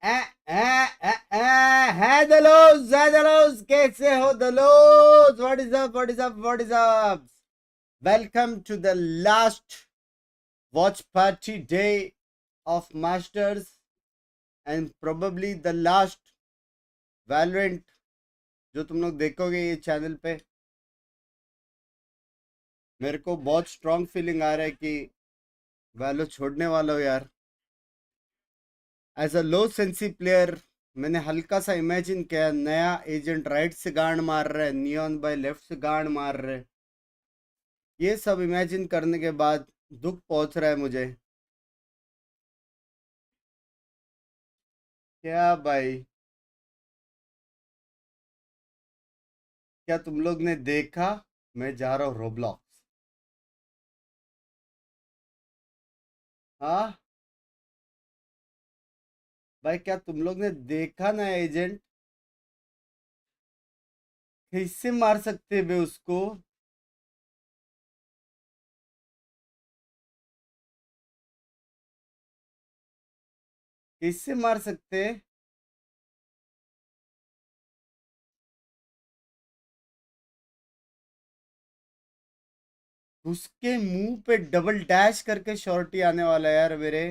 है दलोज कैसे हो दलोज? What is up, what is up, what is up? Welcome to the last watch party day of Masters and probably the last Valorant जो तुम लोग देखोगे ये चैनल पे। मेरे को बहुत स्ट्रांग फीलिंग आ रहा है कि वैलो छोड़ने वाला हो यार। As a low sensi player मैंने हल्का सा इमेजिन किया, नया एजेंट राइट से गांड मार रहा है, नियॉन बाय लेफ्ट से गांड मार रहे। ये सब इमेजिन करने के बाद दुख पहुंच रहा है मुझे। क्या भाई, क्या तुम लोग ने देखा? मैं जा रहा हूँ रोब्लॉक्स। हाँ भाई, क्या तुम लोग ने देखा ना एजेंट कैसे मार सकते बे उसको? कैसे मार सकते? उसके मुंह पे डबल डैश करके शॉर्टी आने वाला है यार मेरे।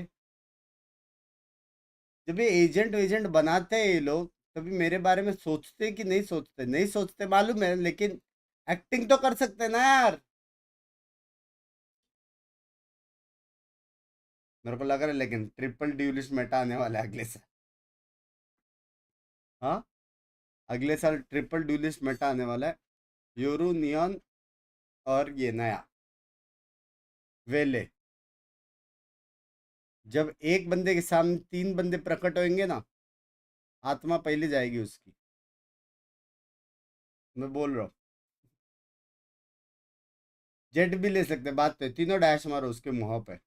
जब ये एजेंट वेजेंट बनाते हैं ये लोग, कभी मेरे बारे में सोचते कि नहीं सोचते? नहीं सोचते मालूम है, लेकिन एक्टिंग तो कर सकते ना यार। मेरे को लग रहा है लेकिन ट्रिपल ड्यूलिस्ट मेटा आने वाला है अगले साल। हाँ, अगले साल ट्रिपल ड्यूलिस्ट मेटा आने वाला है। योरू, नियॉन और ये नया वेले। जब एक बंदे के सामने तीन बंदे प्रकट होंगे ना, आत्मा पहले जाएगी उसकी। मैं बोल रहा हूँ, जेट भी ले सकते, बात तो है, तीनों डैश मारो उसके मुंह पे।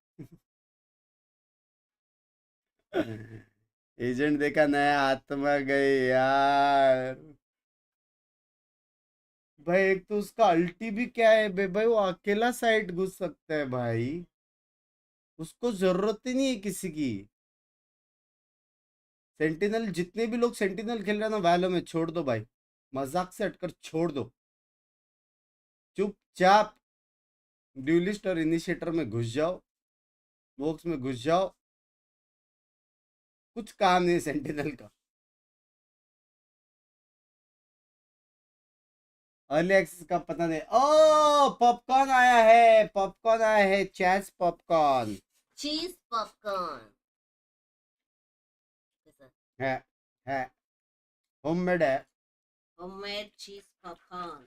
एजेंट देखा, नया आत्मा गई यार। भाई एक तो उसका अल्टी भी क्या है बे भाई, वो अकेला साइड घुस सकता है भाई। उसको जरूरत ही नहीं है किसी की। सेंटिनल, जितने भी लोग सेंटिनल खेल रहे हैं ना वैलो में, छोड़ दो भाई। मजाक से हटकर छोड़ दो। चुपचाप ड्यूलिस्ट और इनिशिएटर में घुस जाओ, बॉक्स में घुस जाओ। कुछ काम नहीं सेंटिनल का। अर्ली एक्सेस का पता नहीं। ओ पॉपकॉर्न आया है, पॉपकॉर्न आया है, चैस पॉपकॉर्न। चीज पॉपकॉर्न है है होममेड है। होममेड चीज पॉपकॉर्न।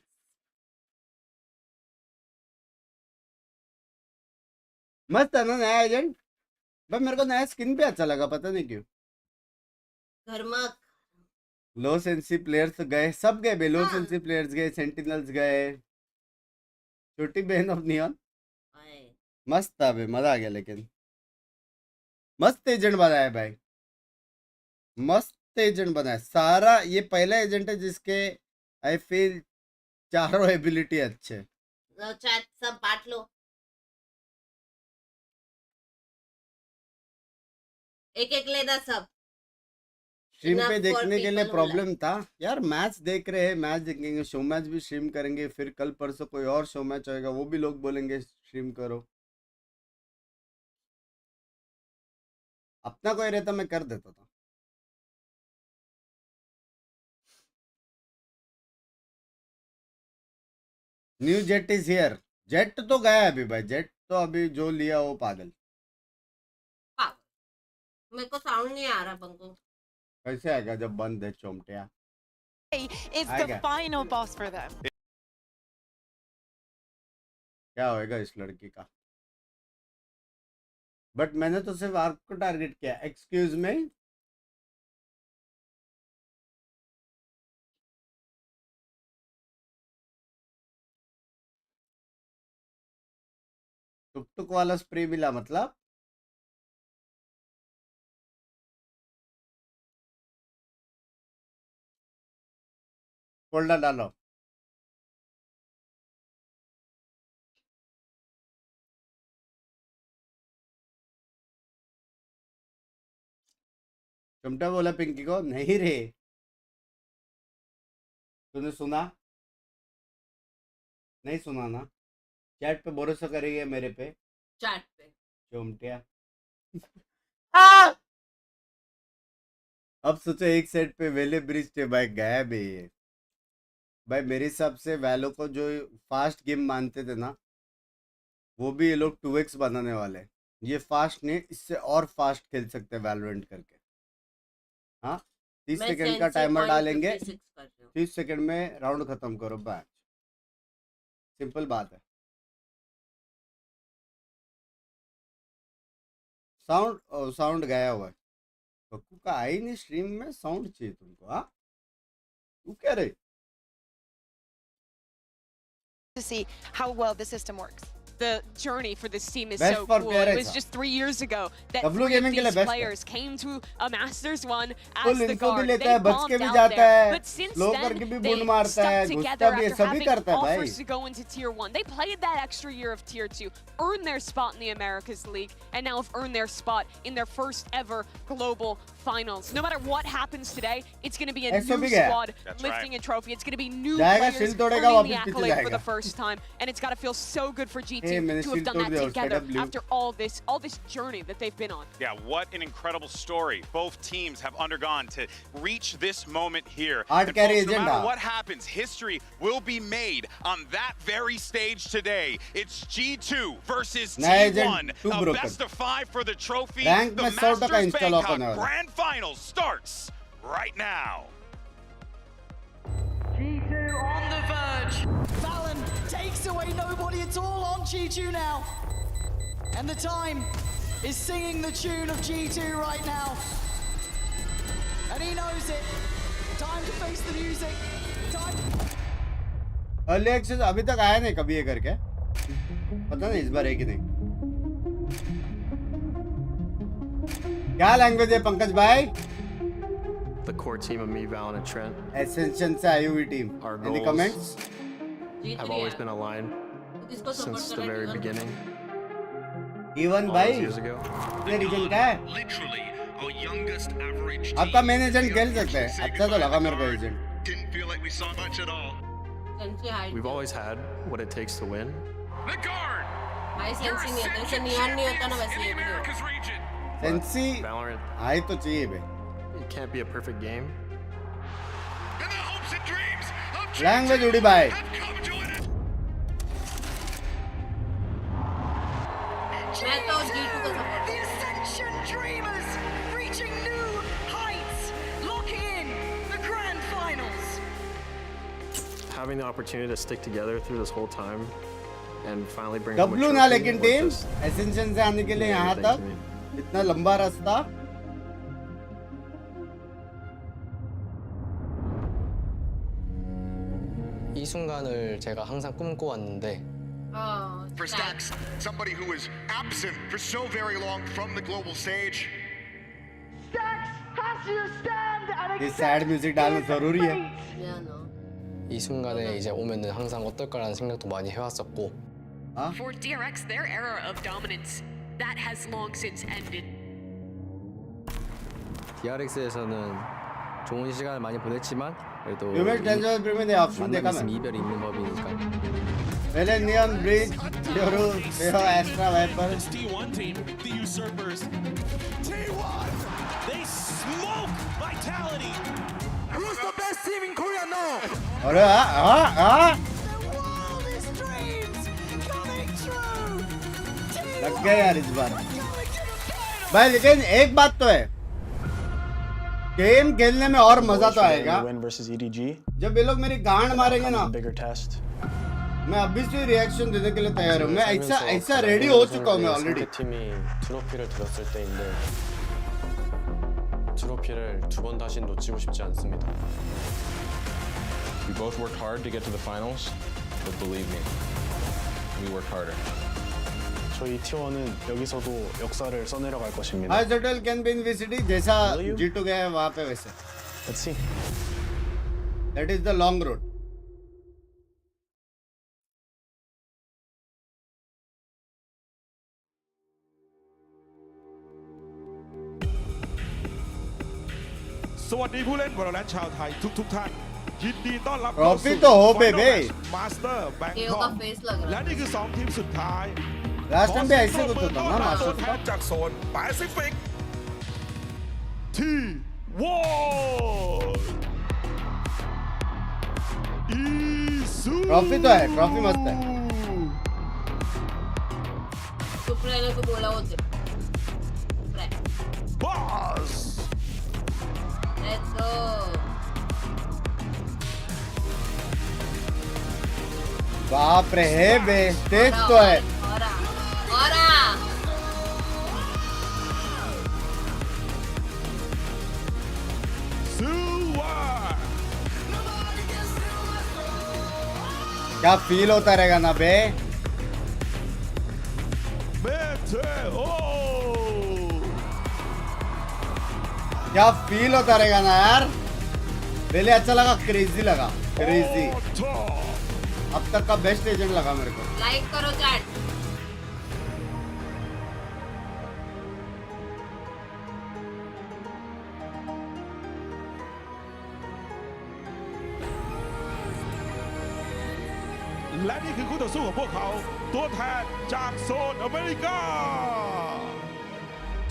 मस्त है ना नया एजेंट? भाई मेरे को नया स्किन भी अच्छा लगा, पता नहीं क्यों। घरमक। लो सेंसी प्लेयर्स गए, सब गए बे, लो हाँ सेंसी प्लेयर्स गए, सेंटिनल्स गए। छोटी बहन ऑफ नियॉन आए। मस्त था बे, मजा आ गया। लेकिन मस्त एजेंट बनाया भाई, मस्त एजेंट बनाया सारा। ये पहला एजेंट है जिसके आई फील चारों एबिलिटी अच्छे। लो चैट सब बांट लो, एक एक लेना सब। स्ट्रीम पे इनफ फॉर देखने के लिए पीपल होला। प्रॉब्लम था यार। मैच देख रहे हैं, मैच देखेंगे, शो मैच भी स्ट्रीम करेंगे, फिर कल परसों कोई और शो मैच होएगा, वो भी लोग बोलेंगे स्ट्रीम करो। अपना कोई रहता मैं कर देता था। New jet is here. Jet तो गया अभी भाई, जेट तो अभी जो लिया वो पागल। मेरे को साउंड नहीं आ रहा बंको। कैसे आएगा जब बंद है चोमटिया? Is the आएगा। final boss for them. क्या होएगा इस लड़की का? बट मैंने तो सिर्फ आर्क को टारगेट किया। एक्सक्यूज मी, टुक टुक वाला स्प्रे मिला मतलब? फोल्डर डालो। चमटा बोला पिंकी को, नहीं रे, तूने सुना? नहीं सुना ना? चैट पे भरोसा करेगी मेरे पे? चैट पे चमटिया। अब सोचो एक सेट पे वेले ब्रिज थे भाई, गया भी ये भाई। मेरे हिसाब से वैलो को जो फास्ट गेम मानते थे ना, वो भी ये लोग 2x बनाने वाले हैं। ये फास्ट नहीं, इससे और फास्ट खेल सकते हैं वैलोरेंट करके। हाँ, 30 मैं सेकंड का सेंसी टाइमर डालेंगे, 0.56 कर रही हूँ। 30 सेकंड में राउंड खत्म करो, मैच। सिंपल बात है। साउंड गया हुआ है बक्कू का, आई नहीं स्ट्रीम में, साउंड चाहिए तुमको? हाँ, तू क्या रहे? To see how well the system works. The journey for this team is Best so for cool. player It was ऐसा। just 3 years ago that W 3 of gaming के लिए these best है। players came to a Masters 1 full as the info भी guard. लेता They है, बच के bombed भी out जाता there. है, But since स्लो then, करके भी they बूंद मारता है, stuck घुसता together भी है, after सभी having करता है भाई। offers to go into Tier 1. They played that extra year of Tier 2, earned their spot in the Americas League, and now have earned their spot in their first ever global finals. No matter what happens today, it's going to be a ऐसा new भी गया। squad That's lifting right. a trophy. It's going to be new जाएगा, players shield तोड़ेगा, earning the वापस पीछे accolade for जाएगा। the first time, and it's got to feel so good for G2 मैंने to have shield done तोड़ that दिया उसका, together W। after all this journey that they've been on. Yeah, what an incredible story both teams have undergone to reach this moment here. Hard And carry folks, no agenda. matter what happens, history will be made on that very stage today. It's G2 versus नया T1. agent, two A broken। best of 5 for the trophy. Rank The में 100 टका Masters install Bangkok होने वाला। Grand Finals starts right now. G2 on the verge. Fallon takes away nobody at all on G2 now. And the time is singing the tune of G2 right now. And he knows it. Time to face the music. Time. Early access अभी तक आया नहीं कभी ये करके, पता नहीं इस बार है कि नहीं। क्या लैंग्वेज है पंकज भाई? The core team of me, Val, and Trent ascension से आई हुई team. Our any goals comments? Jeet have रही always है। been aligned तो किसको support since कर the रहा है very T1? beginning. Even All भाई, those years ago. अपने रीजन का है? Literally, our youngest average आपका team. मेन एजेंट खेल Young सकते हैं, say अच्छा तो goodbye लगा to मेरे को Guard. Agent. Didn't feel like we saw much at all. Sensi height We've always had what it takes to win. The guard. भाई You're सेंसी नहीं होता, जैसे Ascension नियॉन नहीं होता ना champions वैसे in ये the भी नहीं होता। Americas region. सेंसी Valorant, आई तो चाहिए बे। it can't be a perfect game. And the hopes and dreams of language G2 उड़ी भाई। have come to an end. मैं तो G2 को support The Ascension Dreamers reaching new heights, locking in the grand finals. Having the opportunity to stick together through this whole time and finally bring home a W ना trophy लेकिन was team just ascension से आने के लिए यहाँ everything to तक me. इतना लंबा रास्ता। 이 순간을 제가 항상 꿈꿔왔는데 हाँ, For Stacks, somebody who was absent for so very long from the global stage. Stacks has to stand and ये सैड म्यूजिक डालना जरूरी है। yeah, no. 이 순간에 이제 오면은 항상 어떨까라는 생각도 많이 해왔었고 For DRX, their era of dominance, that has long since ended. DRX에서는 좋은 시간을 많이 보냈지만 그래도 यूमेश tension premium ने option देखा 만남 있으면 मैं। 이별이 있는 법이니까 पहले Neon Breach, Yoru, बेहो Astra Viper. This T1 team, the usurpers. T1! They smoke Vitality! Who's the best team in Korea now? अरे हाँ the wildest dreams coming true. लग गया यार इस बार भाई। लेकिन एक बात तो है, गेम खेलने में और मजा तो आएगा win versus EDG. जब ये लोग मेरी गांड मारेंगे ना। Bigger test. मैं अभी से रिएक्शन देने के लिए तैयार हूँ। मैं ऐसा रेडी हो चुका हूँ मैं already. 상대팀이 트로피를 들었을 때인데 트로피를 두 번 다시 놓치고 싶지 않습니다. We both worked hard to get to the finals, but believe me, we worked harder. 저희 T1은 여기서도 역사를 써내려갈 것입니다. High settle can be in VCD जैसा G2 गया वहाँ पे वैसे। Let's see. That is the long road. สวัสดีผู้เล่น valorant ชาวไทยทุกท่านยินดีต้อนรับ Trophy तो हो बेबे। Master केओ का Bangkok फेस लग และ रहा है นี่คือ 2 ทีมสุดท้าย लास्ट टाइम भी ऐसे कुछ होता ना ตัว मास्टर แทนจากโซนแปซิฟิกที่วอร์อีซู ट्रॉफी तो है ट्रॉफी मस्त है चुप रहने को बोला होते बॉस लेट्स गो बाप रे है बे तेज तो है और Silver क्या फील होता रहेगा ना बे Meteo क्या फील होता रहेगा ना यार पहले अच्छा लगा क्रेजी लगा क्रेजी अब तक का बेस्ट एजेंट लगा मेरे को लाइक करो चैटและนี่คือคู่ต่อสู้ของพวกเขาตัวแทนจากโซนอเมริกา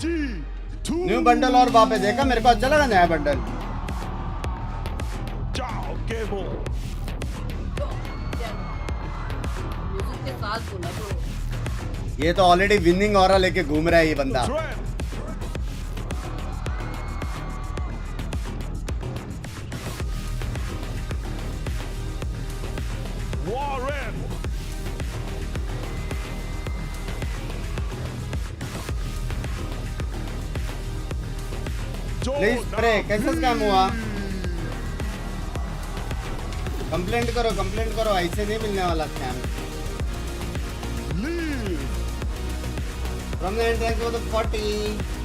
G2 न्यू बंडल और वहाँ पे देखा मेरे को अच्छा लगा नया बंडल เจ้าเกโม म्यूजिक के साथ बोला तो ये तो ऑलरेडी विनिंग ऑरा लेके घूम रहा है ये बंदा ट्रेंड वॉरेन प्लीज स्प्रे कैसे स्कैम हुआ कंप्लेंट करो ऐसे नहीं मिलने वाला scam from the entrance to the 40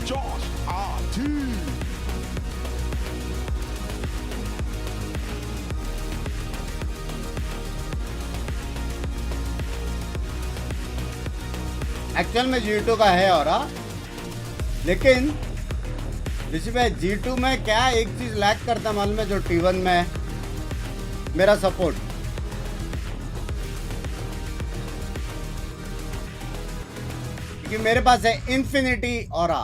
Josh RT actual में G2 का है और लेकिन ऋषि भाई G2 में क्या एक चीज लैक करता मालूम है जो T1 में है मेरा सपोर्ट क्योंकि मेरे पास है infinity aura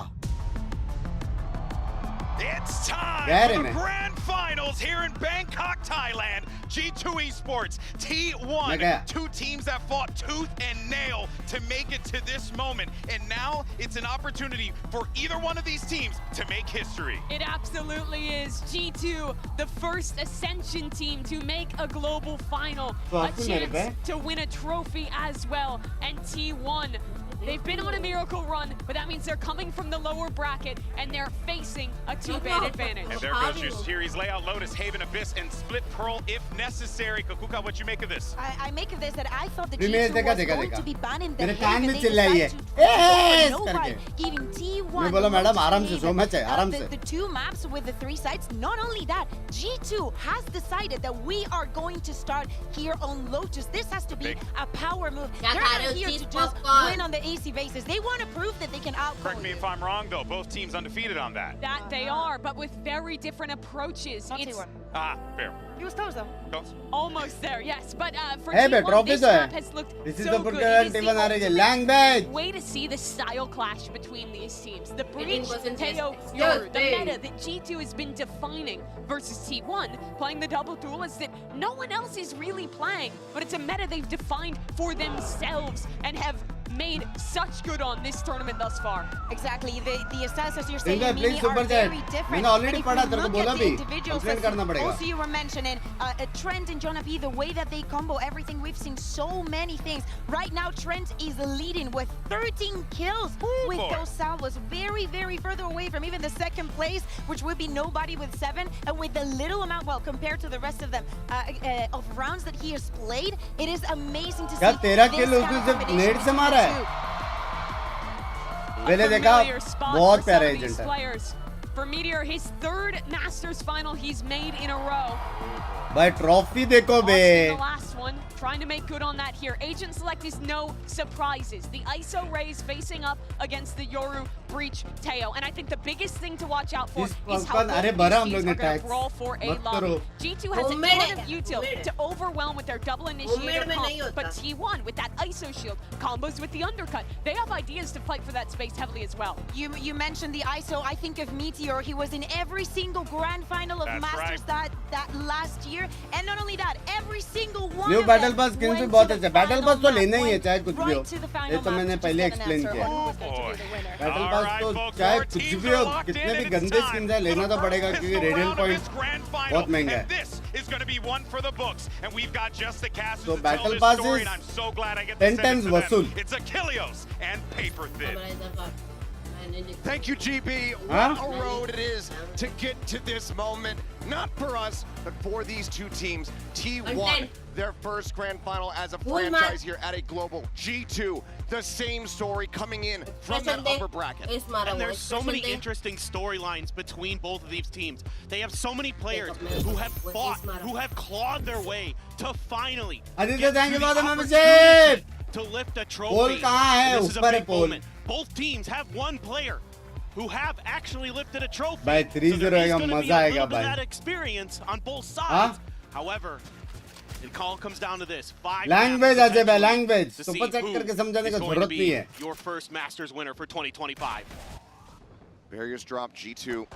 It's time Get for him, the man. grand finals here in Bangkok, Thailand. G2 Esports, T1, Okay. two teams that fought tooth and nail to make it to this moment. And now it's an opportunity for either one of these teams to make history. It absolutely is. G2, the first Ascension team to make a global final. A chance to win a trophy as well. And T1, they've been on a miracle run, but that means they're coming from the lower bracket and they're facing a two-man advantage. And there goes your series layout. Lotus, Haven, Abyss, and Split Pearl if necessary. Kukuka, what you make of this? I make of this that I thought the Premier G2 was देखा, going देखा। to be banning the मेरे Haven, कान में they चिल्लाई है decided to S no करके fight, giving T1 मैं बोला madam Lotus आराम से Haven, सो मैच है आराम से the two maps with the 3 sites. Not only that, G2 has decided that we are going to start here on Lotus. This has to be a power move. क्या They're खा रहे not हो? here Cheese to just popcorn. win on the AC basis. They want to prove that they can Correct outcome me you. if I'm wrong, though. Both teams undefeated on that. That they are, but with very different approaches. Not It's T1. Ah, fair. He was close though. Close. almost there, yes. But for Hey, bhai, T1, trophy this तो है। map has looked This is so the good. Purkar It is the T1 आ रही है ultimate language way to see the style clash between these teams. The breach, 18% Teo, yes, Yoru, the yes, meta that G2 has been defining versus T1, playing the double duelist that no one else is really playing. But it's a meta they've defined for themselves and have made such good on this tournament thus far. Exactly. The stats, as you're saying, Binkai, please Mini, super are chat. very different. मैंने already And if पढ़ा, we तेरे को look बोला at the भी, individuals complaint that करना पड़ेगा। also you were mentioning, Trent and Jonah P, the way that they combo everything, we've seen so many things. Right now, Trent is leading with 13 kills with boy. those salvos. Very, very further away from even the second place, which would be nobody with 7. And with the little amount, well, compared to the rest of them, of rounds that he has played, it is amazing to see. क्या 13 this kill kind of उसने सिर्फ combination net से between मारा the है two. A मैंने देखा familiar spot बहुत for प्यारा some of these एजेंट है players. For Meteor, his third Masters final he's made in a row. भाई ट्रॉफी देखो बे Lost in the last one. trying to make good on that here. Agent Select is no surprises. The ISO Rays facing up against the Yoru Breach Teo. And I think the biggest thing to watch out for is how both these teams are going to brawl for a lobby. G2 has a ton of util to overwhelm with their double initiator comp, but T1 with that ISO shield, combos with the undercut, they have ideas to fight for that space heavily as well. You mentioned the ISO. I think of Meteor. He was in every single grand final of Masters that last year. And not only that, every single one new of battle them pass skin भी went बहुत to अच्छा the battle final पास तो map, लेना ही है went चाहे कुछ भी हो right to the ये final तो map मैंने to पहले just get an explain answer किया on who was going to be the winner. Battle pass तो चाहे कुछ भी हो कितने भी गंदे स्किन है लेना तो पड़ेगा क्योंकि रेडियल पॉइंट बहुत महंगा है is going to be one for the books, and we've got just the cast So to battle tell this pass story, is and I'm so glad I get 10 to send times it to vasool. them. It's Achilleos and Paper Thin. Thank you, GB. Huh? What a road it is to get to this moment. Not for us, but for these two teams. T1, their first grand final as a franchise here at a global. G2, the same story coming in from that upper bracket. And there's so many interesting storylines between both of these teams. They have so many players who have fought, who have clawed their way to finally Aditya, thank you for the opportunity membership. to lift a pole trophy. कहाँ है This is a ऊपर है big pole moment. Both teams have one player who have actually lifted a trophy. भाई 3-0 आएगा मजा आएगा भाई That experience on both sides. However, it all comes down to this. 5 language आ जाए language to super see check who करके समझाने is की going to जरूरत be नहीं है your first Masters winner for 2025. Barriers drop, G2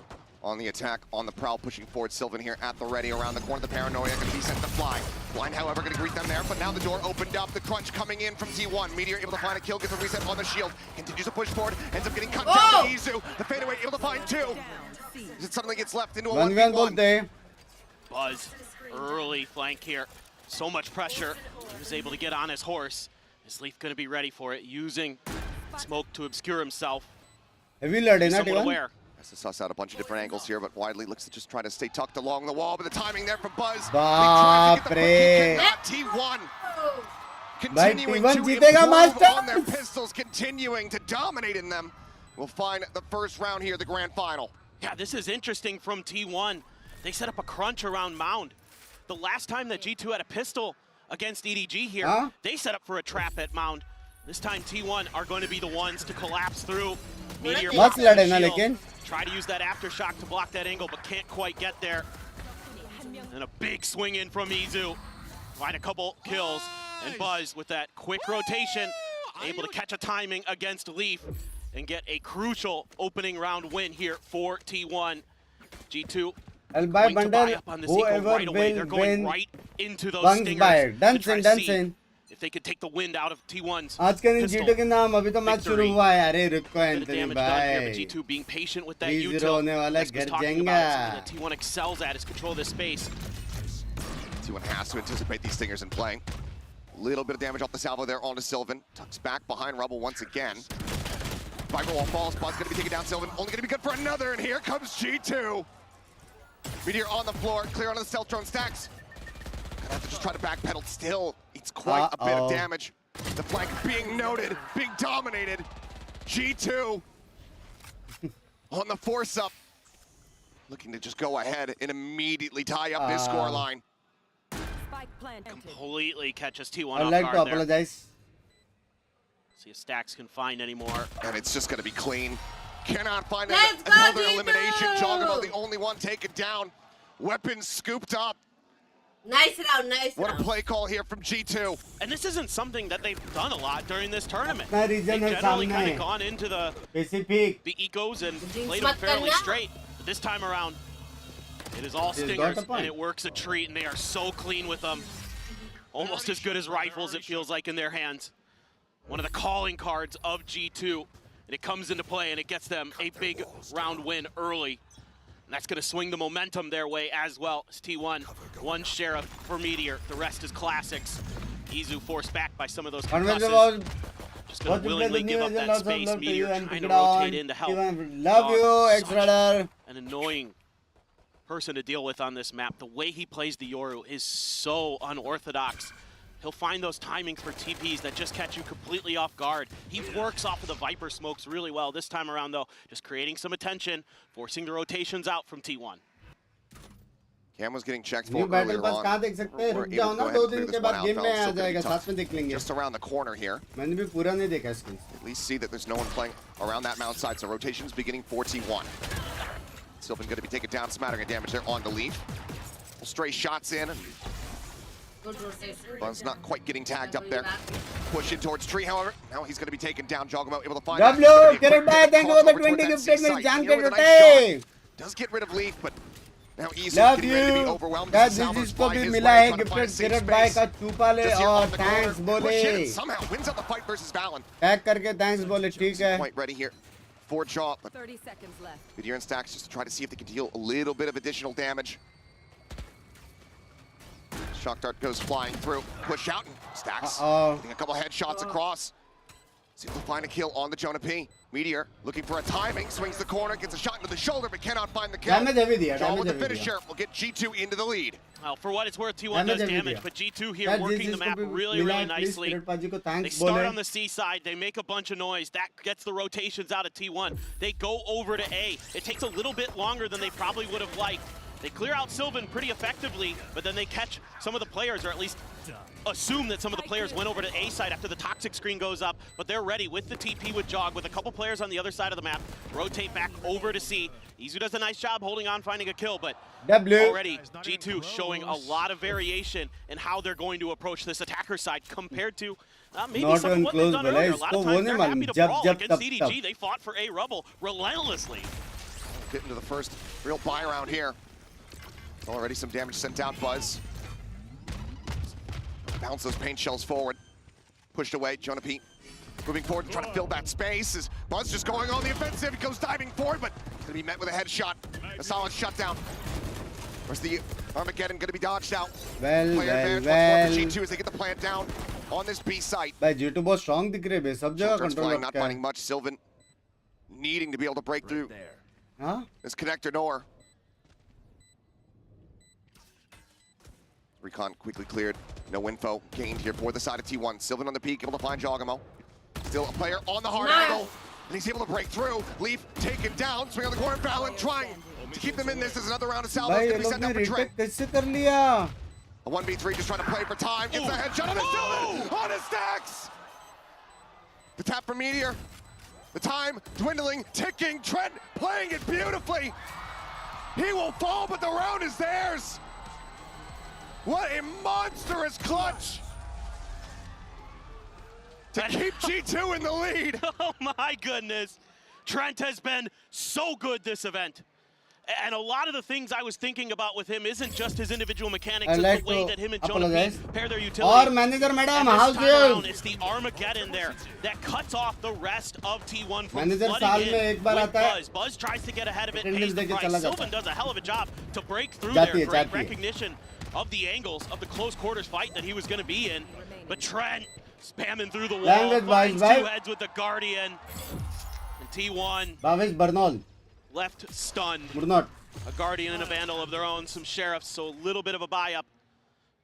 on the attack, on the prowl, pushing forward. Sylvan here at the ready, around the corner. The Paranoia going to be sent to fly. Blind, however, going to greet them there, but now the door opened up. The crunch coming in from T1. Meteor able to find a kill, gets a reset on the shield. Continues to push forward, ends up getting cut down by Izu. The fadeaway able to find two. It suddenly gets left into a 1v1. बोलते Buzz, early flank here. So much pressure. He was able to get on his horse. Is Leaf going to be ready for it? Using smoke to obscure himself. Heavy लड़े ना Somewhat टीवन aware. Has to suss out a bunch of different angles here, but Widely looks to just try to stay tucked along the wall. But the timing there from Buzz. बाप रे T1 भाई continuing T1 to जीतेगा improve on their master pistols, continuing to dominate in them. We'll find the first round here, the grand final. Yeah, this is interesting from T1. They set up a crunch around Mound. The last time that G2 had a pistol against EDG here, they set up for a trap at Mound. This time T1 are going to be the ones to collapse through. Meteor मस्त लड़े ना लेकिन try to use that aftershock to block that angle, but can't quite get there. And a big swing in from Izu. Find a couple kills. And Buzz with that quick rotation, able to catch a timing against Leaf and get a crucial opening round win here for T1. G2 Elby going to buy bundle up on this eco whoever right away. They're will going win right into those Bunks stingers by to try to see dancing if they could take the wind out of T1's आज के दिन pistol. जीटो के नाम अभी तो match शुरू हुआ है अरे रुको Bit of Anthony damage done here, but भाई G2 being patient with that 3-0 util. होने वाला That's what घर I was talking जाएगा about. Something that T1 excels at is control this space. T1 has to anticipate these stingers in play. Little bit of damage off the salvo there onto Sylvan. Tucks back behind Rebel once again. Viper wall falls. Buzz going to be taken down. Sylvan only going to be good for another, and here comes G2. Meteor on the floor, clear onto the stealth drone stacks. Gonna have to just try to backpedal. Still, it's quite a bit of damage. The flank being noted, being dominated. G2 on the force up, looking to just go ahead and immediately tie up this scoreline. Completely catches T1 I'd off like to guard there. apologize See if Stacks can find anymore. And it's just going to be clean. Cannot find Let's go, another G2! elimination. Jogamo, the only one taken down. Weapons scooped up. Nice round, nice What a round. play call here from G2. And this isn't something that they've done a lot during this tournament. अपना They've reason है generally kind सामने of gone into the Pacific ecos and Jinx played them mat fairly karna. straight. But this time around, it is all He's got stingers, the point. and it works a treat, and they are so clean with them. Almost as good as rifles, it feels like, in their hands. One of the calling cards of G2, and it comes into play, and it gets them a big round win early. And that's going to swing the momentum their way as well. It's T1, one Sheriff for Meteor. The rest is classics. Izu forced back by some of those concussions. Just going to willingly give up that space. Meteor trying to rotate in to help. love you X-Radar An annoying person to deal with on this map. The way he plays the Yoru is so unorthodox. He'll find those timings for TPs that just catch you completely off guard. He works off of the Viper smokes really well. This time around, though, just creating some attention, forcing the rotations out from T1. Cam was getting checked new for battle earlier pass on. कहाँ देख सकते हैं? We're रुक able जाओ to ना, go ahead 2 and clear दिन this के one बाद out. गेम में Fellas. आ Still gonna be जाएगा, tough. साथ में देख लेंगे. Just around the corner here. मैंने भी पूरा नहीं देखा skills. At least see that there's no one playing around that mount side, so rotation's beginning for T1. Sylvan going to be taken down, smattering of damage there on the leaf. Stray shots in. Good rotation. Buzz not quite getting tagged up there. Push in towards Tree, however. Now he's going to be taken down. Jogamo able to find W, Kiran bhai, thank you for the 20 gifted minutes. Jam ke today. Does get rid of Leaf, but now easy Love getting ready to be you. overwhelmed. Guys, Salvos जिसको find भी his मिला way, है trying to find a gifted safe किरण भाई space. का छुपा ले Just here और on the thanks corner, push in बोले. and somehow wins out the fight versus Valen. Tag करके थैंक्स बोले, ठीक है. Quite ready here for Jaw, but 30 seconds left. Goodyear and Stacks just to try to see if they can deal a little bit of additional damage. Shock Dart goes flying through. Push out and Stacks getting a couple headshots across. See if they'll find a kill on the Jonah P. Meteor looking for a timing, swings the corner, gets a shot into the shoulder, but cannot find the kill. Damage heavy diya, Jaw damage with the heavy finisher will get G2 into the lead. Well, for what it's worth, T1 does damage, but G2 here working the map really, really nicely. They start on the C side, they make a bunch of noise. That gets the rotations out of T1. They go over to A. It takes a little bit longer than they probably would have liked. They clear out Sylvan pretty effectively, but then they catch some of the players, or at least assume that some of the players went over to A side after the toxic screen goes up, but they're ready with the TP with Jog, with a couple players on the other side of the map, rotate back over to C. Izu does a nice job holding on, finding a kill, but already G2 showing a lot of variation in how they're going to approach this attacker side compared to maybe some of what they've done earlier. A lot of times they're happy to brawl against CDG. They fought for A Rubble relentlessly. Getting to the first real buy round here. Already some damage sent out, Buzz. Bounce those paint shells forward. Pushed away, Jonah P. Moving forward to try to fill that space. As Buzz just going on the offensive. He goes diving forward, but gonna be met with a headshot. A solid shutdown. Where's the Armageddon gonna be dodged out? Player advantage once more for G2 as they get the plant down on this B site. भाई G2 बहुत strong दिख रहे हैं, सब जगह control not finding much. Sylvan needing to be able to break through this connector door. Recon quickly cleared. No info gained here for the side of T1. Sylvan on the peak, able to find Jogamo. Still a player on the hard angle. And he's able to break through. Leaf taken down. Swing on the corner. Valen trying to keep them in this. There's another round of salvos going to be sent out for Trent. A 1v3 just trying to play for time. Gets a headshot on the Sylvan. On his Stacks. The tap from Meteor. The time dwindling, ticking. Trent playing it beautifully. He will fall, but the round is theirs. What a monstrous clutch to keep G2 in the lead. Oh my goodness. Trent has been so good this event. And a lot of the things I was thinking about with him isn't just his individual mechanics, it's the way that him and Jonah P pair their utility. Or manager madam, how's you? It's the Armageddon there that cuts off the rest of T1 from flooding in with Buzz. Buzz tries to get ahead of it, pays the price. Sylvan does a hell of a job to break through there. Great recognition of the angles of the close quarters fight that he was going to be in. But Trent spamming through the wall, finds two heads with the Guardian. And T1 left stunned. A Guardian and a Vandal of their own, some Sheriffs, so a little bit of a buy-up.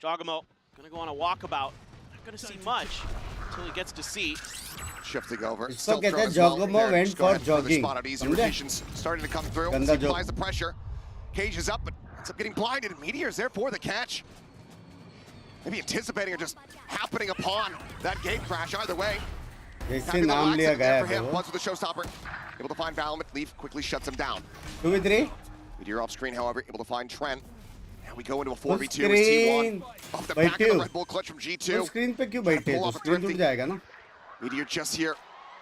Jogamo gonna go on a walkabout. Not gonna see much until he gets to C. Shifting over. Still Jogamo went for jogging. Rotations starting to come through. Applies the pressure. Cage is up, but ends up getting blinded. And Meteor's there for the catch. Maybe anticipating or just happening upon that gate crash. Either way. इससे नाम लिया गया है वो. With the showstopper, able to find Valorant. Leaf quickly shuts him down. 2v3. Meteor off screen, however, able to find Trent. Now we go into a 4v2 with T1. Off the back of the Red Bull clutch from G2. Screen पे क्यों बैठे? तो screen टूट जाएगा ना. Meteor just here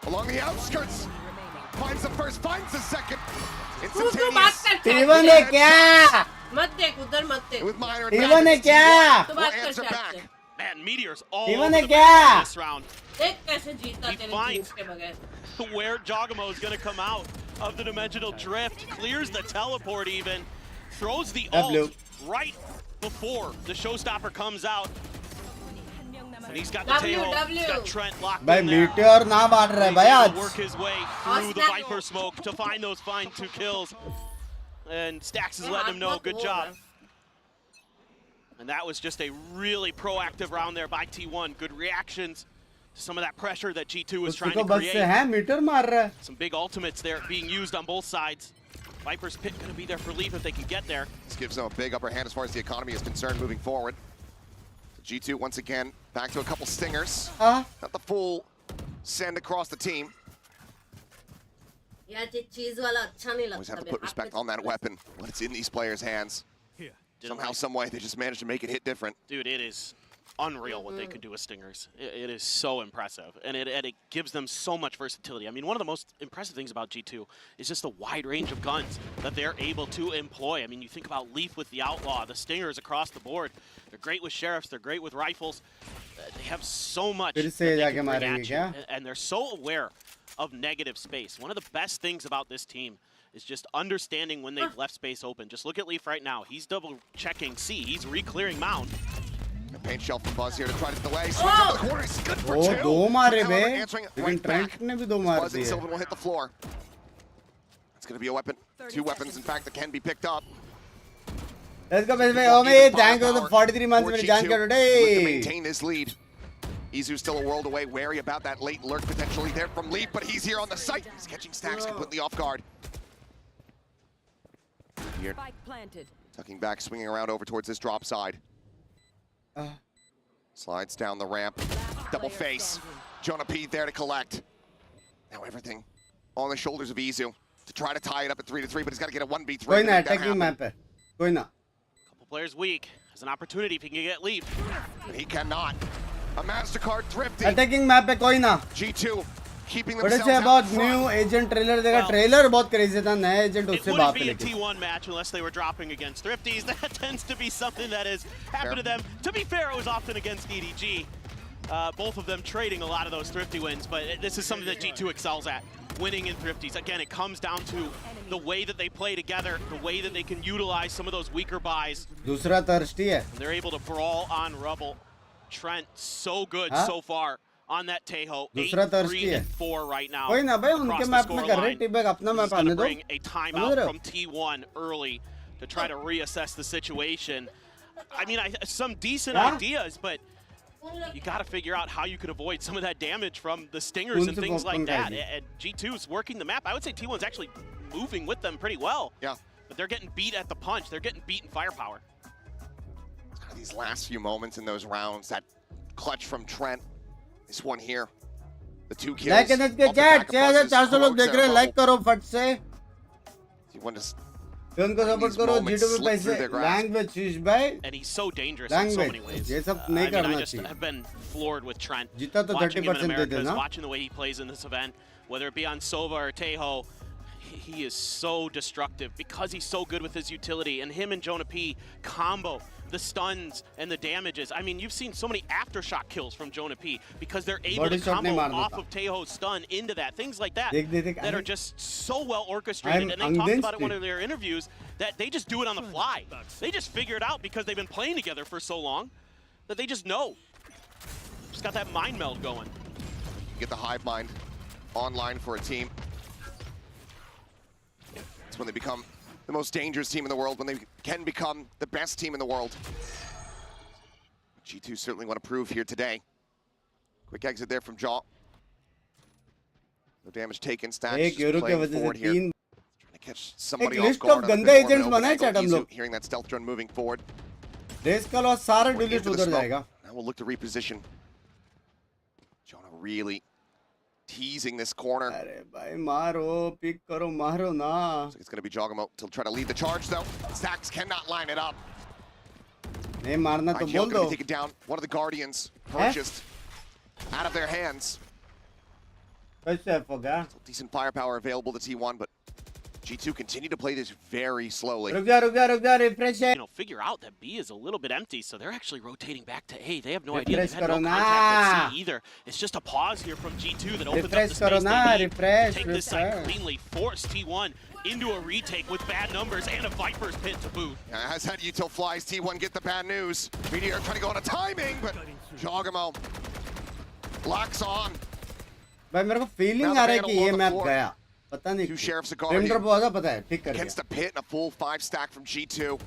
along the outskirts. Finds the first, finds the second. T1 है क्या? मत देख उधर मत देख. With minor T1 है क्या? तो बात कर सकते. Man, Meteor's all over the map this round. देख कैसे जीता तेरे टीम के बगैर. Where Jogamo is going to come out of the dimensional drift, clears the teleport even, throws the ult right before the showstopper comes out. And he's got the tail, he's got Trent locked in there. Meteor ना बांट रहा है भाई आज. Work his way through the Viper smoke to find those fine 2 kills. And Stacks is letting him know, good job. And that was just a really proactive round there by T1. Good reactions to some of that pressure that G2 was trying to create. Some big ultimates there being used on both sides. Viper's Pit going to be there for Leaf if they can get there. This gives them a big upper hand as far as the economy is concerned moving forward. G2 once again back to a couple stingers. Not the full send across the team. Always have to put respect on that weapon when it's in these players' hands. Somehow, some way, they just managed to make it hit different. Dude, it is unreal what they could do with stingers. It is so impressive, and it gives them so much versatility. I mean, one of the most impressive things about G2 is just the wide range of guns that they're able to employ. I mean, you think about Leaf with the Outlaw, the stingers across the board. They're great with sheriffs, they're great with rifles. They have so much that they can bring at you, and they're so aware of negative space. One of the best things about this team is just understanding when they've left space open. Just look at Leaf right now. He's double checking C. He's re-clearing Mound. A paint shell from Buzz here to try to delay. Swings up the corner. He's good for two. दो मारे बे. Answering it लेकिन right back. Trent ने भी दो मार Buzz and दिए. Sylvan will hit the floor. It's going to be a weapon. Two weapons, in fact, that can be picked up. Let's go, baby. Oh, me. Thank you for the 43 months मेरी जान कर to maintain this lead. Izu's still a world away, wary about that late lurk potentially there from Leaf, but he's here on the site. He's catching stacks completely off guard. Here, tucking back, swinging around over towards this drop side. Slides down the ramp, double face. Jonah P there to collect. Now everything on the shoulders of Izu to try to tie it up at 3-3, but he's got to get a 1v3. कोई ना attacking map है. कोई ना. Couple players weak. Has an opportunity if he can get Leaf. But he cannot. A MasterCard thrifty. Attacking map पे कोई ना. G2 keeping What themselves is out about front. new agent trailer देखा trailer बहुत crazy था नया agent It उससे wouldn't बाप be a लेके. T1 match unless they were dropping against Thrifties. That tends to be something that has happened to them. To be fair, it was often against EDG. Both of them trading a lot of those Thrifty wins, but this is something that G2 excels at, winning in Thrifties. Again, it comes down to the way that they play together, the way that they can utilize some of those weaker buys. दूसरा thirsty है. And they're able to brawl on Rubble. Trent, so good so far on that Tejo. 8-3-4 right now. कोई ना भाई उनके map में कर रहे teabag अपना मैप आने दो. Bring a timeout from T1 early to try to reassess the situation. I mean, some decent ideas, but you got to figure out how you could avoid some of that damage from the stingers and things like that. And G2 is working the map. I would say T1's actually moving with them pretty well. Yeah. But they're getting beat at the punch. They're getting beat in firepower. These last few moments in those rounds, that clutch from Trent. This one here, the 2 kills. Like and के chat 6400 लोग देख रहे हैं like करो फट से. T1 just उनको support करो G2 पे पैसे language शीश भाई. And he's so dangerous in so many ways. ये सब नहीं करना I just have been floored with Trent. जीता तो 30% दे देना. Watching the way he plays in this event, whether it be on Sova or Tejo, he is so destructive because he's so good with his utility. And him and Jonah P combo the stuns and the damages. I mean, you've seen so many aftershock kills from Jonah P because they're able to combo off of Tejo's stun into that. Things like that that are just so well orchestrated. And they talked about it in one of their interviews that they just do it on the fly. They just figure it out because they've been playing together for so long that they just know. Just got that mind meld going. Get the hive mind online for a team. It's when they become the most dangerous team in the world, when they can become the best team in the world. G2 certainly want to prove here today. Quick exit there from Jaw. No damage taken. Stacks just playing forward here. Trying to catch somebody off guard. Hearing that stealth drone moving forward. Now we'll look to reposition. Jonah really teasing this corner. Maro, pick karo, maro na. It's going to be Jogamo to try to lead the charge though. Stacks cannot line it up. नहीं मारना तो बोल दो. Take it down. One of the Guardians purchased out of their hands. Decent firepower available to T1, but G2 continue to play this very slowly. Refresh. You know, figure out that B is a little bit empty, so they're actually rotating back to A. They have no idea. They've had no contact with C either. It's just a pause here from G2 that opens up the space they need. Take this side cleanly, force T1 into a retake with bad numbers and a Viper's Pit to boot. As that util flies, T1 get the bad news. Meteor trying to go on a timing, but Jogamo locks on. भाई मेरे को feeling आ रहा है कि ये map गया. पता नहीं. Two sheriffs are guarding. पता है ठीक कर Against the pit and a full 5 stack from G2.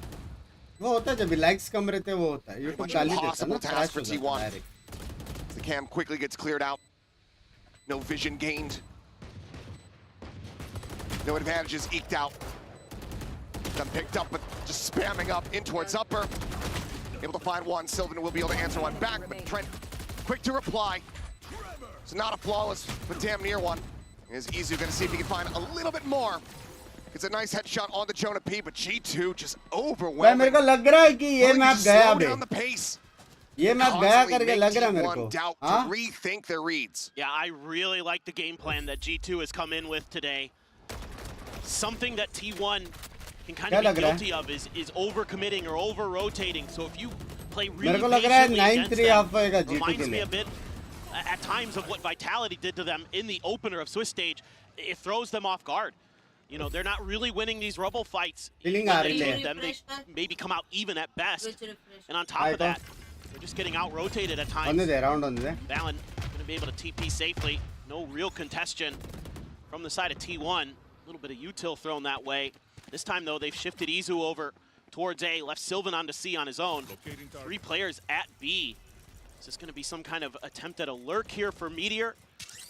वो होता है जब likes कम रहते हैं वो होता है. YouTube गाली देता है ना. Task for T1. The cam quickly gets cleared out. No vision gained. No advantages eked out. them picked up, but just spamming up in towards upper. Able to find one. Sylvan will be able to answer one back, but Trent quick to reply. It's not a flawless, but damn near one. Is Izu going to see if he can find a little bit more? It's a nice headshot on the Jonah P, but G2 just overwhelming. मेरे को लग रहा है कि ये map गया बे. On the pace. ये map गया करके लग रहा है मेरे को. Doubt to rethink their reads. Yeah, I really like the game plan that G2 has come in with today. Something that T1 can kind of be guilty of is overcommitting or over-rotating. So if you play really patiently against them, reminds me a bit at times of what Vitality did to them in the opener of Swiss stage. It throws them off guard. You know, they're not really winning these Rubble fights. When they shoot them, they maybe come out even at best. And on top of that, they're just getting out-rotated at times. Valen going to be able to TP safely. No real congestion from the side of T1. A little bit of util thrown that way. This time, though, they've shifted Izu over towards A, left Sylvan onto C on his own. 3 players at B. Is this going to be some kind of attempt at a lurk here for Meteor? Or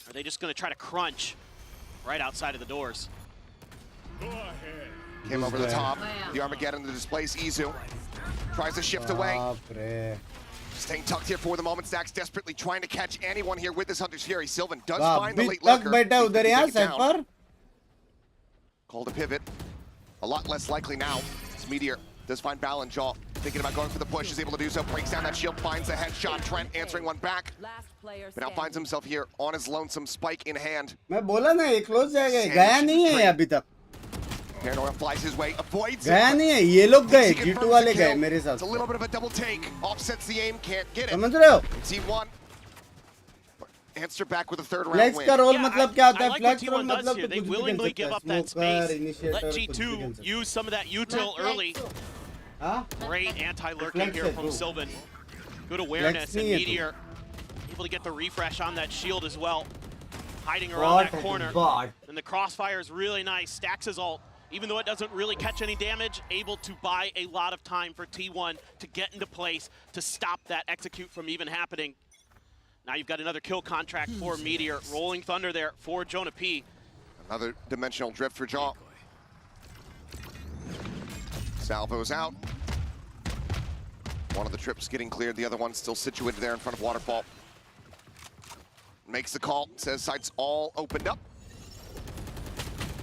are they just going to try to crunch right outside of the doors? Came over the top. The Armageddon to displace Izu. Tries to shift away. Staying tucked here for the moment. Stax desperately trying to catch anyone here with this Hunter's Fury. Sylvan does find the late lurker. Called a pivot. A lot less likely now. This Meteor does find Balan Jaw. Thinking about going for the push, is able to do so. Breaks down that shield, finds the headshot. Trent answering one back. But now finds himself here on his lonesome, spike in hand. मैं बोला ना ये close जाएगा, गया नहीं है अभी तक. Paranoia flies his way, avoids गया नहीं है, ये लोग गए, G2 वाले गए मेरे साथ. It's a little bit of a double take. Offsets the aim, can't get it. समझ रहे हो? T1 answer back with a third round Flex win. का रोल मतलब क्या होता है? Flex का रोल मतलब तो they willingly give up that space. Let G2 use some of that util early. Great anti-lurking here from Sylvan. Good awareness, and Meteor able to get the refresh on that shield as well. Hiding around that corner. And the crossfire is really nice. Stacks his ult. Even though it doesn't really catch any damage, able to buy a lot of time for T1 to get into place to stop that execute from even happening. Now you've got another kill contract for Meteor. Rolling Thunder there for Jonah P. Another dimensional drift for Jaw. Salvo's out. One of the trips getting cleared, the other one still situated there in front of Waterfall. Makes the call, says sights all opened up.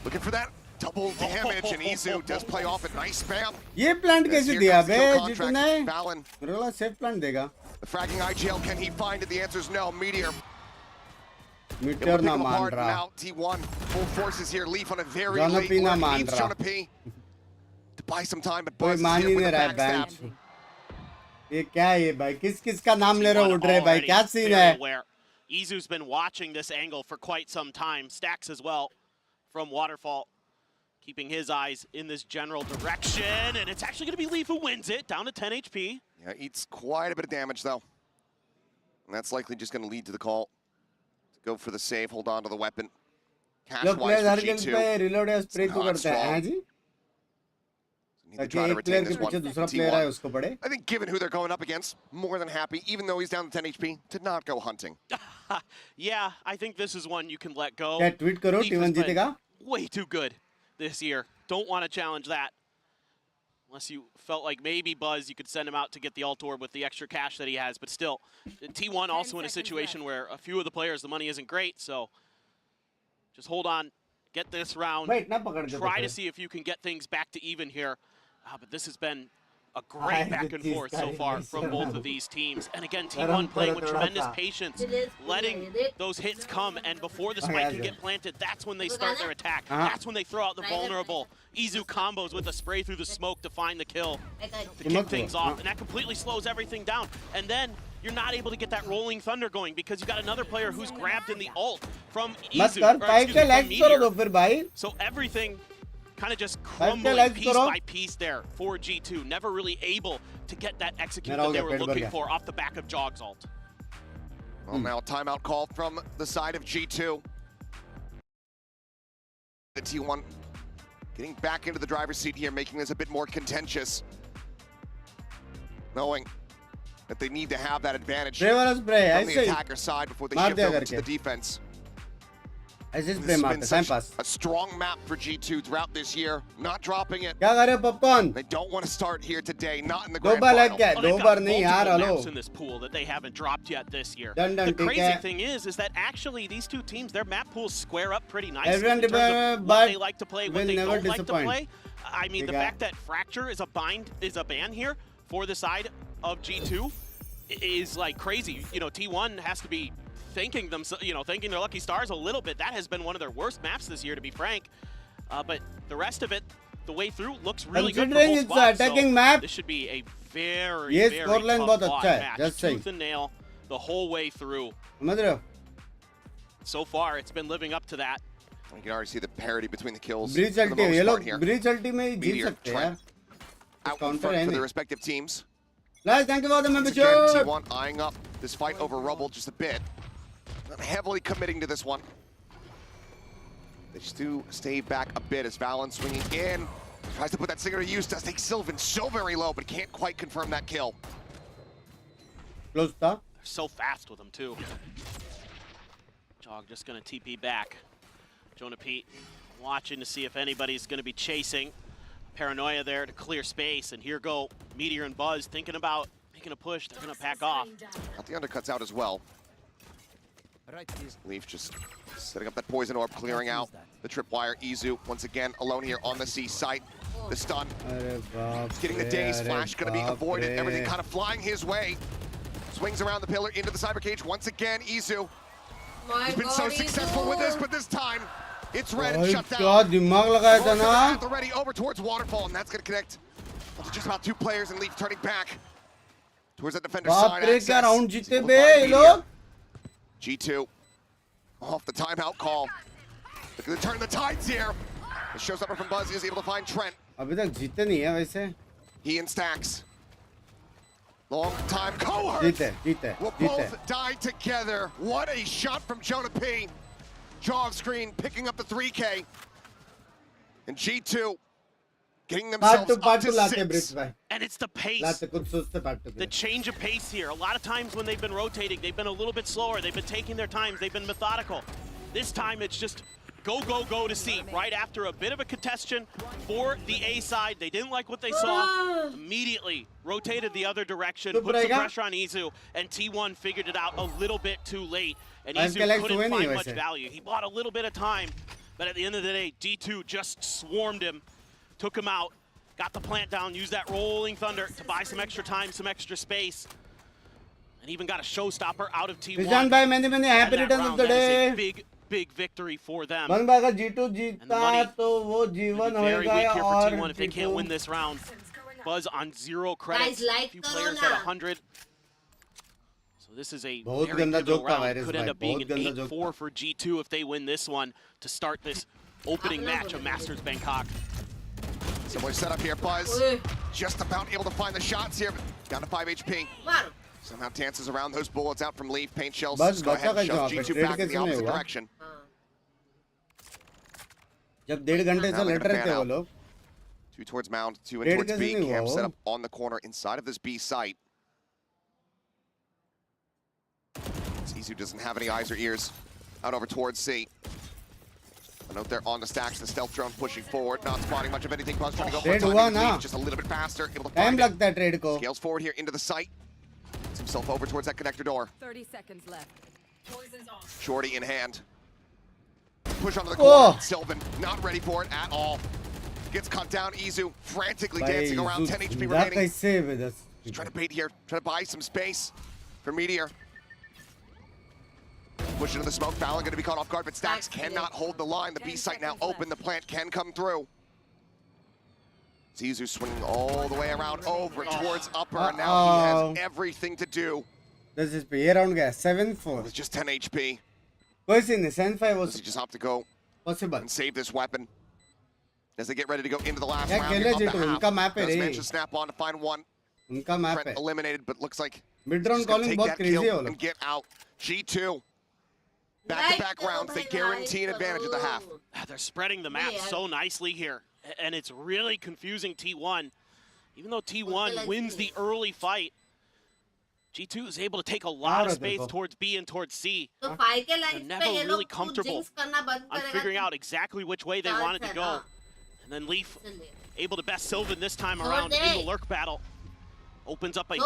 Looking for that double damage, and Izu does play off a nice spam. ये plant कैसे दिया बे जितने? मेरे को safe plant देगा. The fragging IGL, can he find it? The answer is no. Meteor. Meteor ना मान रहा. Now T1 full forces here. Leaf on a very Jonah late P ना one. मान Needs रहा. Jonah P to buy some time, but कोई Buzz is मान here he with नहीं the रहा है backstab. bench. ये क्या है ये भाई? किस का नाम ले रहे हो उड़ रहे भाई? क्या सीन है? Izu's been watching this angle for quite some time. Stacks as well from Waterfall, keeping his eyes in this general direction, and it's actually going to be Leaf who wins it, down to 10 HP. Yeah, eats quite a bit of damage though. And that's likely just going to lead to the call to go for the save, hold on to the weapon. Cash-wise for G2. Reload या spray तो करते हैं, हैं जी? ताकि एक player के पीछे दूसरा player आए उसको पड़े. I think given who they're going up against, more than happy, even though he's down to 10 HP, to not go hunting. Yeah, I think this is one you can let go. क्या tweet करो, T1 जीतेगा? Way too good this year. Don't want to challenge that. Unless you felt like maybe Buzz, you could send him out to get the ult orb with the extra cash that he has. But still, T1 also in a situation where a few of the players, the money isn't great. So just hold on, get this round. Try to see if you can get things back to even here. But this has been a great back and forth so far from both of these teams. And again, T1 playing with tremendous patience, letting those hits come, and before the spike can get planted, that's when they start their attack. That's when they throw out the vulnerable Izu combos with a spray through the smoke to find the kill, to kick things off, and that completely slows everything down. And then you're not able to get that rolling thunder going because you got another player who's grabbed in the ult from Izu, from Meteor. So everything kind of just crumbling piece by piece there for G2. Never really able to get that execute that they were looking for off the back of Jog's ult. Well, now a timeout call from the side of G2. The T1 getting back into the driver's seat here, making this a bit more contentious. Knowing that they need to have that advantage from the attacker side before they shift over to the defense. ऐसे This Prem has आते been time such pass a strong map for G2 throughout this year. Not dropping it. क्या कर रहे हो popcorn They don't want to start here today. Not in the दो grand बार लग final. गया Well, दो they've बार got नहीं यार multiple hello maps in this pool that they haven't dropped yet this year. Done, The ठीक crazy है thing is that actually these two teams, their map pools square up pretty nicely Everyone in terms of what but they like to play, what will they never don't like to disappoint. play. I mean, the ठीक है fact that Fracture is a ban here for the side of G2 is like crazy. You know, T1 has to be thinking their lucky stars a little bit. That has been one of their worst maps this year, to be frank. But the rest of it, the way through, looks really good for Considering both it's squads. attacking So map, this should be a very, ये very scoreline tough बहुत fought अच्छा है, match. just saying. Tooth and nail the whole way through. समझ रहे हो So far, it's been living up to that. You can already see the parity between the kills. Bridge for the अल्टी ये most लोग part here. Bridge अल्टी में ही जीत Meteor, सकते हैं यार Out in counter front है for नहीं their respective teams. Guys, thank you for the Once again, membership. T1 eyeing up this fight over Rubble just a bit. Not heavily committing to this one. They just do stay back a bit as Valen swinging in. Tries to put that stinger to use. Does take Sylvan so very low, but can't quite confirm that kill. Close था They're so fast with them, too. Jog just going to TP back. Jonah Pete watching to see if anybody's going to be chasing. Paranoia there to clear space, and here go Meteor and Buzz thinking about making a push. They're going to pack off. Got the undercuts out as well. Leaf just setting up that poison orb, clearing out the tripwire. Izu once again alone here on the C site. The stun, अरे बाप getting the रे, daze अरे flash, going to be बाप avoided. रे. Everything kind of flying his way. Swings around the pillar into the cyber cage once again. Izu, My he's been so God, successful with this, Izu. but this time it's red and भाई shut क्या down. दिमाग लगाया था ना At the ready over towards Waterfall, and that's going to connect to just about two players, and Leaf turning back towards that defender's बाप side. रे Access. क्या round He's जीते able to बे find ये Meteor. लोग G2 off the timeout call. Looking to turn the tides here. The showstopper from Buzz is able to find Trent. अभी तक जीते नहीं है वैसे He and Stacks. Long time cohort. जीते Will both die together. What a shot from Jonah P. Jaw of screen picking up the 3K. And G2 getting themselves up to latte bridge 6. भाई And it's the pace. लाते कुछ सोचते part two The change of pace here. A lot of times when they've been rotating, they've been a little bit slower. They've been taking their times. They've been methodical. This time it's just go, go, go to C. Right after a bit of a contestation for the A side. They didn't like what they saw. Immediately rotated the other direction, put some pressure on Izu, and T1 figured it out a little bit too late. And Izu couldn't find much value. He bought a little bit of time, but at the end of the day, G2 just swarmed him, took him out, got the plant down, used that rolling thunder to buy some extra time, some extra space, and even got a showstopper out of T1. Vijan bhai many happy returns of the day. Big, big victory for them. मन भाई अगर G2 जीता तो वो जीवन Very होएगा weak here for और T1 if they can't win this round. Buzz on 0 credits. Guys, like few players Corona. at 100. So this is a बहुत very गंदा pivotal जोक था round. वायरस Could end भाई, up being बहुत an गंदा joke 8-4 for G2 if they win this one to start this opening match of Masters Bangkok. Similar setup here, Buzz. Oi. Just about able to find the shots here, but down to 5 HP. Maro. Somehow dances around those bullets out from Leaf. Paint shells बस just go ahead and बचा shove कैसे G2 वहाँ पे? back in the trade कैसे opposite नहीं हुआ? direction. जब 1.5 घंटे Now से they're लड़ gonna रहे fan थे वो out. लोग 2 towards Mound, 2 in trade towards कैसे B. नहीं हुआ Cam वो? set up on the corner inside of this B site. Izu doesn't have any eyes or ears. Out over towards C. A note there on the stacks. The stealth drone pushing forward, not spotting much of anything. Buzz trying to go for Trade timing. हुआ ना? Leaf just a little bit faster, able to time find it. लगता है trade को Scales forward here into the site. Gets himself over towards that connector door. 30 seconds left. Shorty in hand. Push onto the Oh. corner. Sylvan not ready for it at all. Gets cut down. Izu frantically भाई dancing around. 10 HP जिंदा remaining. कैसे है बस Just trying to bait here. Trying to buy some space for Meteor. Push into the smoke. Fallon going to be caught off guard, but Stacks cannot hold the line. The B site now open. The plant can come through. Izu swinging all the way around over towards upper, and now he has everything to do. This is पे ये round गया 7-4 With just 10 HP. कोई scene नहीं 7-5 वो Does he just have to go possible and save this weapon as they get ready to go into the last क्या round खेले here of G2 the half. उनका map है Does रे manage to snap on to find one. उनका map Trent है eliminated, but looks like mid round he's gonna calling take बहुत that crazy है kill वो लोग and get out. G2 back-to-back rounds. They guarantee an advantage at the half. They're spreading the map so nicely here, and it's really confusing T1. Even though T1 wins the early fight, G2 is able to take a lot of space towards B and towards C. तो five के They're line never पे ये really लोग comfortable jinx करना बंद on करेगा figuring out exactly which way they wanted to go. And then Leaf able to best Sylvan this time around in the lurk battle. Opens up a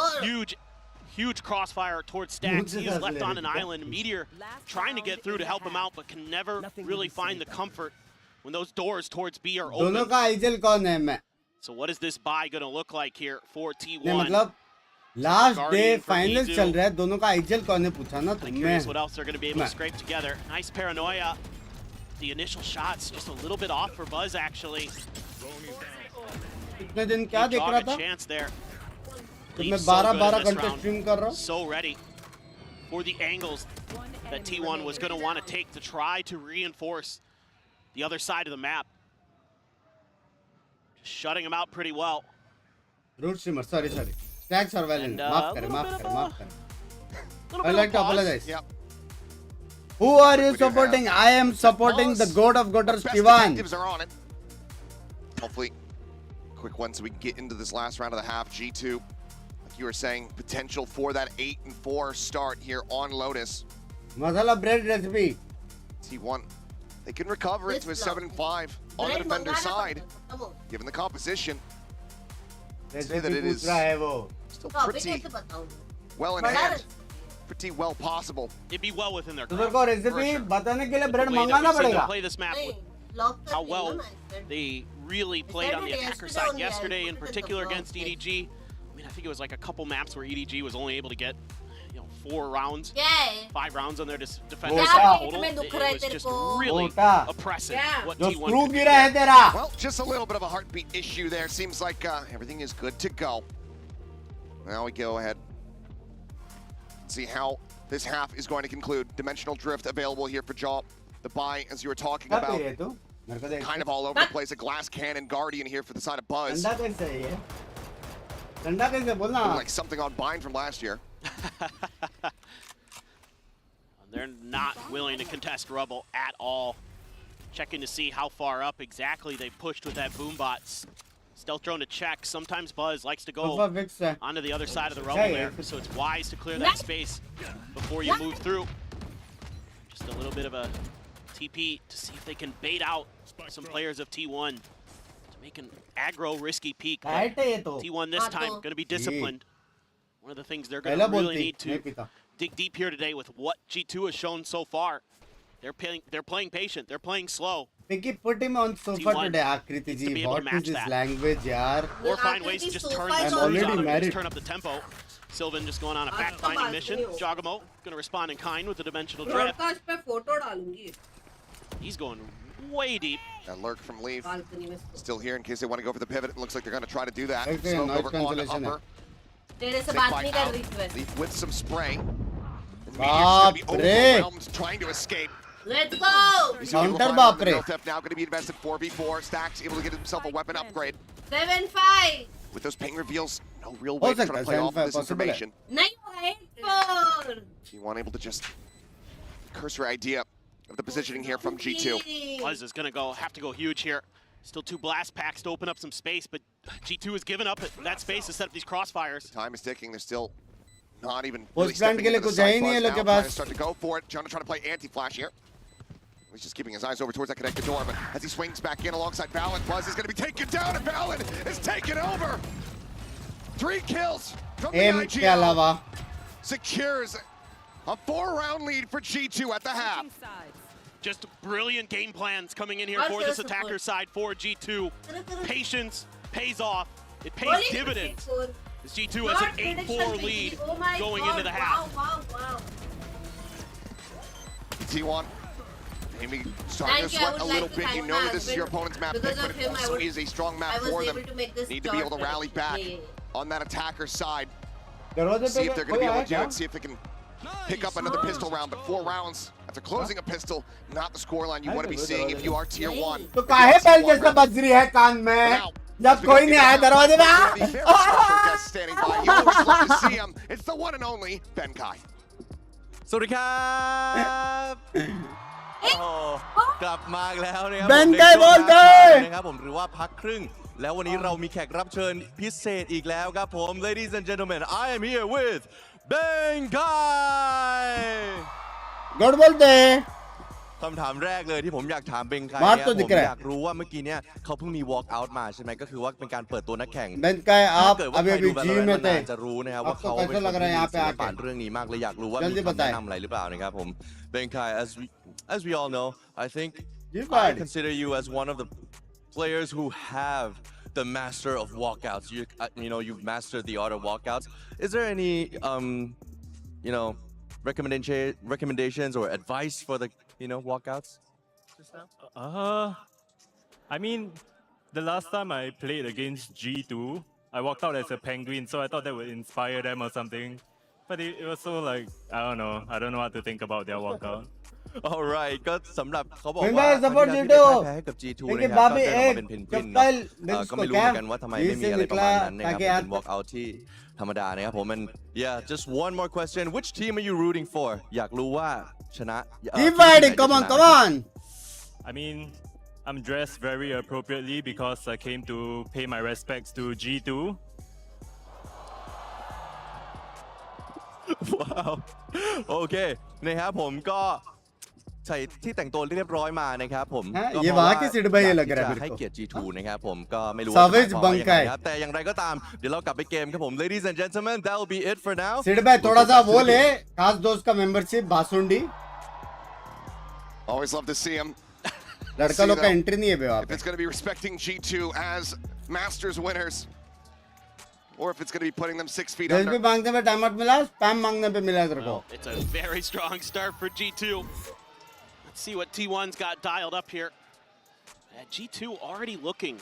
huge crossfire towards Stacks. He is left on an island. Meteor trying to get through to help him out, but can never really find the comfort when those doors towards B are open. दोनों का आइजल कौन है मैं? So what is this buy going to look like here for T1? नहीं मतलब last day final चल रहा है दोनों का आइजल कौन है पूछा ना तुमने? Curious what else they're going to be able to scrape together. Nice paranoia. The initial shots just a little bit off for Buzz actually. इतने दिन क्या देख रहा था? Chance there. तो मैं 12 घंटे स्ट्रीम कर रहा हूँ. So ready for the angles that T1 was going to want to take to try to reinforce the other side of the map. Just shutting him out pretty well. Root streamer, sorry. Stacks are well in. माफ करें. I like to apologize. Yep. Who are you supporting? I am supporting the God of Godders, Tivan. Best are on it. Hopefully, quick one so we can get into this last round of the half. G2, like you were saying, potential for that 8-4 start here on Lotus. Masala bread recipe. T1, they can recover it to a 7-5 on the defender side, given the composition. Say that it is still pretty well in hand, pretty well possible. It'd be well within their तुझे को recipe बताने के लिए bread मंगाना पड़ेगा. Play this map with how well they really played on the attacker side yesterday, in particular against EDG. I mean, I think it was like a couple maps where EDG was only able to get 4 rounds, 5 rounds on their defense total. It was just really oppressive what T1 could do there. Well, just a little bit of a heartbeat issue there. Seems like everything is good to go. Now we go ahead. See how this half is going to conclude. Dimensional Drift available here for Jaw. The buy, as you were talking about, kind of all over the place. A Glass Cannon Guardian here for the side of Buzz. Like something on Bind from last year. They're not willing to contest Rubble at all. Checking to see how far up exactly they pushed with that boombot. Stealth drone to check. Sometimes Buzz likes to go onto the other side of the Rubble there, so it's wise to clear that space before you move through. Just a little bit of a TP to see if they can bait out some players of T1 to make an aggro risky peek. T1 this time going to be disciplined. One of the things they're going to really need to dig deep here today with what G2 has shown so far. They're playing patient. They're playing slow. Picky, put him on sofa today, Akriti ji. What is this language, yaar? Or find ways to just turn up the tempo. Sylvan just going on a fact-finding mission. Jogamo going to respond in kind with a dimensional drift. He's going way deep. That lurk from Leaf. Still here in case they want to go for the pivot. It looks like they're going to try to do that. Smoke over on upper. Leaf with some spray. Meteor's going to be overwhelmed trying to escape. Let's go! Counter Bapre. Now going to be invested 4v4. Stacks able to get himself a weapon upgrade. 7-5. With those ping reveals, no real way to try to play off this information. T1 able to just cursory idea of the positioning here from G2. Buzz is going to have to go huge here. Still 2 blast packs to open up some space, but G2 has given up that space to set up these crossfires. The time is ticking. They're still not even really stepping into the side. Buzz now trying to start to go for it. Trying to play anti-flash here. He's just keeping his eyes over towards that connected door, but as he swings back in alongside Valen, Buzz is going to be taken down, and Valen is taken over. 3 kills from the IGL. Secures a 4-round lead for G2 at the half. Just brilliant game plans coming in here for this attacker side for G2. Patience pays off. It pays dividends. As G2 has an 8-4 lead going into the half. T1. Maybe starting to sweat a little bit. You know that this is your opponent's map pick, but it also is a strong map for them. Need to be able to rally back on that attacker side. See if they're going to be able to do it. See if they can pick up another pistol round. But 4 rounds after closing a pistol, not the scoreline you want to be seeing if you are tier 1. तो काहे पहले जैसा बज रही है कान में जब कोई नहीं आया दरवाजे में standing by. You always love to see him. It's the one and only Benkai. สวัสดีครับกลับมาแล้วนะครับ Benkai บอลเตอร์ นะครับผมหรือว่าพักครึ่งแล้ววันนี้เรามีแขกรับเชิญพิเศษอีกแล้วครับผม Ladies and gentlemen, I am here with Benkai กดबोलते คำถามแรกเลยที่ผมอยากถามเบงไค बात เนี่ย तो ผม दिख रहा อยากรู้ว่าเมื่อกี้เนี่ยเขาเพิ่งมี walk out มาใช่ไหมก็คือว่าเป็นการเปิดตัวนักแข่ง Benkai ถ้า आप เกิดว่า अभी ใครดู अभी जी Valorant में มา थे นานจะรู้นะครับว่า आपको เขาเป็น कैसा คน लग रहा है ที่ यहाँ पे ศิล आके ปะเรื่องนี้มากเลยอยากรู้ว่ามี जल्दी คำแนะ बताएं นำอะไรหรือเปล่านะครับผม Benkai as we all know I think ji I भाई consider you as one of the players who have the master of walkouts. You know you've mastered the art of walkouts. Is there any you know recommendations or advice for the walkouts? I mean, the last time I played against G2, I walked out as a penguin, so I thought that would inspire them or something. But it was so like, I don't know what to think about their walkout. Alright ก็สำหรับเขาบอก Benkai ว่า support ที่ G2 แพ้ให้กับ G2 लेकिन นะครับ बाबी ก็เดินออก एक มาเป็นเพนกวิน चप्पल เนาะ Binks ก็ को ไม่รู้ क्या เหมือนกันว่าทำไมไม่มีอะไรประมาณนั้นนะครับ ताकि เป็น walk out ที่ธรรมดานะครับผม and yeah just one more question which team are you rooting for อยากรู้ว่าชนะ keep fighting come on come on I mean, I'm dressed very appropriately because I came to pay my respects to G2. ว้าวโอเคนะครับผมก็ใส่ที่แต่งตัวเรียบร้อยมานะครับผม ये वहाँ की सिड भाई लग रहा है จะ मेरे ให้ को เกียรติ G2 นะครับผมก็ไม่รู้ Savage ว่าจะหมายความว่ายังไง Benkai ครับแต่อย่างไรก็ตามเดี๋ยวเรากลับไปเกมครับผม ladies and gentlemen that will be it for now Sid भाई थोड़ा सा वो ले खास दोस्त का membership बासुंडी Always love to see him. लड़का लोग का एंट्री नहीं है बे वहाँ If पे it's going to be respecting G2 as Masters winners, or if it's going to be putting them 6 feet जज भी under. मांगने पे टाइम आउट मिला स्पैम मांगने पे मिला तेरे को Well, it's a very strong start for G2. Let's see what T1's got dialed up here. G2 already looking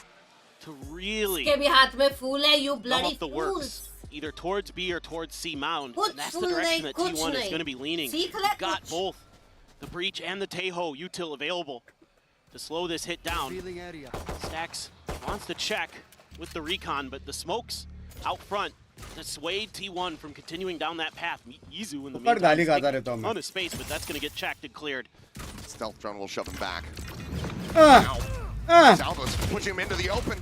to really के भी हाथ में फूल है you come bloody up the fools. works, either towards B or towards C mound. कुछ And that's the fool direction नहीं, that कुछ T1 is नहीं. going to be leaning. सीख ले Got कुछ. both the Breach and the Taeho util available to slow this hit down. Stacks wants to check with the recon, but the smokes out front dissuade T1 from continuing down that path. Yizu in the ऊपर गाली meantime खाता taking रहता हूँ a मैं ton of space, but that's going to get checked and cleared. Stealth drone will shove him back. Ah. Salvo's pushing him into the open.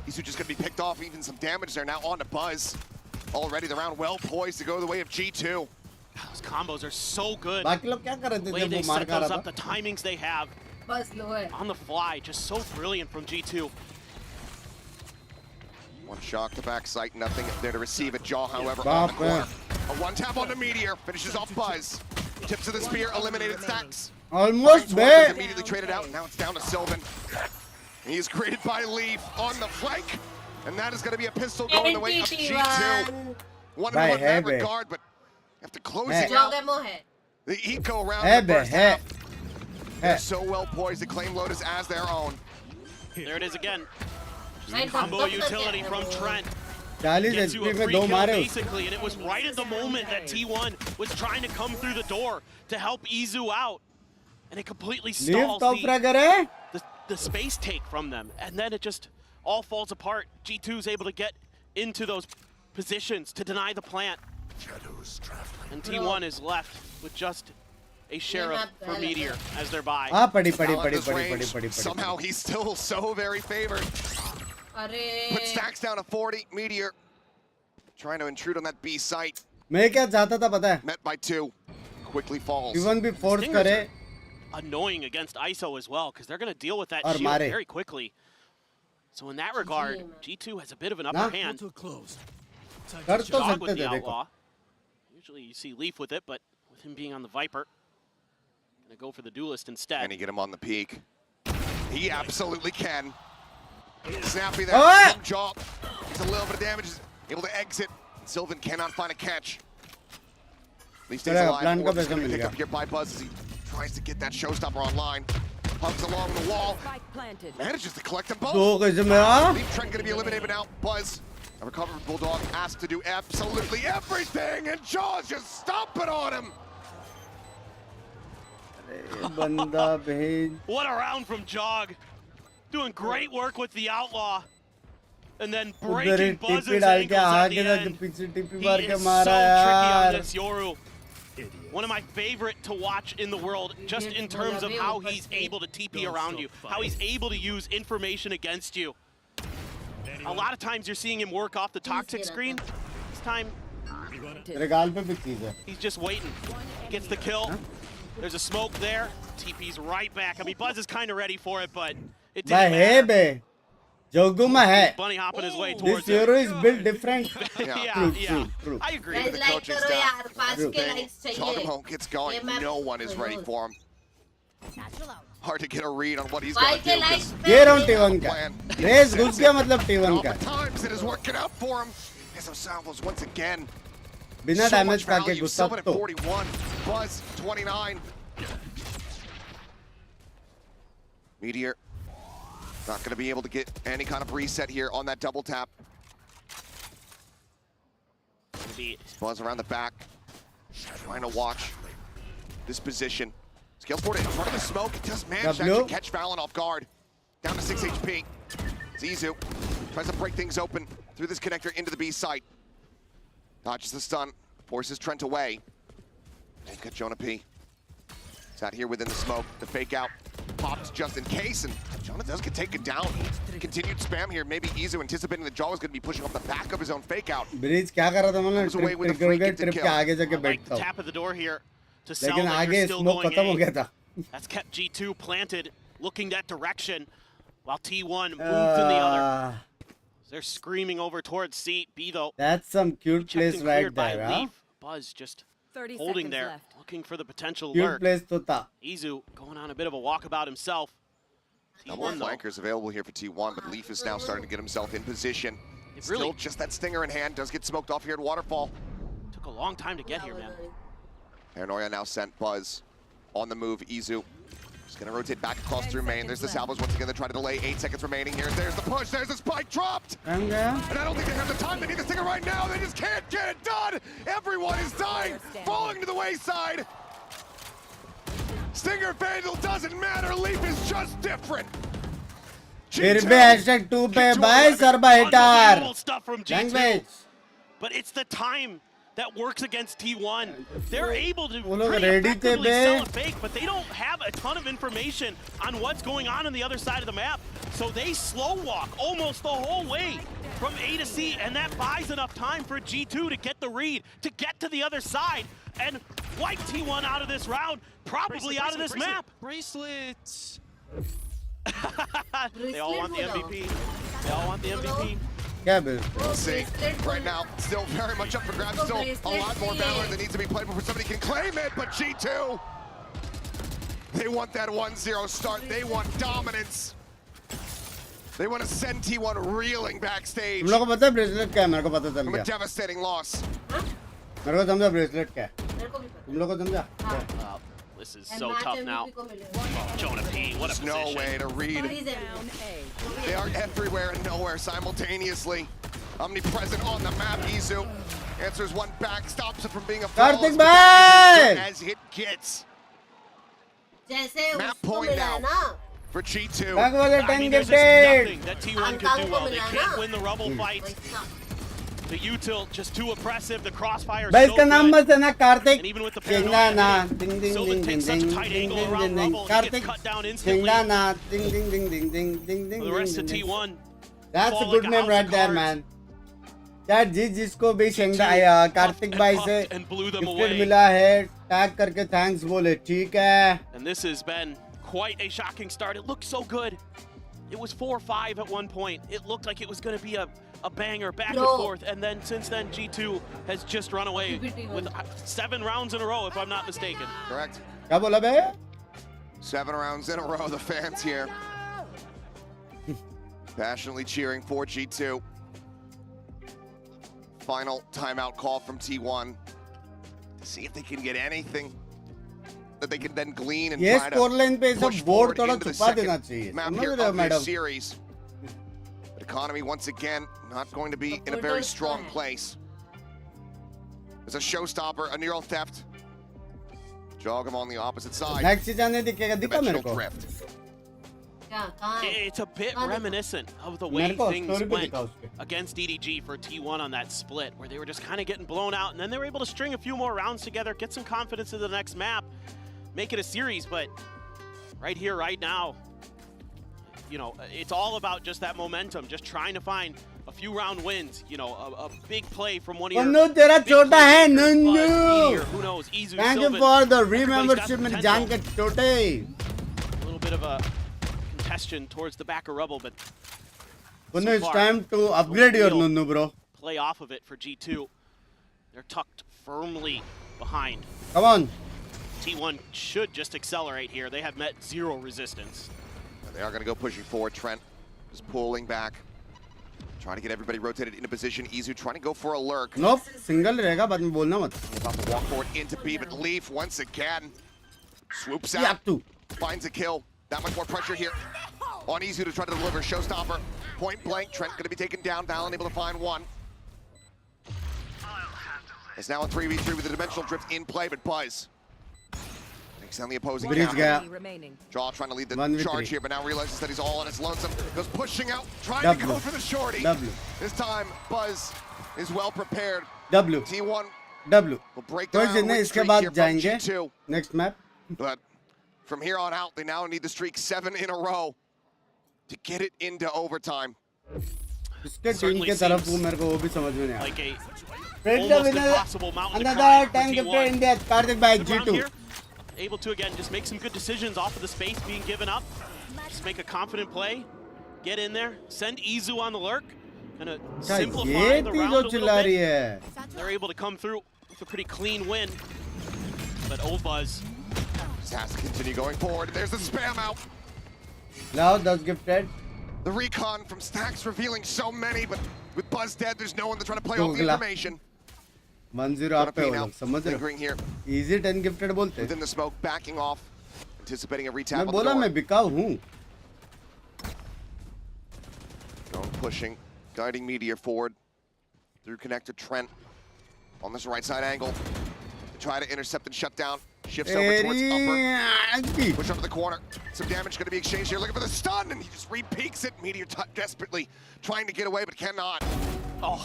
Isu just going to be picked off. Even some damage there now on to Buzz. Already the round well poised to go the way of G2. Those combos are so good. बाकी लोग क्या कर रहे थे The way जब they वो मार set खा those रहा up, the था timings they have बस लो है on the fly, just so brilliant from G2. One shock to back sight, nothing there to receive it. Jaw, however, on the बाप रे corner. A one tap on the Meteor, finishes off Buzz. Tips of the spear, eliminated Stacks. Almost बे Immediately traded out, now it's down to Sylvan. He is greeted by Leaf on the flank, and that is going to be a pistol going the way of G2. One भाई in है that बे regard, but after closing है out जोगेमो है the eco round है in the bay first है half, they're so well poised to claim Lotus as their own. There it is again. भाई Combo धक-धक utility करके from है वो. Trent. 40 Gets you HP a में free दो kill मारे उसको basically, and it was right at the moment that T1 was trying to come through the door to help Izu out. And it completely leave stalls top fragger है the space take from them. And then it just all falls apart. G2's able to get into those positions to deny the plant. And T1 is left with just a sheriff for Meteor as their buy. हाँ पड़ी पड़ी Now at पड़ी this पड़ी range, पड़ी पड़ी somehow he's still so very favored. अरे Put Stacks down to 40. Meteor trying to intrude on that B site. मैं क्या चाहता था पता है Met by 2. Quickly falls. Even भी फोर्स Stingers करे are annoying against ISO as well because they're going to deal with that और shield मारे very quickly. So in that regard, G2 has a bit of an ना upper hand. कर तो Jog सकते with थे the देखो Outlaw. Usually you see Leaf with it, but with him being on the Viper, gonna go for the Duelist instead. Can he get him on the peak? He absolutely can. Snappy there Oh! from Jaw. He's a little bit of damage. Able to exit. Sylvan cannot find a catch. At least he's चलेगा alive. Plan का Orb is पैसा going to mill be picked गया up here by Buzz as he tries to get that showstopper online. Hugs along the wall. Manages to collect them both. दो कैसे में आ Leaf Trent going to be eliminated now. Buzz, a recovered Bulldog, asked to do absolutely everything, and Jaw's just stomping on him. बंदा भेज What a round from Jog. Doing great work with the Outlaw. And then उधर ही breaking टिप्पी Buzz's डाल के ankles at आगे the जाके end. पीछे टिप्पी He मार के is so मारा tricky on यार this Yoru. One of my favorite to watch in the world, just in terms of how he's able to TP around you, how he's able to use information against you. A lot of times you're seeing him work off the toxic screen. This time, तेरे गाल पे भी चीज है. He's just waiting. Gets the kill. There's a smoke there. TP's right back. I mean, Buzz is kind of ready for it, but it didn't matter. Be. Joguma hai. Bunny hopping his way This towards it. hero is built different. True. I agree. Guys, the like coaching करो staff. यार, 5 के likes चाहिए. Chocobo gets going. ये मैं- No one is ready for him. Hard to get a read on what he's 5 going के to do. likes ये round T1 का. Race घुस गया मतलब T1 का. Times it is working out for him. Has some salvos once again. बिना So damage much खा के value. घुसा Sylvan at तो. 41. Buzz 29. Meteor not going to be able to get any kind of reset here on that double tap. Buzz around the back, trying to watch this position. Scales forward in front of the smoke. It does manage to actually catch Valen off guard. Down to 6 HP. Zizou tries to break things open through this connector into the B site. Dodges the stun, forces Trent away. They've got Jonah P. He's out here within the smoke. The fake out popped just in case, and Jonah does get taken down. Continued spam here. Maybe Izu anticipating that Jaw was going to be pushing off the back of his own fake out. Breeze क्या कर रहा था मतलब trip के आगे जाके बैठता हूँ. Tap of the door here to लेकिन sell that आगे you're still smoke going खत्म हो A. गया था. That's kept G2 planted, looking that direction, while T1 moved in the other. They're screaming over towards seat. B though. That's some cute place right cleared by there, huh? Leaf. Buzz just 30 holding seconds there, left. looking for the potential Cute lurk. place तो था. Izu going on a bit of a walkabout himself. Double flankers available here for T1, but Leaf is now starting to get himself in position. Still really- just that stinger in hand. Does get smoked off here at Waterfall. Took a long time to get here, man. Paranoia now sent Buzz on the move. Izu just gonna rotate back across through main. There's the salvos once again. They try to delay. 8 seconds remaining here. There's the push. There's the spike dropped. And I don't think they have the time. They need the stinger right now. They just can't get it done. Everyone is dying, falling to the wayside. Stinger Vandal doesn't matter. Leaf is just different. फिर भी hashtag 2 पे भाई सर्बा Unbelievable hitter. stuff from G2. Language. But it's the time that works against T1. They're able to वो लोग pretty ready थे effectively बे. sell a fake, but they don't have a ton of information on what's going on the other side of the map. So they slow walk almost the whole way from A to C, and that buys enough time for G2 to get the read, to get to the other side, and wipe T1 out of this round, probably out of this map. Bracelets. They all want the MVP. They all want the MVP. क्या bill? We'll see. Right now, still very much up for grabs. Still a lot more valor that needs to be played before somebody can claim it. But G2, they want that 1-0 start. They want dominance. They want to send T1 reeling backstage तुम लोगों को पता है bracelet क्या है? मेरे को पता चल from a गया. devastating loss. मेरे को समझा ब्रेसलेट क्या है. तुम लोगों को समझा? This is so tough now. Jonah P, what a There's no way to read. They are everywhere and nowhere simultaneously. Omnipresent on the map. Izu answers one back, stops it from being a Karthik flawless bhai! as it gets. जैसे Map उसको point मिला है now ना. for G2. Back was a I 10 mean, there's just gifted. nothing that T1 can do well. They can't win the rubble fights. The util just too oppressive. The crossfire is भाई so इसका नाम good. मत है ना Kartik. And even with the चिंगा paranoia, ना ding ding Sylvan ding ding takes such a ding tight ding angle ding around ding ding. rubble, and he gets Kartik cut down instantly. चिंगा ना ding ding ding ding ding ding ding. For the rest of ding, ding. T1, That's a fall good like a name house right of there, cards. man. यार जिसको भी शेंगा आया कार्तिक भाई से and blew them gifted away. मिला है tag करके थैंक्स बोले ठीक है. And this has been quite a shocking start. It looked so good. It was 4-5 at one point. It looked like it was going to be a banger back and forth. And then since then, G2 has just run away with 7 rounds in a row, if I'm not mistaken. Correct. क्या बोला बे? 7 rounds in a row, the fans here. Passionately cheering for G2. Final timeout call from T1 to see if they can get anything that they can then glean and ये try score line पे to सब push board forward थोड़ा into the छुपा देना second चाहिए. map समझ here रहे हो of this madam? series. But economy once again not going to be in a very strong place. There's a showstopper, a neural theft. Jog him on the opposite side. Next चीज़ आने दिखेगा दिखा मेरे Dimensional को. drift. It's a bit reminiscent of the way मेरे को things story भी went दिखा उसके. against DDG for T1 on that split, where they were just kind of getting blown out, and then they were able to string a few more rounds together, get some confidence in the next map, make it a series. But right here, right now, you know, it's all about just that momentum, just trying to find a few round wins, you know, a big play from one of your Nunnu tera chota hai Nunnu. Meteor, who knows, Izu, Thank you Sylvan, for the everybody's got re-membership the में potential. जान के छोटे. A little bit of a contestation towards the back of Rebel, but Nunnu, so it's far, time to upgrade your real Nunnu, bro. play off of it for G2. They're tucked firmly behind. Come on. T1 should just accelerate here. They have met zero resistance. They are going to go pushing forward. Trent is pulling back, trying to get everybody rotated into position. Izu trying to go for a lurk. Nope, single रहेगा बाद में बोलना मत. About to walk forward into B, but Leaf once again swoops Yeah, out, finds a kill. That much more pressure here on Izu to try to deliver showstopper. Point blank, Trent going to be taken down. Valen able to find one. It's now a 3v3 with the dimensional drift in play, but Buzz takes down the opposing camp. Draw trying to lead the charge here, but now realizes that he's all on his lonesome. Goes pushing out, trying to go for the shorty. This time, Buzz is well prepared. T1 will break the win streak here from G2. Next map. But from here on out, they now need the streak 7 in a row to get it into overtime. इसके team के तरफ वो मेरे को वो भी समझ में नहीं आया. Like a Almost impossible mountain to another climb 10 for gifted T1. India. Karthik by Good round G2. here. Able to again just make some good decisions off of the space being given up. Just make a confident play. Get in there. Send Izu on the lurk. Gonna simplify the round a little bit. They're able to come through with a pretty clean win. But Obuz just has to continue going forward. There's the spam out. Now that's gifted. The recon from Stacks revealing so many, but with Buzz dead, there's no one to try to play off the information. 1-0 आप पे हो लोग समझ रहे Lingering here. Easy 10 gifted बोलते हैं. Within the smoke, backing off, anticipating a retap मैं on the बोला door. मैं बिकाऊ हूँ. Going pushing, guiding Meteor forward through connector Trent on this right side angle to try to intercept and shut down. Shifts over towards upper. Push over the corner. Some damage going to be exchanged here. Looking for the stun, and he just re-peeks it. Meteor desperately trying to get away, but cannot.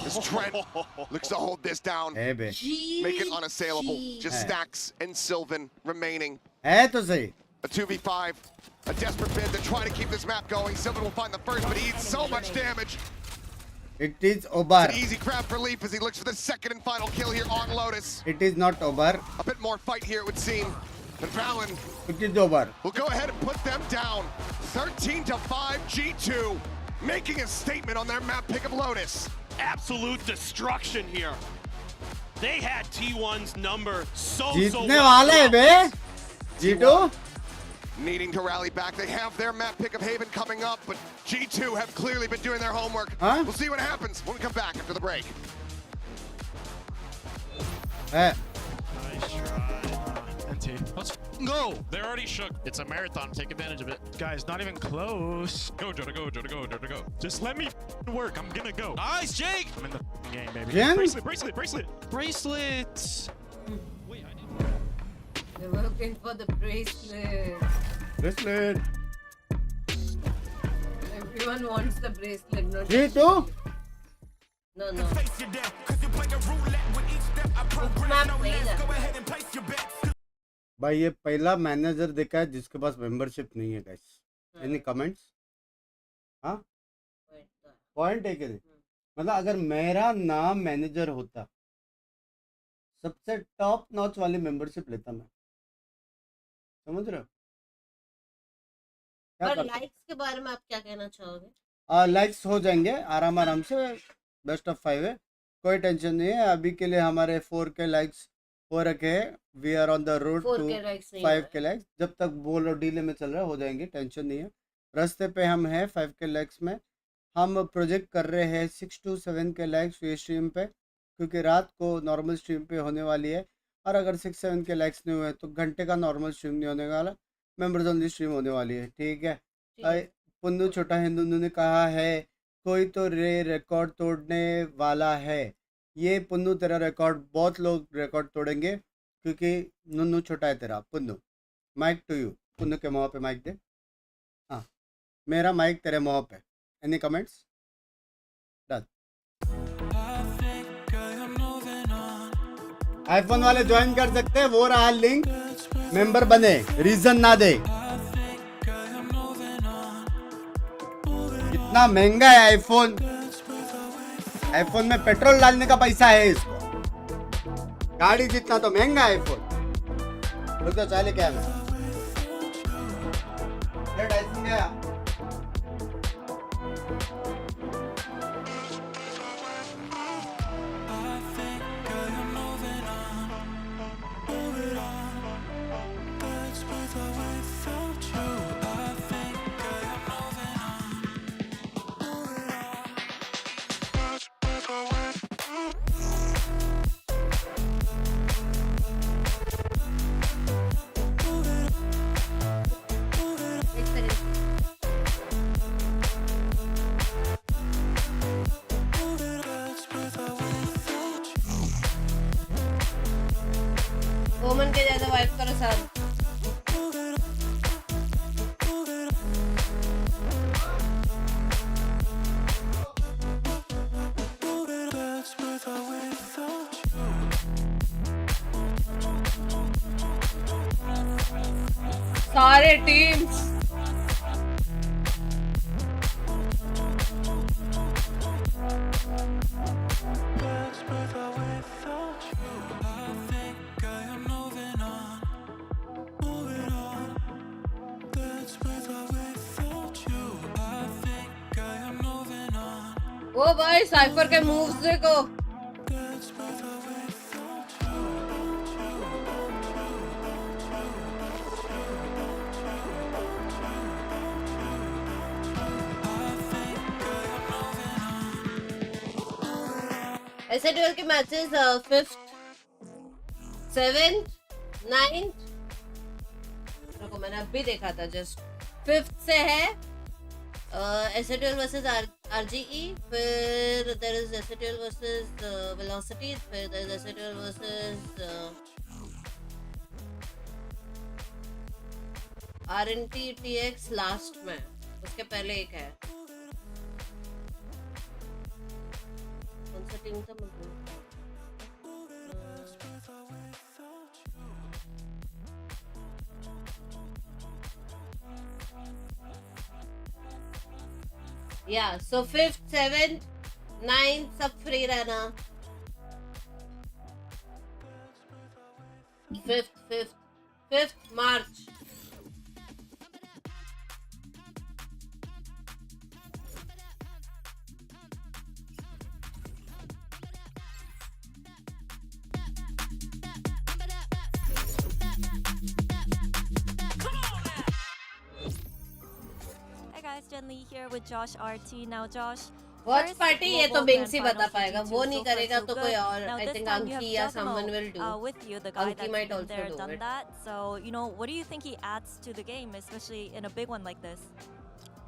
This Trent looks to hold this down. Make it unassailable. Just Stacks and Sylvan remaining. है तो सही. A 2v5. A desperate bid to try to keep this map going. Sylvan will find the first, but he eats so much damage. It is Obar. It's an easy grab for Leaf as he looks for the second and final kill here on Lotus. It is not Obar. A bit more fight here, it would seem. And Valen It is Obar. will go ahead and put them down. 13-5 G2, making a statement on their map pick of Lotus. absolute destruction here. They had T1's number so जीतने वाले हैं बे. G2. Needing to rally back. They have their map pick of Haven coming up, but G2 have clearly been doing their homework. We'll see what happens when we come back after the break. Nice try. Let's go. They're already shook. It's a marathon. Take advantage of it. Guys, not even close. Go, Jota, go, Jota, go, Jota, go. Just let me work. I'm gonna go. Nice, Jake. I'm in the game, baby. Jen? Bracelet, bracelet, bracelet. Bracelets. They're working for the bracelet. Bracelet. Everyone wants the bracelet, not G2. No, no. Map नहीं था. भाई ये पहला manager देखा है जिसके पास membership नहीं है गाइस. Any comments? हाँ पॉइंट है क्या? मतलब अगर मेरा नाम मैनेजर होता सबसे टॉप नॉच वाली मेंबरशिप लेता मैं. समझ रहे हो? पर लाइक्स के बारे में आप क्या कहना चाहोगे? लाइक्स हो जाएंगे आराम आराम से. बेस्ट ऑफ 5 है, कोई टेंशन नहीं है. अभी के लिए हमारे 4K लाइक्स हो रखे हैं. We are on the road to 5K likes. जब तक बोलो डीले में चल रहा है हो जाएंगे, टेंशन नहीं है. रास्ते पे हम हैं 5K लाइक्स में. हम प्रोजेक्ट कर रहे हैं 6 to 7K लाइक्स ये स्ट्रीम पे, क्योंकि रात को नॉर्मल स्ट्रीम पे होने वाली है. और अगर 6-7K लाइक्स नहीं हुए तो घंटे का नॉर्मल स्ट्रीम नहीं होने वाला, मेंबर्स ओनली स्ट्रीम होने वाली है. ठीक है. पुन्नू छोटा हिंदू ने कहा है कोई तो रिकॉर्ड तोड़ने वाला है. ये पुन्नू तेरा रिकॉर्ड बहुत लोग रिकॉर्ड तोड़ेंगे क्योंकि नुन्नू छोटा है तेरा. पुन्नू माइक टू यू. पुन्नू के मुँह पे माइक दे. हाँ मेरा माइक तेरे मुँह पे. Any comments? डन. आईफोन वाले ज्वाइन कर सकते हैं. वो रहा लिंक. मेंबर बने, रीजन ना दे. इतना महंगा है आईफोन, आईफोन में पेट्रोल डालने का पैसा है इसको, गाड़ी जितना तो महंगा है आईफोन। रुक तो चाले क्या है गया। वोमन के ज्यादा वाइफ करो साथ। सारे टीम्स ओ भाई साइफर के मूव्स देखो। ऐसे डुअल के मैचेस 5th 7th 9th, रुको मैंने अभी देखा था जस्ट 5th से है एसएटीएल वर्सेस आरजीई, फिर there is SATL versus Velocity, फिर there is SATL versus RNT TX last में, उसके पहले एक है कौन सा टीम था मुझे Yeah, so 5th, 7th, 9th सब फ्री रहना। 5th March। Lee here with Josh RT. Now Josh, watch party ये तो बिंक्स ही बता पाएगा, वो नहीं करेगा तो कोई और, आई थिंक अंकी या someone will do. Anki might also do it. So, you know, what do you think he adds to the game, especially in a big one like this?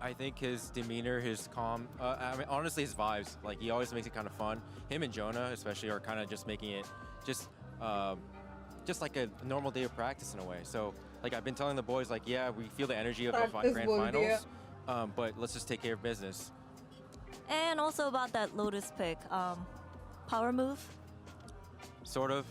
I think his demeanor, his calm, I mean, honestly, his vibes, like he always makes it kind of fun. Him and Jonah especially are kind of just making it just like a normal day of practice in a way. So, like I've been telling the boys, like, yeah, we feel the energy of the grand finals, but let's just take care of business. And also about that Lotus pick, power move? Sort of.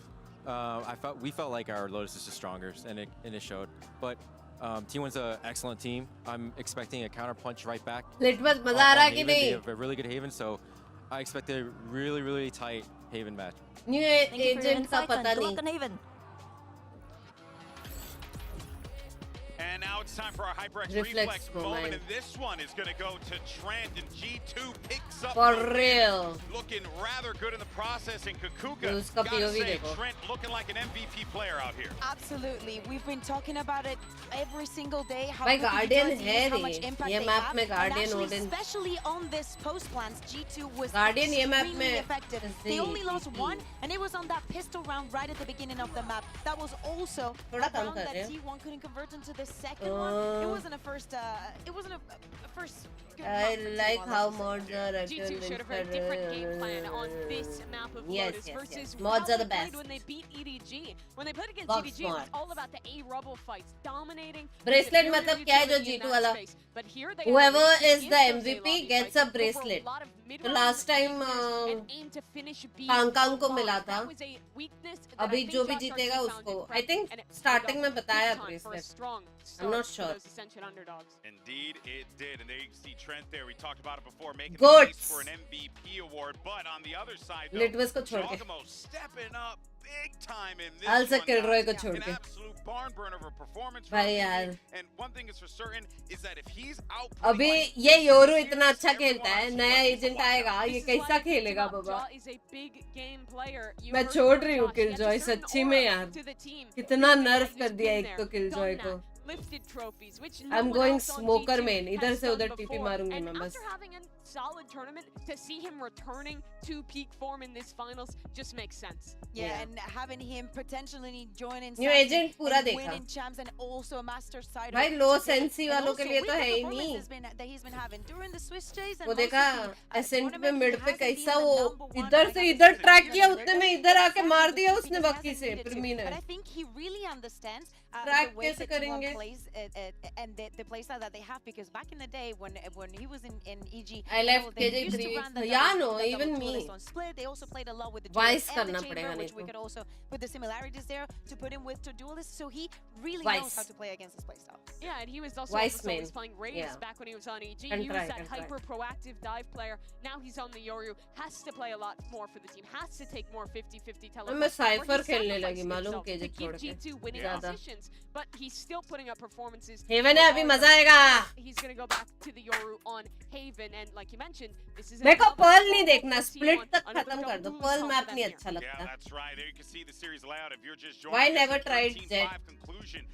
We felt like our Lotus is just stronger, and it showed. But T1's an excellent team. I'm expecting a counter punch right back. Litmus मजा आ रहा कि नहीं? They have a really good Haven, so I expect a really, really tight Haven match. New agent का पता नहीं. And now it's time for our HyperX reflex moment, and this one is going to go to Trent, and G2 picks up for real. Looking rather good in the process, and Kukuka, gotta say, Trent looking like an MVP player out here. Absolutely. We've been talking about it every single day. How Guardian है how much impact ये they map have. में Guardian And Odin. especially on this post plans, G2 was Guardian ये map extremely में effective. They only lost one, and it was on that pistol round right at the beginning of the map. That was also a round that T1 couldn't convert into the second one. It wasn't a first. It wasn't a first. I like how mods are G2 showed a very different game plan on this map of Lotus versus mods are the best. When they beat EDG, when they played against EDG, it was all about the A rubble fights, dominating. Bracelet मतलब क्या है जो G2 वाला? Whoever is the MVP gets a bracelet. तो last time Kong को मिला था. अभी जो भी जीतेगा उसको. I think starting में बताया bracelet. I'm I'm not sure. Those Ascension underdogs. Indeed, it did. And there you see Trent there. We talked about it before, making Goats. the case for an MVP award. But on the other side, though, Litmus को छोड़ के. Giacomo stepping up big time in this Also one, Kilroy को guys. छोड़ An के. absolute barn burner of a performance. भाई यार. And one thing is for certain is that if he's out, अभी ये योरू इतना अच्छा खेलता है, नया एजेंट आएगा, ये कैसा खेलेगा बाबा? मैं छोड़ रही हूँ किलजॉय सच्ची में यार. कितना नर्फ कर दिया एक तो किलजॉय को. I'm going smoker main. इधर से उधर टीपी मारूंगी मैं बस. Solid tournament, to see him returning to peak form in this finals just makes sense. Yeah, and having him potentially join in New agent पूरा देखा. winning champs and also a master side. भाई low sensi वालों के लिए तो है ही नहीं. That he's been having during the Swiss days and वो देखा ascent पे mid पे कैसा वो इधर से इधर ट्रैक किया उतने में इधर आके मार दिया उसने बाकी से प्रीमी ने. But I think he really understands track the way कैसे that T1 करेंगे? plays and the playstyle that they have, because back in the day when he was in EG, I left they KJ3. used to run the Yeah, double- no, the double even duelist me. on split. They also played a lot with the Vice duelist and करना the पड़ेगा chamber, which नहीं we तो. could also put the similarities there to put him with to duelist. So he really Vice. knows how to play against this playstyle. Yeah, and he was also Vice on the main. Souls playing Raze Yeah. back when he was on EG. Can He try, was that can try. hyper proactive dive player. Now he's on the Yoru. Has to play a lot more for the team. Has to take more 50-50 teleports. मैं Cypher where he खेलने लगी sacrificed मालूम himself KJ to छोड़ keep के. G2 winning ज़्यादा. positions, but he's still putting up performances. Haven है अभी मजा आएगा. He's gonna go back to the Yoru on Haven, and like you mentioned, this is मेरे को another Pearl नहीं double देखना, for Split T1, तक another खत्म कर दो. double Pearl boost map for नहीं them अच्छा Yeah, लगता. that's right. There you can see the series layout. If you're just joining, Why us, never the tried 13-5 Jet? conclusion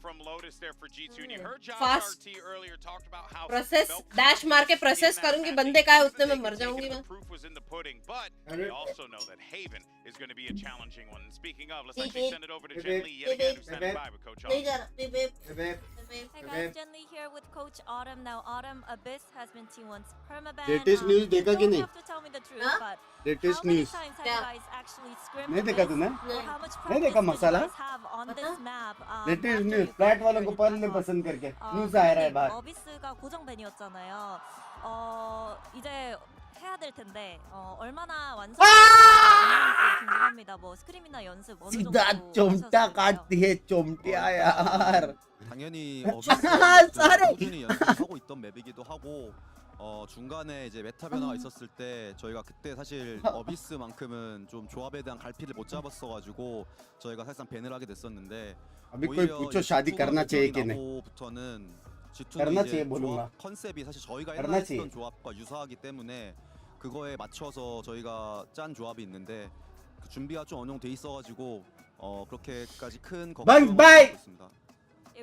from Lotus there for G2. And you heard Josh Fast. RT earlier talked about how Process felt dash मार के process करूँगी बंदे का है उतने में मर taken, जाऊँगी the मैं. proof was in the pudding, but we also know that Haven is going to be a challenging one. And speaking of, let's actually send it over to Jen Lee yet again, who's standing by with Coach Austin. Hey guys, Jen Lee here with Coach Autumn. Now, Autumn, Abyss has been T1's permaban. Latest news देखा you कि don't नहीं? have to tell me the truth, but Latest how many news. times have you guys actually scrimped नहीं देखा Abyss? तूने? Or how much नहीं practice देखा did you masala? guys have on this map? Latest after news. you flat got वालों को your Perl ने Newcastle? पसंद करके न्यूज़ आ रहा है बाहर. 어비스가 고정밴이었잖아요. 이제 해야 될 텐데 얼마나 완성됐는지 궁금합니다. 뭐 스크림이나 연습 어느 정도 सीधा चोमटा 하셨을까요? काटती है चोमटिया यार. 당연히 sorry. 꾸준히 연습하고 있던 맵이기도 하고 중간에 이제 메타 변화가 있었을 때 저희가 그때 사실 어비스만큼은 좀 조합에 대한 갈피를 못 잡았어가지고 저희가 사실상 밴을 하게 됐었는데 अभी कोई पूछो शादी करना चाहिए कि नहीं? 부터는 करना G2는 चाहिए 이제 बोलूंगा. 조합 컨셉이 사실 저희가 करना 옛날에 चाहिए. 했던 조합과 유사하기 때문에 그거에 맞춰서 저희가 짠 조합이 있는데 그 준비가 좀 어느 정도 돼 있어가지고 그렇게까지 큰 걱정은 Banks bye. 없고 있습니다.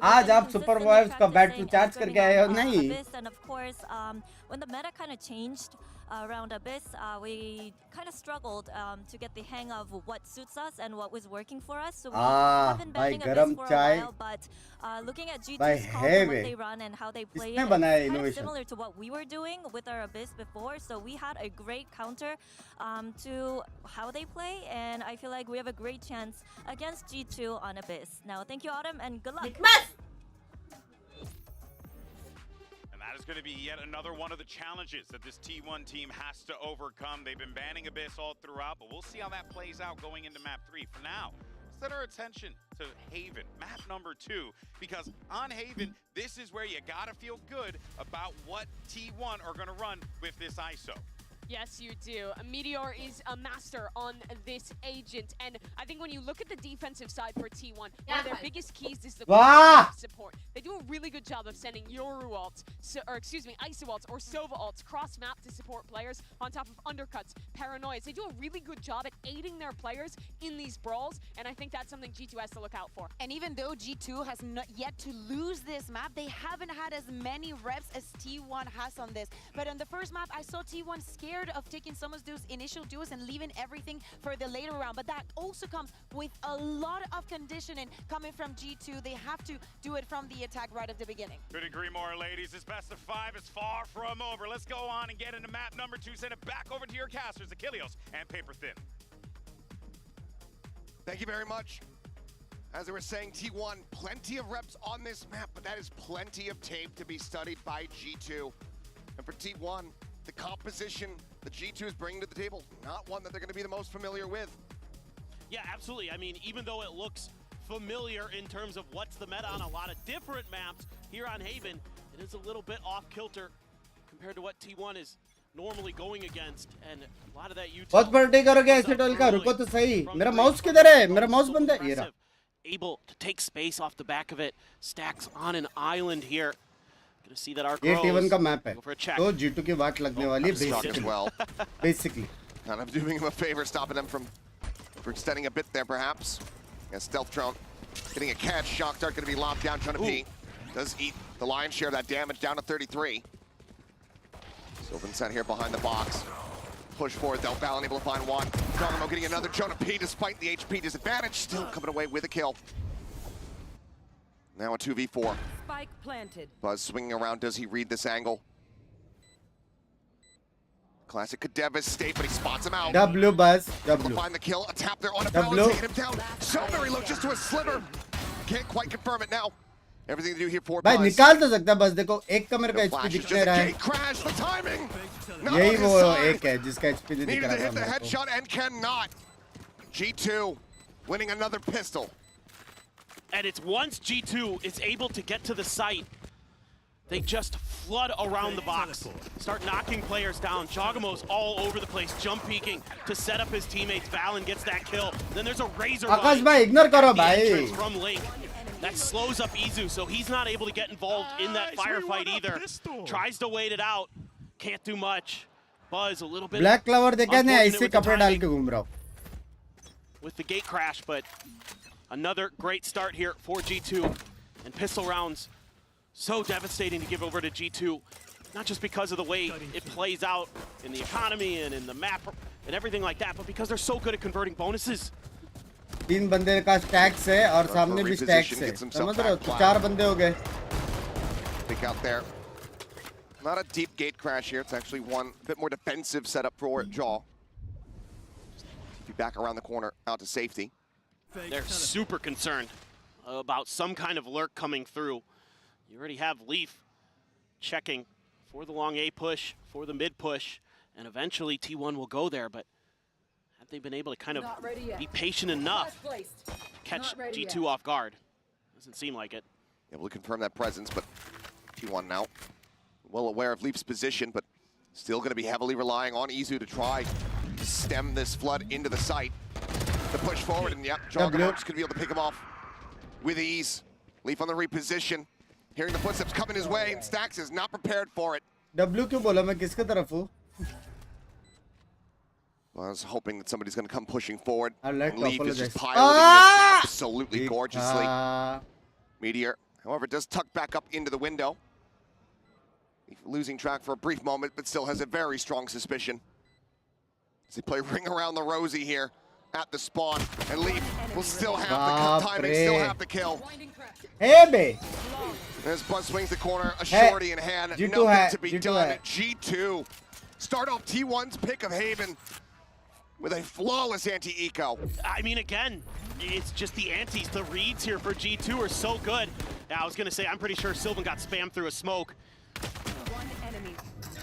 आज आप सुपर वाइव्स का बैटरी चार्ज करके आए हो नहीं? Abyss, and of course, when the meta kind of changed around Abyss, we kind of struggled to get the hang of what suits us and what was working for us. So we have been भाई banning गरम Abyss for a चाय. while, but looking at भाई G2's comp है and what way. they run and how they play किसने it, बनाया it's kind of innovation? similar to what we were doing with our Abyss before. So we had a great counter to how they play, and I feel like we have a great chance against G2 on Abyss. Now, thank you, Autumn, and good luck. And that is going to be yet another one of the challenges that this T1 team has to overcome. They've been banning Abyss all throughout, but we'll see how that plays out going into map 3. For now, let's set our attention to Haven, map number 2, because on Haven, this is where you gotta feel good about what T1 are gonna run with this ISO. Yes, you do. Meteor is a master on this agent, and I think when you look at the defensive side for T1, one of their biggest keys is the support. They do a really good job of sending Yoru ults, ISO ults or Sova ults cross-map to support players on top of undercuts, paranoias. They do a really good job at aiding their players in these brawls, and I think that's something G2 has to look out for. And even though G2 has not yet to lose this map, they haven't had as many reps as T1 has on this. But on the first map, I saw T1 scared of taking some of those initial duels and leaving everything for the later round. But that also comes with a lot of conditioning coming from G2. They have to do it from the attack right at the beginning. Couldn't agree more, ladies. This best of 5 is far from over. Let's go on and get into map number 2. Send it back over to your casters, Achilles and Paper Thin. Thank you very much. As I was saying, T1, plenty of reps on this map, but that is plenty of tape to be studied by G2. And for T1, the composition that G2 is bringing to the table, not one that they're going to be the most familiar with. Yeah, absolutely. I mean, even though it looks familiar in terms of what's the meta on a lot of different maps here on Haven. It is a little bit off kilter compared to what T1 is normally going against, and a lot of that util बहुत birthday करोगे ऐसे toll का रुको तो सही मेरा mouse किधर है मेरा माउस बंद है ये रहा able to take space off the back of it. Stacks on an island here. Gonna see that our ये girls T1 का मैप है go for a check. तो G2 की वाट लगने वाली Strong as basically well. basically Kind of doing him a favor, stopping them from extending a bit there, perhaps. Yeah, stealth drone getting a catch. Shock dart going to be locked down. CHUMMI does eat the lion's share of that damage, down to 33. Sylvan set here behind the box. Push forward though. Val unable to find one. Dogamo getting another. Jonah P, despite the HP disadvantage, still coming away with a kill. Now a 2v4. Spike planted. Buzz swinging around. Does he read this angle? Classic could devastate, but he spots him out. W Buzz Able W to find the kill. A tap there on a W. balance, taking him down. So very low, just to a sliver. Can't quite confirm it now. Everything to do here for भाई Buzz. निकाल तो सकता है बस देखो एक का मेरे को Flash HP is दिख just नहीं a रहा है gate crash. The timing. Not यही on his वो side. एक है जिसका HP नहीं दिख Needed to रहा hit था the मेरे को headshot and cannot. G2 winning another pistol. And it's once G2 is able to get to the site, they just flood around the box, start knocking players down. Jogamo's all over the place, jump peeking to set up his teammates. Valen gets that kill. Then there's a razor Akash line भाई ignore करो at the भाई entrance from Link. That slows up Izu, so he's not able to get involved in that firefight either. Tries to wait it out, can't do much. Buzz a little bit black clover देखा नहीं unfortunate ऐसे with the कपड़े डाल timing के घूम रहा हूँ with the gate crash, but another great start here for G2. And pistol rounds, so devastating to give over to G2. Not just because of the way it plays out in the economy and in the map and everything like that, but because they're so good at converting bonuses. तीन बंदे का stacks है और सामने भी stacks है समझ रहे हो तो चार बंदे हो गए Pick out there. Not a deep gate crash here. It's actually one a bit more defensive setup for Jaw. Be back around the corner, out to safety. They're super concerned about some kind of lurk coming through. You already have Leaf checking for the long A push, for the mid push, and eventually T1 will go there, but have they been able to kind of be patient enough to catch G2 off guard? Doesn't seem like it. Able to confirm that presence, but T1 now well aware of Leaf's position, but still going to be heavily relying on Izu to try to stem this flood into the site. The push forward, and yep, Joggernaut's going to be able to pick him off with ease. Leaf on the reposition, hearing the footsteps coming his way, and Stax is not prepared for it. W क्यों बोला मैं किसके तरफ हूँ Well, I was hoping that somebody's going to come pushing forward. I'd like to Leaf is apologize. just piloting this absolutely gorgeously. Meteor, however, does tuck back up into the window. Losing track for a brief moment, but still has a very strong suspicion. As they play ring around the rosy here at the spawn, and Leaf will still have the timing, still have the kill. Hey, babe. As Buzz swings the corner, a shorty in hand, nothing to be done. G2 start off T1's pick of Haven with a flawless anti-eco. I mean, again, it's just the antis. The reads here for G2 are so good. Yeah, I was going to say, I'm pretty sure Sylvan got spammed through a smoke.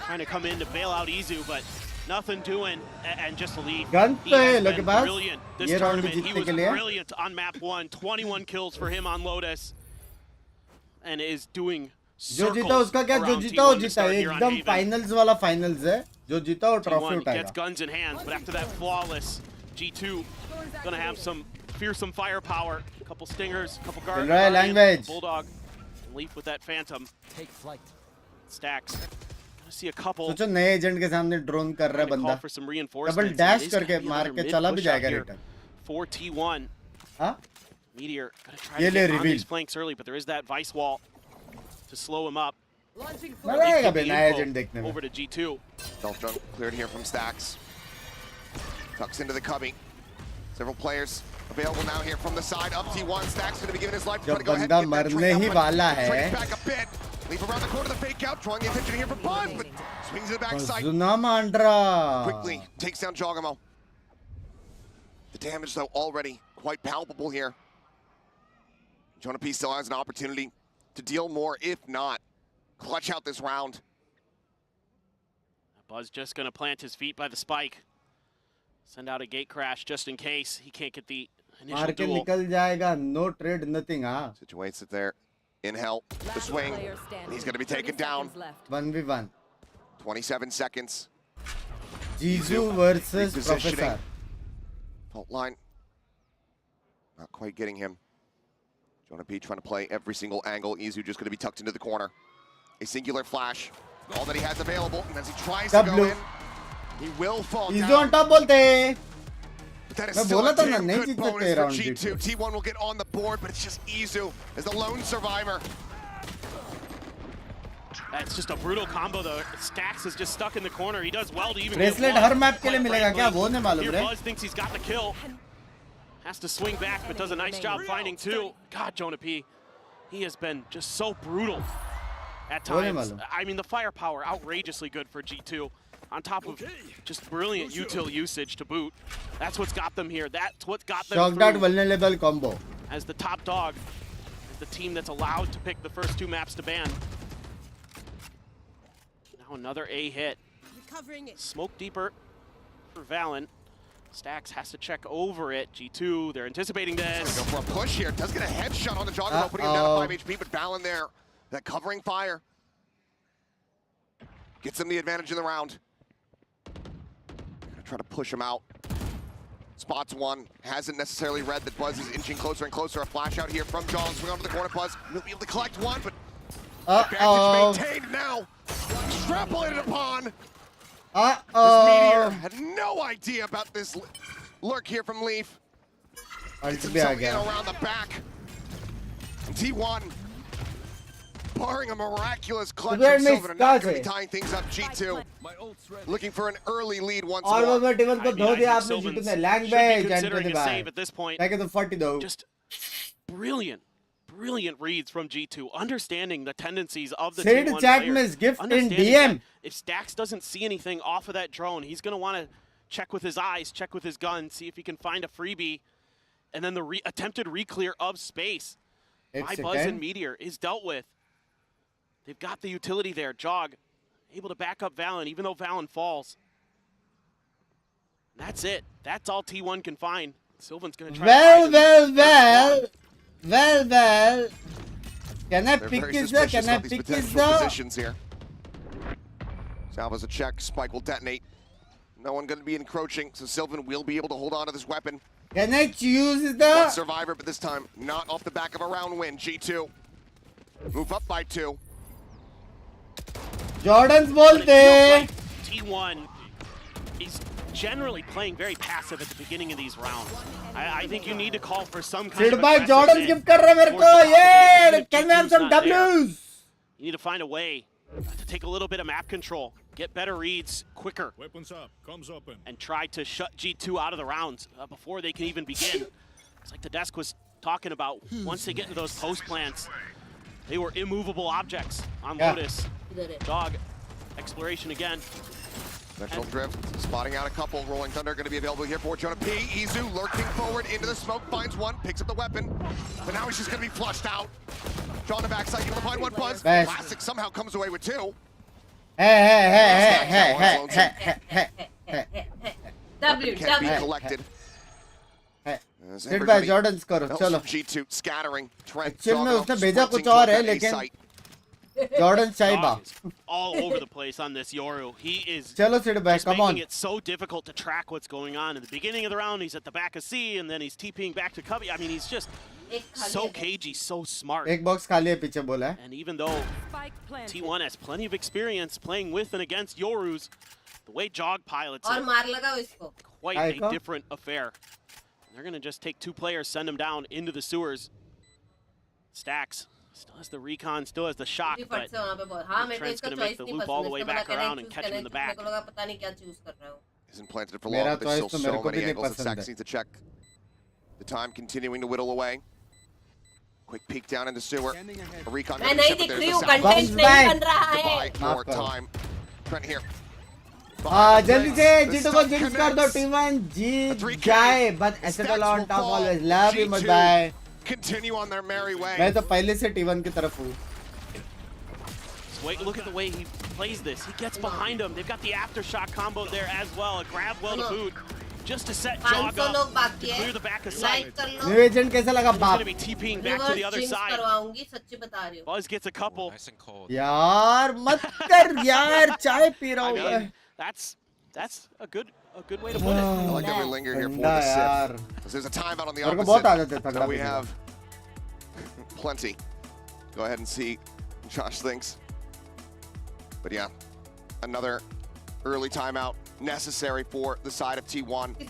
Trying to come in to bail out Izu, but nothing doing, and just a lead. He has been brilliant this tournament. He was brilliant on map 1. 21 kills for him on Lotus, and is doing जो जीता उसका क्या जो जीता वो जीता एकदम finals वाला फाइनल्स है जो जीता वो ट्रॉफी T1 उठाएगा gets guns in hands, but after that flawless, G2 gonna have some fearsome firepower. A couple stingers, a couple guards. Bulldog, Leaf with that phantom. Take flight. Stacks. Gonna see a couple. सोचो नए agent के सामने drone कर रहा है बंदा double dash करके मार के चला भी जाएगा रिटर्न for T1. हाँ Meteor gonna try to get on these flanks early, but there is that vice wall to slow him up. लगेगा बे नया एजेंट देखने में Over to G2. Stealth drone cleared here from Stax. Tucks into the cubby. Several players available now here from the side. Up T1. Stax going to be giving his life. जब बंदा मरने ही वाला है back a bit. Leave around the corner, the fake out, drawing the attention here for Buzz, but swings to the backside. Quickly takes down Jogamo. The damage, though, already quite palpable here. Jonah P still has an opportunity to deal more, if not clutch out this round. Buzz just gonna plant his feet by the spike. Send out a gate crash just in case he can't get the मार के निकल जाएगा. No trade, nothing. हाँ. Situates it there. In hell, the swing. He's going to be taken down. 1v1. 27 seconds. Jizu versus Professor. Fault line. Not quite getting him. Jonah P trying to play every single angle. Izu just going to be tucked into the corner. A singular flash. All that he has available. And as he tries to go in, he will fall down. Izu on top bolte. But that is still a damn good bonus for G2. T1 will get on the board, but it's just Izu as the lone survivor. That's just a brutal combo though. Stax is just stuck in the corner. He does well to even Bracelet get her one. Map के लिए मिलेगा क्या? वो नहीं मालूम Here रे. Buzz thinks he's got the kill. Has to swing back, but does a nice job finding two. God, Jonah P. He has been just so brutal at times. I mean, the firepower, outrageously good for G2. On top of just brilliant util usage to boot. That's what's got them here. That's what got them Shock dart vulnerable combo. as the top dog. As the team that's allowed to pick the first two maps to ban. Now another A hit. Smoke deeper for Valen. Stax has to check over it. G2, they're anticipating this. Go for a push here. Does get a headshot on the jogger, putting him down to 5 HP, but Valen there. That covering fire. Gets him the advantage in the round. Gonna try to push him out. Spots one. Hasn't necessarily read that Buzz is inching closer and closer. A flash out here from John. Swing onto the corner. Buzz will be able to collect one, but advantage maintained now. Extrapolated upon. This Meteor had no idea about this lurk here from Leaf. Gets himself in around the back. And T1, barring a miraculous clutch from Sylvan, are not going to be tying things up. G2 looking for an early lead once more. और वो team को धो दिया आपने G2 ने language and to the save at this point. Take the 40 though. Just brilliant reads from G2, understanding the tendencies of the Sid T1 chat players. miss gift in Understanding DM. that if Stax doesn't see anything off of that drone, he's going to want to check with his eyes, check with his gun, see if he can find a freebie, and then the attempted re-clear of space by Buzz and Meteor is dealt with. They've got the utility there. Jog able to back up Valen, even though Valen falls. That's it. That's all T1 can find. Sylvan's going to try Well. Can I pick this up? Can I pick this up? Positions here. Salva's a check. Spike will detonate. No one going to be encroaching, so Sylvan will be able to hold on to this weapon. Can I choose One survivor, but this time not off the back of a round win. G2 move up by 2. Jordan's bolte. T1 is generally playing very passive at the beginning of these rounds. I think you need to call for some kind of Sid Jordan's gift कर रहा है मेरे को. Yeah, can we have some W's? You need to find a way to take a little bit of map control, get better reads quicker, Weapons up, comes open. and try to shut G2 out of the rounds before they can even begin. It's like the desk was talking about. Once they get into those post plants, they were immovable objects on Lotus. Dog, exploration again. Special drift, spotting out a couple. Rolling Thunder going to be available here for Jonah P. Izu lurking forward into the smoke, finds one, picks up the weapon, but now he's just going to be flushed out. John the backside, able to find one. Buzz. Classic somehow comes away with 2. Hey. Can't be collected. Sid भाई Jordan's करो चलो. G2 scattering. Actually में उसने भेजा कुछ और है लेकिन Jordan Chaiba. All over the place on this Yoru. He is Chalo Sid bhai, come on. making it so difficult to track what's going on. In the beginning of the round, he's at the back of C, and then he's TPing back to Cubby. I mean, he's just so cagey, so smart. एक box खाली है पीछे बोला है. And even though T1 has plenty of experience playing with and against Yorus, the way Jog pilots it, quite a different affair. They're going to just take 2 players, send them down into the sewers. Stax still has the recon, still has the shock, but Trent's going to make the loop all the way back around and catch him in the back. Isn't planted for long, but there's still so many angles that Stax needs to check. The time continuing to whittle away. Quick peek down into sewer. A recon. There's the more time. Trent here. जल्दी से G2 को jinx कर दो. T1 जीत जाए, but Acetal on top always. Love you my bye. Continue on their merry way. मैं तो पहले से T1 की तरफ हूँ. Wait, look at the way he plays this. He gets behind him. They've got the aftershock combo there as well. A grab well to boot. just to set 500 Jog लोग up, बाकी to है. clear the back of Like sight. कर लो. New agent कैसा लगा He's बाप? going to be TPing back to the other Jinx side. करवाऊंगी, सच्ची बता रही हूँ. Buzz gets a couple. यार मत कर यार, चाय पी रहा I हूँ मैं. mean, that's a good way to put it. I like that we linger here for ठंडा the यार. sip. There's a timeout on the मेरे को बहुत opposite. आदत है So तगड़ा we पीने have plenty. Go ahead and see what Josh thinks. But yeah, another early timeout necessary for the side of T1.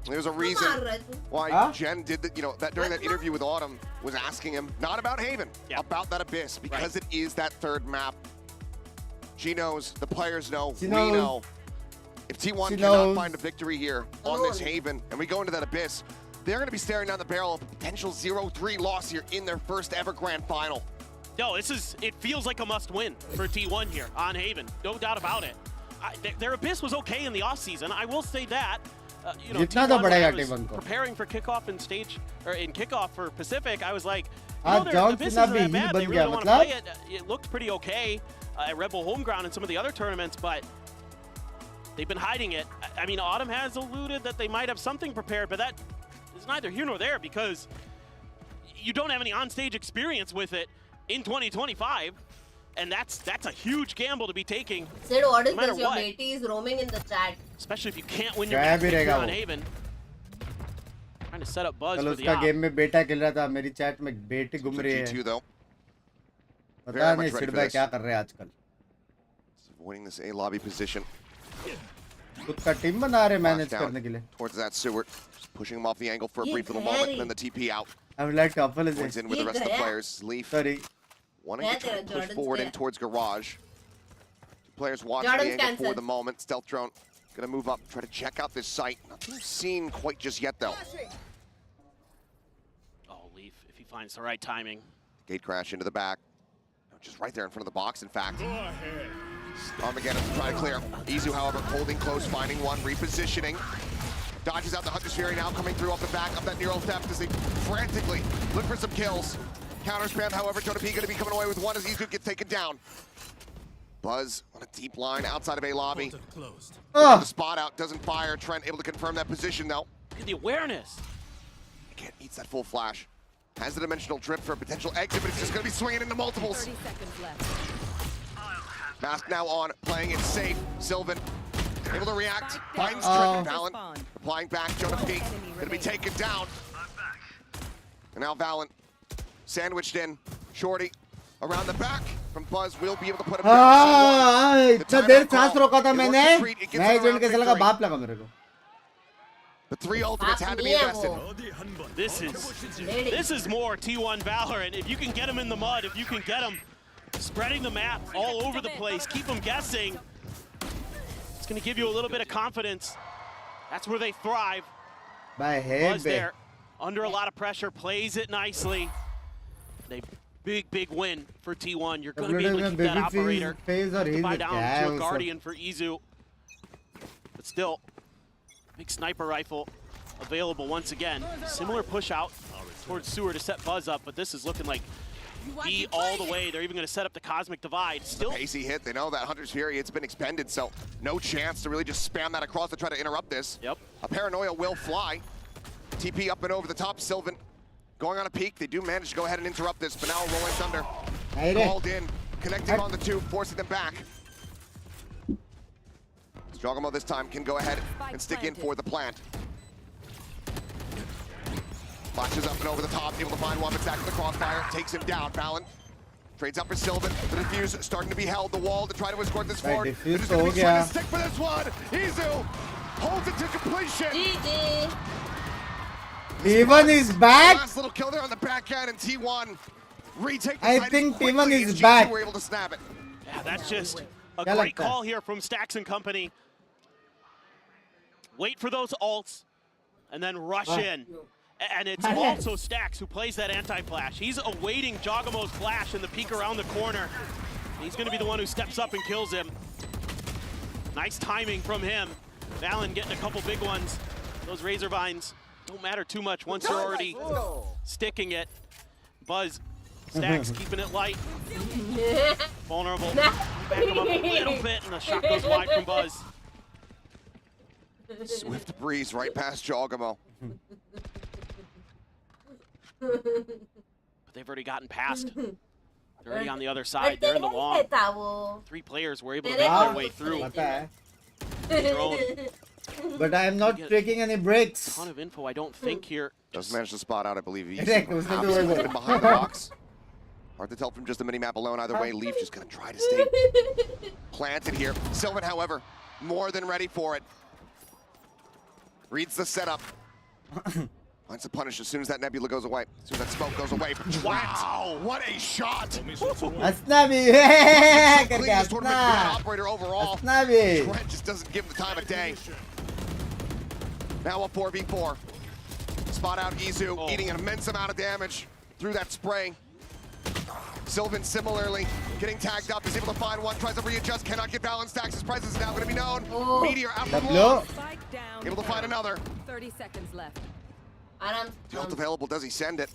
There's a reason why Jen did that, that during that interview with Autumn was asking him, not about Haven, about that Abyss, because it is that third map. She knows, the players know, we know. If T1 cannot find a victory here on this Haven, and we go into that Abyss, they're going to be staring down the barrel of a potential 0-3 loss here in their first ever grand final. No, it feels like a must-win for T1 here on Haven. No doubt about it. Their Abyss was okay in the offseason. I will say that. जितना तो बढ़ेगा T1 T1 को. preparing for kickoff in kickoff for Pacific, I was like, आज their John Abyss सीना isn't भी that hill bad. They बन really गया don't want to play मतलब. it. It looked pretty okay at Rebel Homeground and some of the other tournaments, but they've been hiding it. I mean, Autumn has alluded that they might have something prepared, but that is neither here nor there because you don't have any on-stage experience with it in 2025. And that's a huge gamble to be taking. Sid, what is no matter this? Your what. matey is roaming in the chat. Especially if you can't win your match here on Haven. Trying to set up Buzz कल for the उसका op. Game में बेटा खेल रहा था, मेरी chat में बेटी घूम रही है. पता नहीं सिड भाई क्या कर रहे हैं आजकल. Avoiding this A lobby position. खुद का टीम बना रहे मैनेज करने के लिए. Towards that Seward, just pushing him off the angle for a brief little moment, and then the TP out. I'm like couple is Points in with the rest of the players. Leaf. Sorry. Wanting to try to push forward in towards Garage. Two players watching the angle for the moment. Stealth drone gonna move up, try to check out this site. Nothing seen quite just yet though. Oh, Leaf, if he finds the right timing. Gate crash into the back. Just right there in front of the box, in fact. Armageddon trying to clear. Izu, however, holding close, finding one, repositioning. Dodges out the Hunter's Fury now, coming through off the back of that neural theft as they frantically look for some kills. Counter spam, however, Jonah P gonna be coming away with one as Izu gets taken down. Buzz on a deep line outside of A lobby. The spot out, doesn't fire. Trent able to confirm that position though. Look at the awareness. Again, eats that full flash. Has the dimensional drip for a potential exit, but it's just gonna be swinging into multiples. 30 seconds left. Mask now on, playing it safe. Sylvan able to react, finds Trent. Valen applying back. Jonah P gonna be taken down. And now Valen sandwiched in. Shorty around the back from Buzz will be able to put him down. इतना देर सांस रोका था मैंने. मैं agent कैसे लगा बाप लगा मेरे को. The three ultimates had to be invested. This is more T1 Valorant. If you can get them in the mud, if you can get them spreading the map all over the place, keep them guessing, it's going to give you a little bit of confidence. That's where they thrive. Buzz there, under a lot of pressure, plays it nicely. A big win for T1. You're going to be able to keep that operator. Buy down to a Guardian for Izu. But still, big sniper rifle available once again. Similar push out towards Sewer to set Buzz up, but this is looking like B all the way. They're even going to set up the Cosmic Divide. Still pacey hit. They know that Hunter's Fury, it's been expended, so no chance to really just spam that across to try to interrupt this. Yep. A Paranoia will fly. TP up and over the top. Sylvan going on a peak. They do manage to go ahead and interrupt this, but now Rolling Thunder called in, connecting on the two, forcing them back. Strogamo this time can go ahead and stick in for the plant. Flashes up and over the top, able to find one, attacks the crossfire, takes him down. Valen trades up for Sylvan. The defuse starting to be held, the wall to try to escort this forward. They're just going to be trying to stick for this one. Izu holds it to completion. GG. T1 is back. Last little kill there on the back end, and T1 retake the I site think quickly T1 as is G2 back. were able to snap it. Yeah, that's just a great call here from Stacks and company. Wait for those ults, and then rush in. And it's also Stacks who plays that anti-flash. He's awaiting Jogamo's flash in the peek around the corner. He's going to be the one who steps up and kills him. Nice timing from him. Valen getting a couple big ones. Those Razor Vines don't matter too much once you're already sticking it. Buzz, Stacks keeping it light. Vulnerable. Back him up a little bit, and the shot goes wide from Buzz. Swift breeze right past Jogamo. But they've already gotten past. They're already on the other side. They're in the long. 3 players were able to make their way through. Drone. But I am not taking any breaks. Ton of info, I don't think here. Does manage to spot out, I believe. He's Correct. behind the box. Hard to tell from just the mini-map alone. Either way, Leaf just going to try to stay planted here. Sylvan, however, more than ready for it. Reads the setup. Finds the punish as soon as that nebula goes away. As soon as that smoke goes away from Trent. Wow, what a shot! Asnabi! Cleanest tournament operator overall. Asnabi! Trent just doesn't give him the time of day. Now a 4v4. Spot out Izu, eating an immense amount of damage through that spray. Sylvan similarly getting tagged up, is able to find one, tries to readjust, cannot get balance stacks. His presence is now going to be known. Meteor out from long. Able to find another. 30 seconds left. The ult available, does he send it?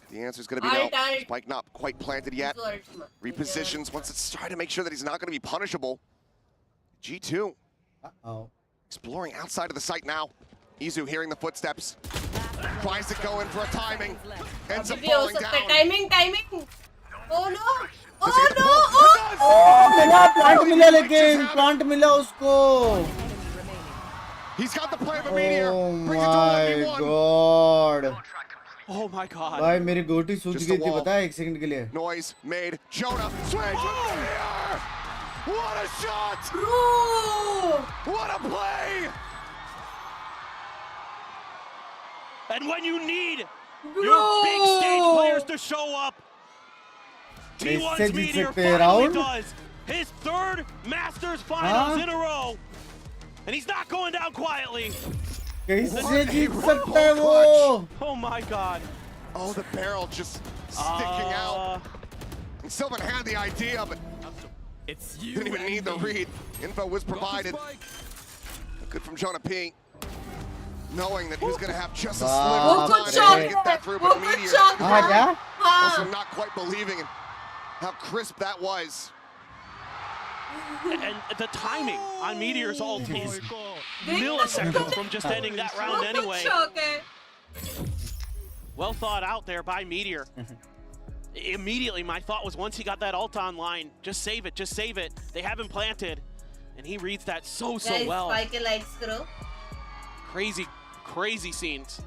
The answer is going to be no. Spike not quite planted yet. Repositions once it's trying to make sure that he's not going to be punishable. G2. Exploring outside of the site now. Izu hearing the footsteps. Tries to go in for a timing. Ends up falling down. Timing. Oh no! Plant mila usko. He's got the play of a meteor. Oh my god. Oh my god. भाई मेरी गोटी सूज गई थी पता है 1 second के लिए. Noise made. Jonah swings with meteor. What a shot! What a play! And when you need your big stage players to show up, T1's Meteor finally does his 3rd Masters Finals in a row. And he's not going down quietly. Oh my god. Oh, the barrel just sticking out. And Sylvan had the idea, but didn't even need the read. Info was provided. Good from Jonah P. Knowing that he was going to have just a sliver of time to get that through, but Meteor also not quite believing in how crisp that was. And the timing on Meteor's ult is milliseconds from just ending that round anyway. Well thought out there by Meteor. Immediately, my thought was once he got that ult online, just save it. They haven't planted. And he reads that so well. Crazy scenes.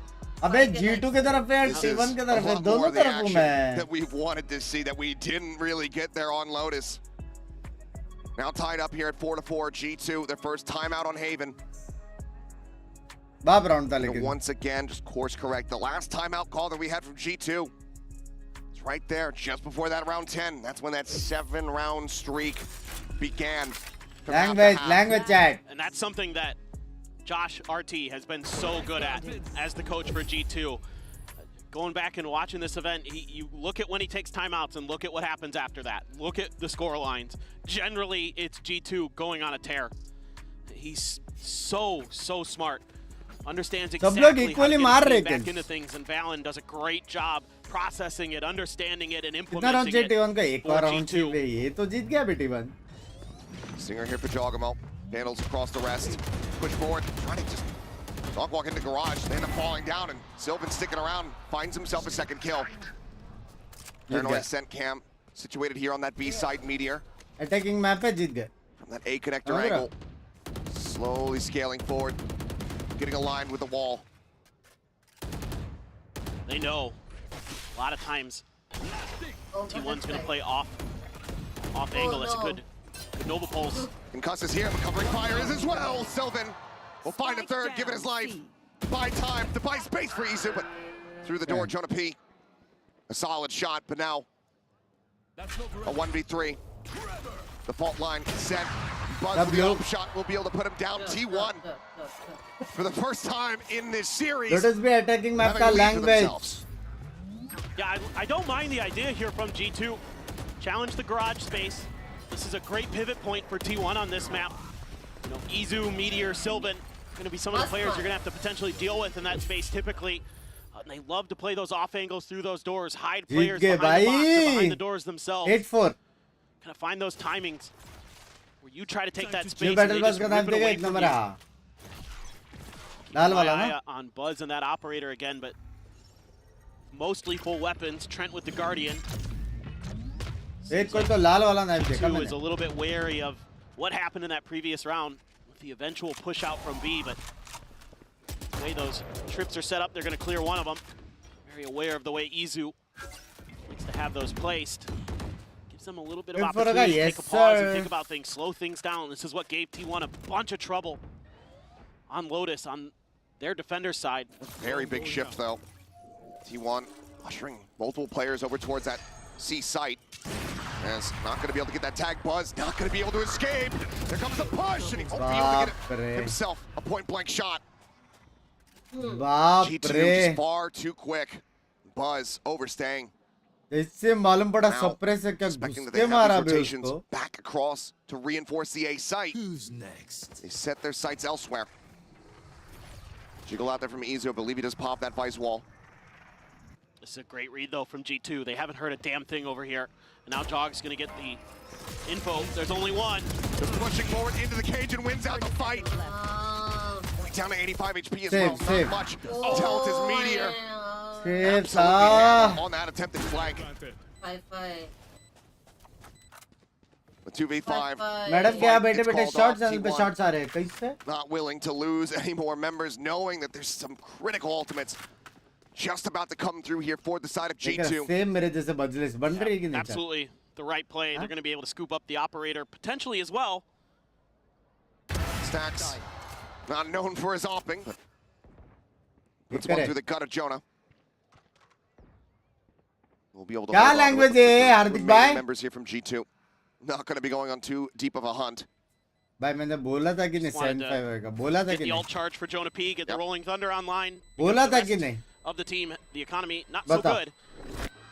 अबे G2 की तरफ है T1 की तरफ है दोनों तरफ हूँ मैं. That we wanted to see that we didn't really get there on Lotus. Now tied up here at 4-4, G2, their first timeout on Haven. बाप round था लेकिन. Once again, just course correct. The last timeout call that we had from G2. It's right there, just before that round 10. That's when that 7-round streak began. Language chat. And that's something that Josh RT has been so good at as the coach for G2. Going back and watching this event, you look at when he takes timeouts and look at what happens after that. Look at the score lines. Generally, it's G2 going on a tear. He's so smart. Understands exactly how to get back into things, and Valen does a great job processing it, understanding it, and implementing it for G2. Stinger here for Jogamo. Vandals across the rest. Push forward, trying to just dog walk into garage. They end up falling down, and Sylvan sticking around, finds himself a second kill. Paranoid scent cam situated here on that B side. Meteor. Attacking map पे जीत गए. From that A connector angle, slowly scaling forward, getting aligned with the wall. They know a lot of times T1's going to play off angle. That's a good Nova pulse. Concuss is here, but covering fire is as well. Sylvan will find a third, given his life. Buy time to buy space for Izu, but through the door, Jonah P. A solid shot, but now a 1v3. The fault line set. Buzz with the open shot will be able to put him down. T1 for the first time in this series. Lotus be attacking map का language. Yeah, I don't mind the idea here from G2. Challenge the garage space. This is a great pivot point for T1 on this map. You know, Izu, Meteor, Sylvan, going to be some of the players you're going to have to potentially deal with in that space typically. And they love to play those off angles through those doors, hide players behind the box or behind the doors themselves. 8-4. Kind of find those timings. where you try to take that जो space and battle they pass just का rip नाम it देगा away एक from number you. हाँ लाल वाला My ना eye on Buzz and that operator again, but mostly full weapons. Trent with the Guardian. एक कोई तो लाल वाला नाइफ देखा Two मैंने is a little bit wary of what happened in that previous round with the eventual push out from B, but the way those trips are set up, they're going to clear one of them. Very aware of the way Izu likes to have those placed. Gives them a little bit of Good for a opportunity guy, to yes, take a pause and sir. think about things, slow things down. This is what gave T1 a bunch of trouble on Lotus, on their defender's side. Very big shift though. T1 ushering multiple players over towards that C site. As not going to be able to get that tag. Buzz not going to be able to escape. There comes the push, and he won't be able to get himself a point-blank shot. G2 just far too quick. Buzz overstaying. इससे मालूम पड़ा Now, Sapre से क्या expecting that घुस they के have मारा these bay rotations उसको back across to reinforce the A site. Who's next? They set their sights elsewhere. Jiggle out there from Izu. I believe he does pop that vice wall. This is a great read, though, from G2. They haven't heard a damn thing over here. And now Jog's going to get the info. There's only one. They're pushing forward into the cage and wins out the fight. Only down to 85 HP as well. Save. Not much. Talent is Meteor. Save, Absolutely on that attempted flank. 5-5. The 2v5. Madam क्या बेटे It's बेटे called shot off. Channel पे T1 shots आ रहे हैं कैसे Not willing to lose any more members, knowing that there's some critical ultimates just about to come through here for the side of G2. Same मेरे जैसे बजलिस बन रही है कि नहीं Absolutely the right play. They're going to be able to scoop up the operator potentially as well. Stacks, not known for his opping, but puts one through the gut of Jonah. We'll be able to क्या hold on to it language with the है हार्दिक remaining भाई members here from G2. Not going to be going on too deep of a hunt. भाई मैंने बोला था कि नहीं Wanted 75 to होएगा बोला था Get कि the नहीं ult charge for Jonah P. Get the Rolling Thunder online. बोला because था the कि rest नहीं of the team, the economy, not so बताओ good.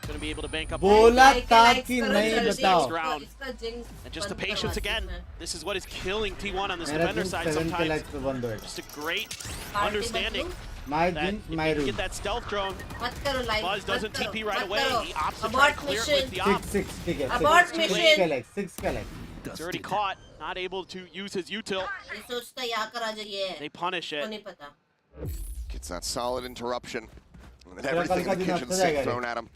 Going to be able to bank up. बोला था कि Next नहीं बताओ round. And just the patience again. This is what is killing T1 on this defender side 7 के sometimes. Likes पे बंद होएगा Just a great understanding my that Jinx, if my you can rule get that stealth drone, मत करो like Buzz doesn't मत करो, TP right मत away. करो. He opts to try to Abort clear it mission. with the op. 6 ठीक है Abort 6 mission. के like 6 के like It's already caught, not able to use his util. ये सोचता यहाँ करा जाइए They punish को it. नहीं पता Gets that solid interruption. And then मेरा everything कल का in the दिन kitchen अच्छा sink जाएगा thrown at him.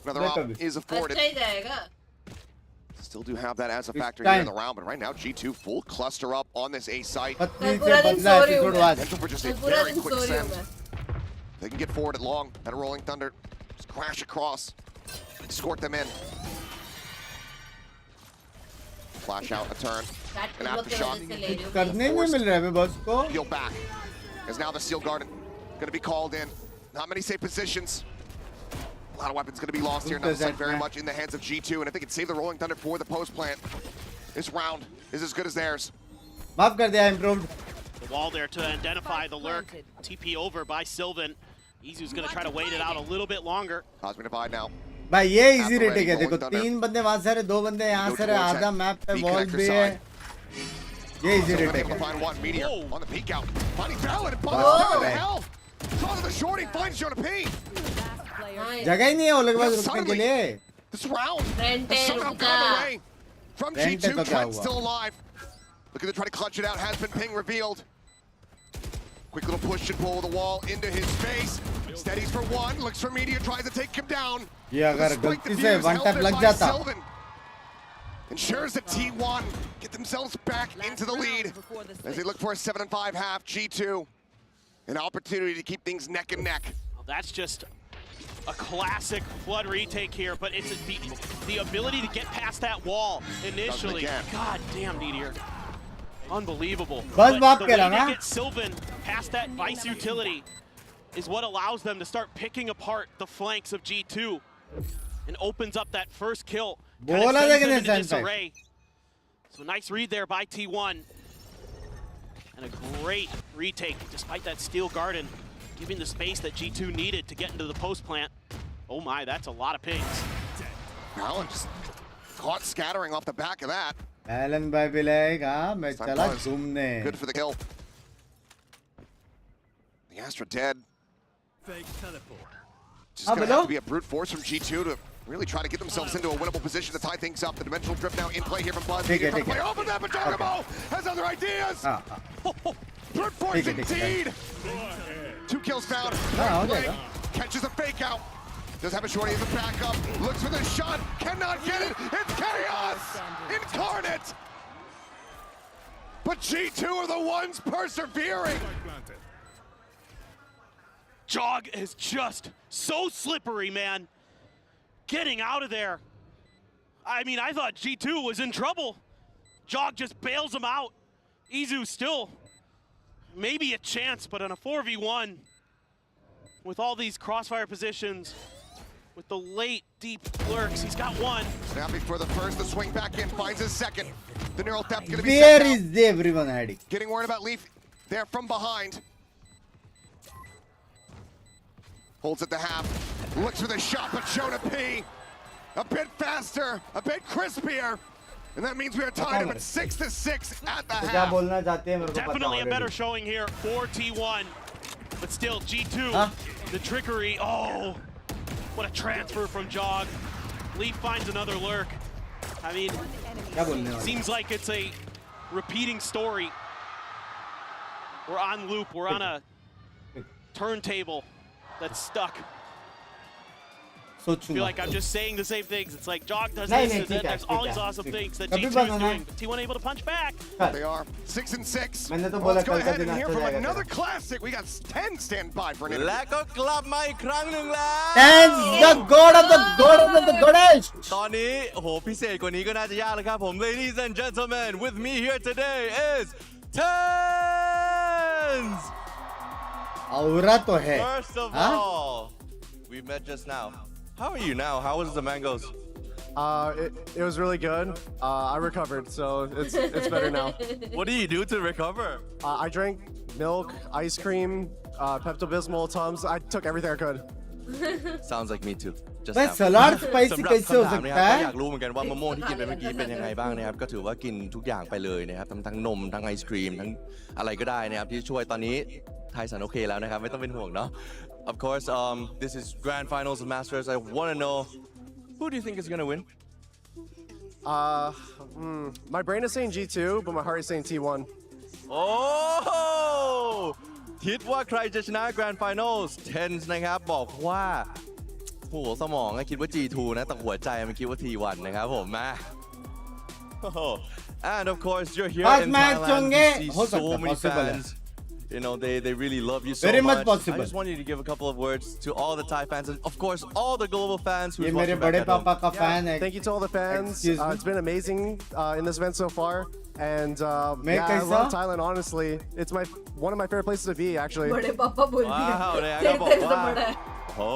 Another मैं op कभी is afforded. अच्छा ही जाएगा Still do have that as a It's factor here in time. the round, but right now G2 full cluster up on this A site. पत्नी पूरा से दिन बदला सो रही हूँ एपिसोड मैं। आज Potential for just a पूरा very दिन quick सो रही हूँ send. मैं They can get forward at long. That Rolling Thunder just crash across, escort them in. Flash out a turn, an aftershock. करने नहीं मिल रहा है बे बॉस को Peel back. As now the Steel Garden going to be called in. Not many safe positions. A lot of weapons going to be lost here. Now the site very much in the hands of G2, and if they can save the Rolling Thunder for the post plant, this round is as good as theirs. माफ कर दिया improved The wall there to identify the lurk. TP over by Sylvan. Izu's going to try to wait it out a little bit longer. Cosmic Divide now. भाई ये easy Alpha rating है ready, देखो Rolling Thunder. 3 बंदे वहां से रहे 2 बंदे यहाँ Go से रहे towards आधा that मैप पे B वॉल connector भी है side. ये easy So they're rating able to है find one Meteor on the peek out. Finding Valid, Whoa. Buzz down to hell. Draws to the shorty, finds Jonah P. जगह ही नहीं है वो लोग पास रुकने के Suddenly, लिए this round Rent has है, somehow रुक gone जा। away from Rent है G2. तो क्या Trent हुआ? still alive. Looking to try to clutch it out. Has been ping revealed. Quick little push and pull the wall into his face. Steadies for one. Looks for Meteor. Tries to take him down. ये अगर Despite the गलती से views one held tap there लग by जाता Sylvan. Ensures that T1 get themselves back into the lead as they look for a 7-5 half. G2, an opportunity to keep things neck and neck. Well, that's just a classic flood retake here, but it's the ability to get past that wall initially. again. God damn, Meteor. Unbelievable. Buzz But bop the kera way na? they get Sylvan past that vice utility is what allows them to start picking apart the flanks of G2 and opens up that first kill. Kind of बोला था sends कि them नहीं into send disarray. So nice read there by T1. And a great retake despite that Steel Garden giving the space that G2 needed to get into the post plant. Oh my, that's a lot of pings. Allen just caught scattering off the back of that. Alan भाई भी लेगा मैं It's not चला Buzz. घूमने Good for the kill. The Astra dead. Fake teleport. Just gonna have to be a brute force from G2 to really try to get themselves into a winnable position to tie things up. The dimensional drift now in play here from Buzz. Trying to play off of that, but Jogamo has other ideas. Brute force indeed. 2 kills found. Catches a fake out. Does have a shorty as a backup. Looks for the shot. Cannot get it. It's chaos incarnate. But G2 are the ones persevering. Jog is just so slippery, man. Getting out of there. I mean, I thought G2 was in trouble. Jog just bails him out. Izu still maybe a chance, but on a 4v1 with all these crossfire positions, with the late deep lurks, he's got one. Snapping for the first, the swing back in, finds his second. The neural depth gonna be Where is everyone hiding? Getting worried about Leaf there from behind. Holds at the half, looks for the shot, but Jonah P. a bit faster, a bit crispier. And that means we are tied up at 6-6 at the half. Definitely a better showing here for T1. But still, G2, the trickery. Oh, what a transfer from Jog. Leaf finds another lurk. I mean, seems like it's a repeating story. We're on loop. We're on a turntable that's stuck. I feel like I'm just saying the same things. It's like Jog does this, and then there's all these awesome things that G2 is doing. But T1 able to punch back. They are 6-6. Let's go ahead and hear from another classic. We got 10 stand by for an interview. และก็กลับมาอีกครั้งหนึ่งแล้ว And the god of the goddess. ตอนนี้โอ้โหพิเศษกว่านี้ก็น่าจะยากแล้วครับผม Ladies and gentlemen, with me here today is Tens. Aura to hai. First of all, we met just now. How are you now? How was the mangoes? It was really good. I recovered, so it's better now. What do you do to recover? I drank milk, ice cream, Pepto-Bismol, Tums. I took everything I could. Sounds like me too. Just But salad spicy สำหรับ कैसे हो คำถาม सकता นะครับก็ है? อยากรู้เหมือนกันว่ามะม่วงที่กินไปเมื่อกี้เป็นยังไงบ้างนะครับก็ถือว่ากินทุกอย่างไปเลยนะครับทั้งนมทั้งไอศครีมทั้งอะไรก็ได้นะครับที่ช่วยตอนนี้ไทยสันโอเคแล้วนะครับไม่ต้องเป็นห่วงเนาะ Of course, this is Grand Finals of Masters. I want to know, who do you think is going to win? My brain is saying G2, but my heart is saying T1. Oh! คิดว่าใครจะชนะ Grand Finals 10 นะครับบอกว่าโหสมองคิดว่า G2 นะแต่หัวใจมันคิดว่า T1 นะครับผมมา And of course, you're here in Thailand. You see so many fans. You know, they really love you so Very much. much possible. I just want you to give a couple of words to all the Thai fans and of course all the global fans who's ये मेरे watching back बड़े at home. पापा का fan है. Thank you to all the fans. It's been amazing in this event so far. And मैं I कैसा? love Thailand, honestly. It's one of my favorite places to be, actually. बड़े पापा बोल दिया. Wow,เนี่ย तेरे ก็บอก तेरे से ว่า बड़ा है. โอ้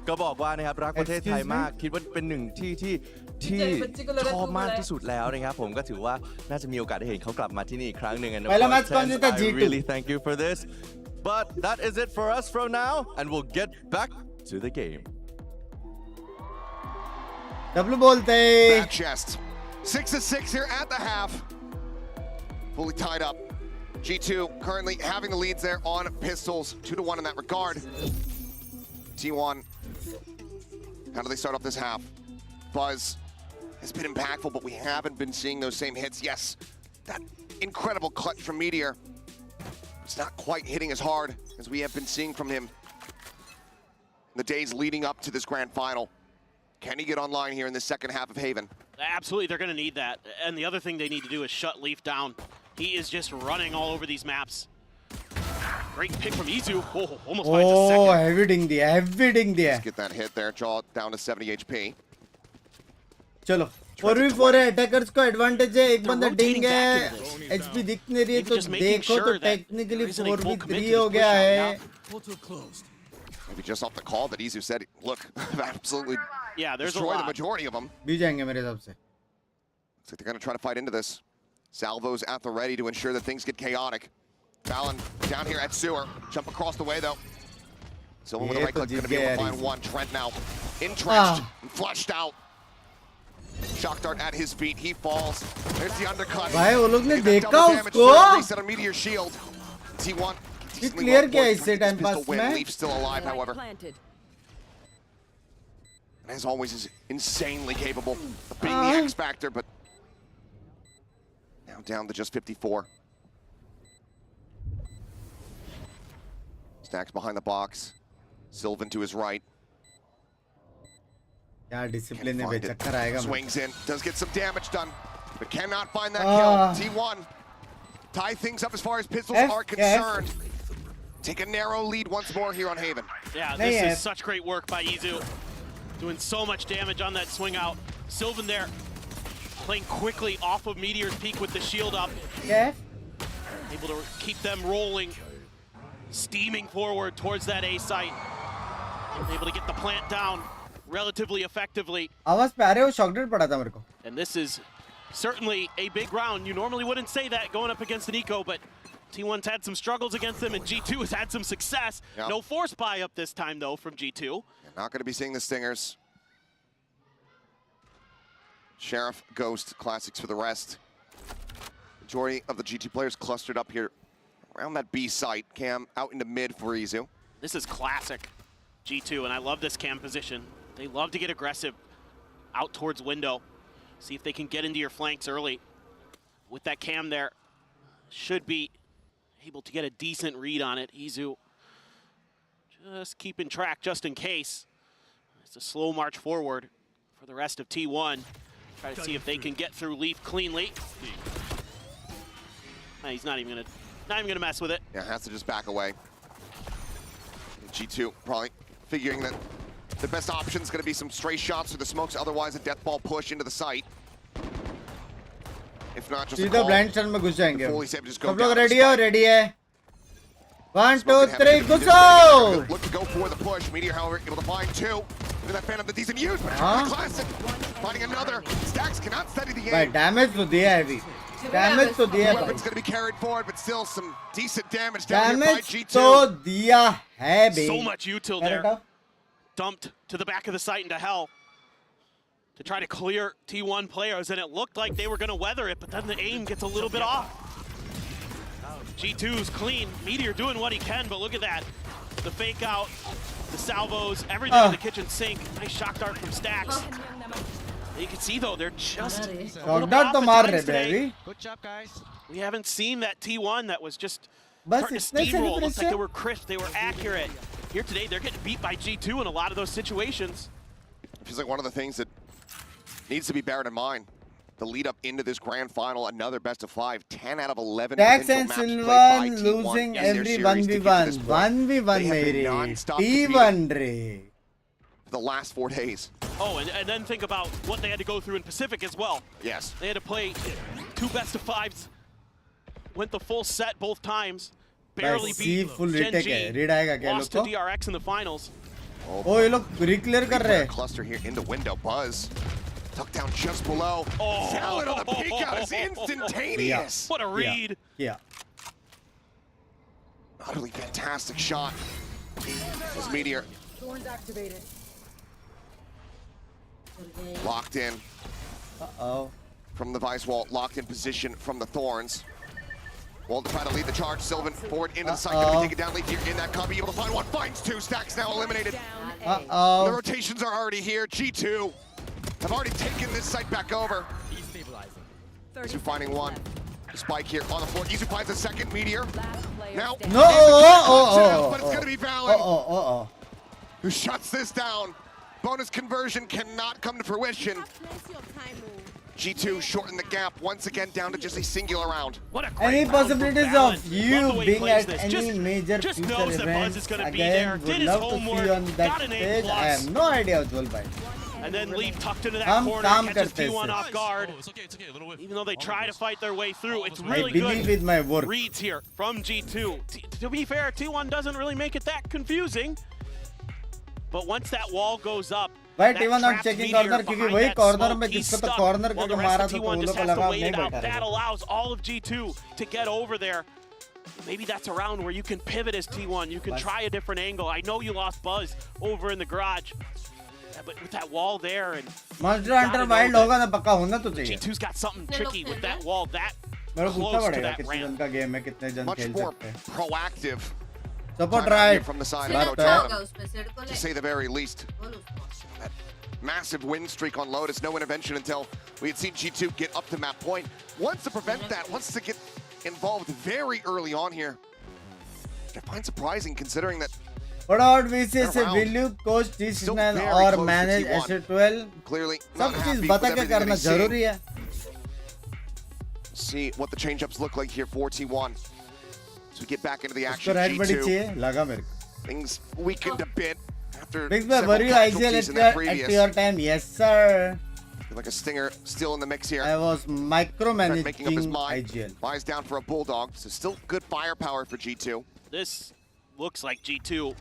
ก็บอกว่านะครับรักประเทศไทยมากคิดว่าเป็นหนึ่งที่ชอบมากที่สุดแล้วนะครับผมก็ถือว่าน่าจะมีโอกาสได้เห็นเขากลับมาที่นี่อีกครั้งหนึ่ง And of पहला course, मैच कौन Tens, जीता? I G2. really thank you for this. But that is it for us from now, and we'll get back to the game. W बोलते Back chest. 6-6 here at the half. Fully tied up. G2 currently having the leads there on pistols. 2-1 in that regard. T1. How do they start off this half? Buzz has been impactful, but we haven't been seeing those same hits. Yes, that incredible clutch from Meteor. It's not quite hitting as hard as we have been seeing from him in the days leading up to this grand final. Can he get online here in the second half of Haven? Absolutely, they're going to need that. And the other thing they need to do is shut Leaf down. He is just running all over these maps. Great pick from Izu. Oh, almost finds a second. Oh, heavy ding दिया. Let's get that hit there. Jaw down to 70 HP. चलो 4v4 है. Attackers को advantage है. एक बंदा डिंग है. HP दिख नहीं रही है तो देखो तो टेक्निकली 4v3 हो गया है. Maybe just off the call that Izu said, look, I've absolutely there's destroyed a the lot. majority of them. भी जाएंगे मेरे हिसाब से. Looks like they're going to try to fight into this. Salvos at the ready to ensure that things get chaotic. Fallon down here at sewer. Jump across the way though. Silver with a right click going to be able to find one. Trent now entrenched and flushed out. Shock dart at his feet. He falls. There's the undercut. भाई वो लोग ने देखा उसको. Reset on Meteor shield. T1. ये clear किया इससे time pass में. Leaf still alive, however. And as always, is insanely capable of being the X factor, but now down to just 54. Stacks behind the box. Sylvan to his right. Yeah, discipline में चक्कर आएगा. Swings in, does get some damage done, but cannot find that kill. T1 tie things up as far as pistols are concerned. Take a narrow lead once more here on Haven. Yeah, this is such great work by Izu. Doing so much damage on that swing out. Sylvan there, playing quickly off of Meteor's peak with the shield up. Yeah. Able to keep them rolling, steaming forward towards that A site. Able to get the plant down relatively effectively. आवाज पे आ रहे हो, shock dart पड़ा था मेरे को. And this is certainly a big round. You normally wouldn't say that going up against an Eco, but T1's had some struggles against them, and G2 has had some success. Yep. No force buy up this time, though, from G2. You're not going to be seeing the Stingers. Sheriff, Ghost, Classics for the rest. Majority of the G2 players clustered up here around that B site. Cam out into mid for Izu. This is classic G2, and I love this Cam position. They love to get aggressive out towards window. See if they can get into your flanks early. With that Cam there, should be able to get a decent read on it. Izu just keeping track just in case. It's a slow march forward for the rest of T1. Try to see if they can get through Leaf cleanly. He's not even gonna mess with it. Yeah, has to just back away. G2 probably figuring that the best option is going to be some stray shots through the smokes, otherwise a death ball push into the site. If not, just a call. blind stun में घुस जाएंगे. सब लोग ready हो, ready है. 1, 2, 3, go! Look to go for the push. Meteor, however, able to find two. And that Phantom, the decent use, but Classic finding another. Stacks cannot steady the aim. भाई damage तो दिया है अभी. Damage तो दिया है. Weapon's going to be carried forward, but still some decent damage down here by G2. तो दिया है बे. So much util there. Dumped to the back of the site into hell to try to clear T1 players, and it looked like they were going to weather it, but then the aim gets a little bit off. G2's clean. Meteor doing what he can, but look at that. The fake out, the salvos, everything in the kitchen sink. Nice shock dart from Stacks. You can see though, they're just shock dart तो मार रहे baby. Good job, guys. We haven't seen that T1 that was just starting to steamroll. Looks like they were crisp, they were accurate. Here today, they're getting beat by G2 in a lot of those situations. It feels like one of the things that needs to be beared in mind. The lead up into this grand final, another best of 5, 10 out of 11 Stacks potential and matches played Sylvan by T1 losing in their every series to get to 1v1. this point. 1v1 They have been मेरी. non-stop T1 competing रे. for the last 4 days. Oh, and then think about what they had to go through in Pacific as well. Yes. They had to play 2 best of 5s. Went the full set both times. Barely beat Gen G. Lost to DRX in the finals. Oh, ये लोग reclear कर रहे हैं. Cluster here into window. Buzz tucked down just below. Salad on the peek out is instantaneous. What a read. Yeah. Utterly fantastic shot. This Meteor Thorns activated. locked in. Uh-oh. From the Vice Wall, locked in position from the Thorns. Wall to try to lead the charge. Sylvan forward into the side. Gonna be taken down. Leaf here in that cubby. Able to find one. Finds 2. Stacks now eliminated. Uh-oh. The rotations are already here. G2 have already taken this site back over. Izu finding one. Spike here on the floor. Izu finds a second Meteor. Now, No! but it's going to be Valen who shuts this down. Bonus conversion cannot come to fruition. G2 shorten the gap once again down to just a singular round. What a great Any round for possibilities Valen. of you Love the way he being plays at this. any major just future knows that Buzz events is going to be again? there. Would Did his love to see homework. you on that Got an A+. stage. I have no idea Ujjwal bhai. And then Leaf tucked into that हम corner, काम catches करते T1 हैं off guard. Even though they try to fight their way through, it's really I believe good with my work. reads here from G2. To be fair, T1 doesn't really make it that confusing. But once that wall goes up, भाई T1 not checking corner क्योंकि वही corner में जिसको तो corner करके मारा तो वो लोग को लगा नहीं बैठा that रहेगा. allows all of G2 to get over there. Maybe that's a round where you can pivot as T1. You can try a different angle. I know you lost Buzz over in the garage. Yeah, but with that wall there and Monster Hunter Wild होगा ना पक्का होना तो चाहिए. G2's got something tricky with that wall that मेरे को पूछना close to पड़ेगा that कितने जन ramp. का गेम है कितने जन Much खेल more सकते हैं. proactive. Support Time out here right. from the side बात of तो है. Tottenham, to say the very least. That massive win streak on Lotus. No intervention until we had seen G2 get up to map point. Wants to prevent that, wants to get involved very early on here. I find surprising considering that. What about VCS? Will you coach T9 or manage S12? Clearly, सब चीज बता के करना जरूरी है. See what the change-ups look like here for T1. So we get back into the action. G2. लगा मेरे को. Things weakened a bit after Big several were you casualties in that previous. at your time? Yes, sir. Like a stinger still in the mix here. I was micromanaging making up his mind. IGL. Buys down for a bulldog, so still good firepower for G2. This looks like G2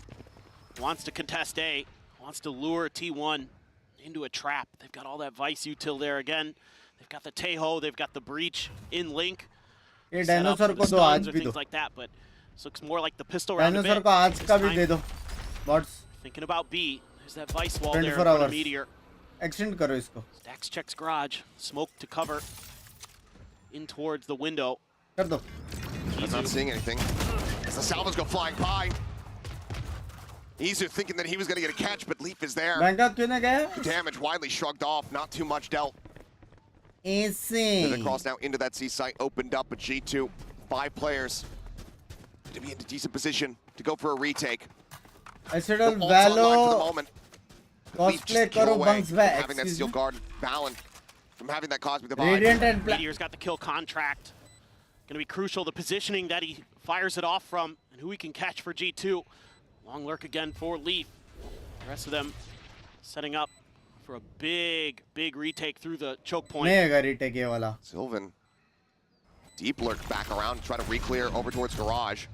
wants to contest A, wants to lure T1 into a trap. They've got all that Vice util there again. They've got the Tejo, they've got the breach in Link. ये dinosaur को दो आज भी दो. Like that, but this looks more like the pistol round a bit. Dinosaur को आज का भी दे दो. Bots. Thinking about B. There's that Vice wall there in 24 front of hours. Meteor. Extend करो इसको. Stax checks garage. Smoke to cover. In towards the window. कर दो. He's not seeing anything. As the salvos go flying by. Izu thinking that he was going to get a catch, but Leaf is there. Bangkok क्यों ना गया? Damage widely shrugged off. Not too much dealt. Easy. And across now into that C site, opened up a G2. 5 players to be in a decent position to go for a retake. S12 Valo. Cosplay करो Bunks back. Having that steel guard, Valen from having that cosmic divide. Radiant and Meteor's got the kill contract. Going to be crucial, the positioning that he fires it off from and who he can catch for G2. Long lurk again for Leaf. The rest of them setting up for a big, big retake through the choke point. retake ये वाला. Sylvan, deep lurk back around, try to re-clear over towards garage.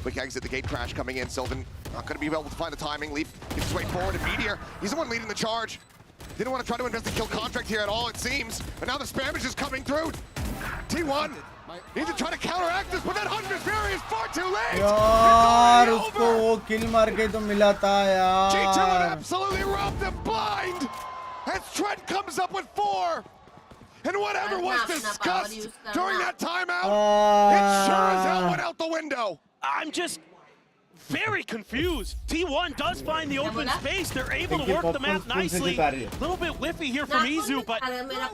Quick exit, the gate crash coming in. Sylvan not going to be able to find the timing. Leaf gives his way forward, and Meteor, he's the one leading the charge. Didn't want to try to invest the kill contract here at all, it seems. But now the spammage is coming through. T1 need to try to counteract this, but that Hunter's Fury is far too late. यार उसको वो kill मार के तो मिला था यार. G2 would absolutely rob them blind. As Trent comes up with 4. And whatever was discussed during that timeout, it sure as hell went out the window. I'm just very confused. T1 does find the open space. They're able to work the map nicely. A little bit whiffy here from Izu, but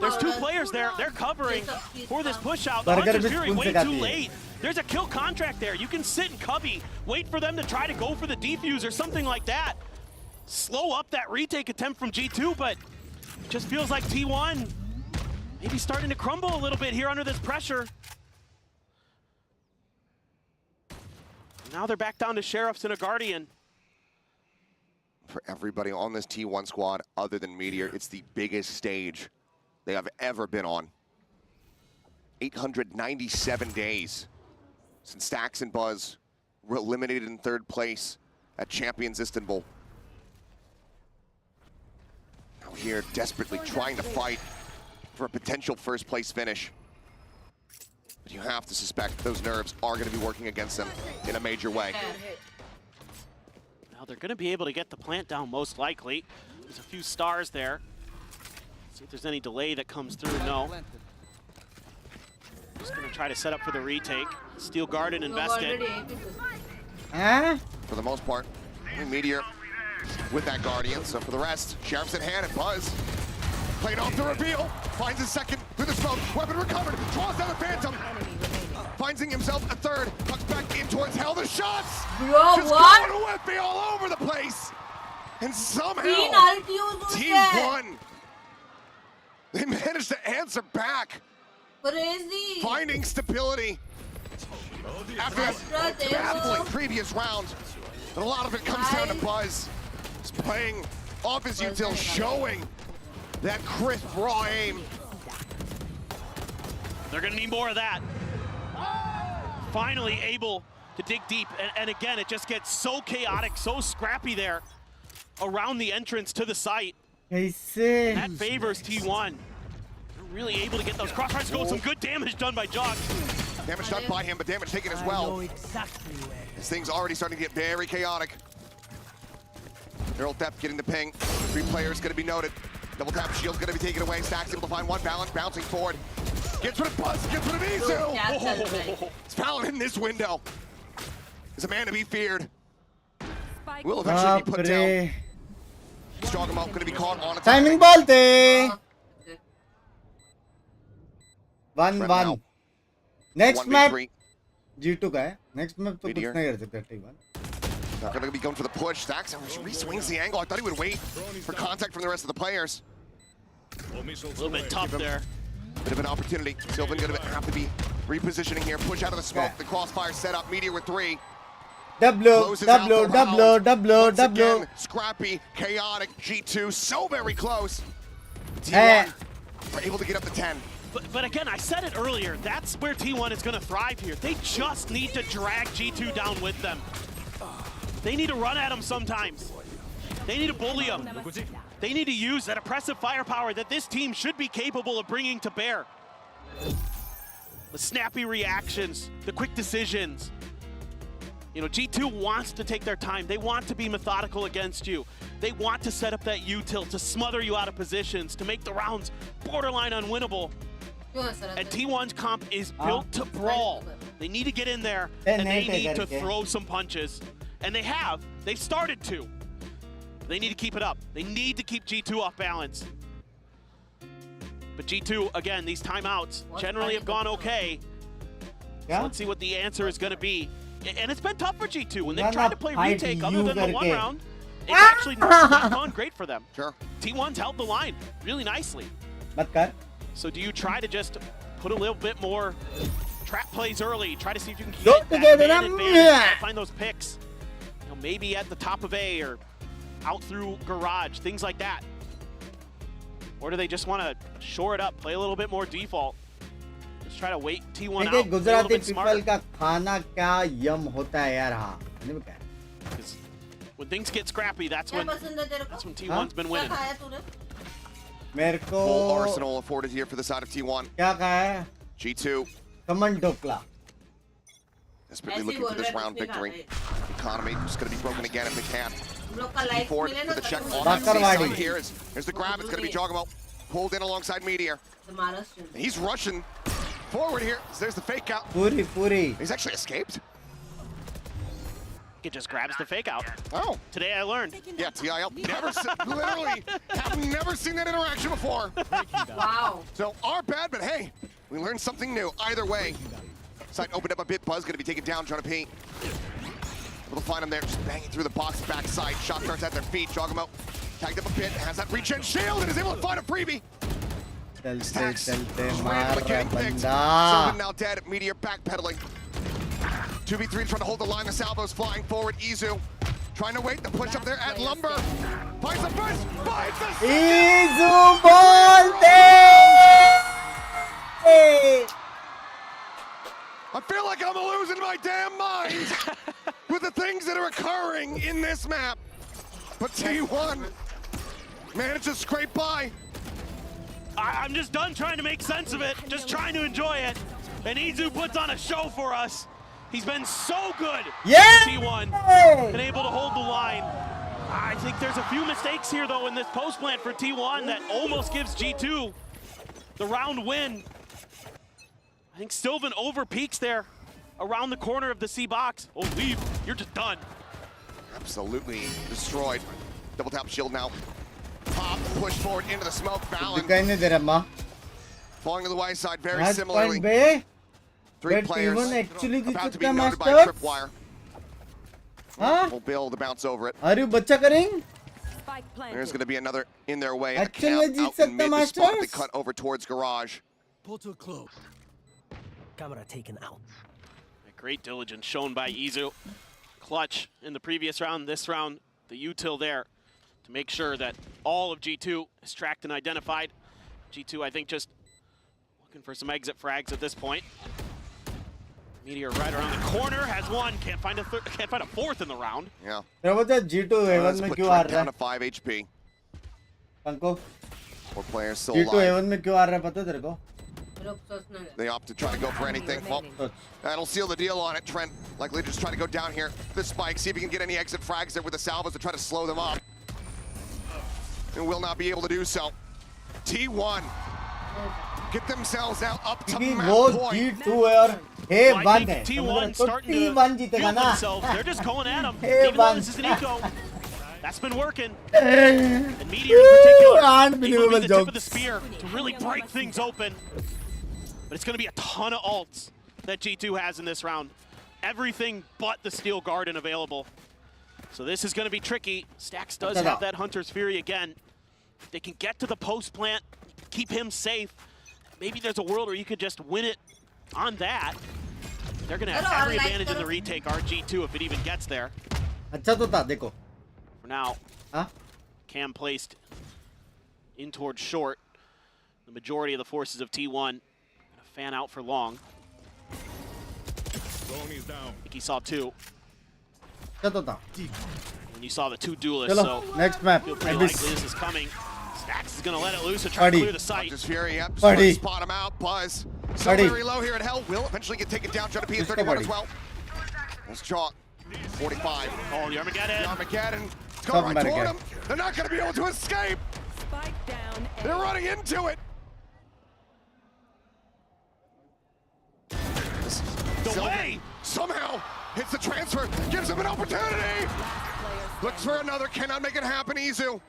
there's 2 players there. They're covering for this push out. The Hunter's Fury way too late. There's a kill contract there. You can sit in cubby, wait for them to try to go for the defuse or something like that. Slow up that retake attempt from G2, but it just feels like T1 maybe starting to crumble a little bit here under this pressure. Now they're back down to Sheriffs and a Guardian. For everybody on this T1 squad, other than Meteor, it's the biggest stage they have ever been on. 897 days since Stax and Buzz were eliminated in 3rd place at Champions Istanbul. Now here, desperately trying to fight for a potential 1st place finish. But you have to suspect those nerves are going to be working against them in a major way. Now they're going to be able to get the plant down most likely. There's a few stars there. See if there's any delay that comes through. No. Just going to try to set up for the retake. Steel Garden invested. For the most part, Meteor with that Guardian. So for the rest, Sheriff's at hand and Buzz. Played off the reveal, finds his 2nd through the smoke, weapon recovered, draws down the Phantom, finding himself a 3rd, tucks back in towards Hell, the shots! Just going whippy all over the place! And somehow, T1, they managed to answer back, finding stability after that baffling previous round. And a lot of it comes down to Buzz, just playing off his util, showing that crisp, raw aim. They're going to need more of that. Finally able to dig deep. And again, it just gets so chaotic, so scrappy there around the entrance to the site. That favors T1. They're really able to get those crossfires going. Some good damage done by Jock. Damage done by him, but damage taken as well. This thing's already starting to get very chaotic. Neural Depth getting the ping. 3 players going to be noted. Double tap shield's gonna be taken away. Stax able to find 1 balance, bouncing forward. Gets rid of Buzz, gets rid of Izu! It's Fallon in this window. Is a man to be feared. Will eventually be put down. Strogamo going to be caught on a timing बोलते 1-1 next map 1v3. G2 का है next map तो कुछ Meteor. नहीं कर सकते T1 Not going to be going for the push. Stacks re-swings the angle. I thought he would wait for contact from the rest of the players. A little bit tough there. Bit of an opportunity. Sylvan going to have to be repositioning here. Push out of the smoke. The crossfire set up. Meteor with 3. Closes out the round. Once again, scrappy, chaotic. G2 so very close. T1 were able to get up to 10. But again, I said it earlier, that's where T1 is going to thrive here. They just need to drag G2 down with them. They need to run at them sometimes. They need to bully them. They need to use that oppressive firepower that this team should be capable of bringing to bear. The snappy reactions, the quick decisions. You know, G2 wants to take their time. They want to be methodical against you. They want to set up that util to smother you out of positions, to make the rounds borderline unwinnable. And T1's comp is built to brawl. They need to get in there, and they need to throw some punches. And they have. They've started to. They need to keep it up. They need to keep G2 off balance. But G2, again, these timeouts generally have gone okay. So let's see what the answer is going to be. And it's been tough for G2. When they've tried to play retake other than the one round, it's actually not gone great for them. Sure. T1's held the line really nicely. So do you try to just put a little bit more trap plays early, try to see if you can get that man advantage, find those picks, you know, maybe at the top of A or out through garage, things like that? Or do they just want to shore it up, play a little bit more default, just try to wait T1 out, play a little bit smarter? का खाना क्या यम होता है यार हाँ When things get scrappy, that's when T1's been winning. मेरे को Full arsenal afforded here for the side of T1. क्या कहा है G2 common dhokla desperately looking for this round victory. Economy just going to be broken again if they can. Forward for the check on that side here. Here's the grab. It's going to be Jogamo pulled in alongside Meteor. He's rushing forward here. So there's the fake out. Puri. He's actually escaped. It just grabs the fake out. Oh. Today I learned. Yeah, TIL. Literally have never seen that interaction before. Wow. So our bad, but hey, we learned something new. Either way. Side opened up a bit. Buzz going to be taken down, trying to paint. Able to find him there, just banging through the box backside. Shot starts at their feet. Jogamo tagged up a bit, has that regen shield, and is able to find a freebie. Stacks getting picked. Sylvan now dead. Meteor backpedaling. 2v3 trying to hold the line. The salvo's flying forward. Izu trying to wait. The push up there at Lumber. Finds the push. Finds the second. Izu bolte. I feel like I'm losing my damn mind with the things that are occurring in this map. But T1 managed to scrape by. I'm just done trying to make sense of it, just trying to enjoy it. And Izu puts on a show for us. He's been so good. Yeah. T1 been able to hold the line. I think there's a few mistakes here though in this post plant for T1 that almost gives G2 the round win. I think Sylvan over peaks there around the corner of the C box. Oh, leave. You're just done. Absolutely destroyed. Double tap shield now. Pop, push forward into the smoke. Valen falling to the Y side very similarly. Three players about to be noted by a tripwire. Will be able to bounce over it. Are you बच्चा करें? There's going to be another in their way. Actually, Out in mid, the spot they cut over towards garage. Portal closed. Camera taken out. Great diligence shown by Izu. Clutch in the previous round, this round, the util there to make sure that all of G2 is tracked and identified. G2, I think, just looking for some exit frags at this point. Meteor right around the corner, has one, can't find a fourth in the round. Yeah. G2 heaven में क्यों आ रहा है? Down to 5 HP. पंको. 4 players still G2 alive. heaven में क्यों आ रहा है पता है तेरे को? They opt to try to go for anything. Well, that'll seal the deal on it. Trent likely just try to go down here. The spike, see if he can get any exit frags there with the salvos to try to slow them up. And will not be able to do so. T1 get themselves now up to map point. G2 और I think T1 starting to feel themselves. They're just going at them. Even though this is an eco, That's been working. And Meteor in particular, able to be the tip of the spear to really break things open. But it's going to be a ton of ults that G2 has in this round. Everything but the Steel Garden available. So this is going to be tricky. Stax does have that Hunter's Fury again. If they can get to the post plant, keep him safe, maybe there's a world where you could just win it on that. They're going to have every advantage in the retake, RG2, if it even gets there. For now, Cam placed in towards short. The majority of the forces of T1 going to fan out for long. I think he saw two. When you saw the two duelists, so next map. feel pretty likely this is coming. Stax is going to let it loose and try to clear the site. Just Fury, yep, just trying to spot him out. Buzz. So very low here at Hell. Will eventually get taken down. Trying to P at 31 as well. Let's chalk. 45. Oh, the Armageddon. The Armageddon. It's going right toward him. They're not going to be able to escape. They're running into it. The way somehow hits the transfer, gives him an opportunity. Looks for another, cannot make it happen. Izu.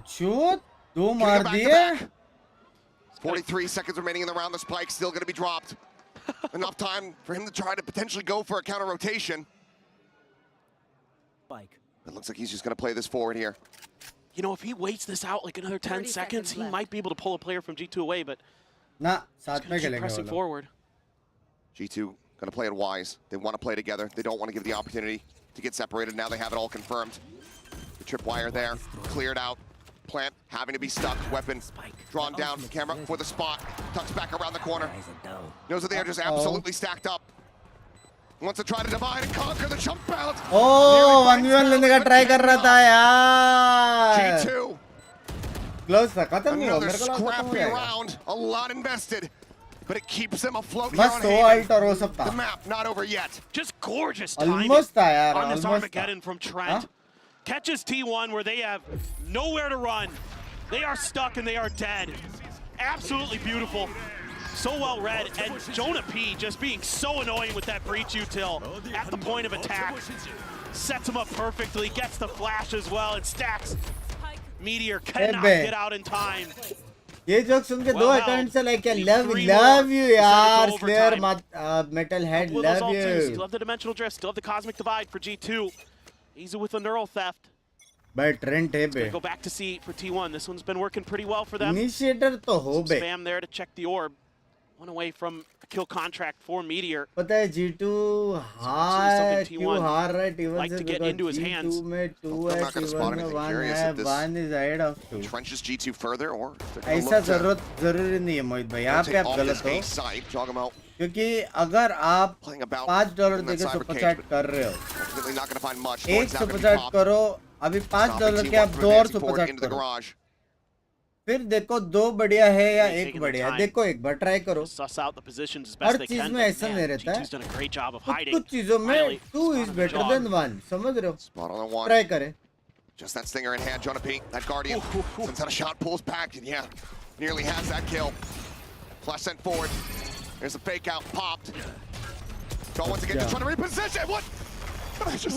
Shoot. Do maar diye. 43 seconds remaining in the round. The spike's still going to be dropped. Enough time for him to try to potentially go for a counter rotation. It looks like he's just going to play this forward here. You know, if he waits this out like another 10 seconds, he might be able to pull a player from G2 away, but keep pressing forward. G2 going to play it wise. They want to play together. They don't want to give the opportunity to get separated. Now they have it all confirmed. The tripwire there, cleared out. Plant having to be stuck. Weapon drawn down. Camera for the spot. Tucks back around the corner. Knows that they are just absolutely stacked up. Wants to try to divide and conquer the jump out. Oh, 1v1 लेने का try कर रहा था यार. G2. Close था, खत्म नहीं हुआ. Another मेरे को लगा खत्म हो scrappy जाएगा. round. A lot invested. But it keeps them afloat here बस on 100 Haven. ult और वो सब था. The map not over yet. Just gorgeous timing Almost था यार, on this almost Armageddon from Trent. Catches T1 where they have nowhere to run. They are stuck and they are dead. Absolutely beautiful. So well read. And Jonah P just being so annoying with that breach util at the point of attack. Sets him up perfectly, gets the flash as well, and Stacks. Meteor cannot get out in time. ये joke सुन के दो attempt से like love you यार Slayer Metalhead love you. Still have the dimensional drift, still have the cosmic divide for G2. Easy with the neural theft. But Trent है बे. Go back to C for T1. This one's been working pretty well for them. Initiator तो हो बे. Spam there to check the orb. One away from a kill contract for Meteor. पता है G2 हार क्यों हार रहा है T1 से because G2 में 2 है T1 में 1 है 1 is ahead of 2. Trenches G2 further or ऐसा जरूरी नहीं है मोहित भाई यहाँ पे आप गलत हो क्योंकि अगर आप $5 देके सुपर चैट कर रहे हो एक सुपर चैट करो अभी $5 के आप 2 और सुपर चैट करो फिर देखो 2 बढ़िया है या 1 बढ़िया है देखो एक बार ट्राई करो हर चीज में ऐसा नहीं रहता है कुछ चीजों में 2 is better than 1 समझ रहे हो ट्राई करें Just that stinger in hand, Jonah P. That Guardian sends out a shot, pulls back, and yeah, nearly has that kill. Flash sent forward. There's a fake out, popped. So once again, just trying to reposition. What?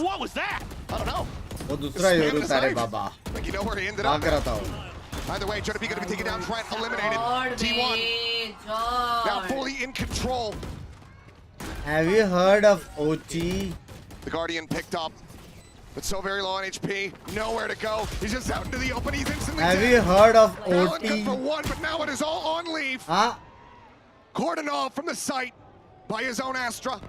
What was that? I don't know. वो दूसरा euro तारे बाबा Like you know where he ended up. भाग रहा था वो Either way, Jonah P going to be taking down Trent, eliminated. T1 now fully in control. Have you heard of OT? The Guardian picked up, but so very low on HP, nowhere to go. He's just out into the open. He's instantly Have dead. you heard of Allen OT? good for 1, but now it is all on leave. Cordoned off from the site by his own Astra.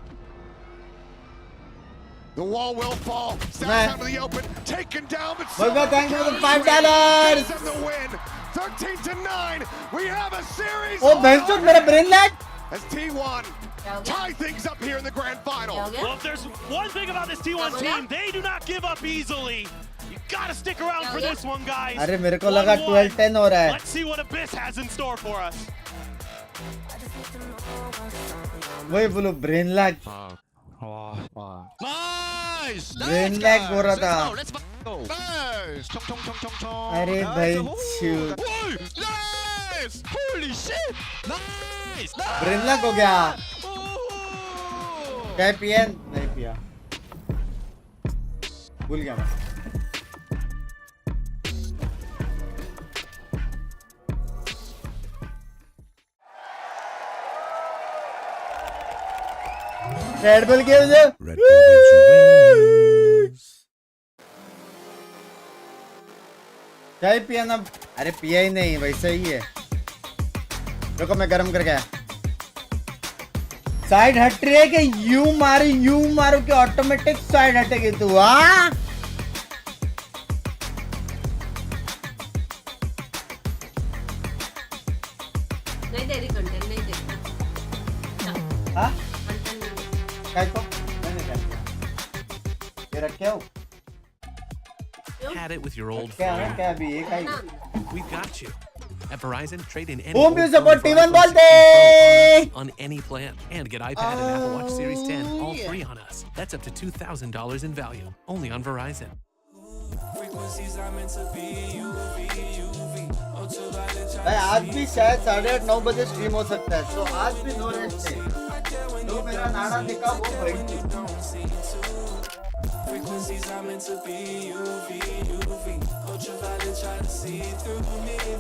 The wall will fall. Stands out to the open, taken down, but thank you for the $5. gives them the win. 13-9. We have a series. Oh, Bench, मेरा brain lag. As T1 tie things up here in the grand final. Well, if there's one thing about this T1 team, they do not give up easily. You gotta stick around for this one, guys. अरे मेरे को लगा 12-10 हो रहा है. Let's see what Abyss has in store for us. वही बोलो brain lag. Nice! Brain lag हो रहा था. Let's go! Nice! अरे भाई shoot. Nice! Holy shit! Nice! Brain lag हो गया. क्या पिया? नहीं पिया. भूल गया मैं. Red Bull gives you. Red Bull gives you wings. चाय पिया ना? अरे पिया ही नहीं, वैसे ही है। रुको मैं गरम करके आया। साइड हट रही है कि यूं मारू कि ऑटोमेटिक साइड हटेगी तू? हाँ नहीं दे रही कंटेंट, नहीं दे रही। हाँ क्या को मैंने क्या ये रखे हो? Had it with your old क्या है phone. क्या भी ये क्या? We've got you. At Verizon, trade in any Whom do you old support? phone T1 for iPhone बोलते on any plan and get iPad and Apple Watch Series 10 all free on us. That's up to $2,000 in value. Only on Verizon. भाई आज भी शायद 8:30-9 बजे stream हो सकता है, तो आज भी नो रेट से जो मेरा नाना दिखा वो भाई Frequencies are meant to be UV. Ultraviolet try to see through me. I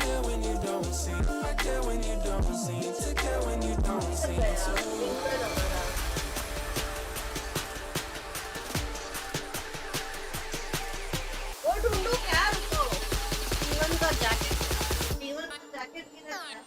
care when you don't see. I care when you don't see. Take care when you don't see. वो ढूंढो क्या रुको? T1 का jacket किधर है?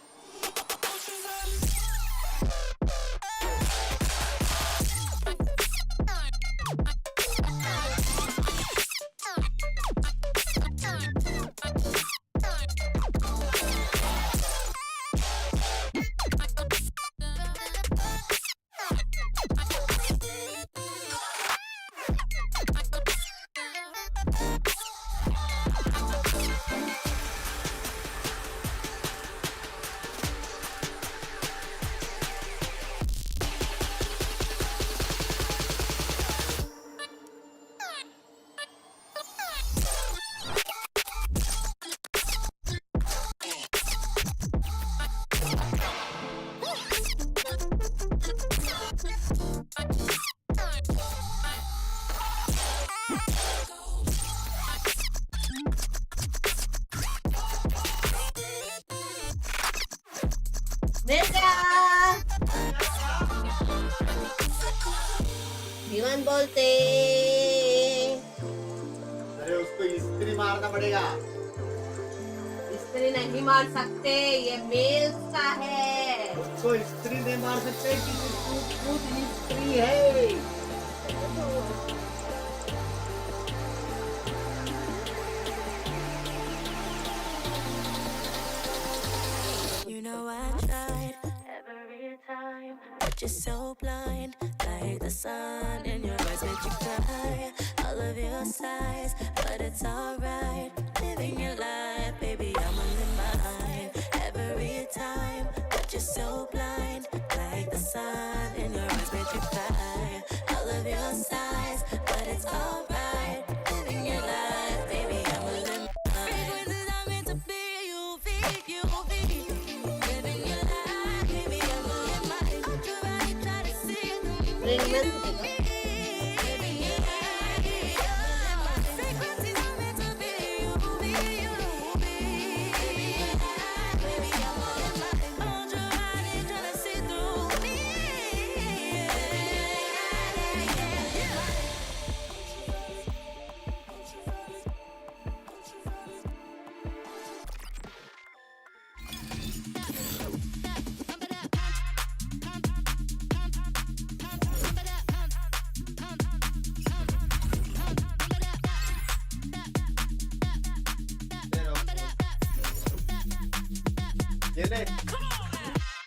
विमान बोलते। अरे उसको इस्त्री मारना पड़ेगा। इस्त्री नहीं मार सकते, ये मेल्स का है। उसको इस्त्री नहीं मार सकते क्योंकि खुद इस्त्री है। You know I tried every time, but you're so blind, like the sun in your eyes made you cry. All of your sighs, but it's alright. Living your life, baby, I'm only mine. Every time, but you're so blind, like the sun in your eyes made you cry. All of your sighs, but it's alright. Living your life, baby, I'm only mine. Frequencies are meant to be UV. Living your life, baby, I'm only mine. Ultraviolet try to see through me.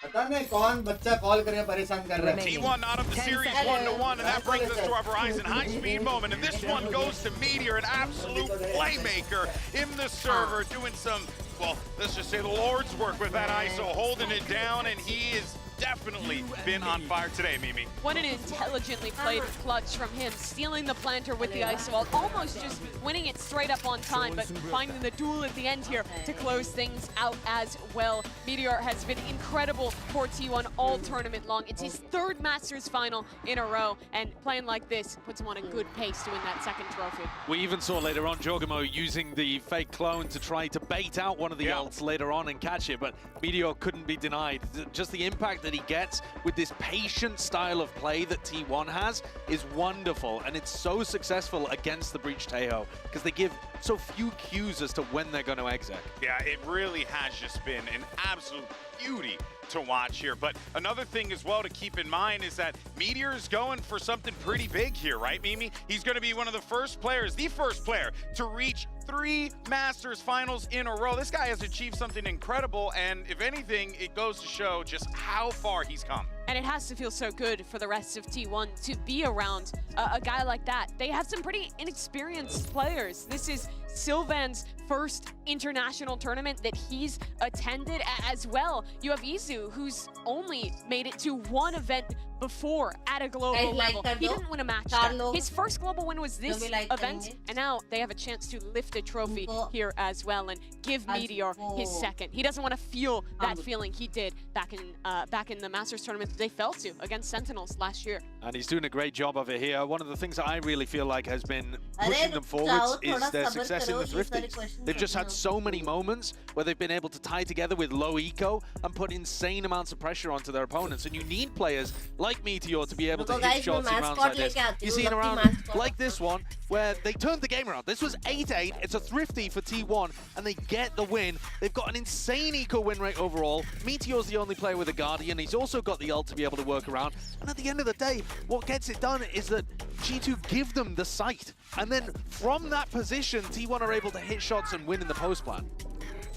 पता नहीं कौन बच्चा call करके परेशान कर रहा है। T1 out of the series 1-1, and that brings us to our Verizon high-speed moment. And this one goes to Meteor, an absolute playmaker in the server, doing some, well, let's just say the Lord's work with that ISO, holding it down, and he is definitely been on fire today, Mimi. What an intelligently played clutch from him, stealing the planter with the ice wall, almost just winning it straight up on time, but finding the duel at the end here to close things out as well. Meteor has been incredible for T1 all tournament long. It's his third Masters final in a row, and playing like this puts him on a good pace to win that second trophy. We even saw later on Jogamo using the fake clone to try to bait out one of the ults later on and catch it, but Meteor couldn't be denied. Just the impact that that he gets with this patient style of play that T1 has is wonderful, and it's so successful against the Breach Tejo because they give so few cues as to when they're going to exec. Yeah, it really has just been an absolute beauty to watch here. But another thing as well to keep in mind is that Meteor is going for something pretty big here, right, Mimi? He's going to be one of the first players, the first player to reach 3 Masters finals in a row. This guy has achieved something incredible, and if anything, it goes to show just how far he's come. And it has to feel so good for the rest of T1 to be around a guy like that. They have some pretty inexperienced players. This is Sylvan's first international tournament that he's attended as well. You have Izu, who's only made it to 1 event before at a global level. He didn't win a match there. His first global win was this event, and now they have a chance to lift a trophy here as well and give Meteor his second. He doesn't want to feel that feeling he did back in the Masters tournament that they fell to against Sentinels last year. And he's doing a great job of it here. One of the things that I really feel like has been pushing them forwards is their success in the Thrifties. They've just had so many moments where they've been able to tie together with low eco and put insane amounts of pressure onto their opponents. And you need players like Meteor to be able to hit shots in rounds like this. You see in a round like this one where they turned the game around. This was 8-8. It's a Thrifty for T1 and they get the win. They've got an insane eco win rate overall. Meteor's the only player with a Guardian. He's also got the ult to be able to work around. And at the end of the day, what gets it done is that G2 give them the sight. And then from that position, T1 are able to hit shots and win in the post plan.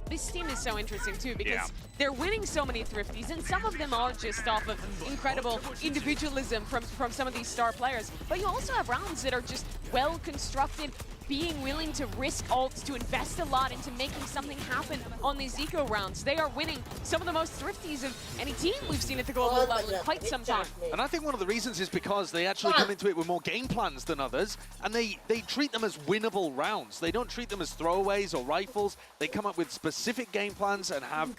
This team is so interesting too because they're winning so many Thrifties, and some of them are just off of incredible individualism from some of these star players. But you also have rounds that are just well constructed, being willing to risk ults, to invest a lot into making something happen on these eco rounds. They are winning some of the most Thrifties of any team we've seen at the global level in quite some time. And I think one of the reasons is because they actually come into it with more game plans than others, and they treat them as winnable rounds. They don't treat them as throwaways or rifles. They come up with specific game plans and have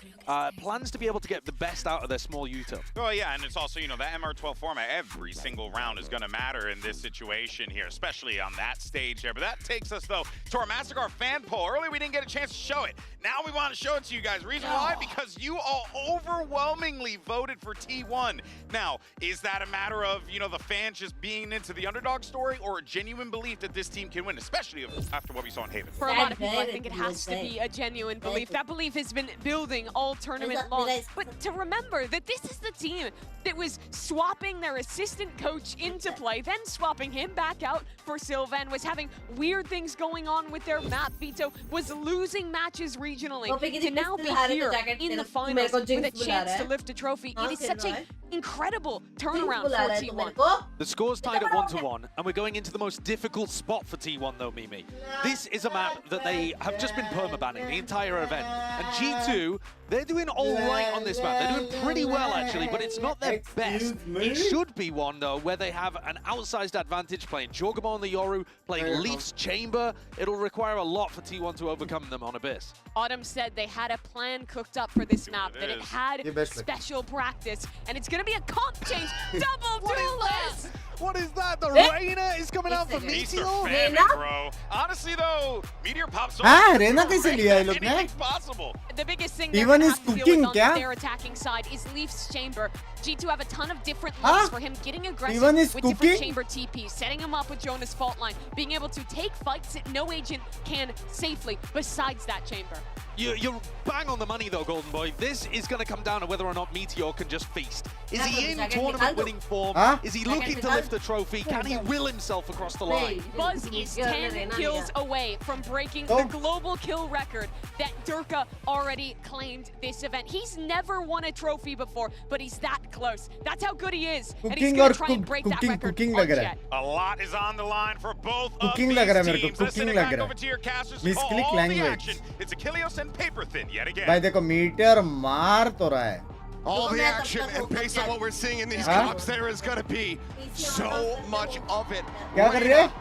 plans to be able to get the best out of their small util. Oh yeah, and it's also, you know, that MR12 format, every single round is going to matter in this situation here, especially on that stage there. But that takes us, though, to our Massacre fan poll. Earlier, we didn't get a chance to show it. Now we want to show it to you guys. Reason why? Because you all overwhelmingly voted for T1. Now, is that a matter of, you know, the fans just being into the underdog story, or a genuine belief that this team can win, especially after what we saw in Haven? For a lot of people, I think it has to be a genuine belief. That belief has been building all tournament long. But to remember that this is the team that was swapping their assistant coach into play, then swapping him back out for Sylvan, was having weird things going on with their map veto, was losing matches regionally, to now be here in the finals with a chance to lift a trophy. It is such an incredible turnaround for T1. The score's tied at 1-1, and we're going into the most difficult spot for T1 though, Mimi. This is a map that they have just been permabanning the entire event. And G2, they're doing all right on this map. They're doing pretty well, actually, but it's not their best. It should be one, though, where they have an outsized advantage playing Jorgamo on the Yoru, playing Leaf's Chamber. It'll require a lot for T1 to overcome them on Abyss. Autumn said they had a plan cooked up for this map, that it had special practice, and it's going to be a comp change. Double duelist! What is that? The Reyna is coming out for Meteor? Bro. Honestly, though, Meteor pops up. Reyna कैसे लिया ये लोग ने? Anything's possible. The biggest thing they Even have is to deal cooking with on क्या? their attacking side is Leaf's Chamber. G2 have a ton of different looks for him, getting aggressive Even is with cooking? different chamber TPs, setting him up with Jonas fault line, being able to take fights that no agent can safely besides that chamber. You're bang on the money, though, Golden Boy. This is going to come down to whether or not Meteor can just feast. Is he in tournament-winning form? Is he looking to lift a trophy? Can he will himself across the line? Buzz is 10 kills away from breaking the global kill record that Durka already claimed this event. He's never won a trophy before, but he's that close. That's how good he is. And he's going to try and break that record on Jet. A lot is on the line for both of Cooking these लग रहा है मेरे को, teams. Let's send cooking it back लग रहा over है. to your casters for Misclick all the language. action. It's Achilles and Paper Thin yet again. भाई देखो मीटर मार तो रहा है. All the action, and based on what we're seeing in these comps, there is going to be so much of it. क्या कर रहे?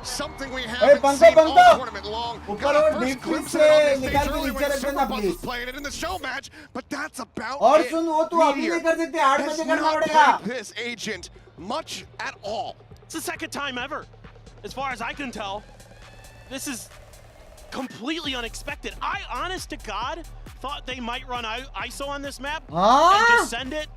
Something we Hey, haven't पंखा seen all पंखा. tournament long. ऊपर Got a और first deep glimpse से of it on this निकाल stage के earlier नीचे when रख देना Superbuzz was please. playing it in the show match, but that's about और it. सुन वो तू अभी Meteor नहीं कर सकते 8 has बजे करना not पड़ेगा. played this agent much at all. It's the second time ever, as far as I can tell. This is completely unexpected. I, honest to God, thought they might run ISO on this map and just send it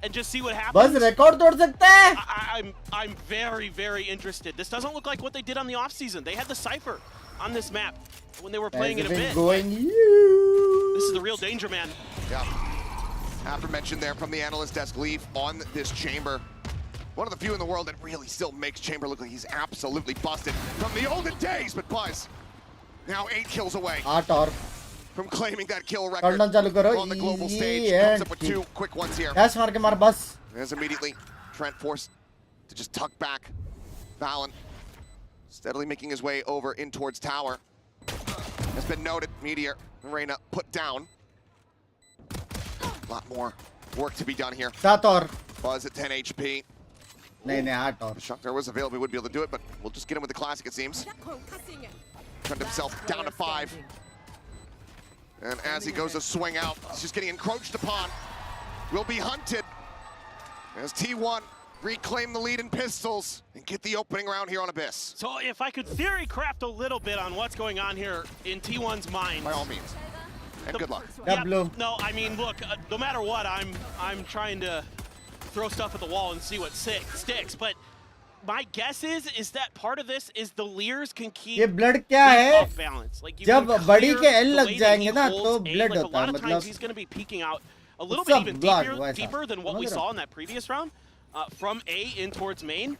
and just see what happens. बस record तोड़ सकता है. I'm very, very interested. This doesn't look like what they did on the offseason. They had the Cypher on this map when they were playing it a bit. This is the real danger, man. Yeah. Aforementioned there from the analyst desk, Leaf on this Chamber. One of the few in the world that really still makes Chamber look like he's absolutely busted from the olden days. But Buzz, now 8 kills away from claiming that kill record on the global stage. Comes up with 2 quick ones here. Dash मार के मार बस. There's immediately Trent forced to just tuck back. Valen steadily making his way over in towards tower. Has been noted. Meteor, Reyna put down. A lot more work to be done here. Sator. Buzz at 10 HP. Shock there was available, he would be able to do it, but we'll just get him with the classic, it seems. Turned himself down to 5. And as he goes to swing out, he's just getting encroached upon. Will be hunted as T1 reclaim the lead in pistols and get the opening round here on Abyss. So if I could theory craft a little bit on what's going on here in T1's mind. By all means. And good luck. Yeah, no, I mean, look, no matter what, I'm trying to throw stuff at the wall and see what sticks. But my guess is that part of this is the Leers can keep ये blood क्या है? off balance. Like जब बड़ी के L लग जाएंगे ना तो blood like होता है. A lot of times he's going to be peeking out a little bit even deeper than what we saw in that previous round. From A in towards main.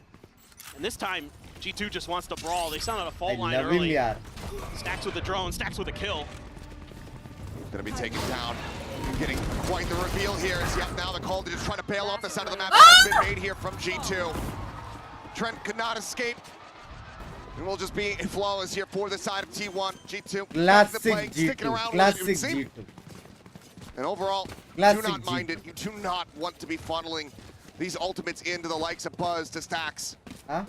And this time, G2 just wants to brawl. They sounded a fault line early. Stacks with the drone, stacks with a kill. Gonna be taken down. Getting quite the reveal here. As yet now the call to just try to bail off the side of the map has been made here from G2. Trent could not escape. And we'll just be flawless here for the side of T1. G2. Classic sticking G2. around Classic with it, G2. And overall, Classic do not G2. mind it. You do not want to be funneling these ultimates into the likes of Buzz to stacks. Huh?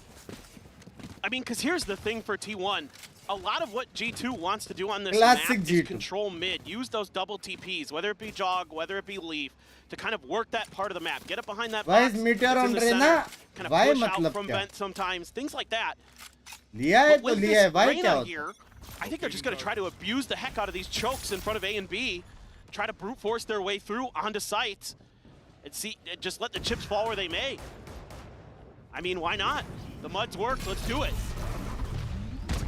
I mean, because here's the thing for T1. A lot of what G2 wants to do on this Classic map G2. is control mid. Use those double TPs, whether it be Jog, whether it be Leaf, to kind of work that part of the map. Get up behind that Why box. is Meteor that's in on the Reyna? center, kind of Why push out मतलब from क्या? vent sometimes, things like that. लिया है But तो with लिया है. this Why Reyna क्या होता? here, I think they're just going to try to abuse the heck out of these chokes in front of A and B, try to brute force their way through onto site, and see, just let the chips fall where they may. I mean, why not? The mud's worked, let's do it.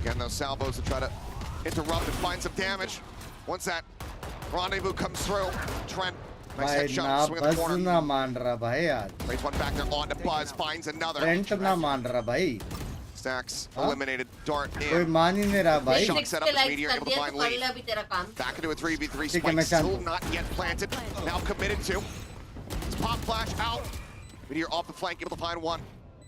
Again, those salvos to try to interrupt and find some damage. Once that rendezvous comes through, Trent, nice भाई headshot, ना swing of the बस corner. ना मान रहा भाई यार. Raise one back there on to Buzz, finds another. Trent ना मान रहा भाई. Stacks Huh? eliminated, dart कोई in. मान ही नहीं रहा भाई. Shock set up as Meteor, able to find lead. Back into a 3v3, ठीक है, मैं Spike शांत still हूँ. not yet planted, now committed to. It's pop flash out. Meteor off the flank, able to find one.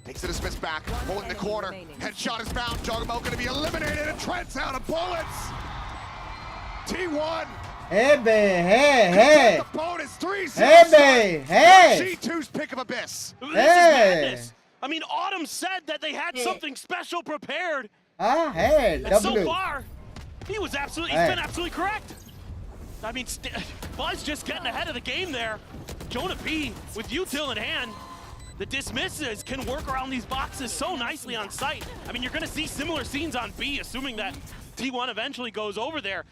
Takes the dismiss back, holding the corner. Headshot is found, Jogamo gonna be eliminated, and Trent's out of bullets. T1. Hey hey. The bonus 3-0. Hey hey. G2's pick of Abyss. This is madness. I mean, Autumn said that they had something special prepared. Ah, hey, And so W. far, he's been absolutely correct. I mean, Buzz just getting ahead of the game there. Jonah P with util in hand. The dismisses can work around these boxes so nicely on site. I mean, you're going to see similar scenes on B, assuming that T1 eventually goes over there.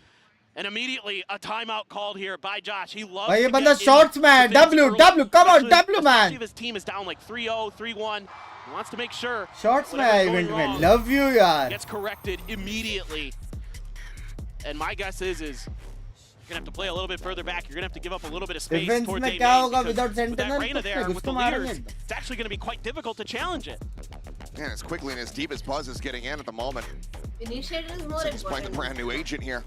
And immediately a timeout called here by Josh. He loves भाई ये to बंदा get shots in man. to things W early, W. Come on especially W man. if his team is down like 3-0, 3-1. He wants to make sure Shots में whatever's event going में. wrong Love you यार. gets corrected immediately. And my guess is you're gonna have to play a little bit further back. You're gonna have to give up a little bit of space Defense towards में A क्या main, होगा because without with that sentinel? Reyna there कुछ with तो the मारेंगे leaders, एकदम. it's actually gonna be quite difficult to challenge it. Man, as quickly and as deep as Buzz is getting in at the moment. Initiator is more He's playing a important. brand new agent here.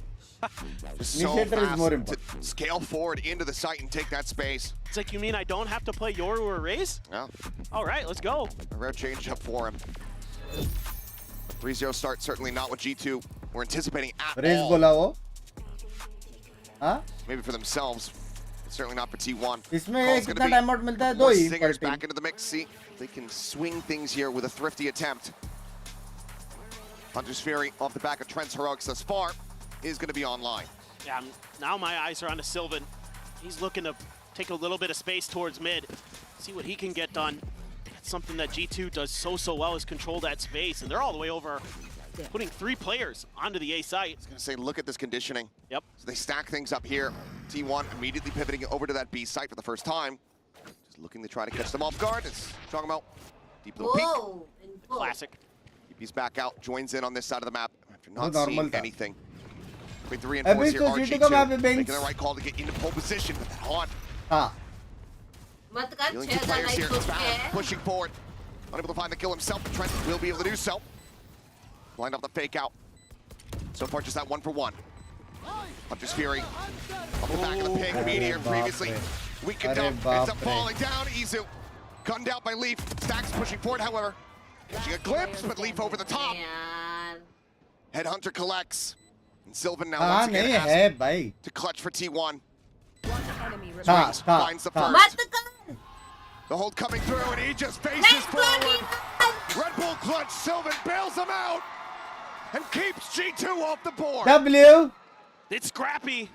Just so Initiator is more fast important. to scale forward into the site and take that space. It's like, you mean I don't have to play Yoru or Raze? Yeah. All right, let's go. A rare change up for him. 3-0 start, certainly not what G2 were anticipating at Raze all. बोला वो. हाँ? Maybe for themselves, but certainly not for T1. इसमें Call's कितना gonna be time out मिलता है? दो more he per singers team. back into the mix. See if they can swing things here with a thrifty attempt. Hunter's Fury off the back of Trent's heroics thus far is going to be online. Yeah, now my eyes are on to Sylvan. He's looking to take a little bit of space towards mid, see what he can get done. That's something that G2 does so well, is control that space, and they're all the way over, putting 3 players onto the A site. I was going to say, look at this conditioning. Yep. So they stack things up here. T1 immediately pivoting over to that B site for the first time. Just looking to try to catch them off guard. It's talking about deep little peek. Classic. TP's back out, joins in on this side of the map after Oh, not normal seeing tha. anything. With the reinforce here, Abhi to G2 ka map hai, RG2 Binks. making the right call to get into pole position, but that haunt हाँ. मत कर dealing 6000 two players like here. सोच के Bad, है pushing forward, unable to find the kill himself. Trent will be able to do so. Lined up the fake out. So far, just that 1-for-1. Hunter's Fury off the back of the ping. Meteor previously weakened up, ends up falling down. Izu gunned out by Leaf. Stacks pushing forward, however. Catching a glimpse, but Leaf over the top. Headhunter collects. And Sylvan now हाँ once नहीं again है asked भाई. to clutch for T1. हाँ Swings, हाँ finds the हाँ. first. The hold coming through, and he just faces forward. Red Bull clutch. Sylvan bails him out and keeps G2 off the board. W. It's scrappy,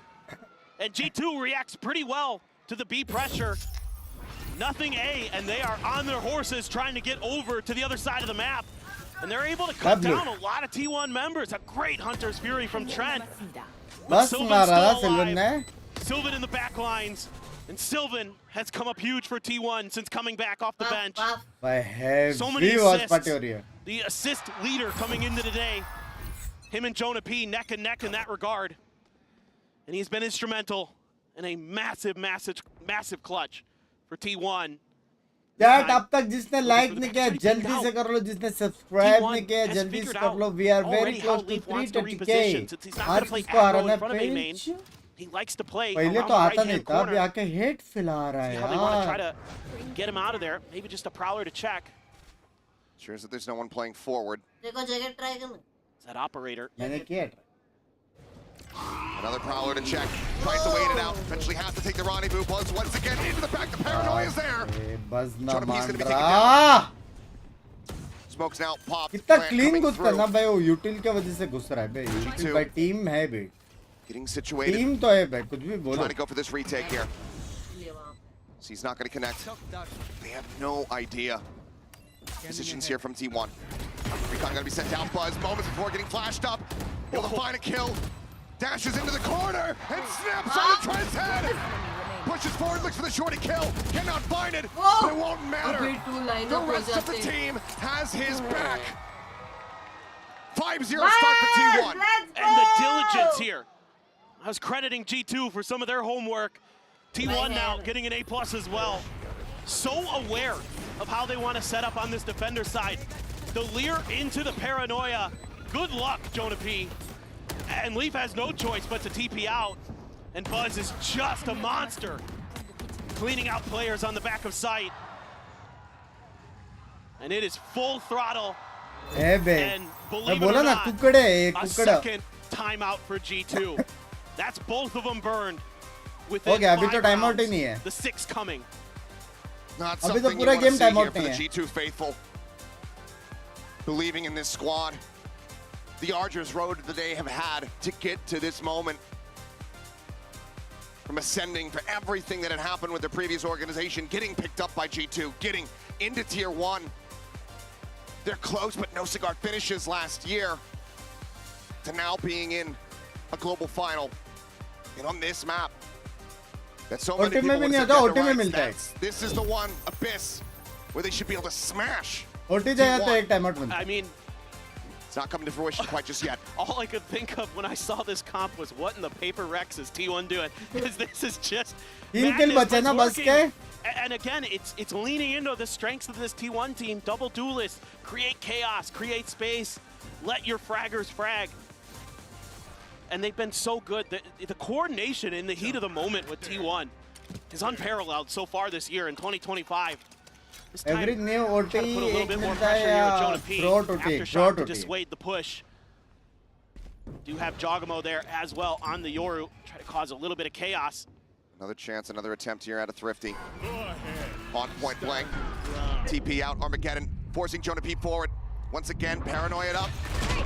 and G2 reacts pretty well to the B pressure. Nothing A, and they are on their horses trying to get over to the other side of the map. And they're able to cut down a lot of T1 members. A great Hunter's Fury from Trent. बस मारा था सिल्वन ने. Sylvan in the back lines. And Sylvan has come up huge for T1 since coming back off the bench. भाई heavy So many was assists. party हो रही है. The assist leader coming into the day. Him and Jonah P neck and neck in that regard. And he's been instrumental in a massive, massive, massive clutch for T1. Chat अब तक जिसने like नहीं किया जल्दी से कर लो, जिसने subscribe नहीं किया जल्दी से कर लो. We are very close to 330k. आज किसको हराना है page? He likes to play पहले around तो the आता नहीं right-hand था, अभी corner. आके हेट फैला रहा है See how they want to try यार. to get him out of there. Maybe just a prowler to check. Sure as that there's no one playing forward. देखो जगह ट्राई करना. Is that operator? मैंने किया. Another prowler to check. Tries to wait it out. Eventually has to take the rendezvous. Buzz once again into the back. The paranoia is there. बस ना Jonah P's मान gonna be taken रहा. Smokes now. Pop. कितना Plant clean coming घुसता through. ना भाई, वो यूटिल की वजह से घुस रहा है भाई. यूटिल भाई टीम है भाई. Getting situated. टीम तो है भाई, कुछ भी बोलो. Trying to go for this retake here. So he's not going to connect. They have no idea. Positions here from T1. Recon going to be sent out. Buzz moments before getting flashed up. Able to find a kill. Dashes into the corner and snaps on the Trent's head. Pushes forward, looks for the shorty kill. Cannot find it, but it won't matter. The rest of the team has his back. 5-0 start for T1. And the diligence here. I was crediting G2 for some of their homework. T1 now getting an A+ as well. So aware of how they want to set up on this defender side. The leer into the paranoia. Good luck, Jonah P. And Leaf has no choice but to TP out. And Buzz is just a monster. Cleaning out players on the back of sight. And it is full throttle. है बे. And मैं believe it बोला or ना not, Kukde है, a कुकड़ा. second timeout for G2. That's both of them burned. हो Within गया, अभी तो 5 time out ही rounds. नहीं है. The 6 coming. Not अभी तो something you पूरा want to game see time here out for the नहीं है. G2 faithful. Believing in this squad. The arduous road the day have had to get to this moment. From ascending for everything that had happened with the previous organization, getting picked up by G2, getting into Tier 1. They're close, but no cigar finishes last year. To now being in a global final. And on this map, that so many OT people में भी would नहीं have आता, said OT में right, मिलता है. this is the one, Abyss, where they should be able to smash. OT जाएगा तो एक टाइम आउट मिलता है. I mean, it's not coming to fruition quite just yet. all I could think of when I saw this comp was what in the paper Rex is T1 doing? Because this is just 3 kill madness, बचे but ना बस working. के. And again, it's leaning into the strengths of this T1 team. Double duelist, create chaos, create space, let your fraggers frag. And they've been so good. The coordination in the heat of the moment with T1 is unparalleled so far this year in 2025. This time, Every new OT try to put a little एक bit more मिलता pressure है here with या Jonah P. throat OT, Aftershock throat to OT. dissuade the push. Do have Jogamo there as well on the Yoru. Try to cause a little bit of chaos. Another chance, another attempt here out of Thrifty. On point blank. TP out, Armageddon, forcing Jonah P forward. Once again, paranoia up.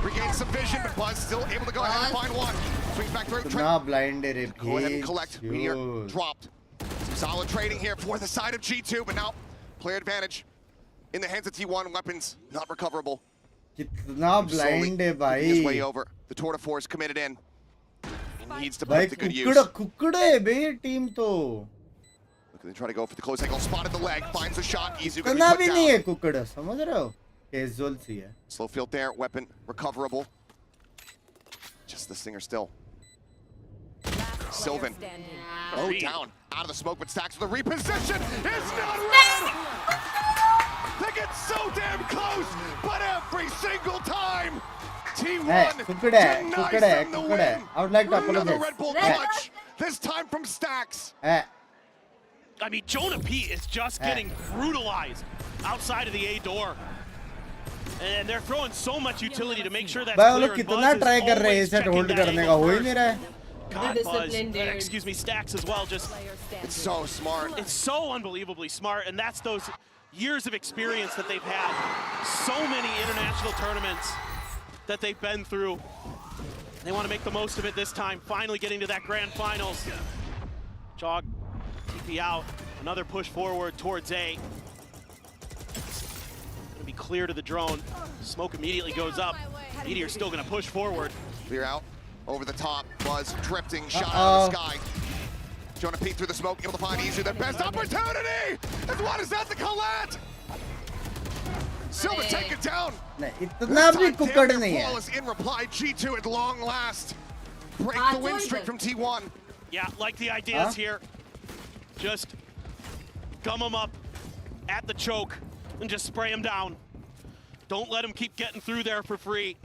Regains some vision, but Buzz still able to go ahead and find one. Swings back through. इतना blind है रे. Go ahead and collect. Meteor dropped. Some solid trading here for the side of G2, but now player advantage in the hands of T1. Weapons not recoverable. कितना blind है Slowly his way भाई. over. The tour de force committed in. He needs to भाई put to good use. कुकड़ा Kukde है बे team तो. Gonna try to go for the close angle. Spotted the leg. Finds a shot. Easy. इतना भी नहीं है कुकड़, समझ रहे हो? Casual सी है. Slow field there. Weapon recoverable. Just the stinger still. Sylvan. Oh, down. Out of the smoke, but Stacks with a reposition. It's not red! They get so damn close, but every single time, T1 denies them the win. I would like to Another apologize. Red Bull clutch, this time from Stacks. I mean, Jonah P is just getting brutalized outside of the A door. And they're throwing so much utility to make sure that भाई वो लोग कितना try कर रहे हैं इसे hold करने का, हो ही नहीं रहा है. God, Buzz, excuse me, Stacks as well. Just it's so smart. It's so unbelievably smart, and that's those years of experience that they've had. So many international tournaments that they've been through. They want to make the most of it this time. Finally getting to that grand finals. Jog, TP out. Another push forward towards A. Gonna be clear to the drone. Smoke immediately goes up. Meteor's still gonna push forward. Clear out. Over the top, Buzz drifting, shot out of the sky. Jonah P through the smoke, able to find easier the best opportunity! And what is that, the Colette? Silver take it down! इतना भी कुकड़ नहीं है. Flawless in reply, G2 at long last. Break the win streak from T1. Yeah, like the ideas here. Just gum them up at the choke and just spray them down. Don't let them keep getting through there for free.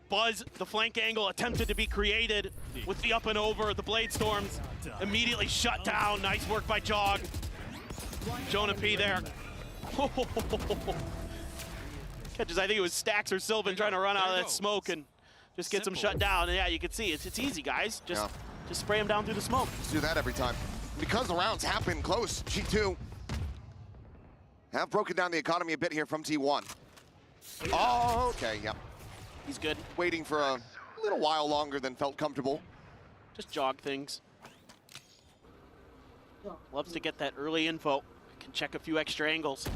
Buzz, the flank angle attempted to be created with the up and over. The Blade Storms immediately shut down. Nice work by Jog. Jonah P there. Catches, I think it was Stacks or Sylvan trying to run out of that smoke and just gets them shut down. And yeah, you can see it's easy, guys. Just spray them down through the smoke. Let's do that every time. Because the rounds have been close, G2 have broken down the economy a bit here from T1. Oh, okay, yep. He's good. Waiting for a little while longer than felt comfortable. Just jog things. Loves to get that early info. Can check a few extra angles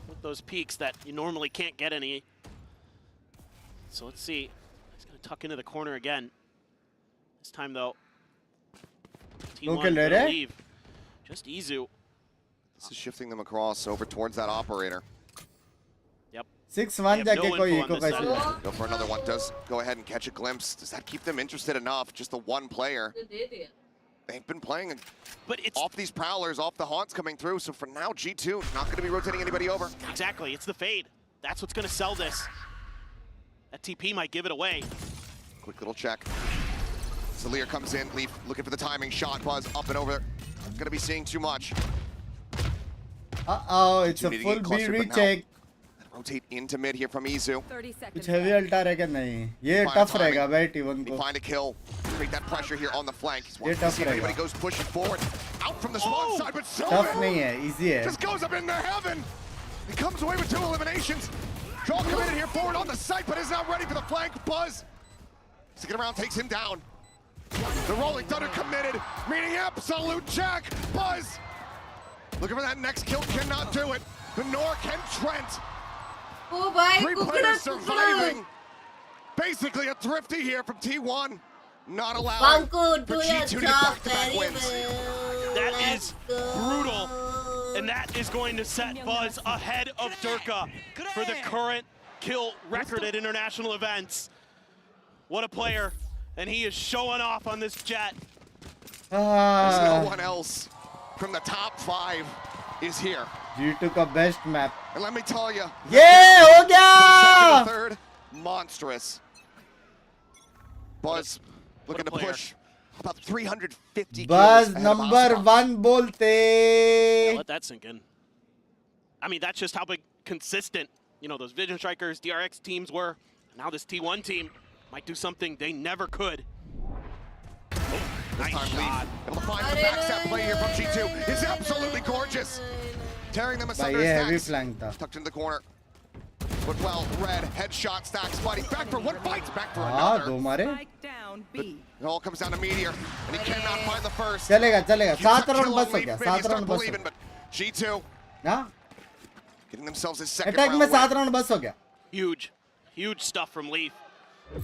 with those peaks that you normally can't get any. So let's see. He's going to tuck into the corner again. This time, though, T1 gonna leave. Just Izu. This is shifting them across over towards that operator. 6-1 जाके कोई एको कैसे go for another one. Does go ahead and catch a glimpse. Does that keep them interested enough? Just the one player. They've been playing but it's off these prowlers, off the haunts coming through. So for now, G2 not going to be rotating anybody over. Exactly. It's the fade. That's what's going to sell this. That TP might give it away. Quick little check. Zalir comes in. Leaf looking for the timing. Shot, Buzz up and over. Going to be seeing too much. Uh-oh, it's a full B recheck. Rotate into mid here from Izu. कुछ heavy ulta रहेगा नहीं. ये tough रहेगा भाई T1 को. Find a kill. Create that pressure here on the flank. ये tough रहेगा. Everybody goes pushing forward. Out from the spawn side, but so tough नहीं है, easy है. Just goes up into heaven. He comes away with 2 eliminations. Draw committed here forward on the site, but is not ready for the flank. Buzz sticking around, takes him down. The Rolling Thunder committed, meaning absolute jack. Buzz looking for that next kill, cannot do it. The Nork and Trent. Oh boy, 3 players surviving. Basically a thrifty here from T1. Not allowing for G2 to get back-to-back wins. That is brutal. And that is going to set Buzz ahead of Durka for the current kill record at international events. What a player. And he is showing off on this jet. There's no one else from the top 5 is here. G2 का best map. And let me tell you, yeah, हो गया. Third, monstrous. Buzz looking to push about 350 Buzz number 1 बोलते. Let that sink in. I mean, that's just how big consistent, you know, those Vision Strikers, DRX teams were. Now this T1 team might do something they never could. This time Leaf able to find the backstab play here from G2 is absolutely gorgeous. Tearing them asunder. heavy flank था. Tucked into the corner. But well, red headshot Stacks fighting back for one fight, back for हाँ another. दो मारे. It all comes down to Meteor, and he cannot find the first. चलेगा 7 round बस हो गया. 7 round बस. But G2 हाँ. getting themselves a second Attack round में win. 7 round बस हो गया. Huge stuff from Leaf.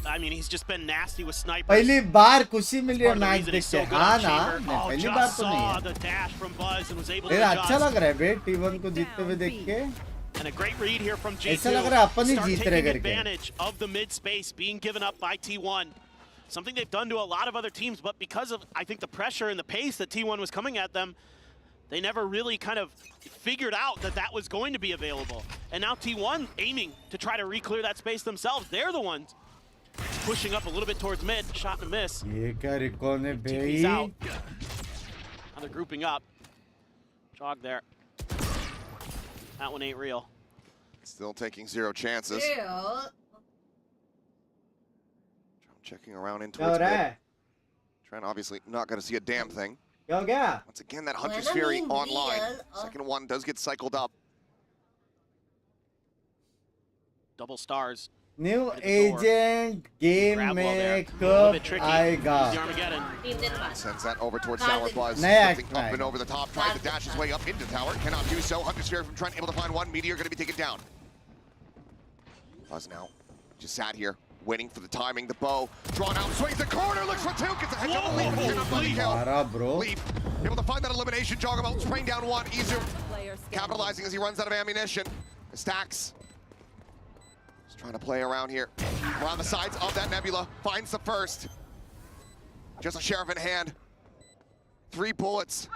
I mean, he's just been nasty with snipers. पहली बार खुशी मिली है Part of the match reason देख he's के so good हाँ on ना Chamber. नहीं, Oh, पहली just बार तो नहीं saw है the dash from Buzz and was able to लेकिन अच्छा adjust. लग रहा है बे T1 को जीतते हुए देख के And a great read here from G2. ऐसा लग रहा है अपन ही Start जीत रहे taking करके advantage of the mid space being given up by T1. Something they've done to a lot of other teams, but because of, I think, the pressure and the pace that T1 was coming at them, they never really kind of figured out that that was going to be available. And now T1 aiming to try to re-clear that space themselves. They're the ones pushing up a little bit towards mid. Shot and a miss. ये क्या recon है TP's bay out. Now they're grouping up. Jog there. That one ain't real. Still taking 0 chances. Real. Checking around in क्या हो towards रहा mid. है Trent obviously not going to see a damn thing. क्या हो गया Once again, that Hunter's When I Fury mean online. real, Second one does get cycled up. Double stars. New agent game Grab wall there. में A little bit कब tricky. आएगा Here's the Armageddon. Sends that over towards Tower Buzz. Naya Lifting up and over the top, tries to dash his way up into tower. Cannot do so. Hunter's Fury from Trent, able to find one. Meteor going to be taken down. Buzz now just sat here, waiting for the timing. The bow drawn out, swings the corner, looks for two, gets a head on the lead, but cannot find the kill. मारा bro Leaf able to find that elimination. Jogamo spraying down one. Izu capitalizing as he runs out of ammunition. Stacks just trying to play around here, around the sides of that nebula. Finds the first. Just a sheriff in hand. 3 bullets.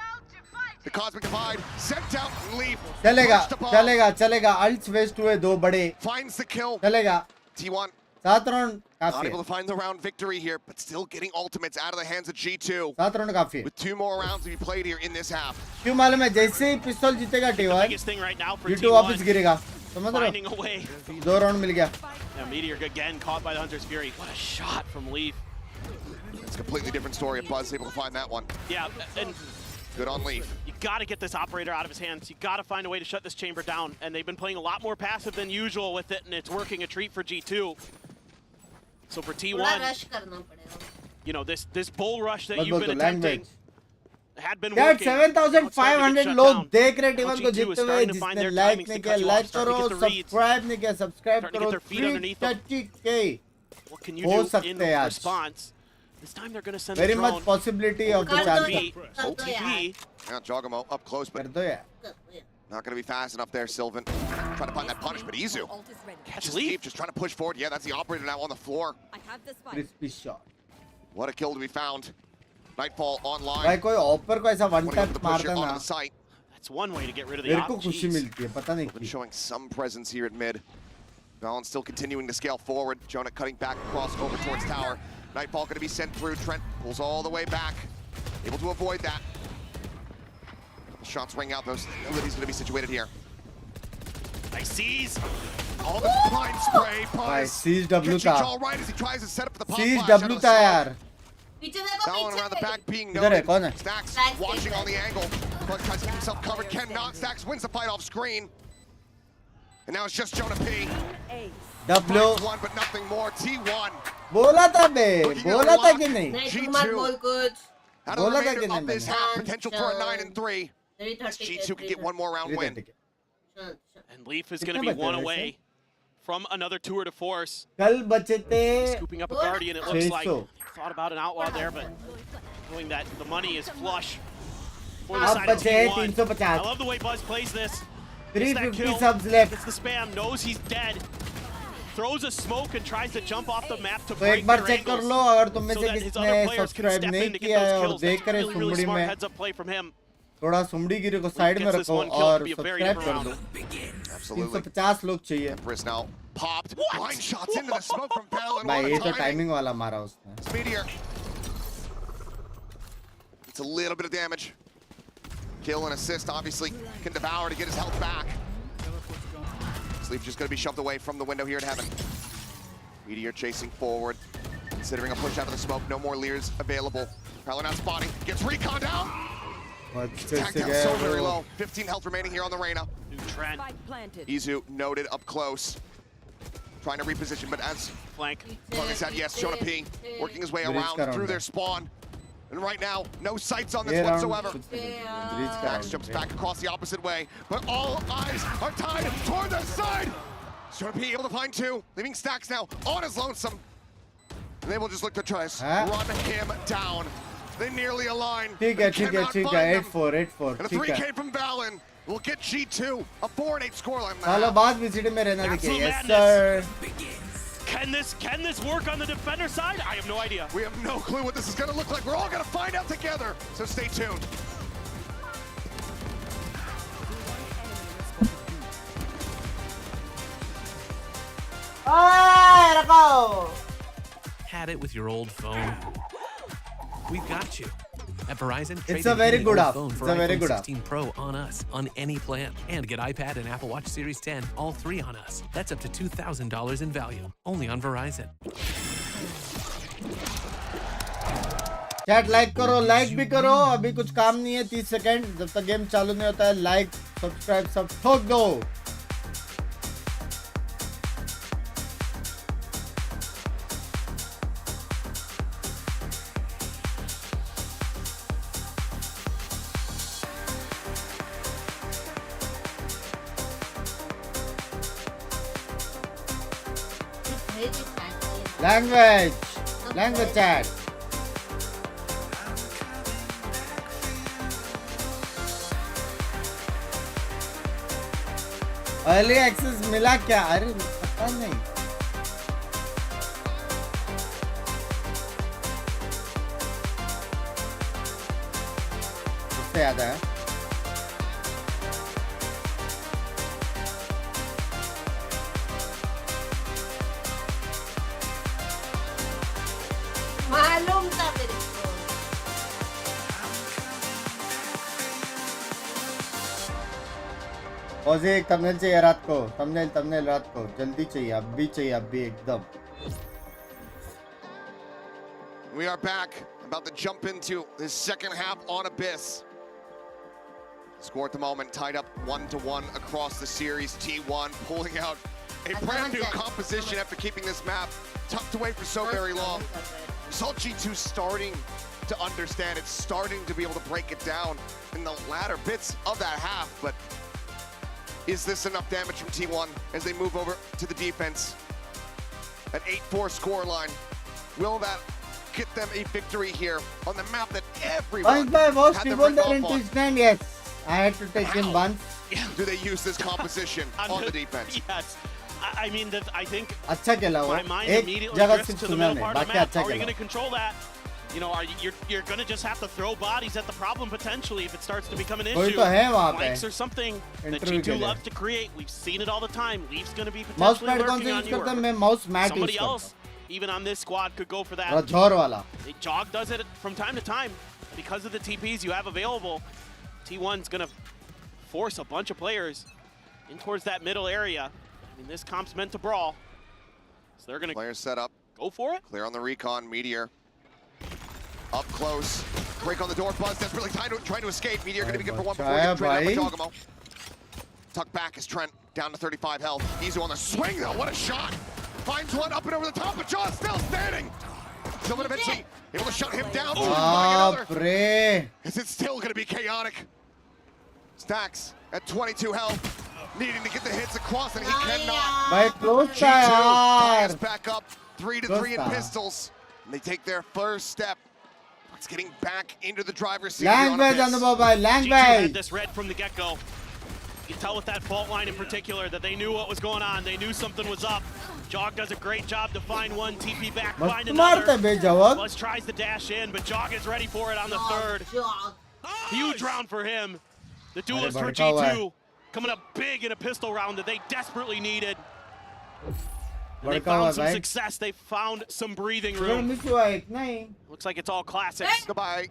The cosmic divide sent out. Leaf चलेगा pushed the ball. चलेगा चलेगा अल्ट्स waste हुए 2 बड़े Finds the kill. चलेगा T1 7 round not काफी able है to find the round victory here, but still getting ultimates out of the hands of G2. 7 round काफी है With 2 more rounds to be played here in this half. क्यों मालूम है जैसे ही पिस्तौल जीतेगा T1 Biggest thing right now for G2 T1. वापस गिरेगा समझ रहे Finding a way. हो 2 राउंड मिल गया Yeah, Meteor again caught by the Hunter's Fury. What a shot from Leaf. It's a completely different story. Buzz able to find that one. Yeah, and Good on Leaf. you got to get this operator out of his hands. You got to find a way to shut this chamber down. And they've been playing a lot more passive than usual with it, and it's working a treat for G2. So for थोड़ा T1, rush करना पड़ेगा. you know, this bull rush that बस you've बोल been तो attempting language had been यार working. Now it's starting to get 7,500 shut लोग down. देख रहे T1 Now को G2 is जीतते हुए starting to find जिसने their लाइक timings नहीं to किया cut you off, like starting करो to get the reads. Subscribe नहीं किया सब्सक्राइब Starting to करो get their feet underneath them. 330K What can you हो do सकते in हैं आज response? This time they're going to send very a much drone. possibility of the कर दो chance कर दो यार. Now Jogamo up close, but कर दो यार not going to be fast enough there, Sylvan. Trying to find that punish, but Izu catches Leaf, just trying to push forward. Yeah, that's the operator now on the floor. crispy shot What a kill to be found. Nightfall online. भाई कोई offer को ऐसा one Wanting tap to मार push here देना onto the site. That's one way to get rid of the मेरे को op. खुशी Jeez. मिलती है पता नहीं Been क्यों showing some presence here at mid. Valon still continuing to scale forward. Jonah cutting back across over towards tower. Nightfall going to be sent through. Trent pulls all the way back. Able to avoid that. The shots ring out. Those know that he's going to be situated here. Nice seize. All this blind spray. भाई Pause. CW Catching था Jaw right as he tries to set up the pop flash out CW of the था smoke. यार पीछे देखो Valon around the पीछे. back being इधर है noted. कौन है Stacks Stacks watching takes on the angle. But tries to keep himself covered. Cannot. Stacks wins the fight off screen. And now it's just Jonah P. W Finds one, but nothing more. T1. बोला था बे Looking at बोला a था lock. कि नहीं नहीं तुम मत G2. बोल कुछ. Out of the बोला था कि remainder नहीं of this मैंने half, potential for a 9-3. 330 G2 can get one more round win. 330K And Leaf is going to कितने be बचे one वैसे? away from another tour de force. कल बचे थे Scooping up a Guardian, it looks like. 600 Thought about an outlaw there, but knowing that the money is flush for the अब side of बचे हैं T1. 350 I love the way Buzz plays this. Gets that 350 kill, subs left gets the spam, knows he's dead. Throws a smoke and tries to jump off the map to तो break एक बार their check कर angles लो अगर तुम में so से that his किसने other players can subscribe step नहीं in to किया get है those और kills. देख That's कर really, really सुमड़ी smart में heads up play from him. थोड़ा सुमड़ी गिरी को साइड में Gets this रखो one kill, और could be a very subscribe different कर round. दो Absolutely. 350 लोग चाहिए Empress now popped. Blind shots into the smoke from Valon. भाई ये What तो a timing. टाइमिंग वाला मारा उसने Meteor. It's a little bit of damage. Kill and assist, obviously, can devour to get his health back. Sleep just going to be shoved away from the window here at Heaven. Meteor chasing forward, considering a push out of the smoke. No more Lears available. Probably not spotting. Gets recon down. Tagged down so very low. 15 health remaining here on the Reyna. Trent. Izu noted up close. Trying to reposition, but as Flank. long as that, yes, Jonah P working his way around through their spawn. And right now, no sights on this whatsoever. Max jumps back across the opposite way, but all eyes are tied toward the side. Jonah P able to find two, leaving Stacks now on his lonesome. And they will just look to try to run him down. They nearly align. ठीक है 8-4 And a 3K from Valen will get G2 a 4-8 scoreline. चलो बाद visit में रहना देखिए. Yes sir. Can this work on the defender side? I have no idea. We have no clue what this is going to look like. We're all going to find out together. So stay tuned. Had it with your old phone? We've got you. At Verizon, It's a very good app. phone It's for a very iPhone good app. 16 Pro on us on any plan, and get iPad and Apple Watch Series 10 all 3 on us. That's up to $2,000 in value, only on Verizon. Chat like करो, like भी करो. अभी कुछ काम नहीं है. 30 second जब तक गेम चालू नहीं होता है. लाइक सब्सक्राइब सब ठोक दो. Language chat. अर्ली एक्सेस मिला क्या? अरे पता नहीं. उससे याद आया. मालूम था मेरे को. और एक थंबनेल चाहिए रात को. थंबनेल रात को जल्दी चाहिए. अभी चाहिए, अभी एकदम. We are back, about to jump into the second half on Abyss. Score at the moment tied up 1-1 across the series. T1 pulling out a brand new composition after keeping this map tucked away for so very long. We saw G2 starting to understand it, starting to be able to break it down in the latter bits of that half, but is this enough damage from T1 as they move over to the defense? An 8-4 scoreline. Will that get them a victory here on the map that everyone had their break off on? Yes, I had to take him once. Do they use this composition on the defense? Yes. I mean, I think अच्छा खेला वो. my mind एक immediately जगह drifts सिर्फ to the सुना middle नहीं. part of the बाकी map. अच्छा How are you going खेला. to control that? You know, you're going to just have to throw bodies at the problem potentially if it starts to become an issue. कोई तो है वहाँ पे. Flanks are something that Interview के G2 लिए. loves to create. We've seen it all the time. Leaf's going to be Mouse potentially pad कौन working सा on use you. करता है? मैं mouse mat Somebody यूज करता else, even on this squad, could go for that. हूँ. रजौर वाला. Jog does it from time to time because of the TPs you have available. T1's going to force a bunch of players in towards that middle area. I mean, this comp's meant to brawl. So they're going to Players set up. Go for it. Clear on the recon. Meteor up close. Break on the door. Buzz desperately trying to escape. Meteor going to be good for one before he gets traded out for Dogamo. Tuck back as Trent down to 35 health. Easy on the swing though. What a shot. Finds one up and over the top, but Jaws still standing. Sylvan eventually able to shut him down. Is it still going to be chaotic? Stacks at 22 health. Needing to get the hits across, and he cannot. भाई close था ties यार. back up 3-3 in pistols. And they take their first step. It's getting back into the driver's seat. Language on the mobile. G2 had Language. this red from the get-go. You can tell with that fault line in particular that they knew what was going on. They knew something was up. Jog does a great job to find one, TP back, find another. Buzz tries to dash in, but Jog is ready for it on the third. Huge round for him. The duelist for G2 coming up big in a pistol round that they desperately needed. And they found some success. They found some breathing room. Looks like it's all classics. Goodbye.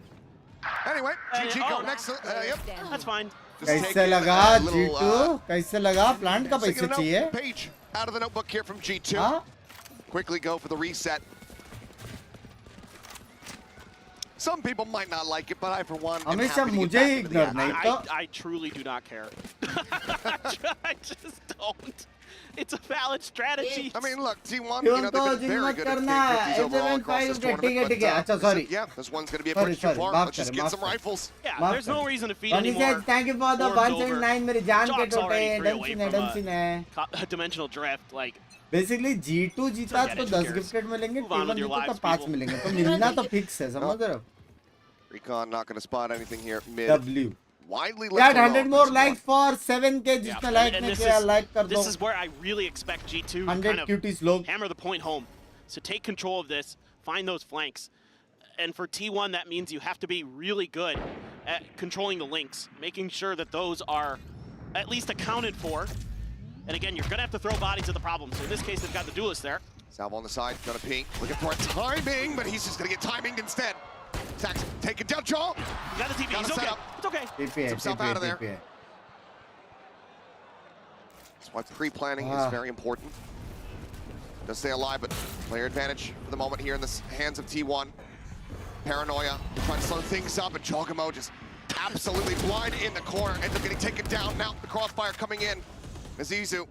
Anyway, GG go next. Yep. That's fine. कैसे लगा G2? कैसे लगा? Plant का पैसे चाहिए? Page out of the notebook here from G2. Quickly go for the reset. Some people might not like it, but I, for one, am happy to get back into the action. I truly do not care. I just don't. It's a valid strategy. I mean, look, T1, you know, they've been very good at getting cookies overall across this tournament. But, yeah, this one's going to be a bridge too far. Let's just get some rifles. Yeah, there's no reason to feed Bunny anymore. says, thank you for the 179 मेरे जान के Jock's already टोटे. free away Dempsey ने. a dimensional drift, like. Basically G2 जीता तो 10 gifted मिलेंगे, T1 जीता तो 5 मिलेंगे. तो मिलना तो fix है, समझ रहे हो? Recon not going to spot anything here. Mid. W. Widely Yeah, left 100 more likes for 7K. जितना like ने किया like कर दो. This is where I really expect G2 to kind of hammer the point home. So take control of this, find those flanks. And for T1, that means you have to be really good at controlling the links, making sure that those are at least accounted for. And again, you're going to have to throw bodies at the problem. So in this case, they've got the duelist there. Salvo on the side, gonna peek, looking for a timing, but he's just gonna get timinged instead. Sax taking down Jaw. You got the TP, he's okay. It's okay. Gets himself out of there. That's why pre-planning is very important. Does stay alive, but player advantage for the moment here in the hands of T1. Paranoia, trying to slow things up, and Chogamo just absolutely blind in the corner, ends up getting taken down. Now the crossfire coming in. Azizu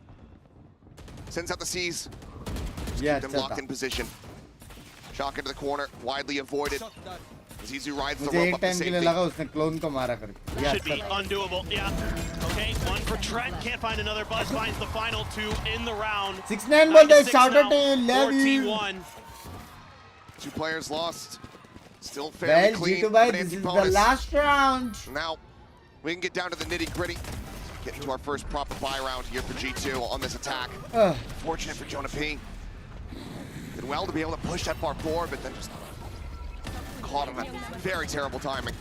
sends out the C's. Yeah, keep them locked in position. Shock into the corner, widely avoided. Azizu rides the rope up to safety. Should be undoable, yeah. Okay, one for Trent, can't find another. Buzz finds the final two in the round. 6-9 bolte, shout out to you, love you. T1. 2 players lost. Still fairly clean. G2 boys, this is the last round. Now, we can get down to the nitty-gritty. Get into our first proper buy round here for G2 on this attack. Fortunate for Jonah P. Did well to be able to push that far forward, but then just caught him at very terrible timing.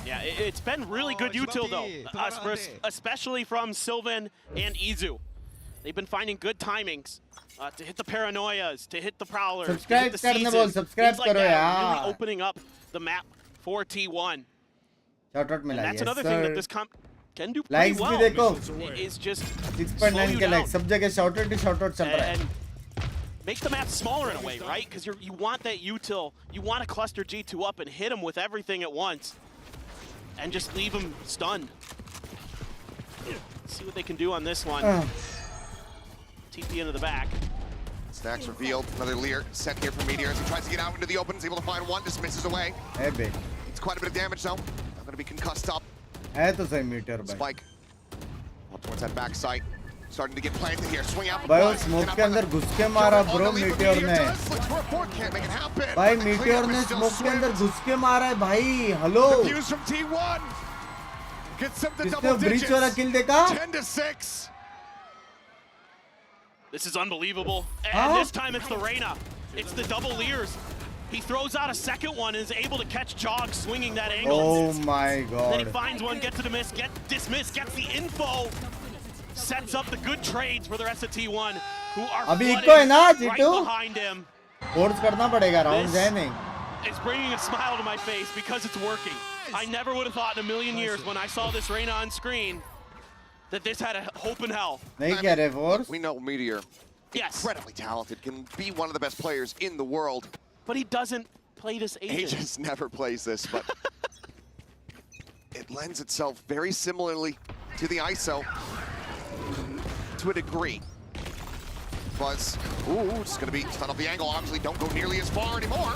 Yeah, it's been really good util though, especially from Sylvan and Izu. They've been finding good timings to hit the Paranoias, to hit the Prowlers, subscribe to hit the Seasons, subscribe like karo really opening up the map for T1. Shout out And mila, that's yes, another thing that this comp can do pretty likes well. Bhi dekho. Is just 6.9 ke likes, sab jagah shout out chal raha hai. And make the map smaller in a way, right? Because you want that util, you want to cluster G2 up and hit them with everything at once, and just leave them stunned. Let's see what they can do on this one. TP into the back. Stacks revealed. Another Lear sent here from Meteor as he tries to get out into the open. He's able to find one, just misses away. Hey, big. It's quite a bit of damage though. Not going to be concussed up. Hai to sahi Meteor bhai. Spike. Up towards that back sight. Starting to get planted here. Swing out. भाई वो smoke के अंदर घुस के मारा bro meteor ने भाई meteor ने स्मोक के अंदर घुस के मारा है भाई हेलो किसने ब्रीच वाला किल देखा 10-6. This is unbelievable. And this time it's the Reyna. It's the double Lears. He throws out a second one and is able to catch Jog swinging that angle. Oh my god. Then he finds one, gets a dismiss, gets the info. Sets up the good trades for the rest of T1, who are flooding right behind him. Force करना पड़ेगा rounds है नहीं. It's bringing a smile to my face because it's working. I never would have thought in a million years when I saw this Reyna on screen that this had a hope in hell. नहीं क्या रे Force? We know Meteor, incredibly talented, can be one of the best players in the world. But he doesn't play this Aegis. Aegis never plays this, but it lends itself very similarly to the ISO. To a degree. Buzz, just gonna be stunned off the angle. Obviously don't go nearly as far anymore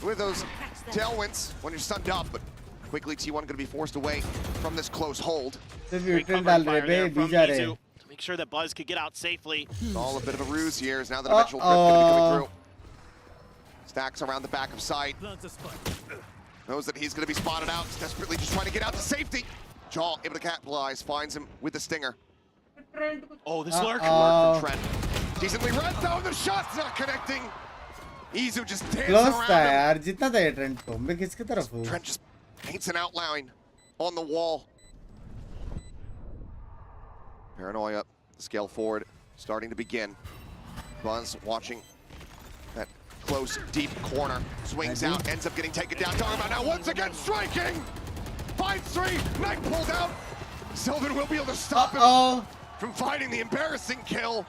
with those tailwinds when you're stunned up, but quickly T1 gonna be forced away from this close hold. Great cover fire there from Izu to make sure that Buzz could get out safely. It's all a bit of a ruse here as now the dimensional drift gonna be coming through. Stacks around the back of sight. Knows that he's gonna be spotted out, desperately just trying to get out to safety. Jaw able to capitalize, finds him with the stinger. Oh, this lurk. Lurk from Trent. Decently read though, the shot's not connecting. Izu just dances Close around था him. यार जितना था ये Trent तो मैं किसकी तरफ हूँ? Trent just paints an outline on the wall. Paranoia, scale forward, starting to begin. Buzz watching that close, deep corner. Swings out, ends up getting taken down. Talking about now once again striking. Finds 3, Knight pulled out. Sylvan will be able to stop him from finding the embarrassing kill.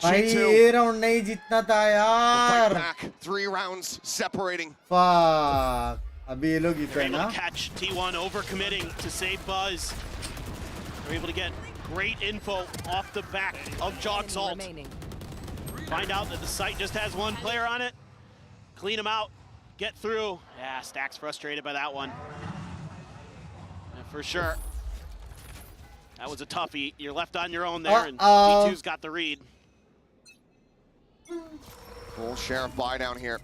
भाई ये round नहीं जीतना था यार. Back, 3 rounds separating. Fuck. अभी ये लोग They're able to catch T1 overcommitting to save Buzz. They're able to get Great info off the back of Jog's ult. Find out that the site just has one player on it. Clean him out. Get through. Yeah, Stack's frustrated by that one. Yeah, for sure. That was a toughie. You're left on your own there, and G2's got the read. Full Sheriff buy down here.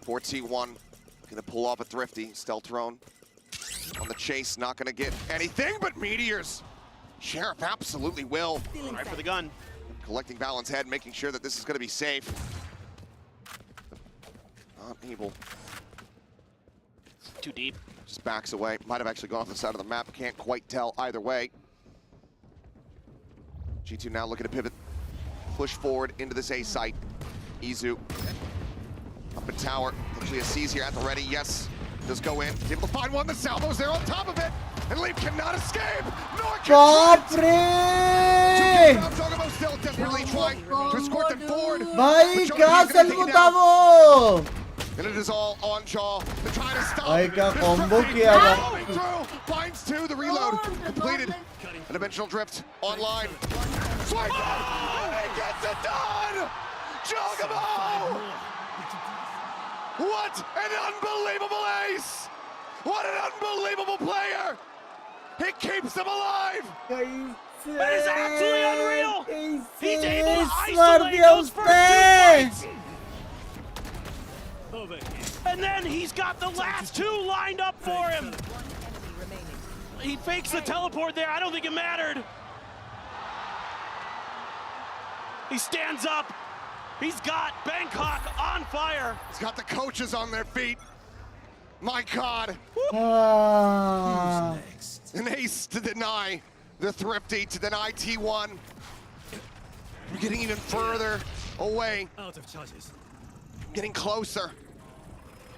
4T1. Gonna pull off a thrifty. Stealth drone on the chase. Not gonna get anything but meteors. Sheriff absolutely will. Right for the gun. Collecting Balin's head, making sure that this is gonna be safe. Not able. Too deep. Just backs away. Might have actually gone off the side of the map. Can't quite tell either way. G2 now looking to pivot. Push forward into this A site. Izu up in tower. Hopefully a C's here at the ready. Yes. Does go in. He's able to find one. The salvo's there on top of it. And Leap cannot escape. Nor can Chocobo still desperately trying to escort them forward. भाई क्या सलगू था वो? And it is all on Jaw. They're trying to stop. भाई क्या combo किया था? Finds two. The reload completed. A dimensional drift online. Swipe! He gets it done! Chocobo! What an unbelievable ace! What an unbelievable player! He keeps them alive! That is absolutely unreal! He's able to isolate those first 2 fights! And then he's got the last 2 lined up for him! He fakes the teleport there, I don't think it mattered! He stands up! He's got Bangkok on fire! He's got the coaches on their feet! My God! An ace to deny the thrifty, to deny T1. We're getting even further away. Out of charges. Getting closer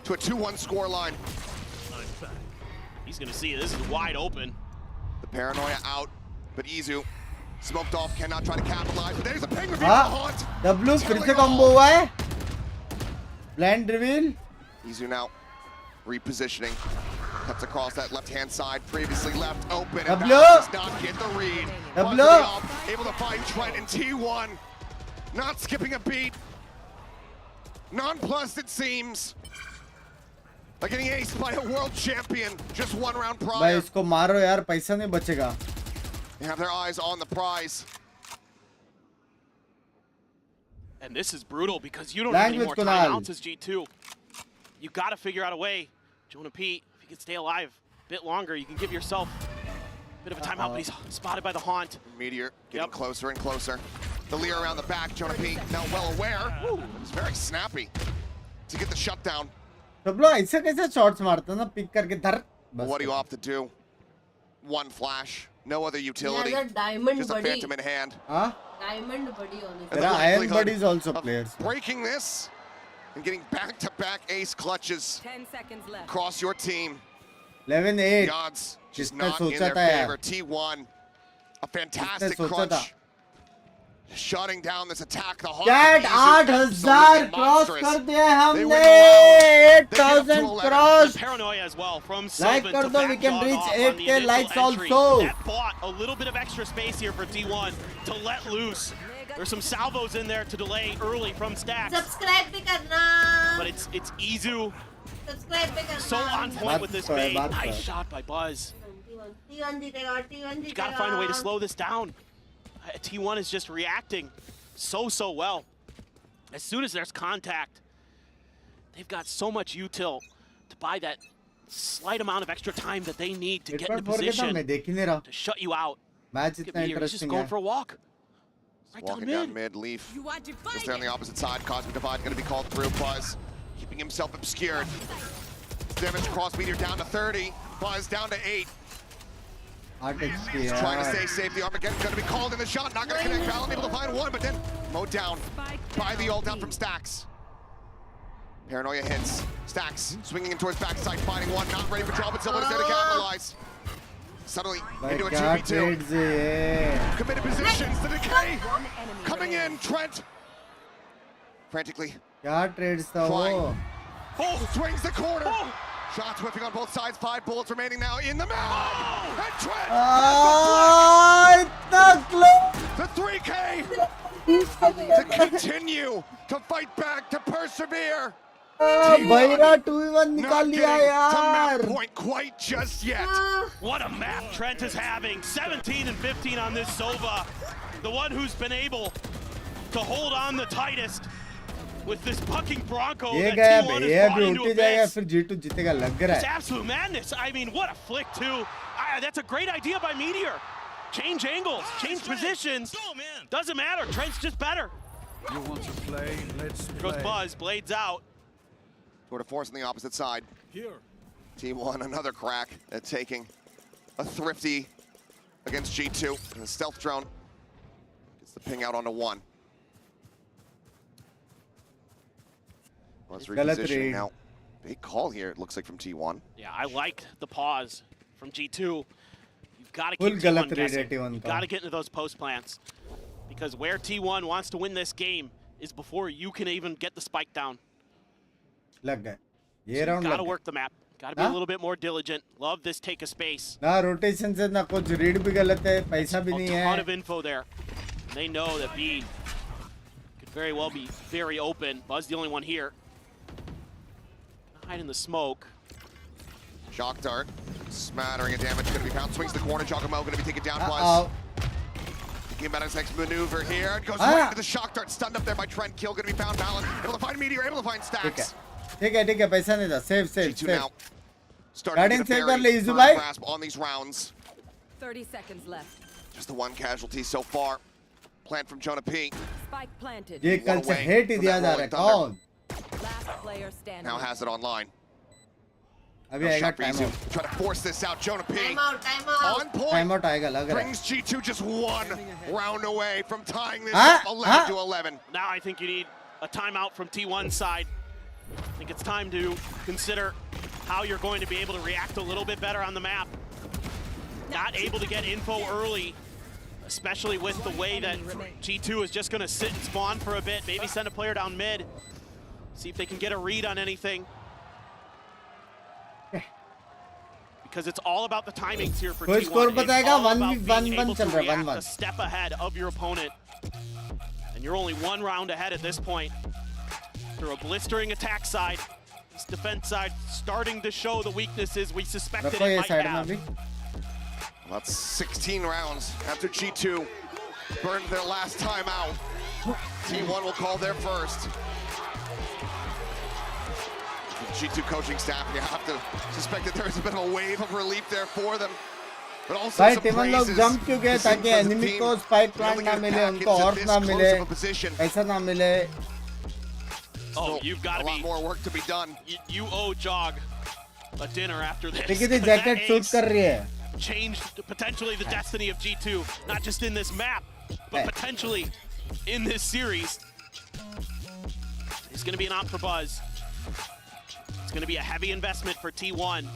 to a 2-1 scoreline. He's gonna see this is wide open. The paranoia out, but Izu smoked off, cannot try to capitalize. But there's a ping reveal on the haunt. W फिर से combo हुआ है. Blind reveal. Izu now repositioning. Cuts across that left-hand side, previously left open. And W does not get the read. W able to find Trent in T1. Not skipping a beat. Nonplussed it seems. Like getting aced by a world champion just 1 round भाई prior. इसको मारो यार पैसा नहीं बचेगा. They have their eyes on the prize. And this is brutal because you don't have any more timeouts as G2. You gotta figure out a way. Jonah Pete, if you can stay alive a bit longer, you can give yourself a bit of a timeout, but he's spotted by the haunt. Meteor getting closer and closer. The Lear around the back, Jonah Pete now well aware. He's very snappy to get the shutdown. तबलो ऐसे कैसे shots मारता ना pick करके धर. What do you opt to do? One flash, no other utility. Yeah, diamond just a buddy. phantom in hand. Huh? Diamond buddy on it. There are iron buddies also players. Breaking this and getting back-to-back ace clutches 10 seconds left. across your team. 11-8. The odds just जिसने not in सोचा their था यार. favor. T1, a fantastic जिसने सोचा था. crunch. Shutting down this attack. The Cat 8,000 cross कर दिया हमने. 8,000 cross. Paranoia as well from Like Sylvan कर to दो, back we can Jog reach off on 8K the initial likes entry. also. That bought a little bit of extra space here for T1 to let loose. There's some salvos in there to delay early from Stacks. Subscribe भी करना. But it's Izu. Subscribe भी करना. So on point with this bait. Nice shot by Buzz. T1 जीतेगा, T1 जीतेगा. You gotta find a way to slow this down. T1 is just reacting so well. As soon as there's contact, they've got so much util to buy that slight amount of extra time that they need to get into position to shut you out. He's just going for a walk. Right Walking down mid, Leaf. Just there on the opposite side. Cosmic Divide going to be called through. Buzz keeping himself obscured. Damage across Meteor down to 30. Buzz down to 8. Just trying to stay safe. The Armageddon's going to be called in the shot. Not going to connect. Valen able to find one, but then mowed down by the ult out from Stacks. Paranoia hits. Stacks swinging in towards backside, finding one. Not ready for trouble, but Silver is there to capitalize. Suddenly into a 2v2. Committed positions. The decay coming in. Trent frantically क्या trades था वो? swings the corner. Shots whipping on both sides. 5 bullets remaining now in the map. And Trent itna close. the 3K to continue to fight back, to persevere. Bhaira 2v1 nikal liya To map yaar. point quite just yet. What a map Trent is having. 17 and 15 on this Sova. The one who's been able to hold on the tightest with this fucking Bronco ये that गया T1 ये has brought अभी into उठ जाएगा Abyss. फिर G2 जीतेगा लग रहा It's है. absolute madness. I mean, what a flick too. That's a great idea by Meteor. Change angles, change positions. Doesn't matter. Trent's just better. You want to play? Let's Here goes play. Buzz. Blades out. Tour de force on the opposite side. Here. T1 another crack at taking a thrifty against G2. And the stealth drone gets the ping out onto 1. Let's repositioning now. Big call here, it looks like, from T1. Yeah, I liked the pause from G2. You've got to Full keep galat T1 read guessing. है T1 You've का. got to get into those post plants. Because where T1 wants to win this game is before you can even get the spike down. लग गए. So ये you've round got लग to गए. work the map. Got to be a little bit more diligent. Love this take a space. ना rotation से ना कुछ read भी गलत है, पैसा भी नहीं A ton of है. info there. They know that B could very well be very open. Buzz the only one here. Hide in the smoke. Shock dart, smattering of damage going to be found. Swings the corner, Giacomo going to be taken down. Buzz Uh-oh. thinking about his next maneuver here. Goes right into the shock dart, stunned up there by Trent. Kill going to be found. Balance, able to find Meteor, able to find Stacks. ठीक है पैसा नहीं था. Save G2 now starting Guardian to get a save कर ले very इजू firm भाई. grasp on these rounds. 30 seconds left. Just the one casualty so far. Plant from Jonah P. Spike planted. ये कल से hate ही दिया जा रहा है. कौन? Last player standing. Now has it online. अभी आएगा Shot for time Izu. out. Try to force this out. Jonah P. Time out. On point. Time out आएगा लग रहा है. Brings G2 just one round away from tying this Ah, up 11 to 11. Now I think you need a timeout from T1's side. I think it's time to consider how you're going to be able to react a little bit better on the map. Not able to get info early, especially with the way that G2 is just going to sit and spawn for a bit, maybe send a player down mid, see if they can get a read on anything. Because it's all about the timings here for कोई T1. score It's बताएगा? all about 1v1 being able to चल रहा है, react 1-1. a step ahead of your opponent. And you're only one round ahead at this point. Through a blistering attack side, this defense side starting to show the weaknesses we suspected रखो it ये might side में have. अभी. That's 16 rounds after G2 burned their last time out. T1 will call their first. G2 coaching staff, you have to suspect that there is a bit of a wave of relief there for them. But also भाई some टीमन लोग praises jump क्यों गए to sing ताकि for the enemy team को spike for able plant to ना get मिले, back उनको into horse this ना close मिले, of a position. ऐसा ना मिले. Oh, you've got to a lot be more work to be done. You owe Jog a dinner after this. देखिए थी 'cause jacket that shoot ace कर रही है. changed potentially the destiny of G2, not just in this map, but potentially in this series. It's going to be an op for Buzz. It's going to be a heavy investment for T1.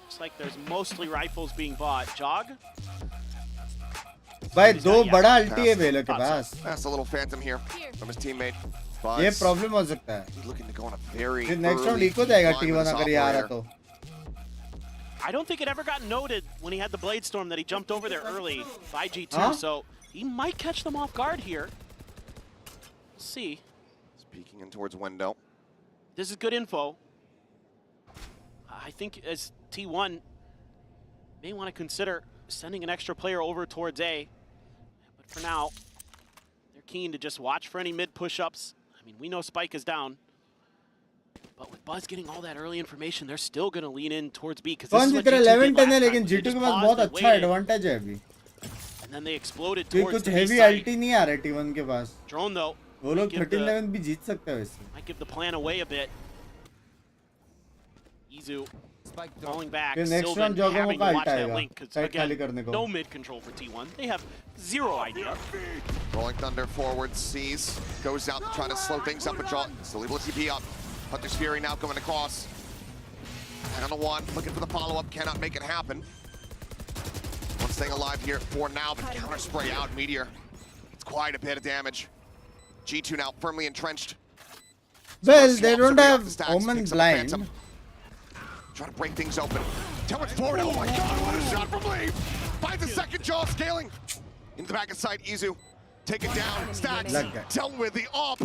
Looks like there's mostly rifles being bought. Jog? भाई दो बड़ा अल्टी है बेलो के पास. That's a little phantom here from his teammate. ये problem हो सकता है. He's looking to go on a very next round early eco जाएगा climb with T1 this अगर ये आ रहा operator. तो. I don't think it ever got noted when he had the Blade Storm that he jumped over there early by G2, Huh? so he might catch them off guard here. We'll see. He's peeking in towards window. This is good info. I think as T1 may want to consider sending an extra player over towards A. But for now, they're keen to just watch for any mid push-ups. I mean, we know Spike is down. But with Buzz getting all that early information, they're still going to lean in towards B. कौन सी तरह 11-10 है लेकिन G2 के पास बहुत अच्छा advantage है अभी. And then they exploded कोई towards कुछ the B हेवी side. अल्टी नहीं आ रहा T1 के पास. Drone though. वो लोग might give 13-11 भी जीत सकते हैं वैसे. Might give the plan away a bit. Izu falling back. फिर next Sylvan round Giacomo having का to watch अल्टा that आएगा. link because Side खाली again, करने को. no mid control for T1. They have zero idea. Rolling Thunder forward, sees, goes out to try to slow things up, but still able to TP up. Hunter's Fury now coming across. And on the one, looking for the follow-up, cannot make it happen. One staying alive here for now, but counter spray out, Meteor. It's quite a bit of damage. G2 now firmly entrenched. Well, they don't have Omen blind. Try to break things open. Tell forward. Oh my god, what a shot from Leaf! Finds the second jaw scaling. Into the back of sight, Izu. Take it down. Stacks. Dealt with the op.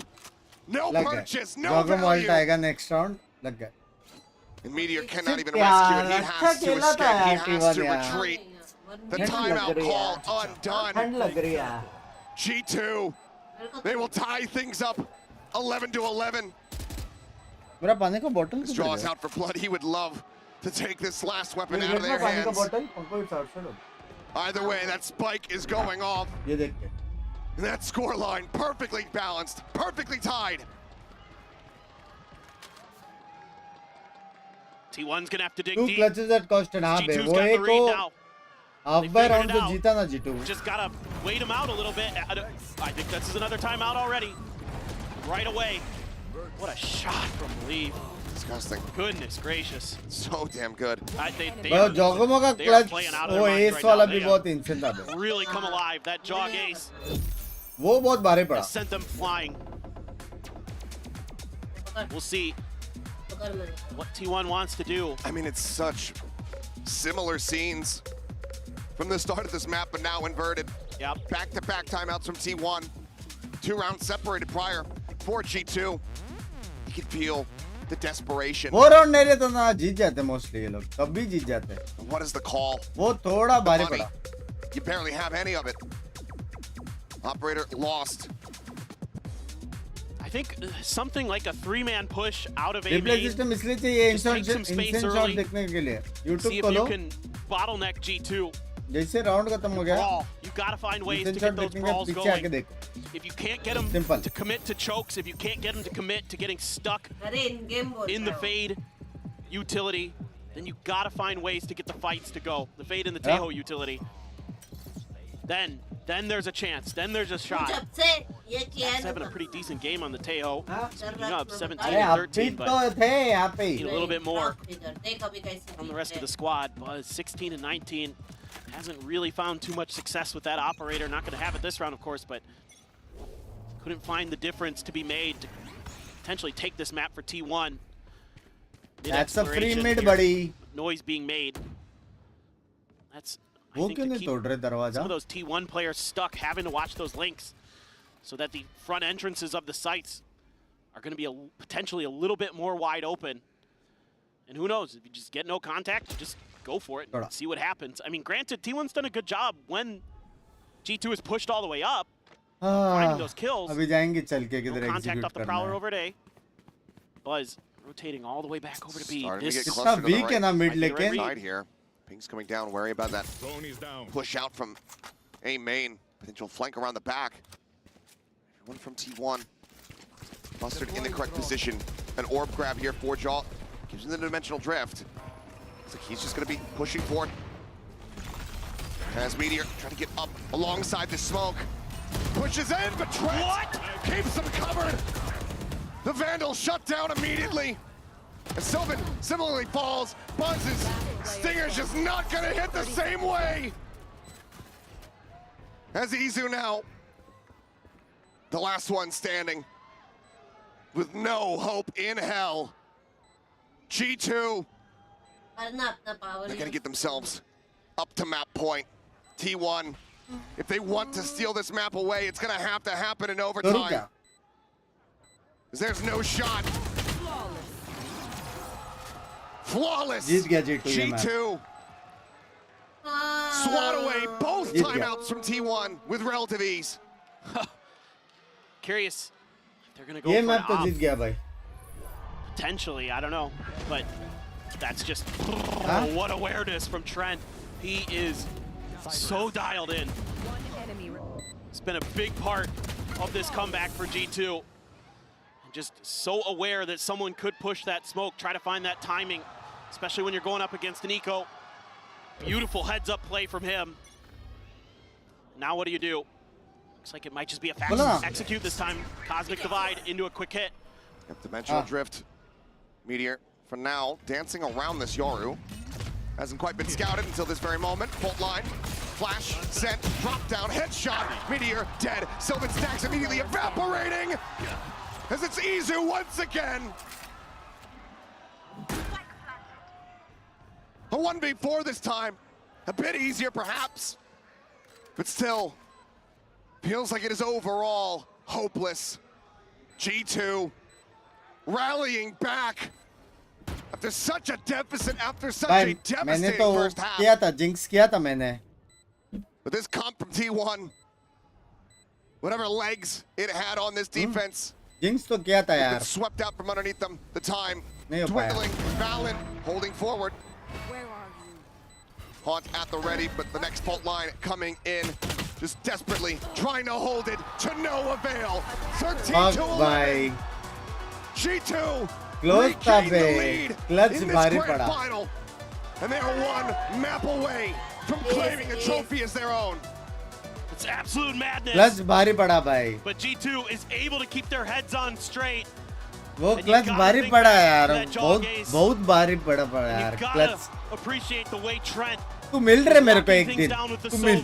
No purchase, no value. Next round. And Meteor cannot even rescue it. He has to escape. He has to retreat. The timeout call undone. G2. They will tie things up 11-11. This draw is out for blood. He would love to take this last weapon out of their hands. Either way, that spike is going off. And that scoreline perfectly balanced, perfectly tied. T1's gonna have to dig Two deep. clutches that cost an half. G2's got the read now. Half by round to jeeta na G2. Just gotta wait him out a little bit. I think this is another timeout already. Right away. What a shot from Leaf. Disgusting. Goodness gracious. So damn good. They are playing out of their minds right now. They बहुत insane था really come alive. That jog ace. वो बहुत भारी पड़ा. Sent them flying. We'll see what T1 wants to do. I mean, it's such similar scenes from the start of this map, but now inverted. Yep. Back-to-back timeouts from T1. 2 rounds separated prior for G2. You can feel the desperation. वो round नहीं रहता ना जीत जाते mostly ये लोग तब भी जीत जाते. What is the call? वो थोड़ा भारी पड़ा. You barely have any of it. Operator lost. I think something like a 3-man push out of A Replay main. system इसलिए चाहिए Just take some space early. देखने के लिए. See YouTube if खोलो. you can bottleneck G2. जैसे round खत्म हो गया. You gotta find ways to get those brawls going. If you can't get them to commit to chokes, if you can't get them to commit to getting stuck in the fade utility, then you gotta find ways to get the fights to go. The fade and the Teho utility. Then there's a chance. Then there's a shot. He's having a pretty decent game on the Teho. Speaking up 17-13, but need a little bit more from the rest of the squad. Buzz 16-19. Hasn't really found too much success with that operator. Not going to have it this round, of course, but couldn't find the difference to be made to potentially take this map for T1. That's a free mid, buddy. Noise being made. That's I वो think क्यों to नहीं keep तोड़ रहे दरवाजा? some of those T1 players stuck, having to watch those links, so that the front entrances of the sites are going to be potentially a little bit more wide open. And who knows, if you just get no contact, just go for it and see what happens. I mean, granted, T1's done a good job when G2 is pushed all the way up, finding those kills. अभी जाएंगे चल के किधर No contact execute off the करना Prowler है. over to A. Buzz rotating all the way back over to B. Starting to get It's closer not to the weak right. and I'm mid Might be the right लेकिन. side here. Binks coming down, worry about that push out from A main. Potential flank around the back. One from T1. Mustard in the correct position. An orb grab here for Jaw. Gives him the dimensional drift. Looks like he's just going to be pushing forward. As Meteor trying to get up alongside the smoke. Pushes in, but Trent keeps him covered. The Vandal shut down immediately. And Sylvan similarly falls. Buzz's Stinger's just not going to hit the same way. As Izu now, the last one standing with no hope in hell. G2, they're going to get themselves up to map point. T1, if they want to steal this map away, it's going to happen in overtime. There's no shot. Flawless. G2. Swat away both timeouts from T1 with relative ease. Curious if they're going to go ये for map an तो op. जीत गया भाई. Potentially, I don't know, but that's just what awareness from Trent. He is so dialed in. It's been a big part of this comeback for G2. Just so aware that someone could push that smoke, try to find that timing, especially when you're going up against an eco. Beautiful heads-up play from him. Now what do you do? Looks like it might just be a fast execute this time. Cosmic Divide into a quick hit. Yep, dimensional drift. Meteor, for now, dancing around this Yoru. Hasn't quite been scouted until this very moment. Bolt line, flash, sent, drop down, headshot. Meteor dead. Sylvan stacks immediately evaporating. as it's Izu once again. A 1v4 this time. A bit easier perhaps, but still feels like it is overall hopeless. G2 rallying back after such a deficit, after such a devastating first half. jinx किया था मैंने. But this comp from T1, whatever legs it had on this defense, jinx तो किया था यार. Swept out from underneath them. The time नहीं हो पाया. dwindling. Valen holding forward. Where are you? Haunt at the ready, but the next fault line coming in, just desperately trying to hold it to no avail. 13 to 11. G2 Close था regained the bay. lead Clutch in this भारी grand पड़ा. final, and they are one map away from claiming a trophy as their own. It's absolute madness. Clutch भारी पड़ा भाई. But G2 is able to keep their heads on straight. वो clutch भारी पड़ा यार. बहुत भारी पड़ा यार. Clutch. Appreciate the way Trent. तू मिल रहे मेरे को एक दिन. तू मिल.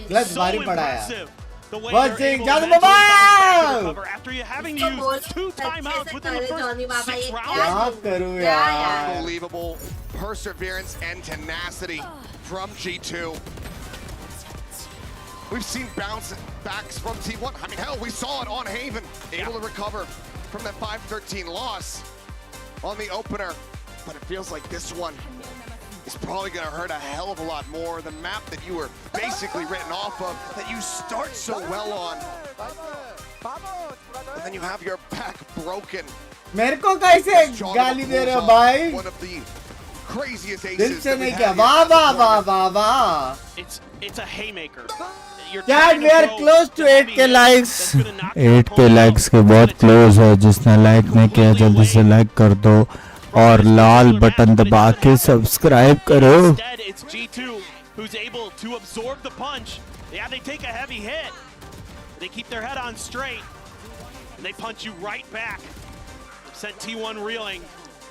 Clutch भारी पड़ा यार. Watching John Mobile. After you having used 2 timeouts within the first 6 rounds. क्या करूँ यार. Unbelievable perseverance and tenacity from G2. We've seen bounce backs from T1. I mean, hell, we saw it on Haven, able to recover from that 5-13 loss on the opener. But it feels like this one is probably going to hurt a hell of a lot more. The map that you were basically written off of, that you start so well on. And then you have your back broken. मेरे को कैसे गाली दे रहे हो भाई? One of the craziest दिल aces से that we नहीं क्या? had वाह here. वाह वाह वाह वाह. It's a haymaker. Chat, we are close to 8k likes. 8k likes के बहुत close है. जिसने like नहीं किया जल्दी से like कर दो और लाल बटन दबा के सब्सक्राइब करो. Instead, it's G2 who's able to absorb the punch. Yeah, they take a heavy hit. They keep their head on straight, and they punch you right back. Sent T1 reeling,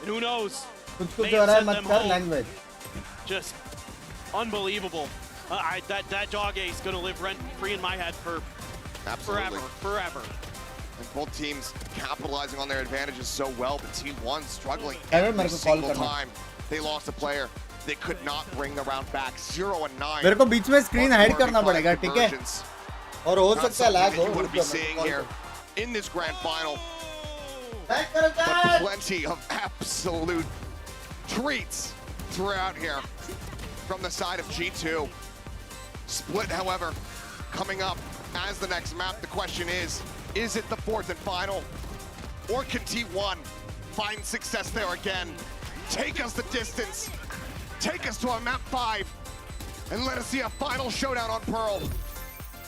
and who knows? कुछ हो रहा है मत कर language. Just unbelievable. That dog ace gonna live rent free in my head for forever. And both teams capitalizing on their advantages so well, but T1 struggling Ever every मेरे को single call करना. time they lost a player. They could not bring the round back. 0-9. मेरे को बीच में screen hide करना पड़ेगा, ठीक है? और हो Not सकता है lag something that हो. you want to be seeing here in this grand final. But plenty of absolute treats throughout here from the side of G2. Split, however, coming up as the next map. The question is it the 4th and final? Or can T1 find success there again? Take us the distance. Take us to a map 5. And let us see a final showdown on Pearl.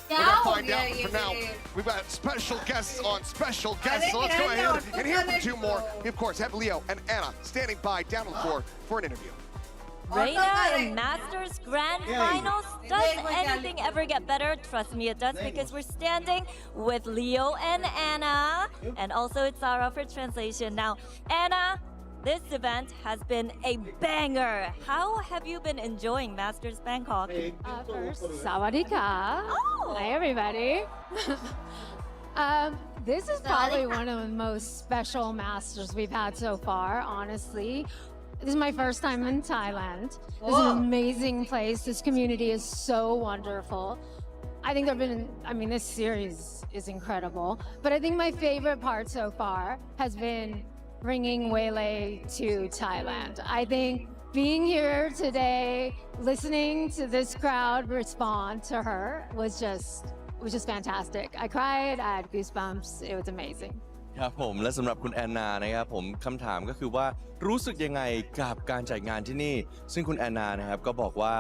We're gonna find out, but for now, we've got special guests on special guests. So let's go ahead and hear from 2 more. We, of course, have Leo and Anna standing by down on the floor for an interview. Reina in Masters Grand Finals. Does anything ever get better? Trust me, it does, because we're standing with Leo and Anna, and also it's Sarah for translation. Now, Anna, this event has been a banger. How have you been enjoying Masters Bangkok? First, Sawadika. Oh. Hi, everybody. This is probably one of the most special Masters we've had so far, honestly. This is my first time in Thailand. This is an amazing place. This community is so wonderful. I think this series is incredible. But I think my favorite part so far has been bringing Wele to Thailand. I think being here today, listening to this crowd respond to her was just fantastic. I cried, I had goosebumps. It was amazing. ครับผมและสำหรับคุณแอนนานะครับผมคำถามก็คือว่ารู้สึกยังไงกับการจัดงานที่นี่ซึ่งคุณแอนนานะครับก็บอกว่า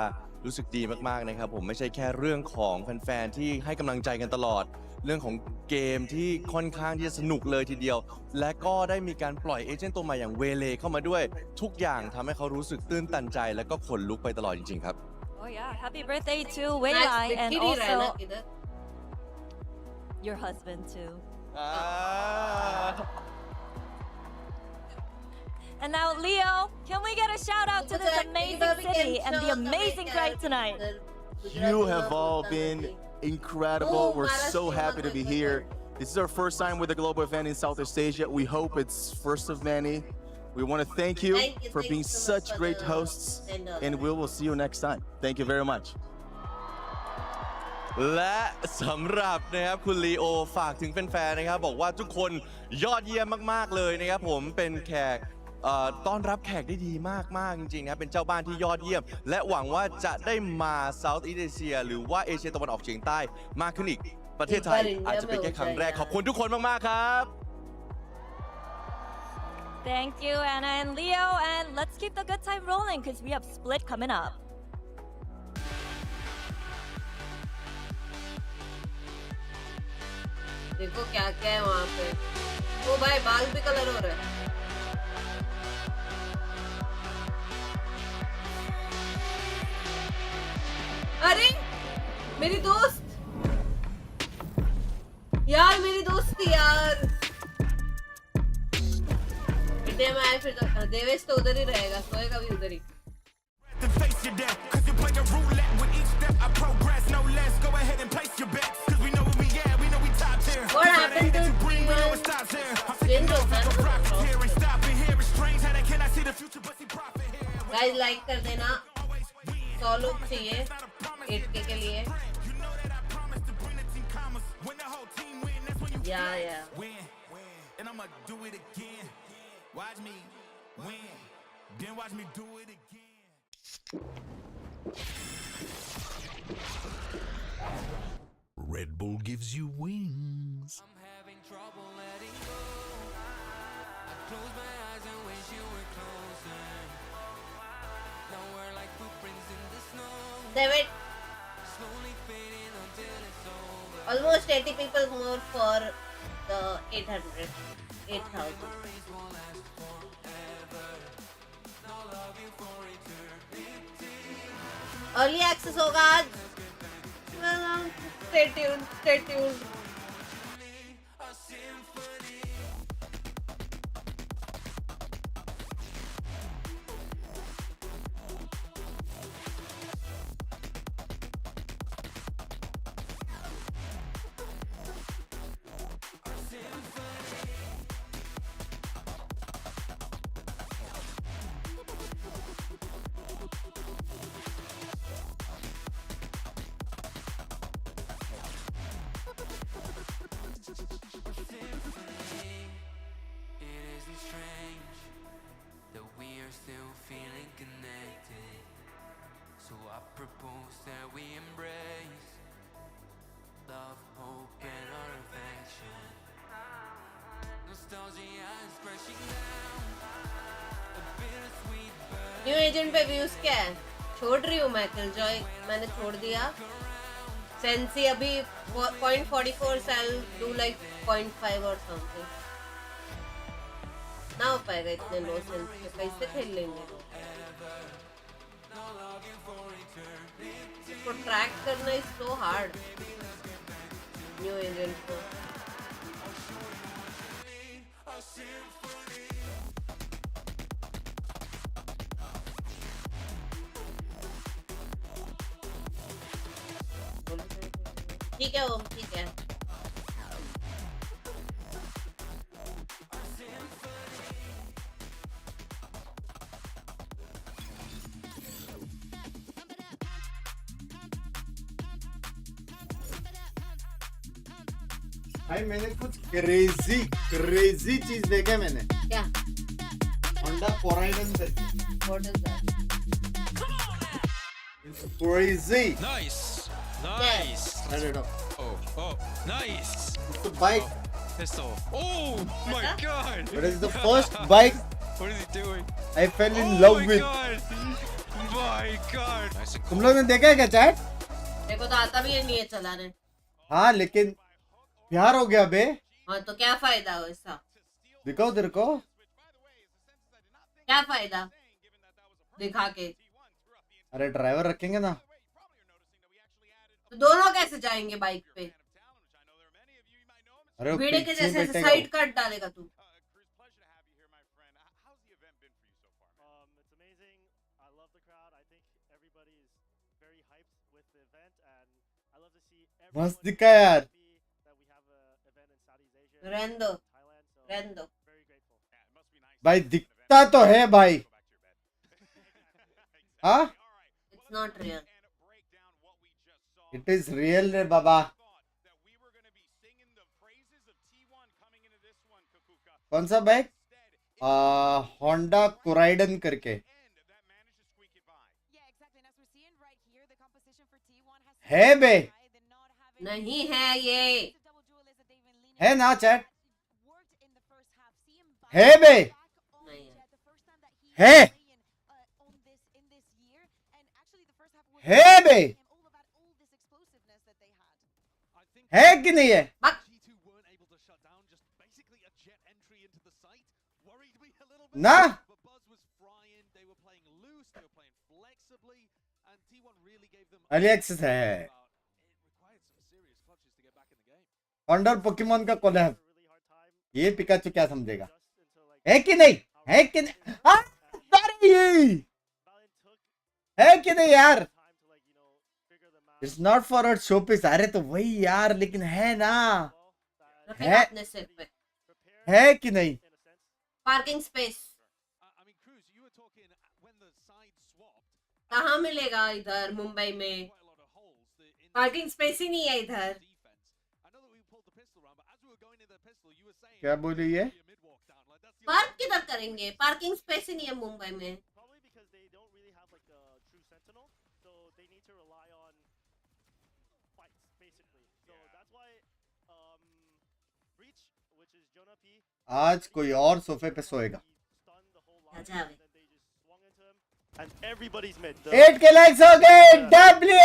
รู้สึกดีมากๆนะครับผมไม่ใช่แค่เรื่องของแฟนๆที่ให้กำลังใจกันตลอดเรื่องของเกมที่ค่อนข้างที่จะสนุกเลยทีเดียวและก็ได้มีการปล่อยเอเจนต์ตัวใหม่อย่างเวเลเข้ามาด้วยทุกอย่างทำให้เขารู้สึกตื้นตันใจและก็ขนลุกไปตลอดจริงๆครับ Oh yeah, happy birthday to Weilai and also your husband too. And now, Leo, can we get a shout out to this amazing city and the amazing crowd tonight? You have all been incredible. We're so happy to be here. This is our first time with a global event in Southeast Asia. We hope it's first of many. We want to thank you for being such great hosts, and we will see you next time. Thank you very much. และสำหรับนะครับคุณลีโอฝากถึงแฟนๆนะครับบอกว่าทุกคนยอดเยี่ยมมากๆเลยนะครับผมเป็นแขกต้อนรับแขกได้ดีมากๆจริงๆนะครับเป็นเจ้าบ้านที่ยอดเยี่ยมและหวังว่าจะได้มาเซาท์อีสเอเชียหรือว่าเอเชียตะวันออกเฉียงใต้มากขึ้นอีกประเทศไทยอาจจะเป็นแค่ครั้งแรกขอบคุณทุกคนมากๆครับ Thank you, Anna and Leo, and let's keep the good time rolling because we have Split coming up. देखो क्या क्या है वहाँ पे। ओ भाई बाल भी colour हो रहा है। अरे मेरी दोस्त यार, मेरी दोस्त थी यार। बेटे मैं आए फिर देवेश तो उधर ही रहेगा, सोएगा भी उधर ही। What happened to guys? Like कर देना, 100 लोग चाहिए 8K के लिए। Yeah. And I'ma do it again. Watch me win, then watch me do it again. Red Bull gives you wings. I'm having trouble letting go. I close my eyes and wish you were closer. Now we're like footprints in the snow. David, Slowly fading until it's over. almost 80 people more for the 800, 8,000. Early access होगा आज। Stay tuned. Propose that we embrace love, hope, and our affection. Nostalgia is crashing down. A bittersweet burn. New agent पे views क्या है? छोड़ रही हूँ मैं killjoy, मैंने छोड़ दिया। सेंसी अभी 0.44 से I'll do like 0.5 or something. ना हो पाएगा इतने लो सेंस पे, कैसे खेल लेंगे? इसको ट्रैक करना is so hard. New agent को। ठीक है ओम, ठीक है। भाई मैंने कुछ क्रेजी चीज देखा है मैंने। क्या? होंडा पोराइडन करके। What is that? It's crazy. Nice. I don't know. Oh, nice. It's a bike. Pistol. Oh my god. But it's the first bike What is he doing? I fell in love with. My god. Nice and तुम लोग ने देखा है क्या chat? देखो तो आता भी नहीं है चलाने। हाँ लेकिन प्यार हो गया बे। हाँ तो क्या फायदा हो इसका? दिखाओ तेरे को। क्या फायदा? दिखा के। अरे ड्राइवर रखेंगे ना। तो दोनों कैसे जाएंगे बाइक पे? अरे वीडियो के जैसे साइड कट डालेगा तू। मस्त दिखा यार। रहने दो, रहने दो। भाई दिखता तो है भाई, हाँ? It's not real. It is real रे बाबा। कौन सा बाइक? होंडा कोराइडन करके है बे? नहीं है ये। है ना चैट? है बे? है? है बे? है कि नहीं है? ना? अर्ली एक्सेस है। वंडर पोकेमोन का कोलैब, ये पिकाचू क्या समझेगा? है कि नहीं? है कि नहीं? है कि नहीं यार? It's not for a showpiece. अरे तो वही यार, लेकिन है ना? है कि नहीं? पार्किंग स्पेस कहाँ मिलेगा इधर मुंबई में? पार्किंग स्पेस ही नहीं है इधर। क्या बोली ये? पार्क किधर करेंगे? पार्किंग स्पेस ही नहीं है मुंबई में। आज कोई और सोफे पे सोएगा। 8 के लाइक्स हो गए। W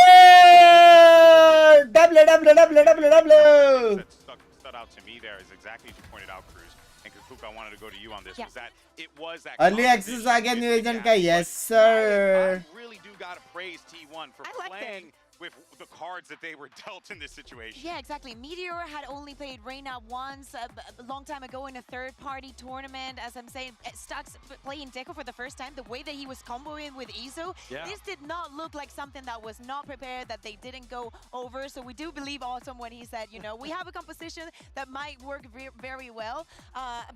Stood out to me there is exactly as you pointed out, Cruz. And Kukuka, I wanted to go to you on this. Yeah. Was that it was that early access आ गया new agent का। Yes sir. I really do gotta praise T1 for playing with the cards that they were dealt in this situation. Yeah, exactly. Meteor had only played Reyna once a long time ago in a third-party tournament. As I'm saying, Stux playing Deco for the first time. The way that he was comboing with Iso, this did not look like something that was not prepared, that they didn't go over. So we do believe Awesome when he said, you know, we have a composition that might work very well.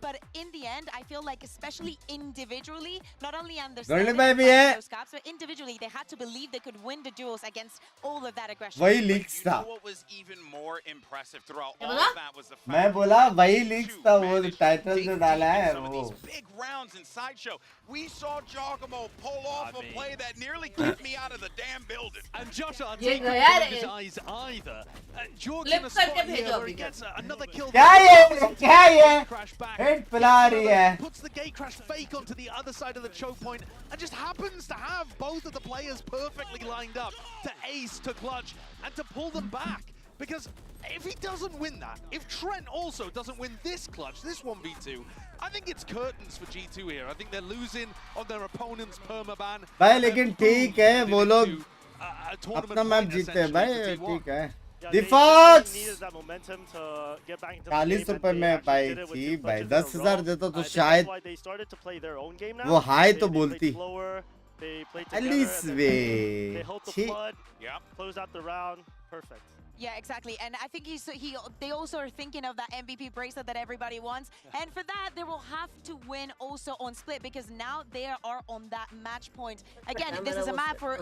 But in the end, I feel like especially individually, not only understanding those caps, but individually, they had to believe they could win the duels against all of that aggression. वही leaks था। What was even more impressive throughout all of that was the fact मैं बोला वही leaks था, वो title जो डाला है वो। big rounds in Sideshow. We saw Giacomo pull off a play that nearly kicked me out of the damn building. And Josh aren't ये taking गया his eyes either. George Flip in a spot करके here भेजो where he अभी gets another kill. क्या ये? Head पिला रही है। Puts the gate crash fake onto the other side of the choke point and just happens to have both of the players perfectly lined up to ace, to clutch, and to pull them back. Because if he doesn't win that, if Trent also doesn't win this clutch, this 1v2, I think it's curtains for G2 here. I think they're losing on their opponent's permaban. भाई लेकिन ठीक है, वो लोग अपना match जीते हैं भाई, ठीक है। डिफॉक्स 40 रुपए में भाई थी भाई, 10,000 देता तो शायद वो हाई तो बोलती। Yeah, exactly. And I think they also are thinking of that MVP bracelet that everybody wants. And for that, they will have to win also on split, because now they are on that match point. Again, this is a map for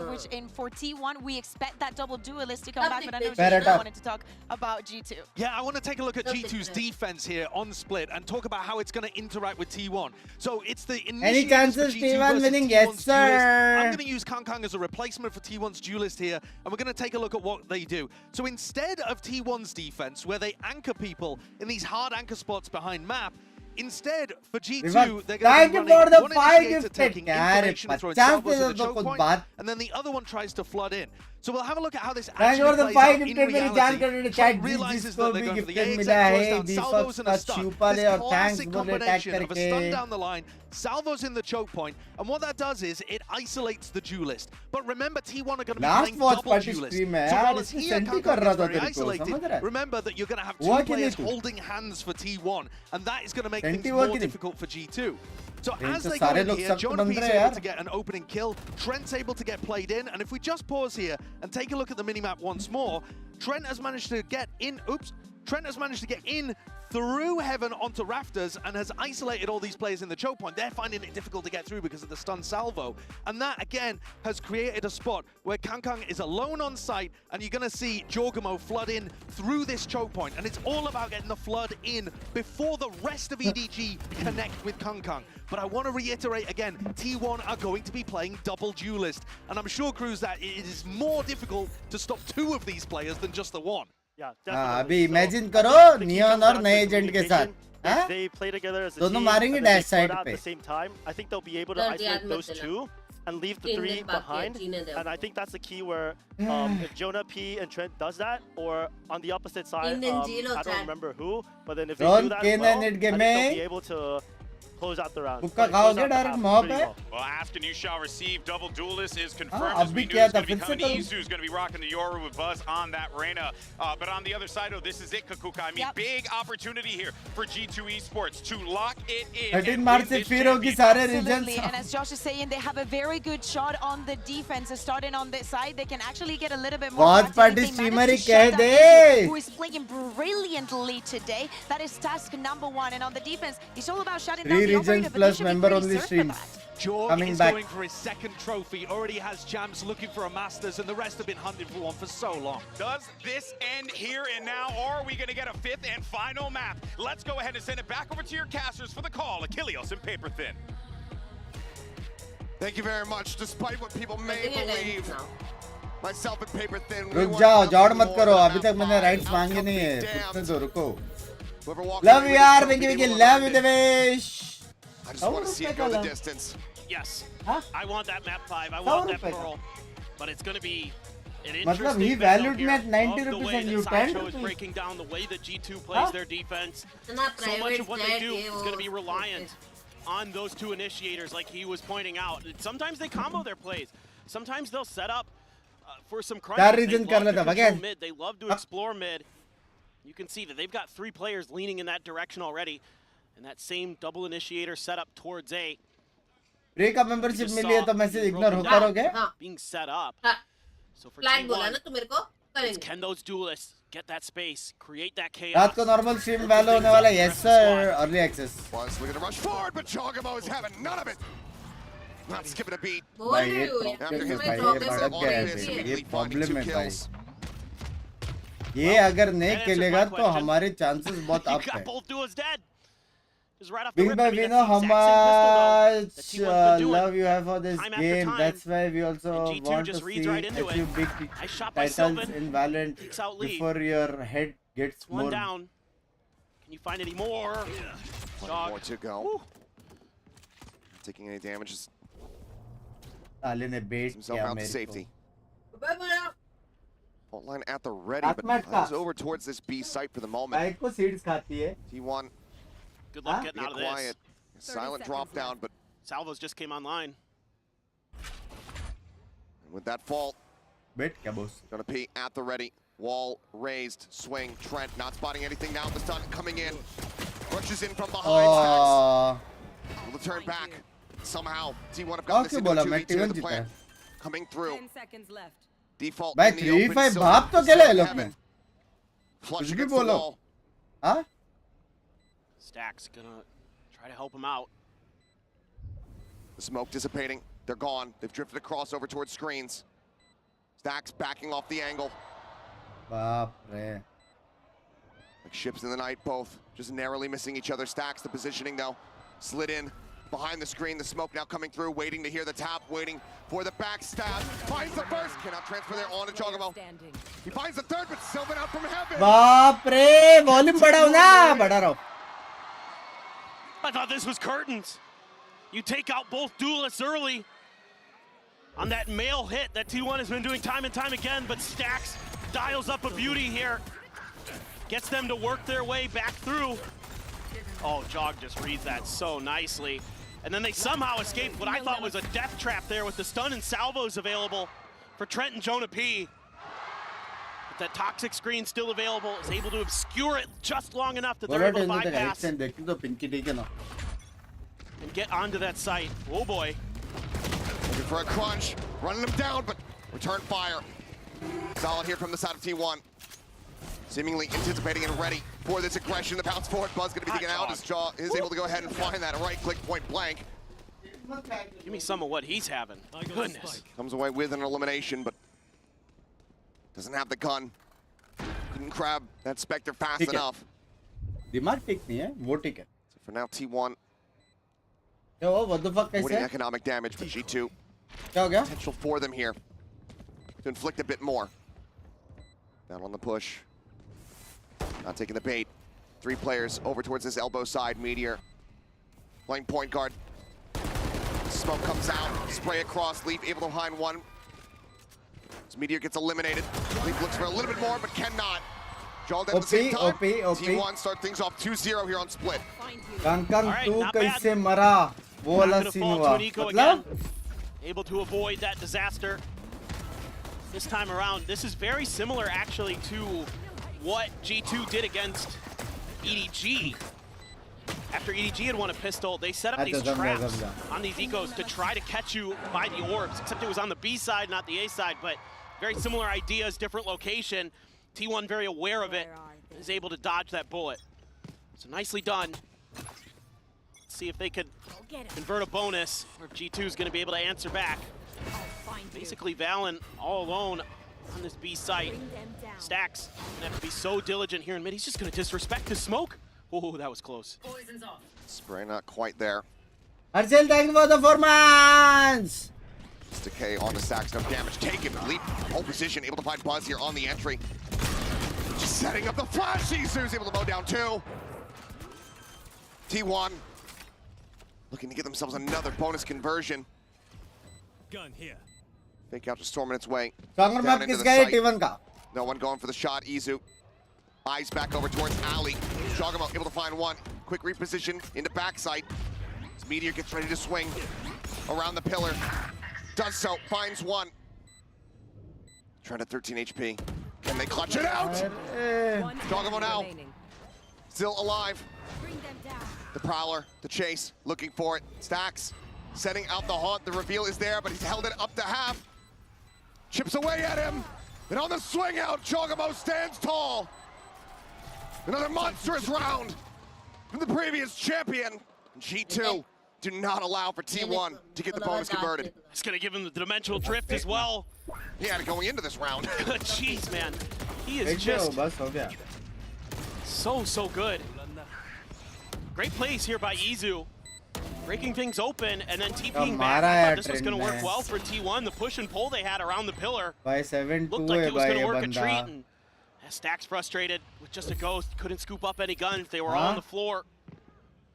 T1, we expect that double duelist to come back, but I know Gina wanted to talk about G2. Yeah, I want to take a look at G2's defense here on split and talk about how it's going to interact with T1. So it's the any chances T1 winning? Yes, sir. I'm going to use Kang as a replacement for T1's duelist here, and we're going to take a look at what they do. So instead of T1's defense, where they anchor people in these hard anchor spots behind map, instead for G2, they're going to be running one initiator taking information and throwing salvos at the choke point, and then the other one tries to flood in. So we'll have a look at how this actually plays out in reality. Trent realizes that they're going for the AXM, throws down salvos and a stun. This classic combination of a stun down the line, salvos in the choke point, and what that does is it isolates the duelist. But remember, T1 are going to be playing double duelist. So while it's here, Kang is very isolated, remember that you're going to have two players holding hands for T1, and that is going to make things more difficult for G2. So as they go in here, Jonah P's able to get an opening kill, Trent's able to get played in, and if we just pause here and take a look at the minimap once more, Trent has managed to get in, Trent has managed to get in through Heaven onto Rafters and has isolated all these players in the choke point. They're finding it difficult to get through because of the stun salvo. And that, again, has created a spot where Kangkang is alone on site, and you're going to see Jorgamo flood in through this choke point. And it's all about getting the flood in before the rest of EDG connect with Kangkang. But I want to reiterate again, T1 are going to be playing double duelist. And I'm sure, Cruz, that it is more difficult to stop two of these players than just the one. Yeah, अभी imagine करो neon और नए agent के साथ If they play together as a दोनों team मारेंगे and then they dash side flood out पे at the same time, I think they'll be able to isolate those two and leave the three behind. And I think that's the key where if Jonah, P, and Trent does that, or on the opposite side, I don't remember who, but then if they do that as well, I think they'll be able to close out the round. Well, ask and you shall receive. Double duelist is confirmed. As we knew, it's going to be coming. Izu's going to be rocking the Yoru with Buzz on that Reyna. But on the other side, though, this is it, Kakuka. I mean, big opportunity here for G2 Esports to lock it in. 13 March से फिर होगी सारे regions. Absolutely, and as Josh is saying, they have a very good shot on the defense. Starting on this side, they can actually get a little bit more. Watch party streamer ही कह दे. Who is playing brilliantly today? That is task number 1. And on the defense, it's all about shutting down the regions plus member only streams. Jorg coming is back. going for his second trophy, already has champs looking for a Masters, and the rest have been hunting for one for so long. Does this end here and now, or are we going to get a fifth and final map? Let's go ahead and send it back over to your casters for the call. Achilles and Paper Thin. Thank you very much. Despite what people may believe, myself and Paper Thin. रुक जाओ, jawed मत करो. अभी तक मैंने rights मांगे नहीं है. रुकने दो, रुको. Love you यार, Binky, love you Devesh. I just want to see it go the distance. Yes. I want that map 5. I want that Pearl. But it's going to be an मतलब interesting he valued me battle at 90 here of the rupees way and that you 10 Sideshow is rupees. breaking down the way that G2 plays their defense. So much of what they do is going to be reliant on those two initiators, like he was pointing out. Sometimes they combo their plays. Sometimes they'll set up for some crunches. They love to control mid. They love to explore mid. You can see that they've got 3 players leaning in that direction already. And that same double initiator set up towards A. Breakup membership मिली है तो message ignore करोगे? Being set up. So for Plan बोला ना तू मेरे को? T1, can those duelists get that space, create that chaos? रात को normal stream वाले होने वाला है. Yes sir, early access. Was looking to rush forward, but Jogamo is having none of it. Not skipping a beat. भाई ये problem है भाई, ये भड़क गया है भाई. ये problem है भाई. ये अगर नहीं खेलेगा तो हमारे chances बहुत up है. Both duelists dead. Right off the Binks, rip, we know how much love you have for this game. That's why we also want to see a few big titles in Valorant before your head gets one more. down. Can you find any more? One more to go. Taking any damages. साले ने bait Himself किया out to मेरे safety. को. Fault line at the ready, but he's over towards this B site for the moment. Baik को seeds खाती है. T1. Good luck getting out of quiet. this. Silent drop down, but Salvos just came online. with that fault, Bait क्या boss? gonna be at the ready. Wall raised, swing. Trent not spotting anything now. The stun coming in, rushes in from behind. Will turn back somehow. T1 have got this into 2v2 the plan. Coming through. 10 seconds left. Default भाई in the open. 3-5 भाप तो चले लोग में. Flush कुछ भी against the बोलो. wall. हाँ? Stack's gonna try to help him out. The smoke dissipating. They're gone. They've drifted across over towards screens. Stacks backing off the angle. बाप रे. Like ships in the night, both just narrowly missing each other. Stacks the positioning though. Slid in behind the screen. The smoke now coming through, waiting to hear the tap, waiting for the backstab. Finds the first. Cannot transfer there on to Jogamo. He finds the third, but Sylvan out from heaven. बाप रे. Volume बढ़ाओ ना. बढ़ा रहा हूँ. I thought this was curtains. You take out both duelists early on that mail hit that T1 has been doing time and time again, but Stacks dials up a beauty here. Gets them to work their way back through. Oh, Jog just reads that so nicely. And then they somehow escaped what I thought was a death trap there with the stun and salvos available for Trent and Jonah P. But that toxic screen still available, is able to obscure it just long enough that they're able to bypass and get onto that site. Oh boy. Looking for a crunch, running them down, but return fire. Solid here from the side of T1. Seemingly anticipating and ready for this aggression. The bounce forward, Buzz going to be taken out as Jaw is able to go ahead and find that right click point blank. Give me some of what he's having. Goodness. Comes away with an elimination, but doesn't have the gun. Couldn't grab that Spectre fast enough. दिमाग ठीक नहीं है, वो ठीक है. So for now, T1. Yo, what the fuck is avoiding that? economic damage for G2. क्या हो गया? Potential for them here to inflict a bit more. Down on the push. Not taking the bait. 3 players over towards this elbow side. Meteor playing point guard. Smoke comes out. Spray across. Leaf able to find one. As Meteor gets eliminated. Leaf looks for a little bit more, but cannot. Jawed at the same time. T1 start things off 2-0 here on split. Kang 2 कैसे मरा? वो वाला scene हुआ. मतलब? Able to avoid that disaster. This time around, this is very similar actually to what G2 did against EDG. After EDG had won a pistol, they set up these traps on these ecos to try to catch you by the orbs, except it was on the B side, not the A side, but very similar ideas, different location. T1 very aware of it, is able to dodge that bullet. So nicely done. Let's see if they could convert a bonus, or if G2 is going to be able to answer back. Basically, Valen all alone on this B site. Stacks gonna have to be so diligent here in mid. He's just going to disrespect his smoke. Oh, that was close. Spray not quite there. Arcel, thank you for the 4 months. Just decay on the Stacks, no damage taken. Leap, hold position, able to find Buzz here on the entry. Just setting up the flash. Caesar's able to mow down 2. T1 looking to get themselves another bonus conversion. Gun here. Fake out to storming its way. Stronger map किसका है T1 का? No one going for the shot. Izu. Eyes back over towards Ali. Shogamo able to find one. Quick reposition into backside. As Meteor gets ready to swing around the pillar. Does so. Finds one. Trying to 13 HP. Can they clutch it out? Shogamo now. Still alive. The Prowler, the chase, looking for it. Stacks setting out the haunt. The reveal is there, but he's held it up to half. Chips away at him. And on the swing out, Chogamo stands tall. Another monstrous round from the previous champion. G2 do not allow for T1 to get the bonus converted. It's going to give him the dimensional drift as well. He had it going into this round. Jeez, man. He is just so good. Great plays here by Izu. Breaking things open and then TPing back. I thought this was going to work well for T1. The push and pull they had around the pillar looked like it was going to work a treat. And Stacks frustrated with just a ghost. Couldn't scoop up any guns. They were all on the floor.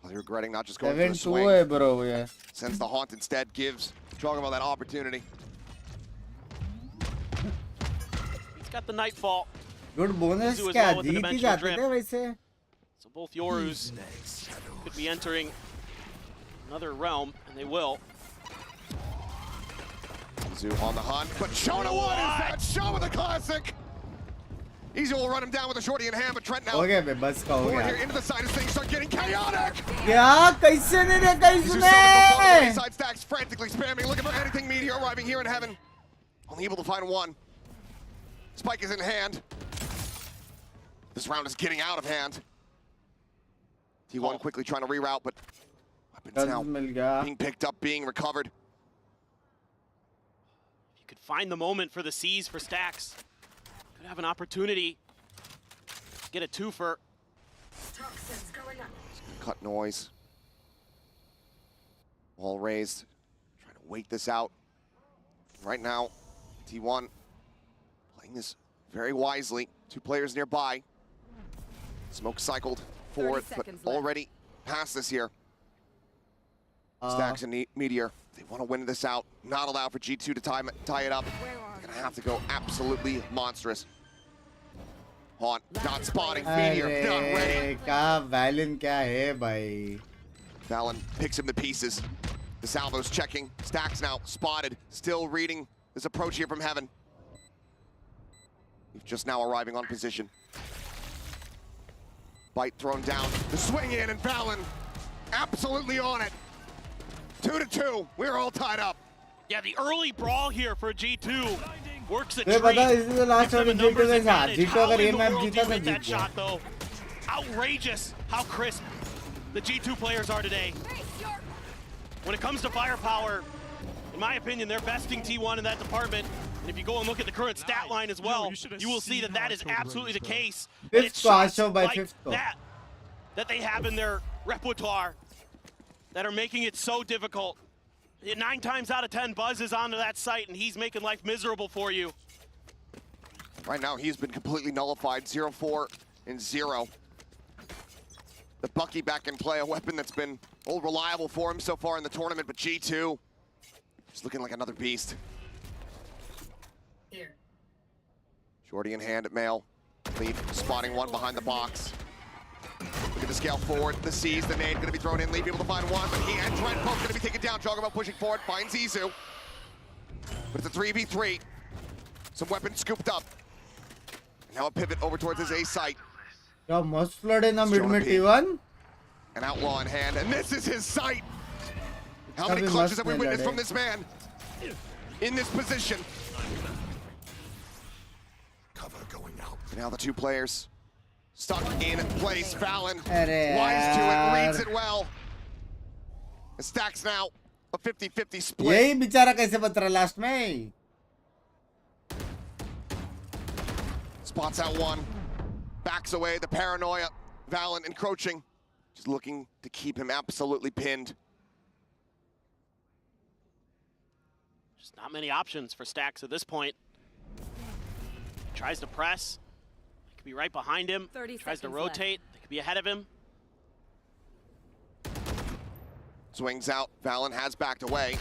Well, you're regretting not just going for the swing. Bro, yeah. Sends the haunt instead, gives Chogamo that opportunity. He's got the nightfall. Good bonus क्या जीत ही जाते थे वैसे. So both Yorus could be entering another realm, and they will. Izu on the hunt, but Shona what is that? Show with a classic! Izu will run him down with a shorty in hand, but Trent now. Okay, बस का हो गया. Here into the side as things start getting chaotic. क्या कैसे नहीं रे कैसे? Side Stacks frantically spamming, looking for anything. Meteor arriving here in heaven, only able to find one. Spike is in hand. This round is getting out of hand. T1 quickly trying to reroute, but weapons now being picked up, being recovered. If you could find the moment for the C's for Stacks, could have an opportunity to get a twofer. Cut noise. Wall raised. Trying to wait this out. Right now, T1 playing this very wisely. 2 players nearby. Smoke cycled forward, but already past this here. Stacks and Meteor, they want to win this out. Not allow for G2 to tie it up. They're going to have to go absolutely monstrous. Haunt, not spotting. Meteor, not ready. Valen क्या है भाई? Valen picks him to pieces. The salvo's checking. Stacks now spotted. Still reading this approach here from heaven. He's just now arriving on position. Bite thrown down. The swing in and Valen absolutely on it. 2-2. We're all tied up. Yeah, the early brawl here for G2 works a तो ये बता, tree, this is the last gives them one a in G2 numbers के साथ. advantage. G2 How अगर in ये the match world do जीता you तो hit Jeet that गया. shot though? Outrageous how crisp the G2 players are today. When it comes to firepower, in my opinion, they're besting T1 in that department. And if you go and look at the current stat line as well, you will see that that is absolutely the case. That it's shots like that they have in their repertoire that are making it so difficult. 9 times out of 10, Buzz is onto that site, and he's making life miserable for you. Right now, he's been completely nullified. 0-4 and 0. The Bucky back in play, a weapon that's been old reliable for him so far in the tournament, but G2 is looking like another beast. Here. Shorty in hand at Male. Lead spotting one behind the box. Look at the scale forward. The C's, the nade gonna be thrown in. Leave able to find one, but he and Trent both gonna be taken down. Joggerbo pushing forward, finds Izu. But it's a 3v3. Some weapons scooped up. And now a pivot over towards his A site. Yo, must flood in the mid T1. An outlaw in hand, and this is his sight. How many clutches have we witnessed from this man in this position? Cover going out. Now the two players stuck in place. Fallon wise to it, reads it well. The Stacks now a 50-50 split. यही बेचारा कैसे बच रहा last में? Spots out one, backs away. The paranoia, Valen encroaching, just looking to keep him absolutely pinned. Just not many options for Stacks at this point. Tries to press. They could be right behind him. Tries to rotate. They could be ahead of him. Swings out. Valen has backed away.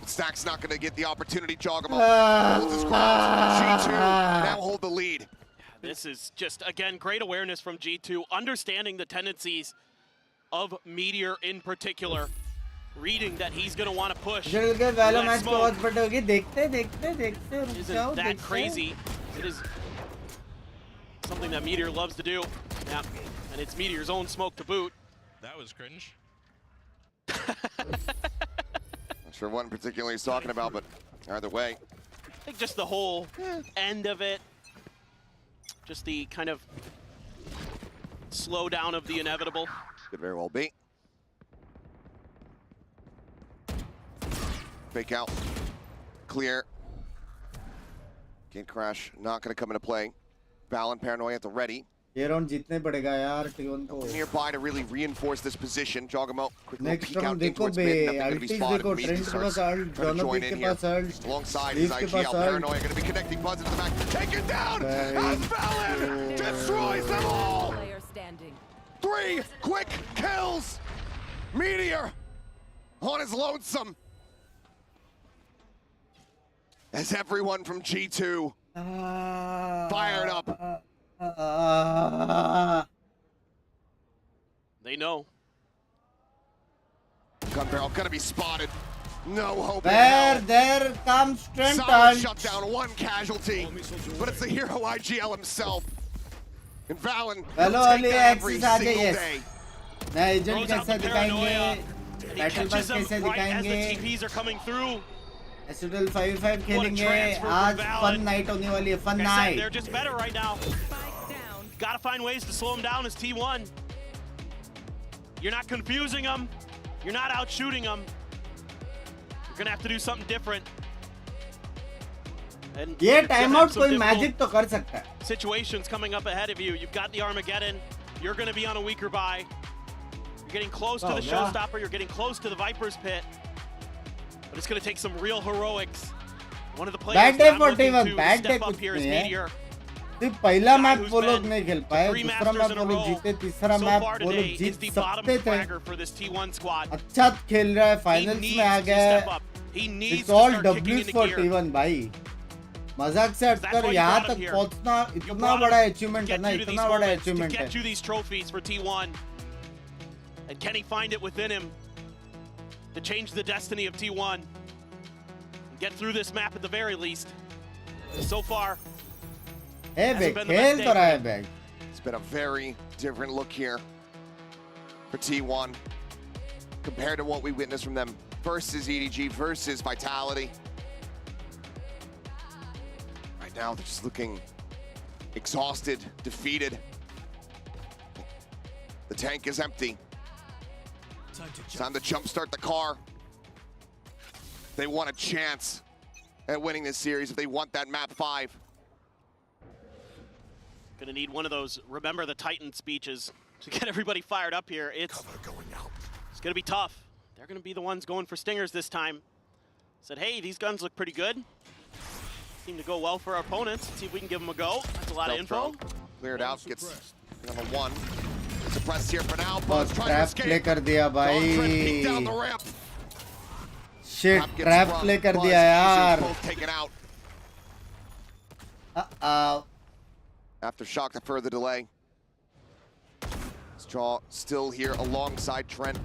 Stacks not going to get the opportunity. Joggerbo holds his ground. G2 now hold the lead. This is just, again, great awareness from G2, understanding the tendencies of Meteor in particular, reading that he's going to want to push. Isn't that crazy? It is something that Meteor loves to do. Yeah, and it's Meteor's own smoke to boot. That was cringe. Not sure what in particular he's talking about, but either way. I think just the whole end of it, just the kind of slow down of the inevitable. Could very well be. Fake out. Clear. Gate crash not going to come into play. Valen paranoia at the ready. ये round जीतने पड़ेगा यार T1 को. Nearby to really reinforce this position. Joggerbo quick little Next peek out round in देखो towards bay, mid. Nothing going to be ultis spotted. देखो, Meat Trent के starts pass ult, trying to join Jonathan in के here. Pass ult, Alongside Leaf his के IGL. Pass ult. Paranoia going to be connecting Buzz into the back. Taken down as Valen destroys them all. Player standing. 3 quick kills. Meteor on his lonesome. As everyone from G2 fired up. They know. Gun barrel gonna be spotted. No hope. There comes Trent. Solid shutdown, 1 casualty, but it's the hero IGL himself. And Valen will take that every single day. नया agent कैसे दिखाएंगे? Battle pass कैसे दिखाएंगे? TPs are coming through. Esports 5v5 खेलेंगे. आज fun night होने वाली है. Fun night. They're just better right now. Gotta find ways to slow them down as T1. You're not confusing them. You're not out shooting them. You're gonna have to do something different. And ये time out कोई magic तो कर सकता है. Situations coming up ahead of you. You've got the Armageddon. You're gonna be on a weaker buy. You're getting close to the showstopper. You're getting close to the Viper's pit. But it's gonna take some real heroics. One of the players Bad day that I'm for looking T1. to Bad day step up कुछ here is नहीं है. Meteor. सिर्फ पहला match वो लोग नहीं खेल पाए. दूसरा मैच वो लोग जीते. तीसरा मैच वो लोग जीत सकते थे. अच्छा खेल रहा है. फाइनल्स में आ गया. It's all W's for T1 भाई. मजाक से हटकर यहाँ तक पहुँचना इतना बड़ा अचीवमेंट है ना. इतना बड़ा अचीवमेंट है. Get you these trophies for T1. And can he find it within him to change the destiny of T1? Get through this map at the very least. So far, खेल तो रहा है bag. It's been a very different look here for T1 compared to what we witnessed from them versus EDG versus Vitality. Right now, they're just looking exhausted, defeated. The tank is empty. It's time to jumpstart the car. They want a chance at winning this series if they want that map 5. Gonna need one of those remember the Titan speeches to get everybody fired up here. It's gonna be tough. They're gonna be the ones going for stingers this time. Said, hey, these guns look pretty good. Seem to go well for our opponents. Let's see if we can give them a go. That's a lot of info. Cleared out, gets number 1. Suppressed here for now. Buzz trying to escape. play कर दिया भाई. Down the ramp. Shit, trap play कर दिया यार. Both taken out. Aftershock to further delay. Straw still here alongside Trent.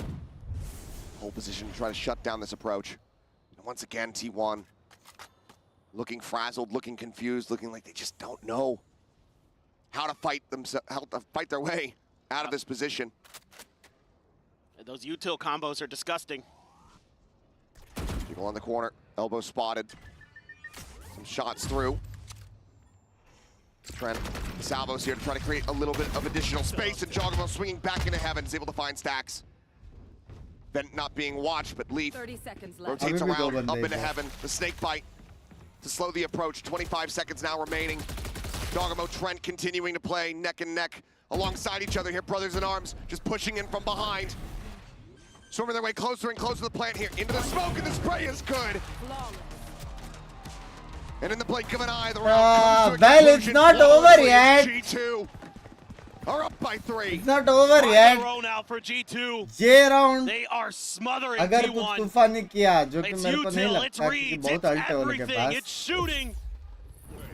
Whole position to try to shut down this approach. And once again, T1 looking frazzled, looking confused, looking like they just don't know how to fight their way out of this position. Those util combos are disgusting. People on the corner, elbow spotted. Some shots through. Trent, Salvo's here to try to create a little bit of additional space, and Jogamo swinging back into heaven is able to find stacks. Vent not being watched, but Leaf 30 seconds left. rotates around, up into heaven. The snake bite to slow the approach. 25 seconds now remaining. Jogamo, Trent continuing to play neck and neck alongside each other here, brothers in arms, just pushing in from behind. Swarming their way closer and closer to the plant here. Into the smoke, and the spray is good. And in the blink of an eye, the round comes to a well, it's not over yet. G2 are up by 3. It's not over yet. Now for G2. ये round They are smothering अगर कुछ T1. तूफान नहीं किया, जो कि It's मेरे को नहीं util, it's लगता कि reads, बहुत it's अल्ट है उनके everything, pass. it's shooting.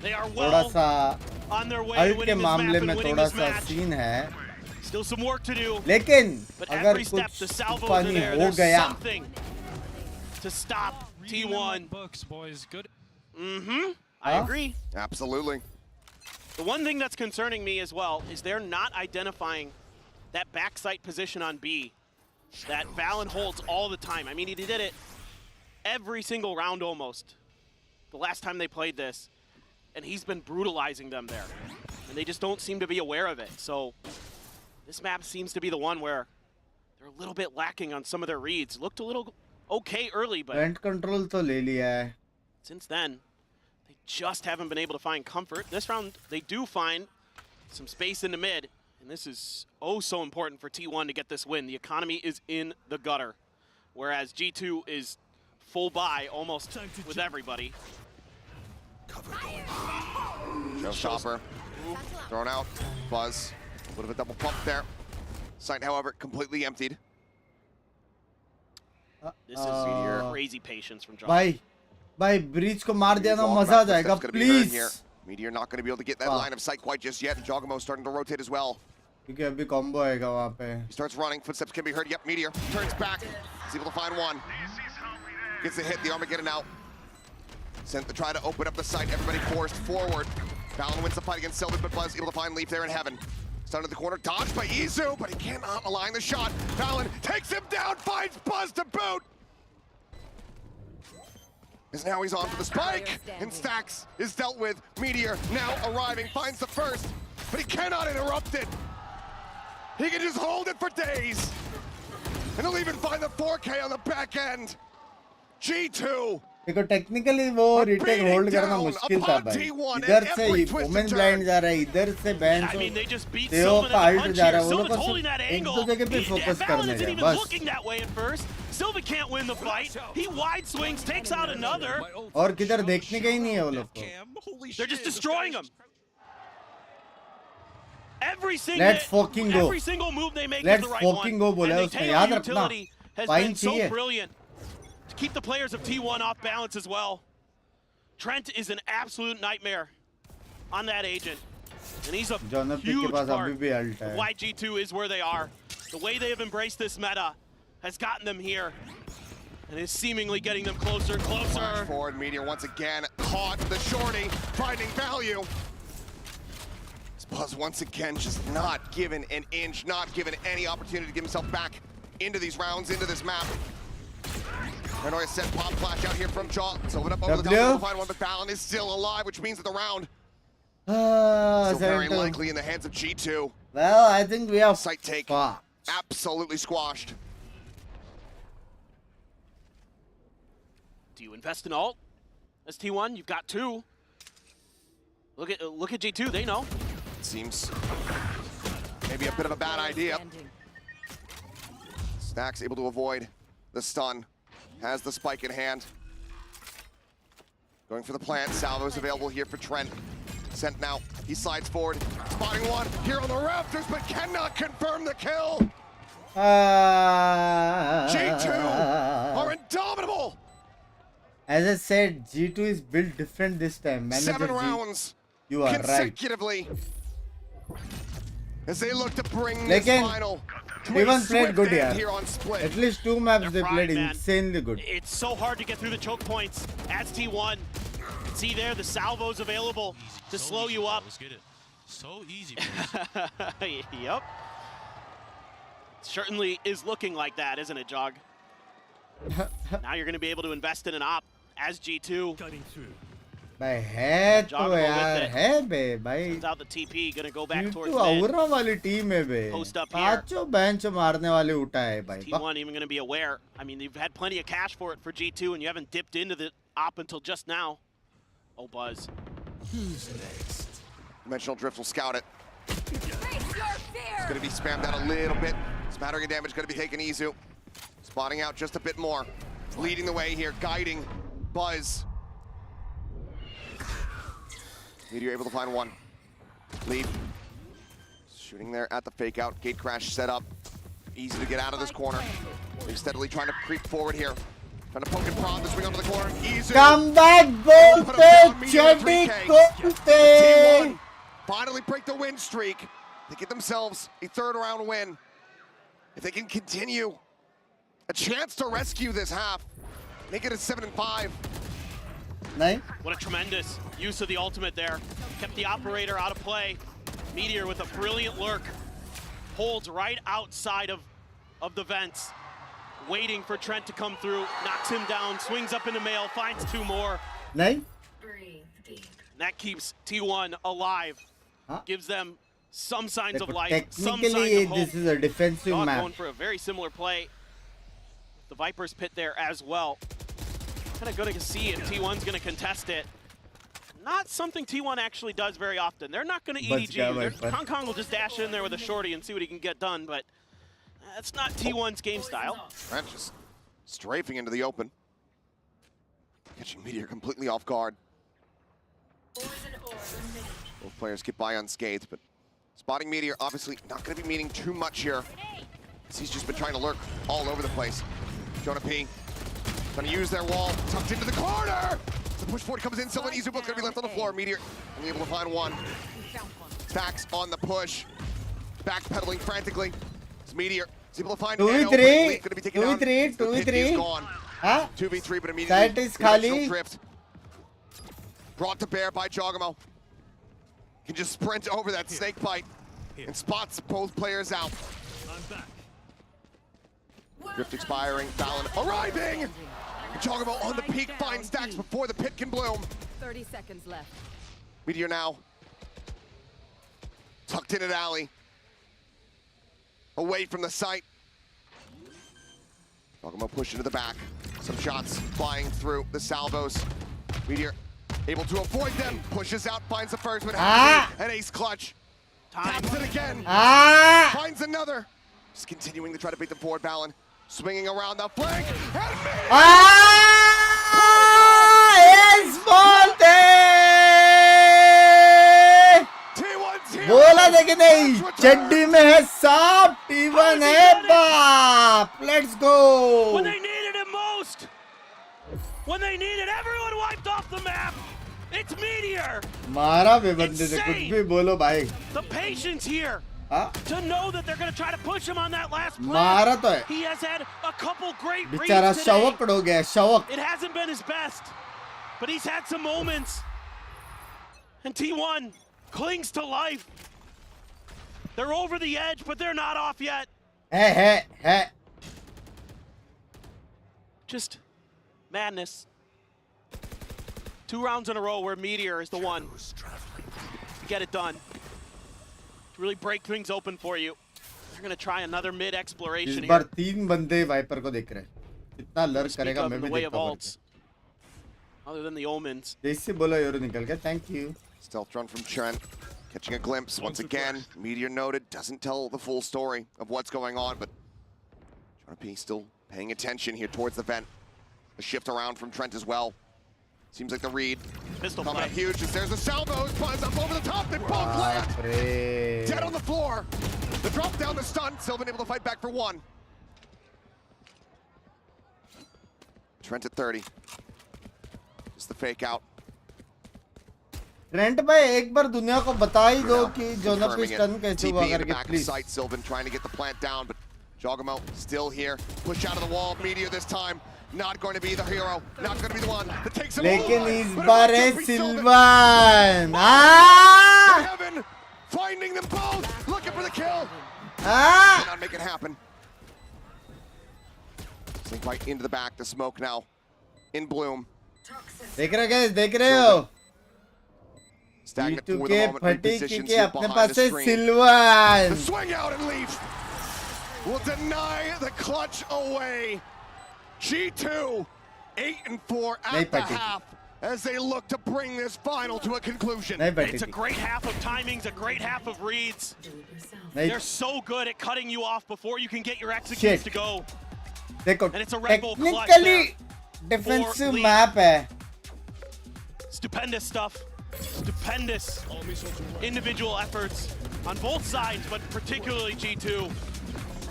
They are थोड़ा well सा on their way alt to के winning this मामले map में and winning थोड़ा this सा match. सीन है. Still some work to do. लेकिन But अगर every step, कुछ the salvos are तूफानी there. हो There's गया, something to stop T1. Books, boys, good. I agree. Absolutely. The one thing that's concerning me as well is they're not identifying that backside position on B that Valen holds all the time. I mean, he did it every single round almost the last time they played this, and he's been brutalizing them there. And they just don't seem to be aware of it. So this map seems to be the one where they're a little bit lacking on some of their reads. Looked a little okay early, but rent control तो ले लिया है. since then, they just haven't been able to find comfort. This round, they do find some space in the mid, and this is oh so important for T1 to get this win. The economy is in the gutter, whereas G2 is full buy almost with everybody. No stopper. Thrown out. Buzz. A little bit double pump there. Site, however, completely emptied. This is crazy patience from John. भाई bridge को मार दिया ना मजा आ जाएगा, please. Meteor not going to be able to get that line of sight quite just yet, and Jogamo starting to rotate as well. क्योंकि अभी combo आएगा वहाँ पे. He starts running, footsteps can be heard. Yep, Meteor turns back. He's able to find one. Gets the hit, the Armageddon out. Sent to try to open up the site, everybody forced forward. Valen wins the fight against Sylvan, but Buzz able to find Leaf there in heaven. Starting to the corner, dodged by Izu, but he cannot align the shot. Valen takes him down, finds Buzz to boot. As now he's on for the spike, and Stacks is dealt with. Meteor now arriving, finds the first, but he cannot interrupt it. He can just hold it for days. And he'll even find the 4K on the back end. G2. देखो technically वो retake hold करना मुश्किल था भाई. इधर से women blind जा रहा है, इधर से बैन देओ का अल्ट जा रहा है. वो लोग को एक दो जगह पे फोकस करने हैं बस. Sylvan can't win the fight. He wide swings, takes out another. और किधर देखने का ही नहीं है वो लोग को. They're just destroying him. Every single move they make is the right one. Let's fucking go बोला है उसने, याद रखना. Fine so brilliant to keep the players of T1 off balance as well. Trent is an absolute nightmare on that agent. And he's a huge part of why G2 is where they are. The way they have embraced this meta has gotten them here and is seemingly getting them closer and closer. Flash forward, Meteor once again caught the shorty, finding value. Buzz once again just not given an inch, not given any opportunity to get himself back into these rounds, into this map. Paranoia set pop flash out here from Jaw. Sylvan up over the top to find one, but Balin is still alive, which means that the round still very likely in the hands of G2. Well, I think we have site take absolutely squashed. Do you invest in ult? As T1, you've got two. Look at G2, they know. Seems maybe a bit of a bad idea. Stack's able to avoid the stun. Has the spike in hand. Going for the plant. Salvo's available here for Trent. Sent now. He slides forward. Spotting one here on the rafters, but cannot confirm the kill. G2 are indomitable. As I said, G2 is built different this time. Manager 7 rounds you are consecutively as they look to bring this final to T1 a played swift good end here. here on Split. At least 2 maps they played man. insanely good. It's so hard to get through the choke points as T1. See there, the salvos available to slow you up. Let's get it. So easy. Yep. Certainly is looking like that, isn't it, Jog? Now you're going to be able to invest in an op as G2. भाई है तो यार है बे भाई Turns out the TP going to go back towards G2 mid. औरा वाली team है बे Post up here. पांचों bench मारने वाले उठा है भाई T1 even going to be aware. I mean, you've had plenty of cash for it for G2, and you haven't dipped into the op until just now. Oh, Buzz. Who's next? Dimensional Drift will scout it. It's going to be spammed out a little bit. Smattering of damage going to be taken Izu. Spotting out just a bit more. Leading the way here, guiding Buzz. Meteor able to find one. Lead. Shooting there at the fake out. Gate crash set up. Easy to get out of this corner. They're steadily trying to creep forward here. Trying to poke and prod the swing onto the corner. Easy. Come back, bolte chadi kolte. Finally break the win streak. They get themselves a 3rd round win. If they can continue, a chance to rescue this half. Make it a 7-5. Nice. What a tremendous use of the ultimate there. Kept the operator out of play. Meteor with a brilliant lurk. Holds right outside of the vents. Waiting for Trent to come through. Knocks him down. Swings up into mail. Finds 2 more. Nice. That keeps T1 alive. Gives them some signs of life. Some signs Technically, of hope. this is a defensive Dog map. going for a very similar play. The Viper's pit there as well. Kind of good to see if T1's going to contest it. Not something T1 actually does very often. They're not going to EDG. Hong Kong will just dash in there with a shorty and see what he can get done, but that's not T1's game style. Trent just strafing into the open. Catching Meteor completely off guard. Both players get by unscathed, but spotting Meteor obviously not going to be meaning too much here. He's just been trying to lurk all over the place. Jonah P. Gonna use their wall, tucked into the corner! The push forward comes in, Sylvan Izu both gonna be left on the floor. Meteor only able to find one. Stacks on the push. Backpedaling frantically. It's Meteor. He's able to find 2v3. Gonna be taken down. 2v3. The pit is 2v3. gone. Huh? 2v3, but immediately Site is khali. drift. Brought to bear by Jogamo. Can just sprint over that snake bite and spots both players out. Drift expiring, Balin arriving! Jogamo on the peak, finds Stacks before the pit can bloom. 30 seconds left. Meteor now tucked in an alley, away from the site. Jogamo pushed into the back. Some shots flying through the salvos. Meteor able to avoid them, pushes out, finds the first, but an ace clutch. Taps it again, finds another. Just continuing to try to beat the forward, Balin. Swinging around the flank, and बोला देखिए नहीं चड्डी में है सांप T1 है बाप let's go when they needed it most, when they needed everyone wiped off the map, it's Meteor. मारा बे बंदे से कुछ भी बोलो भाई The patience here to know that they're going to try to push him on that last play. मारा तो है He has had a couple great reads बेचारा today. शवक हो गया शवक It hasn't been his best, but he's had some moments. And T1 clings to life. They're over the edge, but they're not off yet. है Just Madness. 2 rounds in a row where Meteor is the one to get it done. To really break things open for you. They're going to try another mid exploration इस बार here. 3 बंदे wiper को देख रहे हैं कितना lurk करेगा मैं भी देखता हूं Other than the omens. जैसे बोला योरो निकल गया thank you Stealth run from Trent, catching a glimpse once again. Meteor noted, doesn't tell the full story of what's going on, but P still paying attention here towards the vent. A shift around from Trent as well. Seems like the read Pistol coming out huge as there's the salvos, Buzz up over the top, they both land. Dead on the floor. The drop down, the stun, Sylvan able to fight back for 1. Trent at 30. Just the fake out. Trent भाई एक बार दुनिया को बता ही दो कि जोना पे stun कैसे हुआ करके please Sylvan trying to get the plant down, but Jogamo still here. Push out of the wall. Meteor this time. Not going to be the hero. Not going to be the one that takes him. लेकिन इस बार है सिल्वन Heaven finding them both. Looking for the kill. Not make it happen. Sink right into the back. The smoke now in bloom. देख रहे guys देख रहे हो Stagnant for the के moment. फटी Repositions के here अपने behind पास the है screen. सिल्वन The swing out and leave will deny the clutch away. G2 8-4 at the half as they look to bring this final to a conclusion. It's a great half of timings, a great half of reads. They're so good at cutting you off before you can get your executes to go. देखो And it's a Red Bull clutch technically there. defensive map है Stupendous stuff. Stupendous individual efforts on both sides, but particularly G2.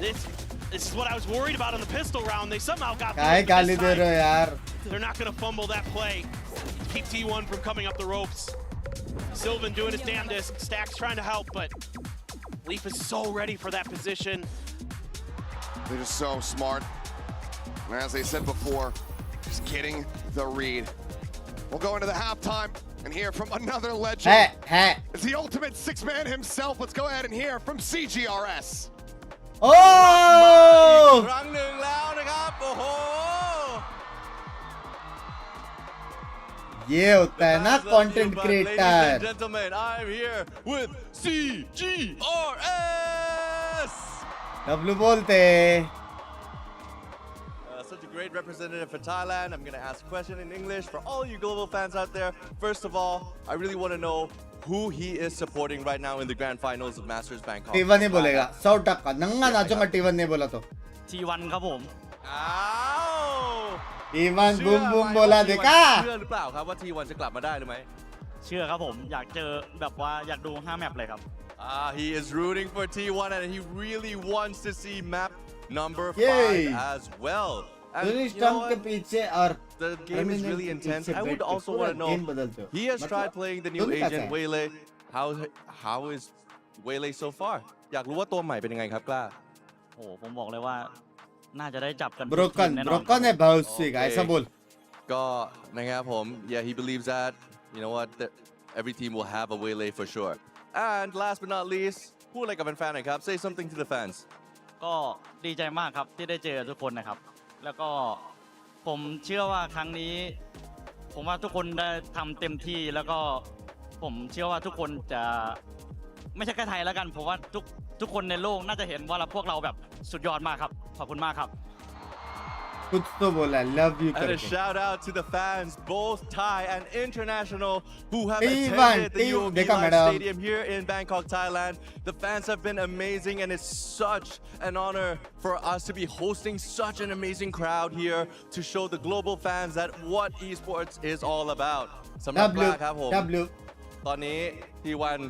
This is what I was worried about in the pistol round. They somehow got through it, but this time, they're not going to fumble that play to keep T1 from coming up the ropes. Sylvan doing his damnedest. Stack's trying to help, but Leaf is so ready for that position. They're just so smart. And as they said before, just getting the read. We'll go into the halftime and hear from another legend. It's the ultimate 6-man himself. Let's go ahead and hear from CGRS. โอ้ ครั้งหนึ่งแล้วนะครับโอ้โห ये होता है ना content Ladies and creator gentlemen, I'm here with CGRS. W बोलते Such a great representative for Thailand. I'm going to ask a question in English for all you global fans out there. First of all, I really want to know who he is supporting right now in the grand finals of Masters Bangkok. T1 नहीं बोलेगा 100% नंगा नाचूंगा T1 नहीं बोला तो T1 ครับผม T1 บูมบูมबोला देखा เชื่อหรือเปล่าครับว่า T1 จะกลับมาได้หรือไม่ เชื่อครับผมอยากเจอแบบว่าอยากดู5แมปเลยครับ He is rooting for T1 and he really wants to see map number 5 as well. And के पीछे और the game is really intense. I would also want to know, he has tried playing the new agent Waylay. How is Waylay so far? อยากรู้ว่าตัวใหม่เป็นยังไงครับกล้า โอ้ผมบอกเลยว่าน่าจะได้จับกัน broken है बहुत सी ऐसा बोल ก็นะครับผม yeah he believes that you know what every team will have a Waylay for sure. And last but not least พูดอะไรกับแฟนๆหน่อยครับ say something to the fans. ก็ดีใจมากครับที่ได้เจอทุกคนนะครับแล้วก็ผมเชื่อว่าครั้งนี้ผมว่าทุกคนได้ทำเต็มที่แล้วก็ผมเชื่อว่าทุกคนจะไม่ใช่แค่ไทยแล้วกันผมว่าทุกคนในโลกน่าจะเห็นว่าพวกเราแบบสุดยอดมากครับขอบคุณมากครับ कुछ तो बोला love you And a shout out to the fans both Thai and international who have T1 attended the UOB देखा Live madam Stadium here in Bangkok, Thailand. The fans have been amazing and it's such an honor for us to be hosting such an amazing crowd here to show the global fans that what esports is all about. สำหรับกล้าครับผม W ตอนนี้ T1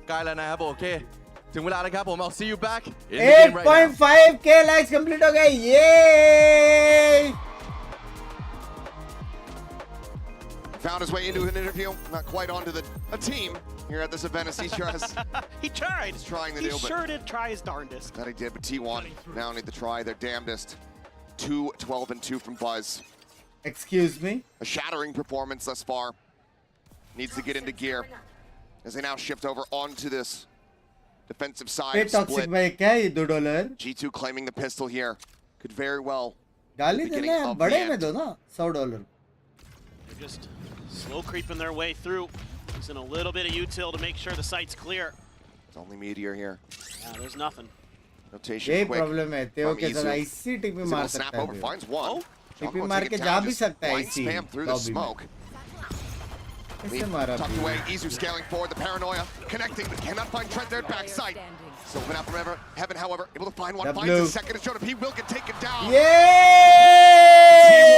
ใกล้แล้วนะครับโอเคถึงเวลาแล้วครับผม I'll see you back in the game right now. 8.5k likes complete हो गए Yay! Found his way into an interview, not quite onto a team here at this event as CGRS. He tried. He's trying the he deal, but sure did try his darndest. That he did, but T1 now need to try their damnedest. 2-12-2 from Buzz. Excuse me? A shattering performance thus far. Needs to get into gear as they now shift over onto this defensive side split. भाई क्या है $2 G2 claiming the pistol here. Could very well गाली देना है बड़े में दो ना $100. They're just slow creeping their way through. Using a little bit of util to make sure the site's clear. It's only Meteor here. Yeah, there's nothing. Rotation ये quick. Problem है तेओ के साथ ऐसी टीपी मार सकता है finds one. टीपी मार के जा भी सकता है Blind ऐसी spam through the smoke. ऐसे मारा Tucked away, Izu scaling forward, the paranoia, connecting, but cannot find Trent there, back sight. Sylvan out from heaven, however, able to find one, finds a second, it's shown up, he will get taken down. Yay!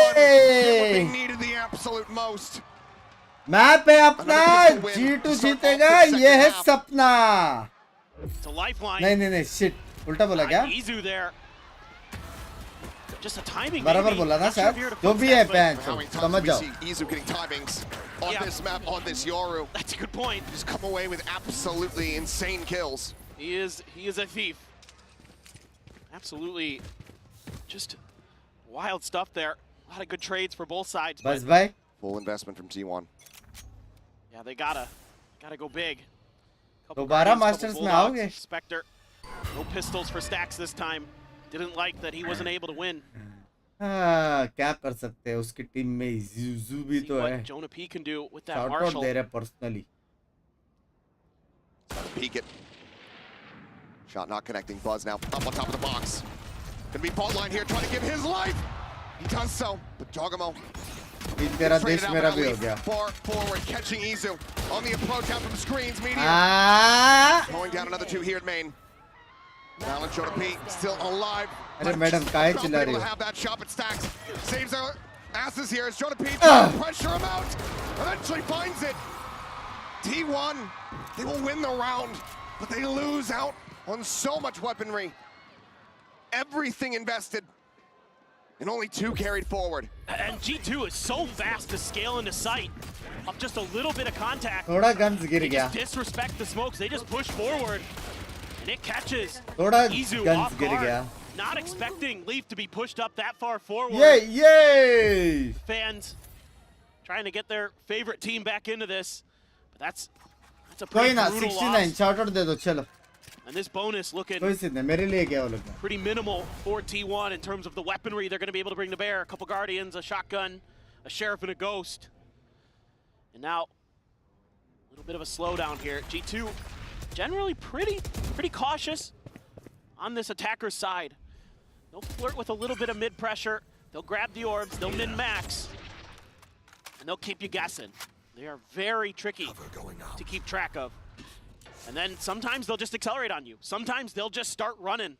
What they needed the absolute most. Map है अपना G2 जीतेगा ये है सपना It's a lifeline. नहीं shit उल्टा बोला क्या Izu there. Just a timing. बराबर बोला ना शायद जो भी है पैन समझ जाओ Izu getting timings on this map, on this Yoru. That's a good point. Just come away with absolutely insane kills. He is a thief. Absolutely just wild stuff there. A lot of good trades for both sides. बस भाई Full investment from T1. Yeah, they gotta go big. दोबारा masters में आओगे Spectre. No pistols for Stacks this time. Didn't like that he wasn't able to win. क्या कर सकते हैं उसकी टीम में Zuzu भी तो है Jonah P can do with that Shout Marshall. out दे रहे personally Peek it. Shot not connecting. Buzz now up on top of the box. Gonna be fault line here, trying to give his life. He does so, but Dogamo. तेरा देश मेरा भी हो गया Far forward, catching Izu on the approach out from screens. Media going down another two here at main. Balance Jonah P still alive. अरे madam काहे चिल्ला रही हो have that shot, but Stacks saves our asses here as Jonah P pressure him out. Eventually finds it. T1, they will win the round, but they lose out on so much weaponry. Everything invested. And only two carried forward. And G2 is so fast to scale into sight. Of just a little bit of contact. थोड़ा guns गिर They गया just disrespect the smokes. They just push forward. And it catches थोड़ा Izu guns off गिर guard. गया Not expecting Leaf to be pushed up that far forward. Yay! Fans trying to get their favorite team back into this. But that's a कोई pretty ना brutal 69 loss. shout out दे दो चलो And this bonus looking कोई scene नहीं मेरे लिए क्या वो लोग pretty minimal for T1 in terms of the weaponry they're going to be able to bring to bear. A couple Guardians, a shotgun, a Sheriff, and a Ghost. And now, a little bit of a slowdown here. G2 generally pretty cautious on this attacker's side. They'll flirt with a little bit of mid-pressure. They'll grab the orbs, they'll min-max, and they'll keep you guessing. They are very tricky to keep track of. And then sometimes they'll just accelerate on you. Sometimes they'll just start running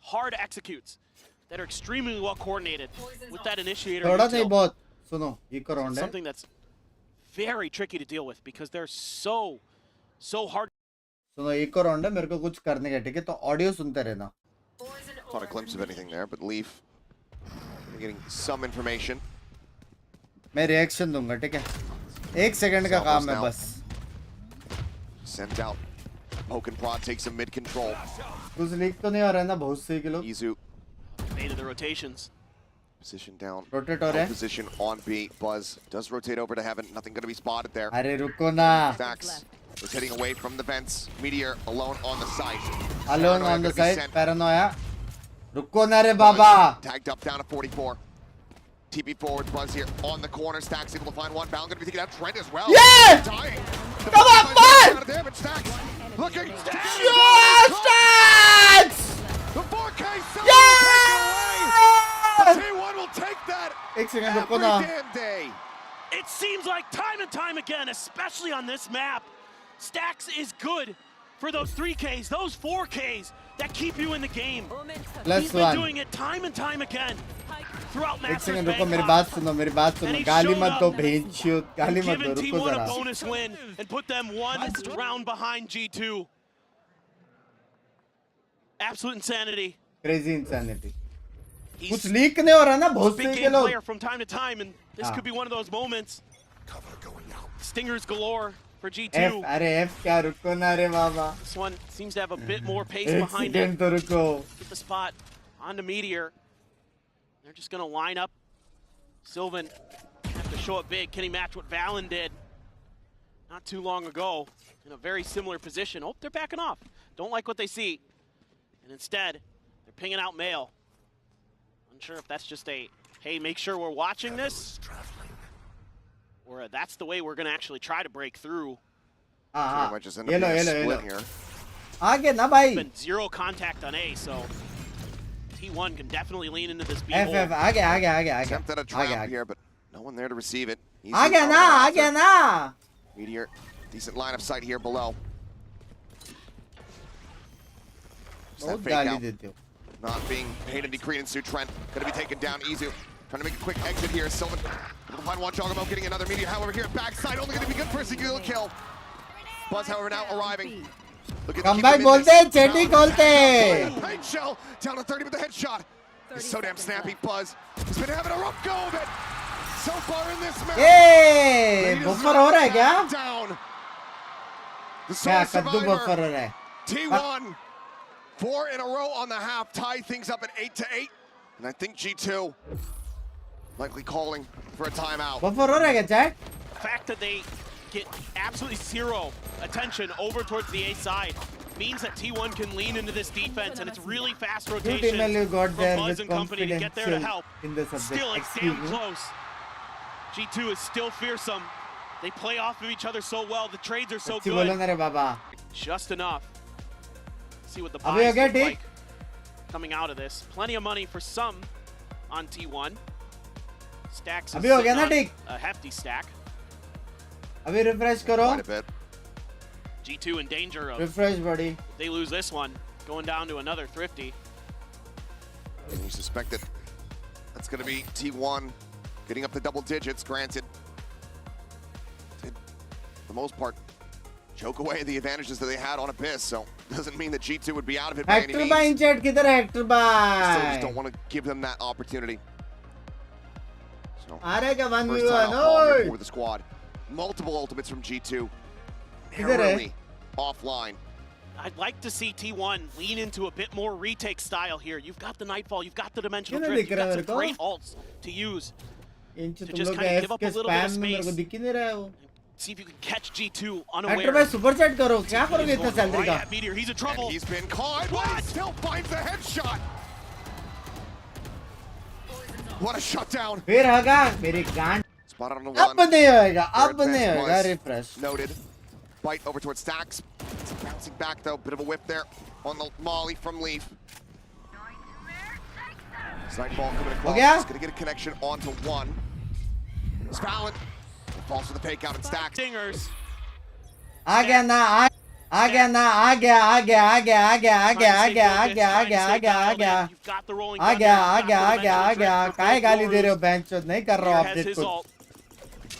hard executes that are extremely well coordinated with that initiator. थोड़ा नहीं बहुत सुनो eco round है Something that's very tricky to deal with because they're so hard. सुनो eco round है मेरे को कुछ करने का ठीक है तो ऑडियो सुनते रहना Caught a glimpse of anything there, but Leaf getting some information. मैं रिएक्शन दूंगा ठीक है 1 सेकंड का काम है बस Sent out. Poke and prod takes some mid control. कुछ लीक तो नहीं हो रहा है ना बहुत सही kilo Izu Made of the rotations. position down. Rotate हो रहा है Position on B. Buzz does rotate over to heaven. Nothing going to be spotted there. अरे रुको ना Stacks is heading away from the vents. Meteor alone on the site. alone on the side paranoia रुको ना रे बाबा Tagged up down to 44. TP forward, Buzz here on the corner. Stacks able to find one. Bound going to be taking out Trent as well. Yeah! Dying. Come on, Buzz! Damage. Stacks looking. Stacks! The 4K Yeah! T1 will take that. 1 second रुको Every ना damn day. It seems like time and time again, especially on this map, Stacks is good for those 3Ks, those 4Ks that keep you in the game. He's been doing it time and time again throughout 1 Masters second रुको मेरी Bangkok. बात सुनो गाली मत दो भेंचियो गाली मत दो Given रुको T1 a जरा bonus win and put them one round behind G2. Absolute insanity. crazy insanity He's कुछ लीक नहीं हो रहा ना बहुत big सही game kilo player from time to time, and this could be one of those moments. Stingers galore for G2. F अरे F क्या रुको ना रे बाबा This one seems to have a bit more pace 1 behind second it. तो रुको Get the spot on the Meteor. They're just going to line up. Sylvan have to show up big. Can he match what Valen did not too long ago in a very similar position? Oh, they're backing off. Don't like what they see. And instead, they're pinging out Mail. Unsure if that's just a, hey, make sure we're watching this, or that's the way we're going to actually try to break through. Yellow. Aage na bhai. Been zero contact on A, so T1 can definitely lean into this B F, hole. aage. Attempted a trap here, but no one there to receive it. Aage na. Meteor, decent line of sight here below. Just that fake out. Not being paid any credence to Trent. Gonna be taken down. Izu trying to make a quick exit here. Sylvan able to find one. Jogamo getting another Meteor. However, here at backside, only gonna be good for a single kill. Buzz, however, now arriving. Come back, bolte, Chetty kolte. Paint shell down to 30 with the headshot. He's so damn snappy. Buzz has been having a rough go of it so far in this match. Hey, buffer हो रहा है क्या? Down. The क्या sole कद्दू buffer हो survivor. रहा है? T1, 4 in a row on the half, tie things up at 8-8. And I think G2 likely calling for a timeout. Buffer हो रहा है क्या chat? The fact that they get absolutely zero attention over towards the A side means that T1 can lean into this defense, and it's really fast rotation from Buzz and company to get there to help. Still, it's damn close. G2 is still fearsome. They play off of each other so well. The trades are so good. Just enough. See what the buys look like coming out of this. Plenty of money for some on T1. Stacks is a hefty stack. अभी refresh करो. G2 in danger of refresh buddy. If they lose this one, going down to another thrifty. And you suspect that that's going to be T1 getting up to double digits. Granted, did for the most part choke away the advantages that they had on Abyss, so doesn't mean that G2 would be out of it by any means. Hector in chat किधर है Hector Still just don't want to give them that opportunity. So, first time for the squad. Multiple ultimates from G2. Narrowly offline. I'd like to see T1 lean into a bit more retake style here. You've got the Nightfall, you've got the Dimensional Drift, you've got some great ults to use to just kind of give up a little bit of space. See if you can catch G2 unaware. Hector भाई super chat करो. क्या करोगे इतना salary का? Meteor, he's in trouble. And he's been caught, but he still finds the headshot. What a shutdown. फिर हगा मेरी गांड. Spotted on the अब one. नहीं होएगा. अब नहीं होएगा. Refresh. Noted. Bite over towards Stacks. It's bouncing back though. Bit of a whip there on the Molly from Leaf. Nightfall coming across. He's gonna get a connection onto one. Spallin falls to the fake out and Stacks. Dingers. आ गया ना आ गया ना आ गया आ गया आ गया आ गया आ गया आ गया आ गया आ गया आ गया आ गया आ गया आ गया आ गया आ गया काहे गाली दे रहे हो बेंच नहीं कर रहा हूं अपडेट को.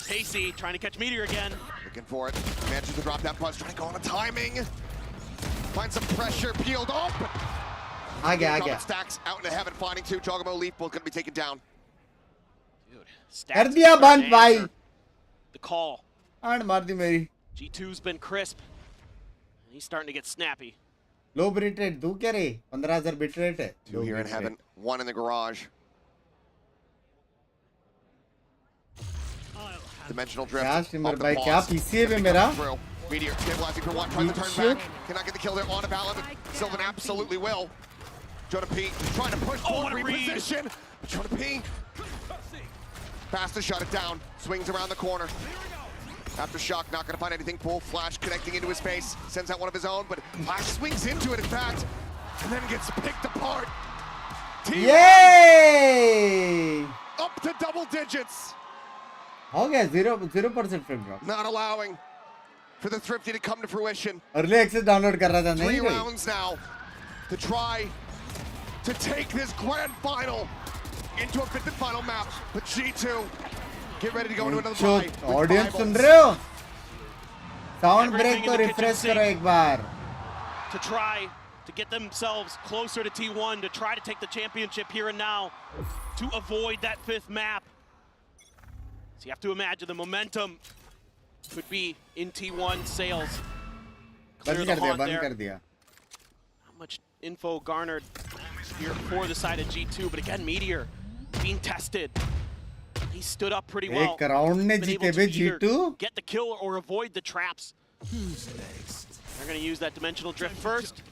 Pacey trying to catch Meteor again. Looking for it. Manages to drop that Buzz, trying to go on the timing. Find some pressure, peeled up. आ गया. Stacks out into heaven, finding two. Jogamo Leaf both gonna be taken down. कर दिया बंद भाई. The call. आड़ मार दी मेरी. G2's been crisp. He's starting to get snappy. Low bit rate दूँ क्या रे? 15,000 bit rate है. Two here in heaven, one in the garage. Dimensional drift. क्या स्ट्रीमर भाई क्या पीसी है मेरा? Meteor stabilizing for one, trying to turn back. Cannot get the kill there on a balance. Sylvan absolutely will. Jonah P trying to push forward, reposition. Jonah P fast to shut it down. Swings around the corner. Aftershock not going to find anything. Full flash connecting into his face. Sends out one of his own, but Flash swings into it in fact, and then gets picked apart. Yay! Up to double digits. हो गया 0% frame drop. Not allowing for the Thrifty to come to fruition. Early access download कर रहा था नहीं 3 rounds now to try to take this grand final into a 5th and final map. But G2 get ready to go into another bye. Audience सुन रहे हो? Sound break तो refresh करो एक बार. To try to get themselves closer to T1, to try to take the championship here and now, to avoid that 5th map. So you have to imagine the momentum could be in T1 sales. Clear the haunt there. How much info garnered here for the side of G2, but again, Meteor being tested. He stood up pretty well. एक round ने जीते बे G2. Get the kill or avoid the traps. They're going to use that Dimensional Drift first.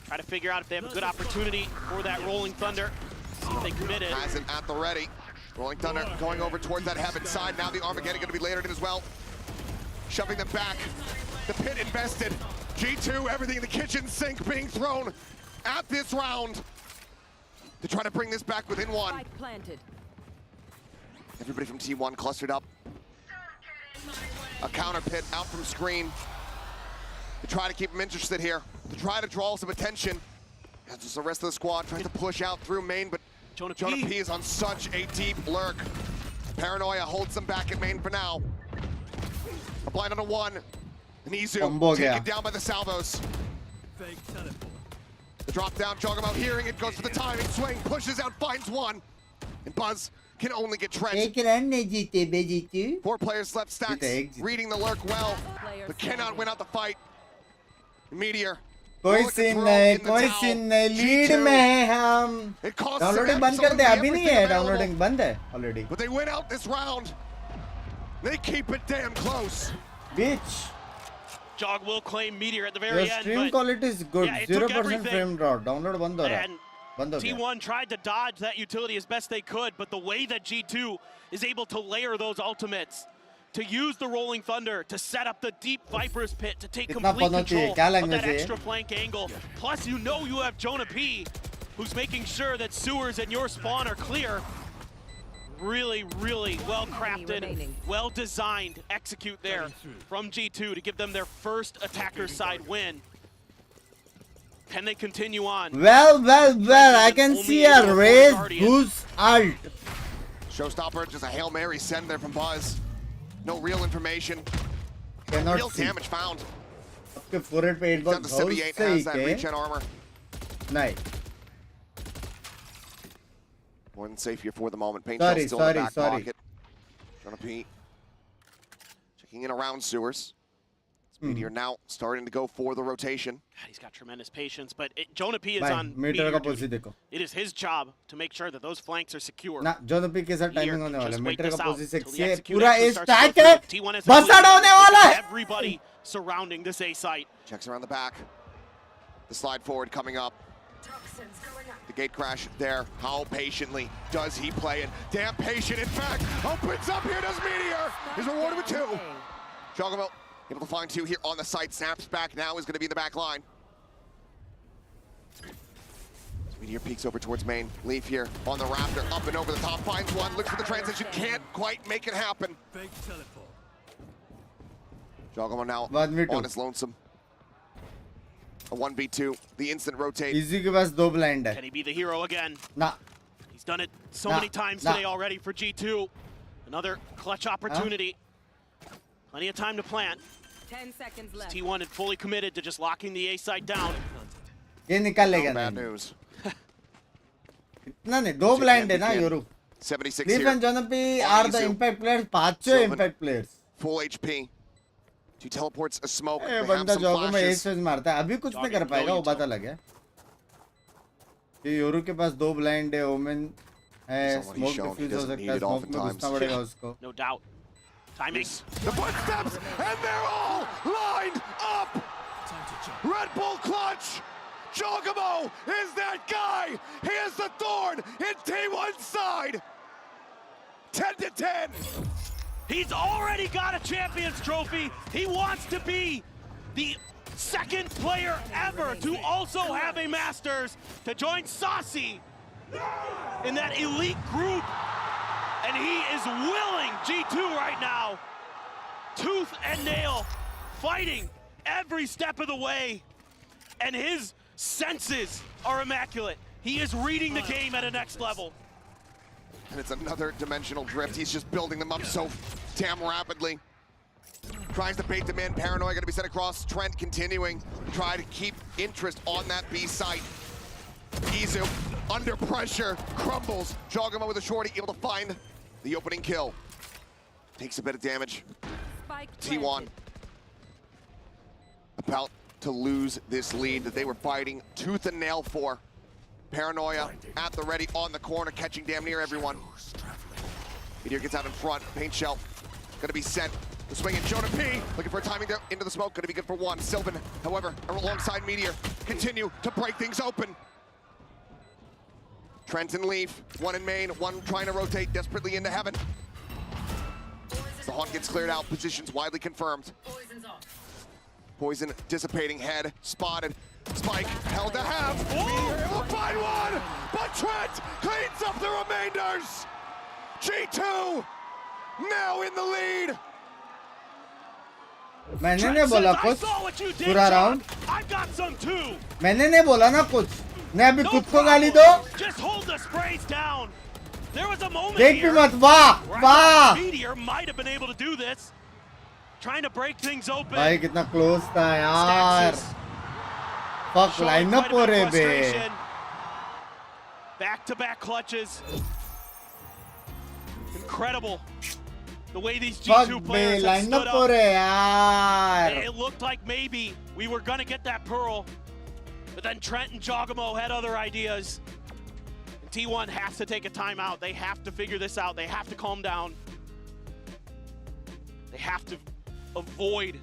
Try to figure out if they have a good opportunity for that Rolling Thunder. see if they committed. Has it at the ready. Rolling Thunder going over towards that heaven side. Now the Armageddon going to be layered in as well. Shoving them back. The pit invested. G2, everything in the kitchen sink being thrown at this round to try to bring this back within one. Spike planted. Everybody from T1 clustered up. A counter pit out from screen to try to keep them interested here, to try to draw some attention. As just the rest of the squad tries to push out through main, but Jonah P is on such a deep lurk. Paranoia holds them back at main for now. A blind on a one. And Izu taken down by the salvos. The drop down, Jogamo hearing it, goes for the timing, swing, pushes out, finds one. And Buzz can only get Trent. 4 players left, Stacks reading the lurk well, but cannot win out the fight. Meteor. कोई scene नहीं lead में है हम downloading बंद कर दे अभी नहीं है डाउनलोडिंग बंद है already But they win out this round. They keep it damn close. Bitch. Jog will claim Meteor at the very end. Stream quality is good. 0% frame drop. Download बंद हो रहा है. T1 tried to dodge that utility as best they could, but the way that G2 is able to layer those ultimates, to use the Rolling Thunder, to set up the deep Viper's Pit, to take complete control of that extra flank angle. Plus, you know you have Jonah P, who's making sure that sewers and your spawn are clear. Really, really well crafted, well designed execute there from G2 to give them their first attacker side win. Can they continue on? Well, I can see a raise boost alt. Showstopper, just a Hail Mary send there from Buzz. No real information. Cannot real see. damage found. आपके forehead पे 8 बार the Civi 8 has that regen armor. Nice. More than safe here for the moment. Paint still in the back pocket. Jonah P checking in around sewers. Meteor now starting to go for the rotation. God, he's got tremendous patience, but Jonah P is on Meteor duty. It is his job to make sure that those flanks are secure. ना Jonah P के साथ timing होने वाला है. Meteor का position से पूरा A stack है. बसड़ होने वाला है. Everybody surrounding this A site. Checks around the back. The slide forward coming up. The gate crash there. How patiently does he play it? Damn patient, in fact. Opens up here, does Meteor. Is rewarded with 2. Jogamo able to find 2 here on the site. Snaps back now, is going to be in the back line. Meteor peeks over towards main. Leaf here on the Raptor, up and over the top, finds one, looks for the transition, can't quite make it happen. Jogamo now on his lonesome. A 1v2, the instant rotate. Easy के पास 2 blind है. Can he be the hero again? Nah. He's done it so many times today already for G2. Another clutch opportunity. Plenty of time to plant. 10 seconds left. T1 had fully committed to just locking the A side down. ये निकाल लेगा. Bad news. इतना नहीं 2 blind है ना Yoru. 76 Leaf here. and Jonah P are the impact players. 5 impact players. Full HP. He teleports a smoke. ए बंदा जॉगो में S S मारता है. अभी कुछ नहीं कर पाएगा, वो पता लग गया. ये योरू के पास 2 blind है, ओमेन है, स्मोक डिफ्यूज हो सकता है, स्मोक में घुसना पड़ेगा उसको. No doubt. Timing. The footsteps, and they're all lined up. Red Bull clutch. Jogamo is that guy. He is the thorn in T1's side. 10-10. He's already got a Champions Trophy. He wants to be the second player ever to also have a Masters, to join Saucy in that elite group. And he is willing, G2 right now, tooth and nail, fighting every step of the way. And his senses are immaculate. He is reading the game at a next level. And it's another dimensional drift. He's just building them up so damn rapidly. Tries to bait them in. Paranoia going to be sent across. Trent continuing to try to keep interest on that B site. Izu under pressure, crumbles. Jogamo with a shorty, able to find the opening kill. Takes a bit of damage. T1 about to lose this lead that they were fighting tooth and nail for. Paranoia at the ready on the corner, catching damn near everyone. Meteor gets out in front. Paint shell going to be sent. The swing in Jonah P. Looking for a timing there into the smoke. Going to be good for 1. Sylvan, however, alongside Meteor, continue to break things open. Trent and Leaf, one in main, one trying to rotate desperately into heaven. The Haunt gets cleared out, positions widely confirmed. Poison dissipating, head spotted. Spike held to half. We'll find one, but Trent cleans up the remainders. G2 now in the lead. मैंने नहीं बोला कुछ पूरा round मैंने नहीं बोला ना कुछ मैं अभी खुद को गाली दो देख भी मत वाह वाह भाई कितना क्लोज था यार फक लाइनअप हो रहे बे back-to-back clutches incredible the way these G2 Fuck players me, have stood up. Yaar. It looked like maybe we were going to get that Pearl, but then Trent and Jogamo had other ideas. And T1 has to take a timeout. They have to figure this out. They have to calm down. They have to avoid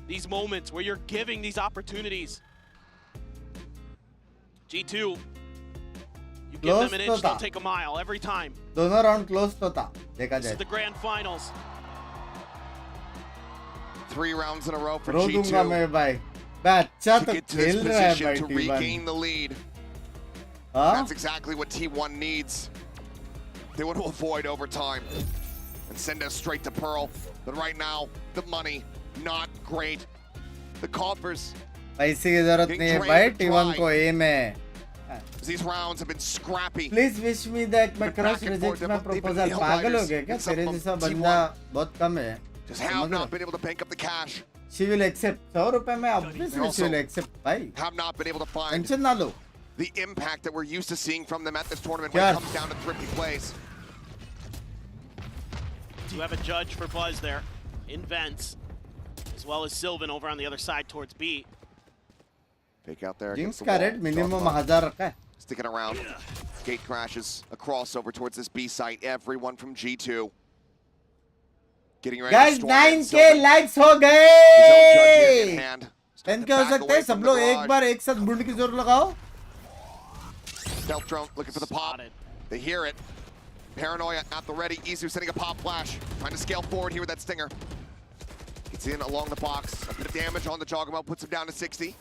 these moments where you're giving these opportunities. G2, you give them an inch, they'll take a mile every time. दोनों round close तो था देखा This जाए is the grand finals. 3 rounds in a row for row G2 दूंगा मैं भाई मैं अच्छा to तो get to this खेल रहा है position to भाई regain T1 the lead. हाँ That's exactly what T1 needs. They want to avoid overtime and send us straight to Pearl. But right now, the money not great. The coffers. पैसे की जरूरत नहीं है भाई T1 को M है These rounds have been scrappy. Please wish me that my crush rejects my proposal. पागल हो गए क्या तेरे जैसा बंदा बहुत कम है Just have not been able to bank up the cash. She will accept 100 रुपए में obviously she will accept भाई Have not been able to find tension ना लो the impact that we're used to seeing from them at this tournament when it comes down to thrifty plays. You have a judge for Buzz there in Vents, as well as Sylvan over on the other side towards B. Fake out there. Binks का rate minimum 1000 रखा है Sticking around. Gate crashes. A crossover towards this B site. Everyone from G2. Getting ready Guys, to storm in. 9k likes हो गए 10k हो सकते हैं सब लोग एक बार एक साथ बुंड की जोर लगाओ Stealth drone looking for the pop. They hear it. Paranoia at the ready. Izu sending a pop flash. Trying to scale forward here with that stinger. Gets in along the box. A bit of damage on the Joggermo. Puts him down to 60.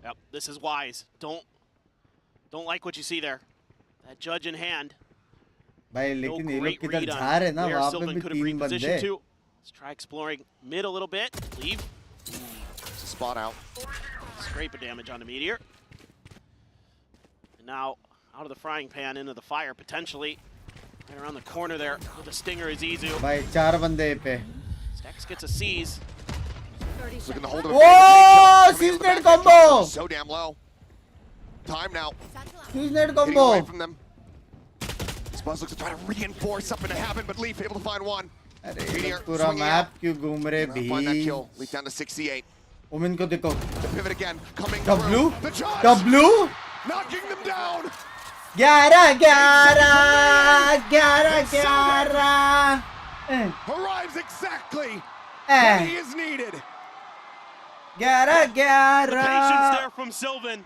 Yep, this is wise. Don't like what you see there. That judge in hand. भाई लेकिन ये लोग किधर जा रहे हैं ना वहाँ पे भी 3 बंदे Let's try exploring mid a little bit. Leave. It's a spot out. Scrape of damage on the meteor. And now out of the frying pan into the fire potentially. Right around the corner there with the stinger is Izu. भाई 4 बंदे पे Stex gets a seize. Looking to hold him. Whoa! Seize net combo! So damn low. Time now. Seize net Getting combo! away from them. Spuzz looks to try to reinforce something to happen, but Leaf able to find one. Meteor पूरा map क्यों घूम रहे भी find that kill. Leaf down to 68. ओमिन को देखो The pivot again. Coming W through. The charge. W Knocking them down. 11 Arrives exactly when he is needed. 11 The patience there from Sylvan.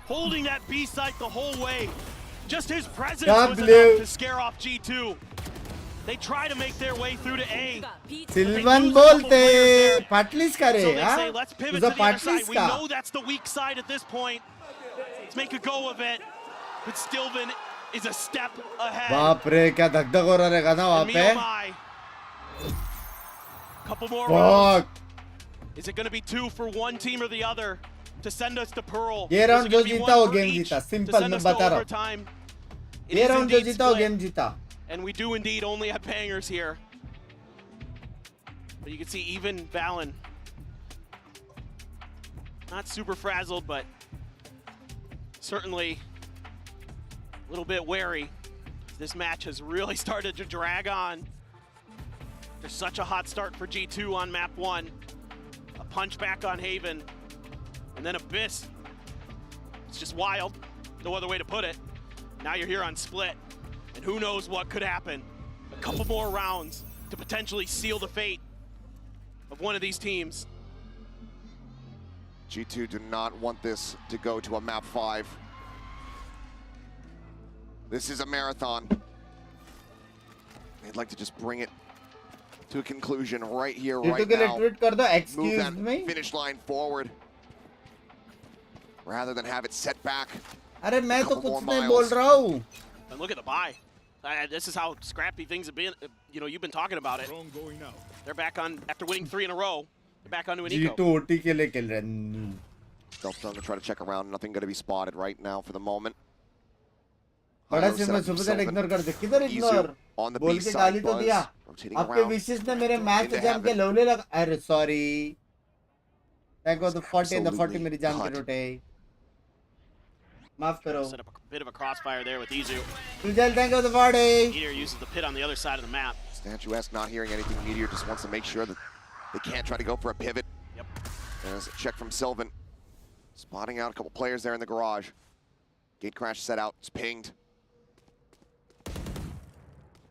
Holding that B site the whole way. Just his presence was enough to scare off G2. They try to make their way through to A. Sylvan बोलते पाटलिस करे So they हाँ say, let's pivot तुझा to the other side. पाटलिस We का know that's the weak side at this point. Let's make a go of it. But Sylvan is a step ahead. बाप रे क्या धक-धक हो रहा रहेगा ना वहाँ पे Couple more Fuck. rounds. Is it going to be 2 for one team or the other to send us to Pearl? ये Is it राउंड जो gonna be जीता one वो for गेम each जीता to सिंपल send मैं us to बता रहा हूँ overtime? It ये is राउंड जो indeed जीता वो split. गेम जीता And we do indeed only have bangers here. But you can see even Valen, not super frazzled, but certainly a little bit wary. This match has really started to drag on. There's such a hot start for G2 on map 1. A punch back on Haven. And then Abyss. It's just wild. No other way to put it. Now you're here on Split. And who knows what could happen. A couple more rounds to potentially seal the fate of one of these teams. G2 do not want this to go to a map 5. This is a marathon. They'd like to just bring it to a conclusion right here, right now. Move that finish line forward, rather than have it set back. अरे मैं तो कुछ नहीं बोल रहा हूँ. And look at the buy. This is how scrappy things have been. You know, you've been talking about it. They're back on after winning 3 in a row. They're back onto an eco. G2 OT के लिए खेल रहे हैं. Stealth zone to try to check around. Nothing going to be spotted right now for the moment. बड़ा simple super ignore कर दे. किधर ignore? बोल के गाली तो दिया. आपके विशेष ने मेरे मैच जम के लोले लगा. अरे sorry. Thank God the 40 and the 40 मेरी जान के रोटे. माफ करो. Set up a bit of a crossfire there with Izu. Tujal, thank God the 40. Meteor uses the pit on the other side of the map. Statuesque not hearing anything. Meteor just wants to make sure that they can't try to go for a pivot. Yep. There's a check from Sylvan. Spotting out a couple players there in the garage. Gate crash set out. It's pinged.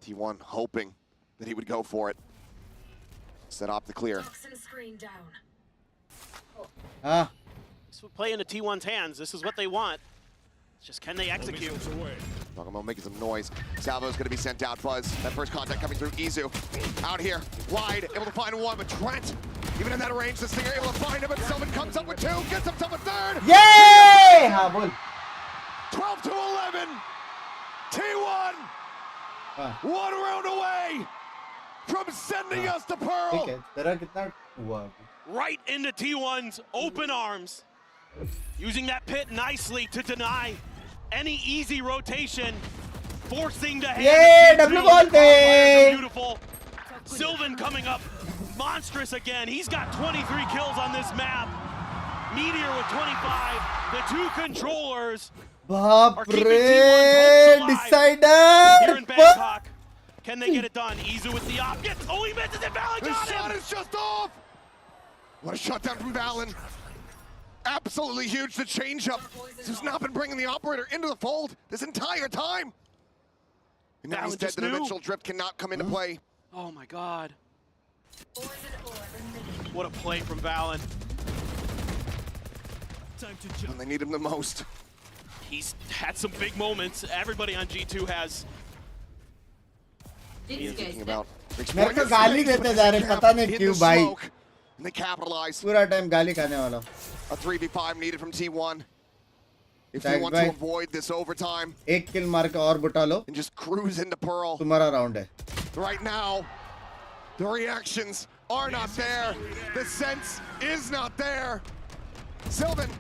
T1 hoping that he would go for it. Set off the clear. This would play into T1's hands. This is what they want. It's just can they execute? Talking about making some noise. Salvo's going to be sent out. Buzz, that first contact coming through. Izu out here, wide, able to find one, but Trent, even in that range, the Stinger able to find him, but Sylvan comes up with 2, gets himself a 3rd. Yay! 12 to 11. T1, 1 round away from sending us to Pearl. Right into T1's open arms. Using that pit nicely to deny any easy rotation. Forcing the hand. Yeah, double ball beautiful. Sylvan coming up monstrous again. He's got 23 kills on this map. Meteor with 25. The 2 controllers are keeping T1's hopes alive here in Bangkok. Can they get it done? Izu with the op. Gets, oh, he misses it. Valen got him. The shot is just off. What a shutdown from Valen. Absolutely huge. The change-up. This has not been bringing the operator into the fold this entire time. And now he's dead. The dimensional drift cannot come into play. Oh my God. What a play from Valen. When they need him the most. He's had some big moments. Everybody on G2 has. Thinking about मेरे को गाली देते जा रहे पता नहीं क्यों भाई. And they capitalize. पूरा टाइम गाली खाने वाला. A 3v5 needed from T1. If you want to avoid this overtime. एक kill मार के और बुटा लो. And just cruise into Pearl. तुम्हारा round है. Right now, the reactions are not there. The sense is not there. Sylvan,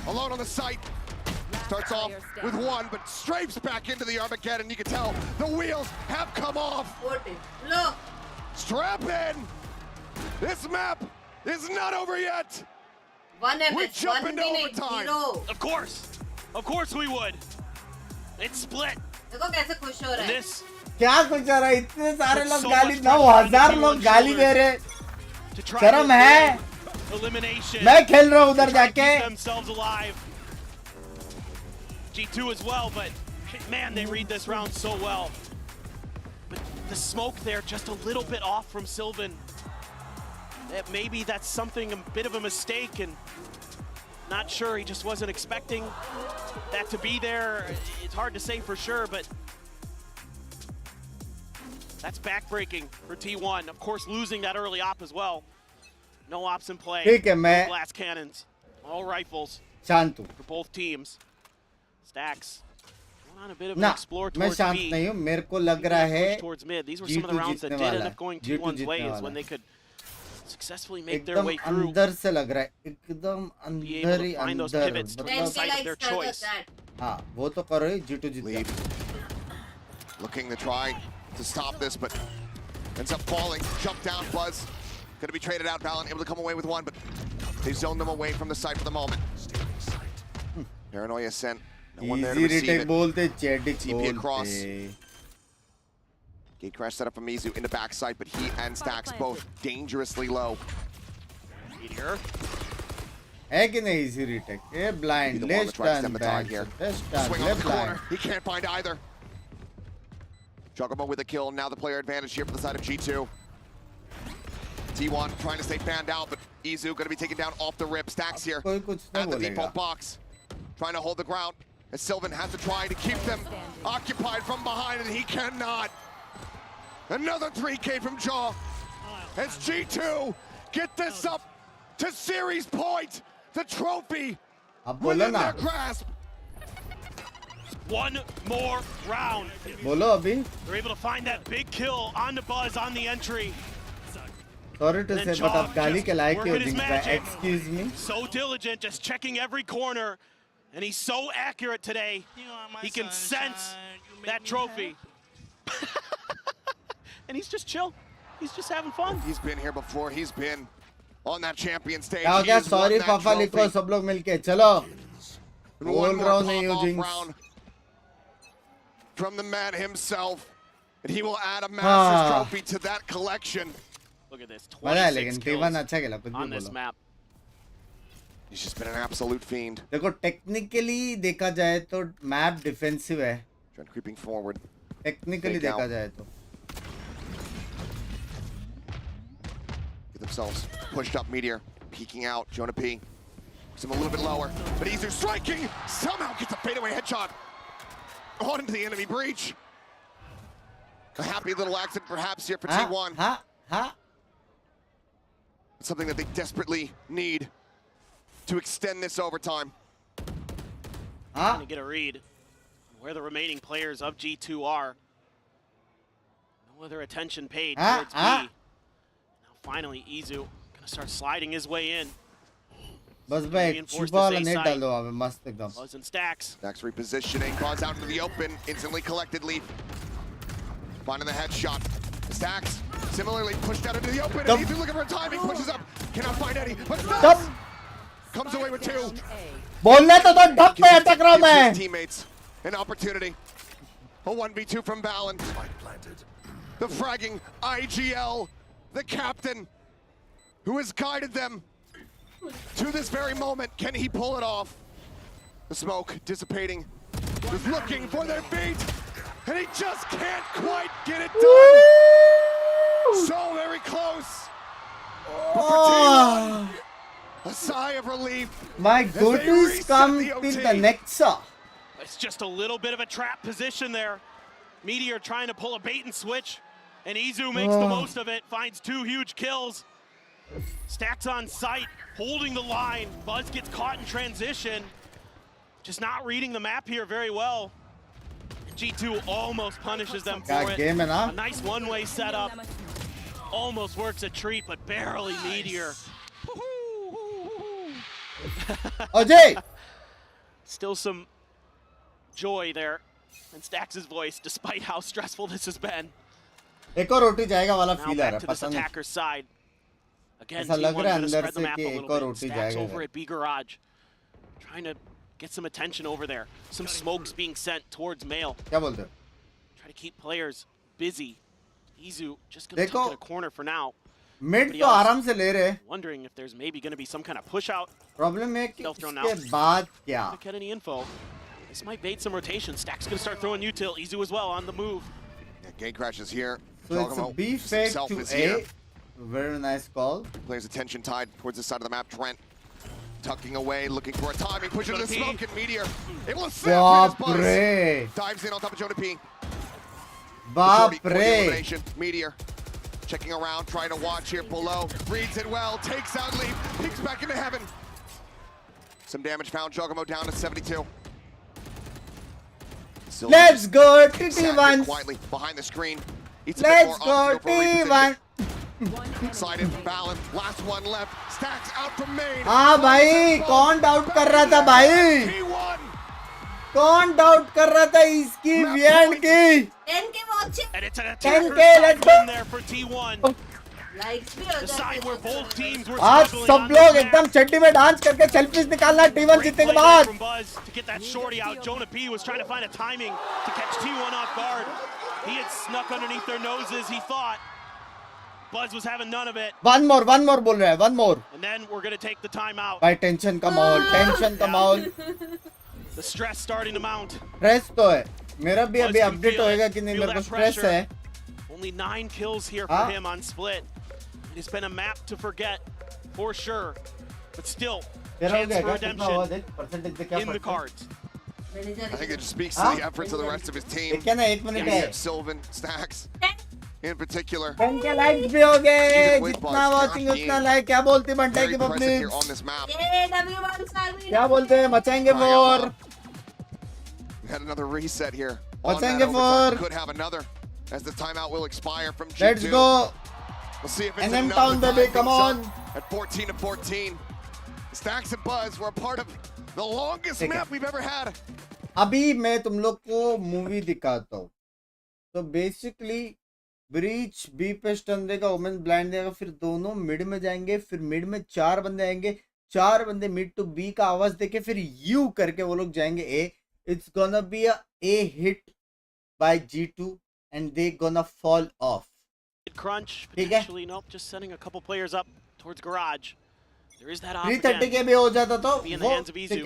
alone on the site. Starts off with 1, but strafes back into the Armageddon. You can tell the wheels have come off. Look. Strap in. This map is not over yet. We jump into overtime. Of course we would. It's split. देखो कैसे खुश हो रहा है. This. क्या कुछ हो रहा है? इतने सारे लोग गाली 9,000 लोग गाली दे रहे. शर्म है. मैं खेल रहा हूँ उधर जाके. G2 as well, but man, they read this round so well. But the smoke there just a little bit off from Sylvan. Maybe that's something, a bit of a mistake, and not sure. He just wasn't expecting that to be there. It's hard to say for sure, but that's backbreaking for T1. Of course, losing that early op as well. No ops in play. No blast cannons. All rifles for both teams. Stacks. On a bit of an explore towards B. नहीं हूँ. मेरे को लग रहा है towards mid. These were some of the rounds that did end up going T1's ways when they could successfully make their way through. अंदर से लग रहा है. एकदम अंदर ही अंदर. Site of their choice. हाँ, वो तो करो ही. G2 जीत गया. Looking to try to stop this, but ends up falling. Jump down, Buzz. Going to be traded out. Valen able to come away with 1, but they zone them away from the site for the moment. Paranoia sent. No one there to receive it. TP across. Gate crash set up from Mizu in the backside, but he and Stacks both dangerously low. Meteor. है कि नहीं easy retake? ये blind. Let's turn back. Swing on the corner. He can't find either. Juggermo with a kill. Now the player advantage here for the side of G2. T1 trying to stay fanned out, but Izu going to be taken down off the rip. Stacks here at the default box. Trying to hold the ground. As Sylvan has to try to keep them occupied from behind, and he cannot. Another 3K from Jaw. As G2 get this up to series point. The trophy within their grasp. One more round. बोलो अभी. They're able to find that big kill on the Buzz on the entry. Sorry to say, but आप गाली के लायक हो जिनका. Excuse me. So diligent, just checking every corner, and he's so accurate today. He can sense that trophy. And he's just chill. He's just having fun. He's been here before. He's been on that champion stage. क्या हो गया? Sorry पापा लिखो सब लोग मिलके. चलो. बोल रहा हूँ नहीं हो Jinx. From the man himself, and he will add a Masters trophy to that collection. Look at this. 26 kills on this map. He's just been an absolute fiend. देखो technically देखा जाए तो map defensive है. Trent creeping forward. Technically देखा जाए तो. Get themselves pushed up. Meteor peeking out. Jonah P. Puts him a little bit lower, but Easer striking. Somehow gets a fadeaway headshot on into the enemy breach. A happy little accident perhaps here for T1. Something that they desperately need to extend this overtime. Trying to get a read on where the remaining players of G2 are. No other attention paid towards B. Now finally Izu gonna start sliding his way in. बस भाई एक छुपा वाला net डाल दो अबे मस्त एकदम. Buzz and Stacks. Stacks repositioning, Buzz out into the open, instantly collected Leaf. Finding the headshot. Stacks similarly pushed out into the open, and Ethan looking for a timing, pushes up, cannot find any, but Stacks comes away with two. बोलने तो dub पे अटक रहा हूँ मैं. Teammates an opportunity. A 1v2 from Valen. The fragging IGL, the captain, who has guided them to this very moment. Can he pull it off? The smoke dissipating. Just looking for their feet, and he just can't quite get it done. So very close. Oh. A sigh of relief. My goodness, come till the Nexa. It's just a little bit of a trap position there. Meteor trying to pull a bait and switch, and Izu makes the most of it, finds two huge kills. Stacks on sight, holding the line. Buzz gets caught in transition. Just not reading the map here very well. G2 almost punishes them for it. A nice one-way setup. Almost works a treat, but barely Meteor. Ajay! Still some joy there in Stacks' voice, despite how stressful this has been. एक और रोटी जाएगा वाला feel आ रहा है. To this attacker's side. Again, ऐसा लग रहा है T1 अंदर spread the से map कि a एक little और bit. रोटी Stacks जाएगा. over at B garage, trying to get some attention over there. Some smokes being sent towards Mail. क्या बोलते हो? Try to keep players busy. Izu just gonna tuck in a corner for now. Mid तो आराम से ले रहे. Wondering if there's maybe gonna be some kind of push out. Problem है कि इसके बाद क्या? Look at any info. This might bait some rotation. Stack's gonna start throwing util. Izu as well on the move. Yeah, Gate Crash is here. So it's a B fake to A. Very nice call. Players attention tied towards the side of the map. Trent tucking away, looking for a timing, pushing to the smoke, and Meteor able to snap through his buzz. Dives in on top of Jonah P. Baapre. Meteor checking around, trying to watch here below. Reads it well, takes out Leaf, peeks back into heaven. Some damage found. Jogamo down to 72. Let's go T1. Quietly behind the screen. Let's go T1. Sliding balance. Last one left. Stacks out from main. हाँ भाई कौन doubt कर रहा था भाई? कौन doubt कर रहा था इसकी वीएन की? 10K watching. And it's an 10K, let's go. there for T1. The side where both teams were आज struggling सब on लोग this map. एकदम चड्डी में डांस करके सेल्फीज निकालना T1 जीतने के बाद. From Buzz to get that shorty out. Jonah P was trying to find a timing to catch T1 off guard. He had snuck underneath their noses, he thought. Buzz was having none of it. One more बोल रहा है, one more. And then we're going to take the time out. भाई tension का माहौल, tension का माहौल. The stress starting to mount. Stress तो है. मेरा भी अभी अपडेट होएगा कि नहीं मेरे को स्ट्रेस है. Only 9 kills here for him on split. It's been a map to forget for sure. But still, chance for redemption in the cards. I think it just speaks to the efforts of the rest of his team. क्या ना 1 minute है Sylvan, Stacks, in particular. 10 के likes भी हो गए, जितना watching उतना like. क्या बोलते हैं बंटे की पब्लिक? क्या बोलते हैं? मचाएंगे four. We had another reset here. मचाएंगे four. Could have another as the timeout will expire from G2. Let's go. We'll see if it's NM enough Town, to baby, tie come things on. up at 14-14. Stacks and Buzz were a part of the longest map we've ever had. अभी मैं तुम लोग को movie दिखाता हूँ। तो basically breach B पे stun देगा, वुमेन ब्लाइंड देगा, फिर दोनों मिड में जाएंगे, फिर मिड में 4 बंदे आएंगे, 4 बंदे मिड टू बी का आवाज देके फिर यू करके वो लोग जाएंगे A. It's gonna be a hit by G2 and they gonna fall off. Crunch potentially, nope, just sending a couple players up towards garage. There is that 330 के भी हो जाता तो be in the hands of Izu.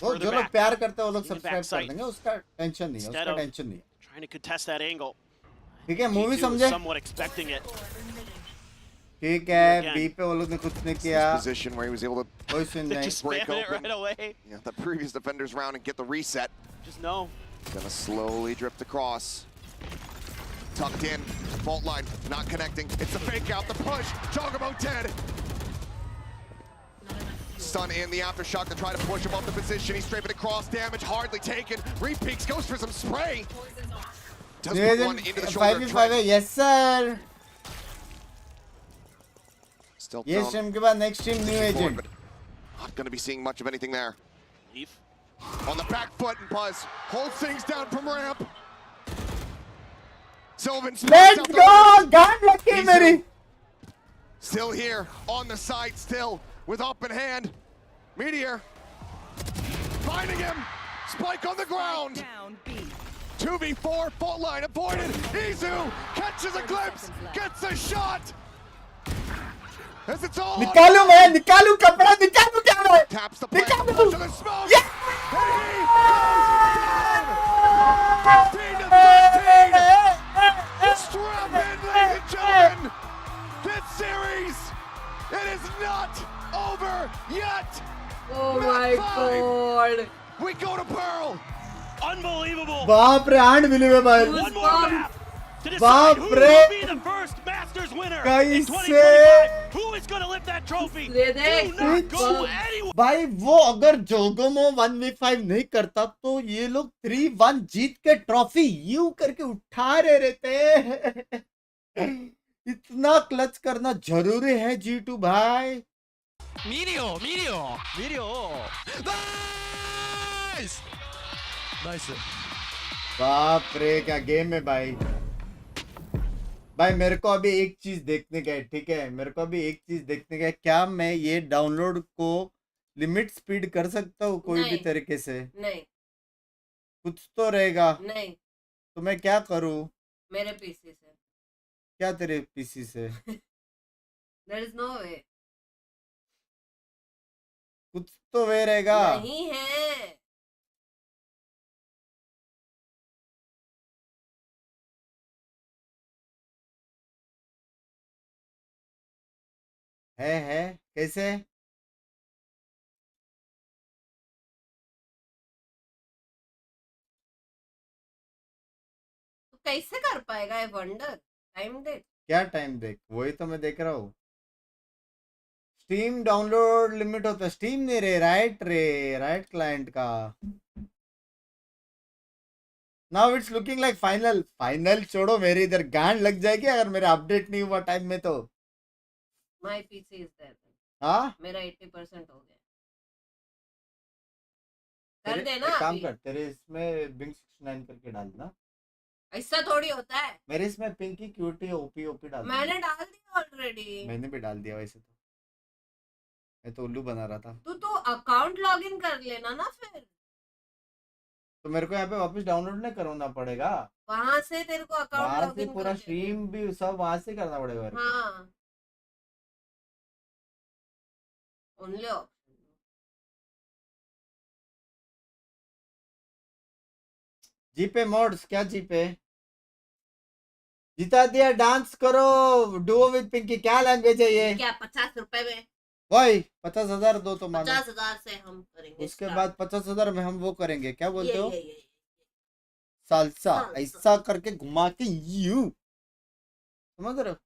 वो जो लोग प्यार करते हैं वो लोग सब्सक्राइब कर देंगे, उसका टेंशन नहीं है, उसका टेंशन नहीं है। Trying to contest that angle. ठीक है, मूवी G2 समझे? somewhat expecting it. ठीक है, बी पे वो लोग ने कुछ नहीं किया। Position where he was able to कोई सीन नहीं। Just spamming it right away. Yeah, the previous defenders round and get the reset. Just know. Gonna slowly drift across. Tucked in, fault line, not connecting. It's the fake out, the push. Jogamo dead. Stun in the aftershock to try to push him off the position. He's strafing across, damage hardly taken. Repeaks, goes for some spray. Does put one into the shoulder. 5v5 है, yes sir. Still ये stream के बाद next stream new agent. Not gonna be seeing much of anything there. Leaf. On the back foot and Buzz holds things down from ramp. Sylvan, let's go! God lucky Mary. Still here on the side, still with up in hand. Meteor finding him. Spike on the ground. 2v4, fault line avoided. Izu catches a glimpse, gets a shot. As it's all निकालू मैं, निकालू कपड़ा, निकालू क्या मैं? Taps the play. निकालू. The smoke. Yeah! And he goes down. 13-13. Strap in, ladies and gentlemen. This series, it is not over yet. Oh my God. We go to Pearl. Unbelievable. बाप रे, unbelievable. One more map to decide बाप who रे. will be the first Masters winner in कैसे? 2025. Who is going to lift that trophy? They they. Do not go anywhere. भाई वो अगर जोगोमो 1v5 नहीं करता तो ये लोग 3-1 जीत के ट्रॉफी यू करके उठा रहे रहते। इतना क्लच करना जरूरी है G2 भाई। Meteor. Nice. बाप रे, क्या गेम है भाई। भाई मेरे को अभी एक चीज देखने का है, ठीक है, मेरे को अभी एक चीज देखने का है। क्या मैं ये डाउनलोड को लिमिट स्पीड कर सकता हूँ कोई भी तरीके से? नहीं। कुछ तो रहेगा। नहीं। तो मैं क्या करूँ? मेरे पीसी से। क्या तेरे पीसी से? There is no way. कुछ तो वे रहेगा। नहीं है। है कैसे? तो कैसे कर पाएगा? I wonder. टाइम देख। क्या टाइम देख? वही तो मैं देख रहा हूँ। स्टीम डाउनलोड लिमिट होता है, स्टीम नहीं राइट क्लाइंट का। Now it's looking like final छोड़ो, मेरी इधर गांड लग जाएगी अगर मेरा अपडेट नहीं हुआ टाइम में तो। My PC is there. हाँ, मेरा 80% हो गया। कर देना। काम कर, तेरे इसमें बिंग 69 करके डालना। ऐसा थोड़ी होता है। मेरे इसमें पिंकी क्यूटी ओपी डाल। मैंने डाल दिया ऑलरेडी। मैंने भी डाल दिया वैसे तो। मैं तो उल्लू बना रहा था। तू अकाउंट लॉगिन कर लेना ना फिर। तो मेरे को यहाँ पे वापस डाउनलोड नहीं करना पड़ेगा? वहां से तेरे को अकाउंट लॉगिन से पूरा स्ट्रीम भी सब वहां से करना पड़ेगा। हाँ। ओनली जीपे मोड्स, क्या जीपे? जिता दिया, डांस करो, डुओ विद पिंकी। क्या लैंग्वेज है ये? क्या 50 रुपए में? भाई 50,000 दो तो मानो। 50,000 से हम करेंगे उसके start. बाद 50,000 में हम वो करेंगे, क्या बोलते हो? ये। सालसा, ऐसा करके घुमा के यू, समझ रहे हो?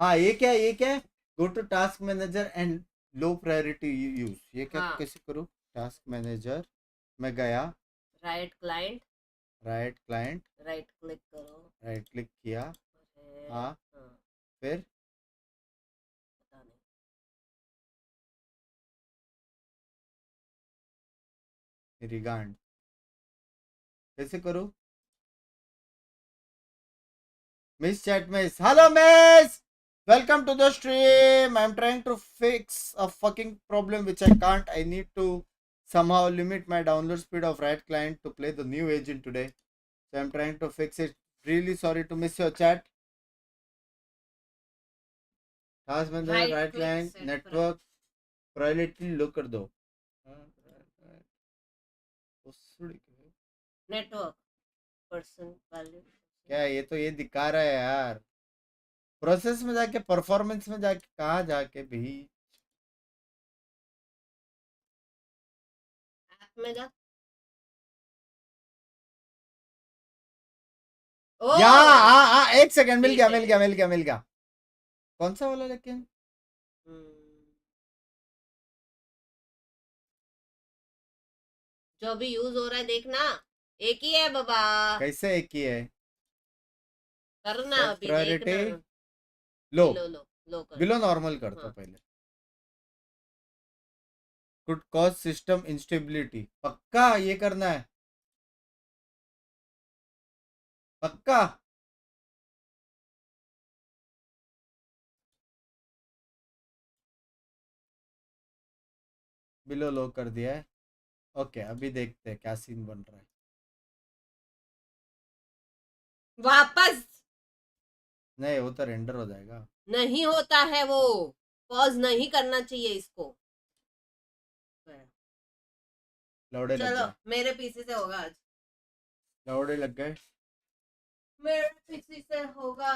हाँ ये क्या है? Go to task manager and low priority use. ये क्या हाँ. कैसे करूँ? टास्क मैनेजर में गया, राइट क्लाइंट, राइट क्लिक करो, राइट क्लिक किया, हाँ फिर पता नहीं. मेरी गांड कैसे करूँ? Miss chat miss, hello miss, welcome to the stream. I'm trying to fix a fucking problem which I can't. I need to somehow limit my download speed of right client to play the new agent today. So I'm trying to fix it. Really sorry to miss your chat. Task manager, right client, network, priority लो कर दो. Network person value क्या है ये? तो ये दिखा रहा है यार, प्रोसेस में जाके, परफॉर्मेंस में जाके, कहाँ जाके भी ऐप में जा. यहाँ एक सेकंड, मिल गया. कौन सा वाला लेकिन? जो भी यूज हो रहा है देखना, एक ही है बाबा. कैसे एक ही है? करना अभी प्रायोरिटी देखना. लो कर. बिलो नॉर्मल कर दो पहले. Could cause system instability. पक्का ये करना है? पक्का? बिलो लो कर दिया है. ओके अभी देखते हैं क्या सीन बन रहा है. वापस नहीं वो तो रेंडर हो जाएगा. नहीं होता है वो, पॉज नहीं करना चाहिए इसको. लौड़े लग चलो गए. मेरे पीसी से होगा आज. लौड़े लग गए. मेरे पीसी से होगा.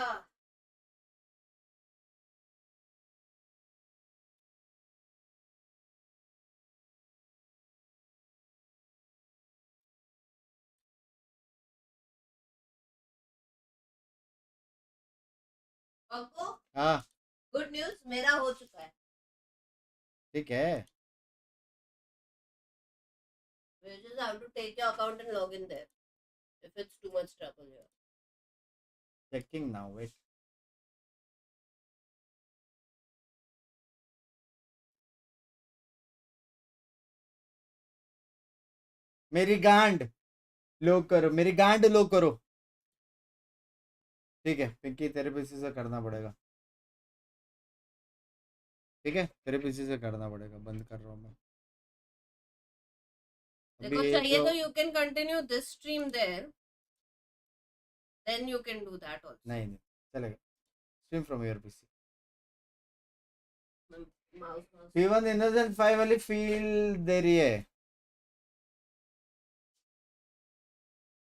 हाँ गुड न्यूज, मेरा हो चुका है. ठीक है. You just have to take your account and log in there. If it's too much trouble here. Checking now. Wait. मेरी गांड लो करो, मेरी गांड लो करो. ठीक है पिंकी, तेरे पीसी से करना पड़ेगा. ठीक है तेरे पीसी से करना पड़ेगा. बंद कर रहा हूँ मैं. देखो चाहिए तो you can continue this stream there. Then you can do that also. नहीं चलेगा. Stream from your PC. P1 Innocent 5 वाली फील दे रही है.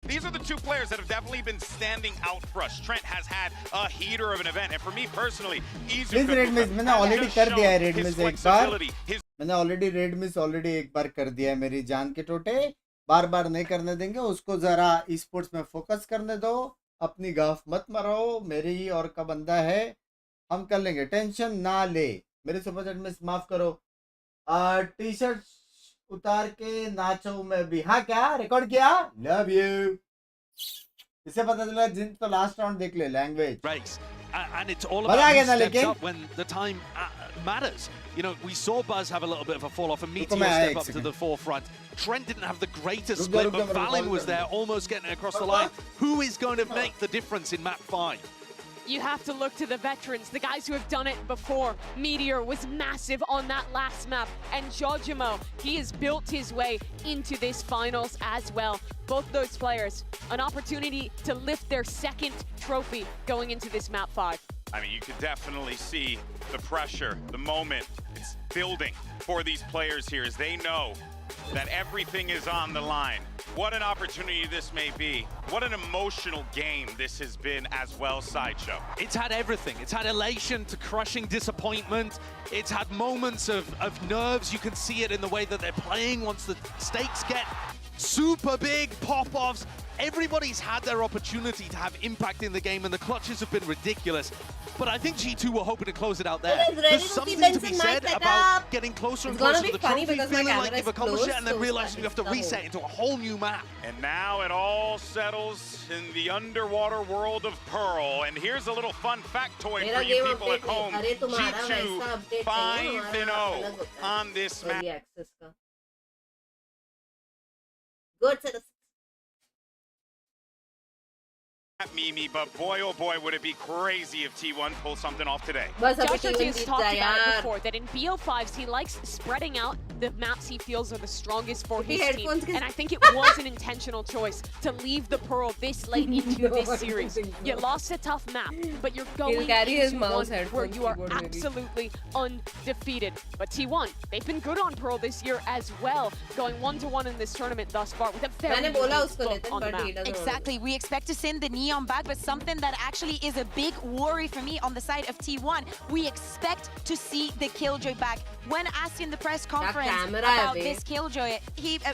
These are the two players that have definitely been standing out for us. Trent has had a heater of an event, and for me personally, मैंने already कर दिया है red miss एक बार. मैंने already red miss एक बार कर दिया है. मेरी जान के टोटे बार बार नहीं करने देंगे उसको. जरा ई स्पोर्ट्स में फोकस करने दो, अपनी गाफ मत मराओ. मेरे ही और का बंदा है, हम कर लेंगे, टेंशन ना ले. मेरे सुपर चैट मिस माफ करो. टी शर्ट उतार के नाचो मैं भी. हाँ क्या रिकॉर्ड किया? Love you. इसे पता चला जिन तो लास्ट राउंड देख ले. Language and it's all about who steps up when the time matters. You know, we saw Buzz have a little bit of a fall off and Meteor step up to the forefront. Trent didn't have the greatest split, but Valin was there almost getting it across the line. Who is going to make the difference in map 5? You have to look to the veterans, the guys who have done it before. Meteor was massive on that last map, and Jojimo, he has built his way into this finals as well. Both those players, an opportunity to lift their second trophy going into this map 5. I mean, you can definitely see the pressure, the moment. It's building for these players here as they know that everything is on the line. What an opportunity this may be. What an emotional game this has been as well, Sideshow. It's had everything. It's had elation to crushing disappointment. It's had moments of nerves. You can see it in the way that they're playing once the stakes get super big, pop-offs. Everybody's had their opportunity to have impact in the game, and the clutches have been ridiculous. But I think G2 were hoping to close it out there. There's something to be said about getting closer and closer to the trophy, feeling like you've accomplished it, and then realizing you have to reset into a whole new map. And now it all settles in the underwater world of Pearl. And here's a little fun factoid for you people at home. G2 5-0 on this map. Good. Mimi, but boy oh boy would it be crazy if T1 pulls something off today. Joshua has talked about it before, that in BO5s he likes spreading out the maps he feels are the strongest for his team. And I think it was an intentional choice to leave the Pearl this late into this series. You lost a tough map, but you're going into one where you are absolutely undefeated. But T1, they've been good on Pearl this year as well, going 1-1 in this tournament thus far with a very good look on the map. Exactly, we expect to send the Neon back, but something that actually is a big worry for me on the side of T1, we expect to see the Killjoy back. When asked in the press conference about this Killjoy,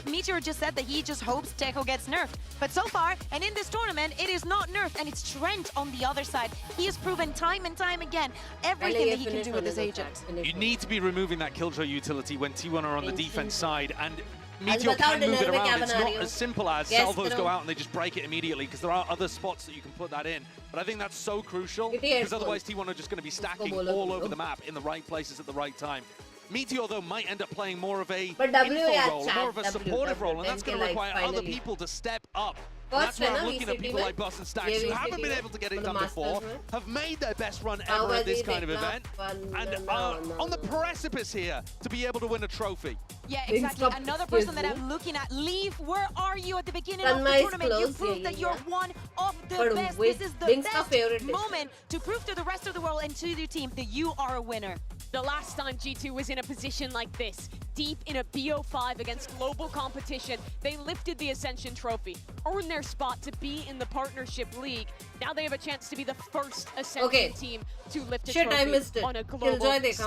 Meteor just said that he just hopes Techo gets nerfed. But so far, and in this tournament, it is not nerfed, and it's Trent on the other side. He has proven time and time again everything that he can do with his agent. You need to be removing that Killjoy utility when T1 are on the defense side, and Meteor can move it around. It's not as simple as salvos go out and they just break it immediately, because there are other spots that you can put that in. But I think that's so crucial, because otherwise T1 are just going to be stacking all over the map in the right places at the right time. Meteor, though, might end up playing more of a info role, more of a supportive role, and that's going to require other people to step up. That's why I'm looking at people like Bus and Stacks, who haven't been able to get it done before, have made their best run ever at this kind of event, and are on the precipice here to be able to win a trophy. Yeah, exactly. Another person that I'm looking at, Leaf, where are you at the beginning of the tournament? You proved that you're one of the best. This is the best moment to prove to the rest of the world and to your team that you are a winner. The last time G2 was in a position like this, deep in a BO5 against global competition, they lifted the Ascension Trophy, earned their spot to be in the Partnership League. Now they have a chance to be the first Ascension team to lift a trophy on a global stage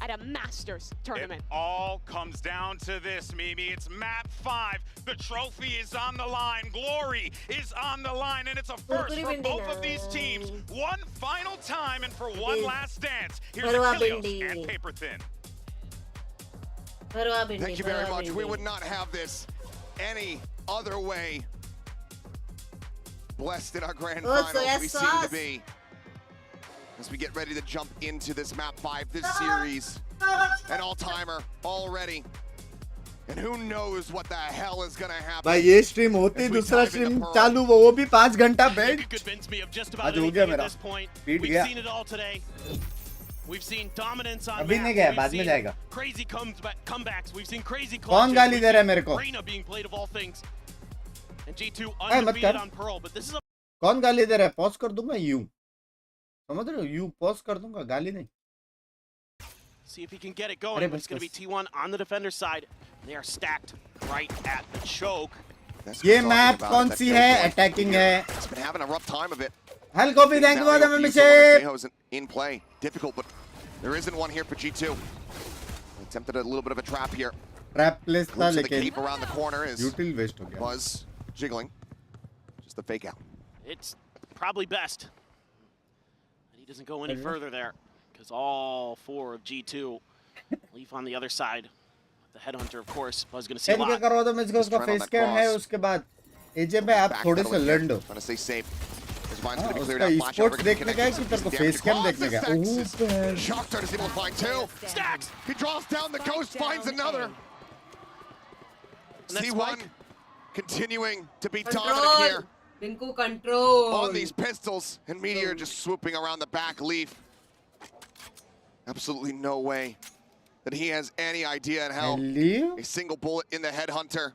at a Masters tournament. It all comes down to this, Mimi. It's map 5. The trophy is on the line. Glory is on the line, and it's a first for both of these teams. One final time and for one last dance. Here's Achilles and Paper Thin. Thank you very much. We would not have this any other way. Blessed in our grand finals we seem to be. As we get ready to jump into this map 5, this series, an all-timer already. And who knows what the hell is gonna happen. भाई ये stream होती दूसरा stream चालू वो भी 5 घंटा बैठ आज हो गया मेरा पीट गया We've seen dominance on अभी नहीं गया बाद में जाएगा crazy comebacks. We've seen crazy कौन गाली दे रहा है मेरे को Arena being played of all things. And G2 undefeated on Pearl, but this is a कौन गाली दे रहा है पॉज कर दूंगा यू समझ रहे हो यू पॉज कर दूंगा गाली नहीं See if he can get it going. It's going to be T1 on the defender side. They are stacked right at the choke. ये मैप कौन सी है अटैकिंग है It's been having a rough time of it. Hell copy, thank you for the membership. In play, difficult, but there isn't one here for G2. Attempted a little bit of a trap here. Trap place था The लेकिन keep around the corner is util waste हो गया. Buzz jiggling, just the fake out. It's probably best that he doesn't go any further there, because all 4 of G2 leave on the other side. The headhunter, of course, Buzz going to see a lot. क्या करवा दो मैं इसका face cam है उसके बाद एजे पे आप थोड़े से लड़ दो. Trying to stay safe. His mind's going to be cleared उसका out. esports देखने का है कि तेरे को face cam देखने का है. Shock Dart is able to find 2. Stacks. He draws down the ghost, finds another. C1 continuing to be dominant here. Binku control. On these pistols, and Meteor just swooping around the back Leaf. Absolutely no way that he has any idea in hell. A single bullet in the headhunter.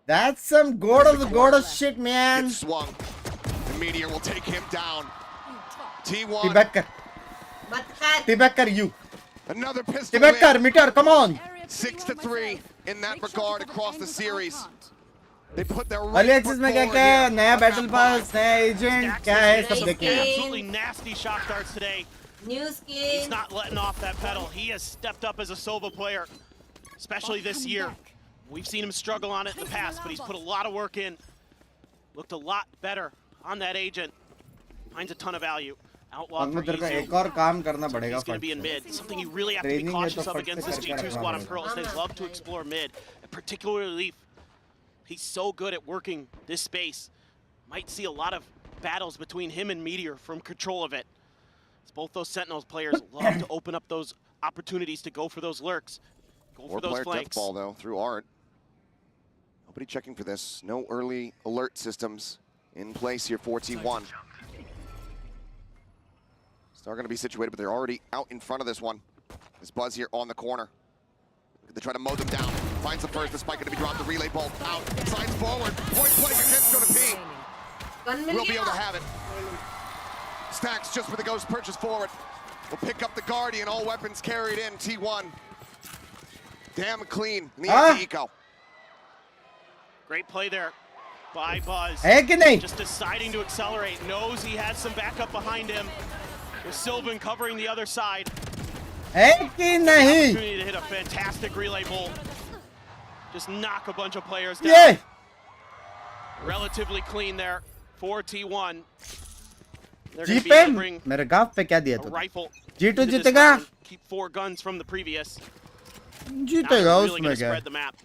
That's some god of shit, man. It swung. The Meteor will take him down. T1. T-back kar you. Another pistol. T-back kar, Meteor, come on. 6-3 in that regard across the series. They put their early access में क्या क्या है नया battle pass नया agent क्या है सब देखेंगे. Absolutely nasty shot starts today. New skin. He's not letting off that pedal. He has stepped up as a Sova player, especially this year. We've seen him struggle on it in the past, but he's put a lot of work in. Looked a lot better on that agent. Finds a ton of value. Outlaw for तेरे को Izu. एक और काम करना पड़ेगा. He's going to be in mid. Something you really have to be Training है cautious तो of फट against से this करके G2 रखना squad of पड़ेगा. Pearls. They love to explore mid, and particularly Leaf. He's so good at working this space. Might see a lot of battles between him and Meteor from control of it. It's both those Sentinels players love to open up those opportunities to go for those lurks. Go for those Four-player death flanks. ball though through Art. Nobody checking for this. No early alert systems in place here for T1. Star going to be situated, but they're already out in front of this one. This Buzz here on the corner. They try to mow them down. Finds the first. The spike going to be dropped. The relay ball out. Slides forward. Point play against Jonah P. We'll be able to have it. Stacks just for the ghost purchase forward. We'll pick up the Guardian. All weapons carried in. T1. Damn clean. Needs eco. Great play there by Buzz. है कि नहीं? Just deciding to accelerate. Knows he has some backup behind him. With Sylvan covering the other side. है कि नहीं? Opportunity to hit a fantastic relay bolt. Just knock a bunch of players down. Yeah. Relatively clean there for T1. They're G going to be able to पे bring मेरे गाफ पे क्या दिया a तूने? rifle. G2 into this जीतेगा. round. Keep 4 guns from the previous. जीतेगा Now he's really उसमें going to क्या? spread the map.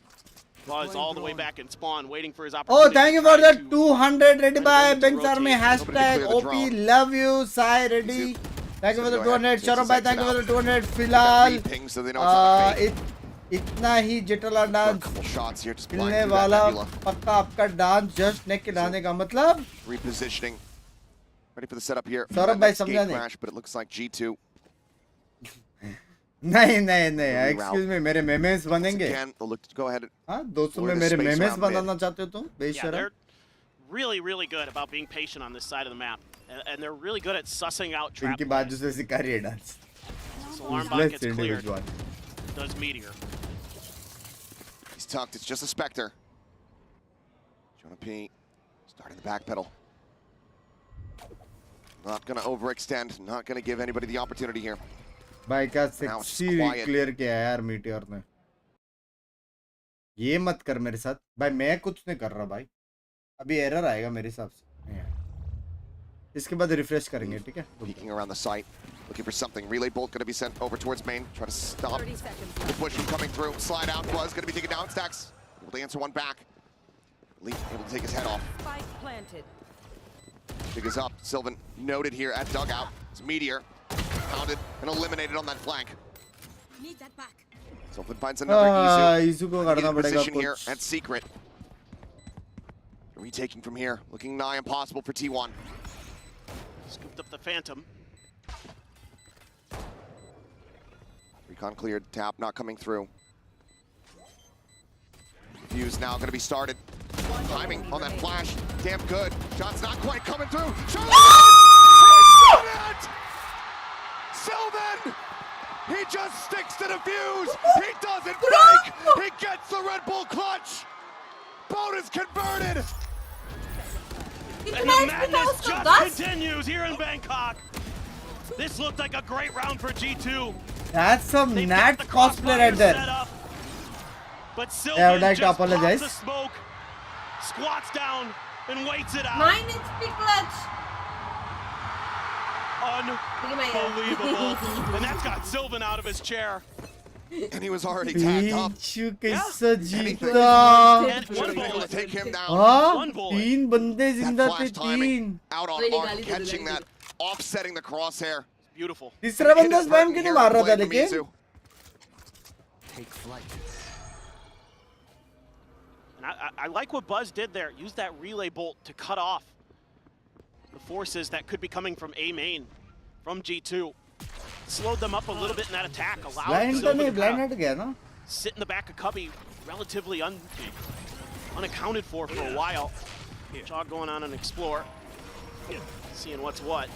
Buzz all the way back in spawn, waiting for his Oh, opportunity. thank you for the 200 ready by Binks Army hashtag OP love you Sai ready. Thank you for the 200 Sharon bhai thank you for the 200 फिलहाल इतना ही जिटला dance मिलने वाला पक्का आपका dance just नेक के डालने का मतलब Repositioning. Ready for the setup here. Saurabh भाई समझा नहीं. Crash, but it looks like G2. नहीं excuse me मेरे memes बनेंगे. Again, they'll look to go ahead. हाँ 200 में मेरे memes बनाना चाहते हो तुम? Yeah, बेशरम. they're really good about being patient on this side of the map. And they're really good at sussing out trap इनकी बाजू से सिखा रही है dance. plays. Alarm bot gets cleared. Does Meteor. He's tucked. It's just a Spectre. Jonah P. starting the back pedal. Not going to overextend. Not going to give anybody the opportunity here. भाई का sexy clear किया है यार meteor ने. ये मत कर मेरे साथ भाई. मैं कुछ नहीं कर रहा भाई. अभी एरर आएगा मेरे हिसाब से. इसके बाद रिफ्रेश करेंगे ठीक है. Peeking around the site, looking for something. Relay bolt going to be sent over towards main. Try to stop the push from coming through. Slide out. Buzz going to be taken down. Stacks able to answer one back. Leaf able to take his head off. Spike planted. Dig is up. Sylvan noted here at dugout. It's Meteor. Pounded and eliminated on that flank. Need that back. Sylvan finds another Izu को करना पड़ेगा position here कुछ. at secret. Retaking from here. Looking nigh impossible for T1. Scooped up the Phantom. Recon cleared. Tap not coming through. Fuse now going to be started. Timing on that flash. Damn good. Shot's not quite coming through. Sylvan! He just sticks to the fuse. He doesn't break. He gets the Red Bull clutch. Boat is converted. And the madness just continues here in Bangkok. This looked like a great round for G2. That's some Nat cosplay right there. But I Sylvan would like to just pops apologize. the smoke, squats down, and waits it out. Mine is big clutch. Unbelievable. And that's got Sylvan out of his chair. And he was already tagged up. बीचू कैसा जीता? Able to take him down. हाँ? 3 बंदे जिंदा थे Flash timing 3. out on Ark, catching that, offsetting the crosshair. Beautiful. तीसरा बंदा spam क्यों नहीं मार रहा था लेकिन? Take flight. And I like what Buzz did there. Use that relay bolt to cut off the forces that could be coming from A main, from G2. Slowed them up a little bit in that attack. Allowed Blind तो Sylvan नहीं, to blind kinda हट गया ना? sit in the back of Cubby, relatively unaccounted for a while. Jog going on and explore, seeing what's what,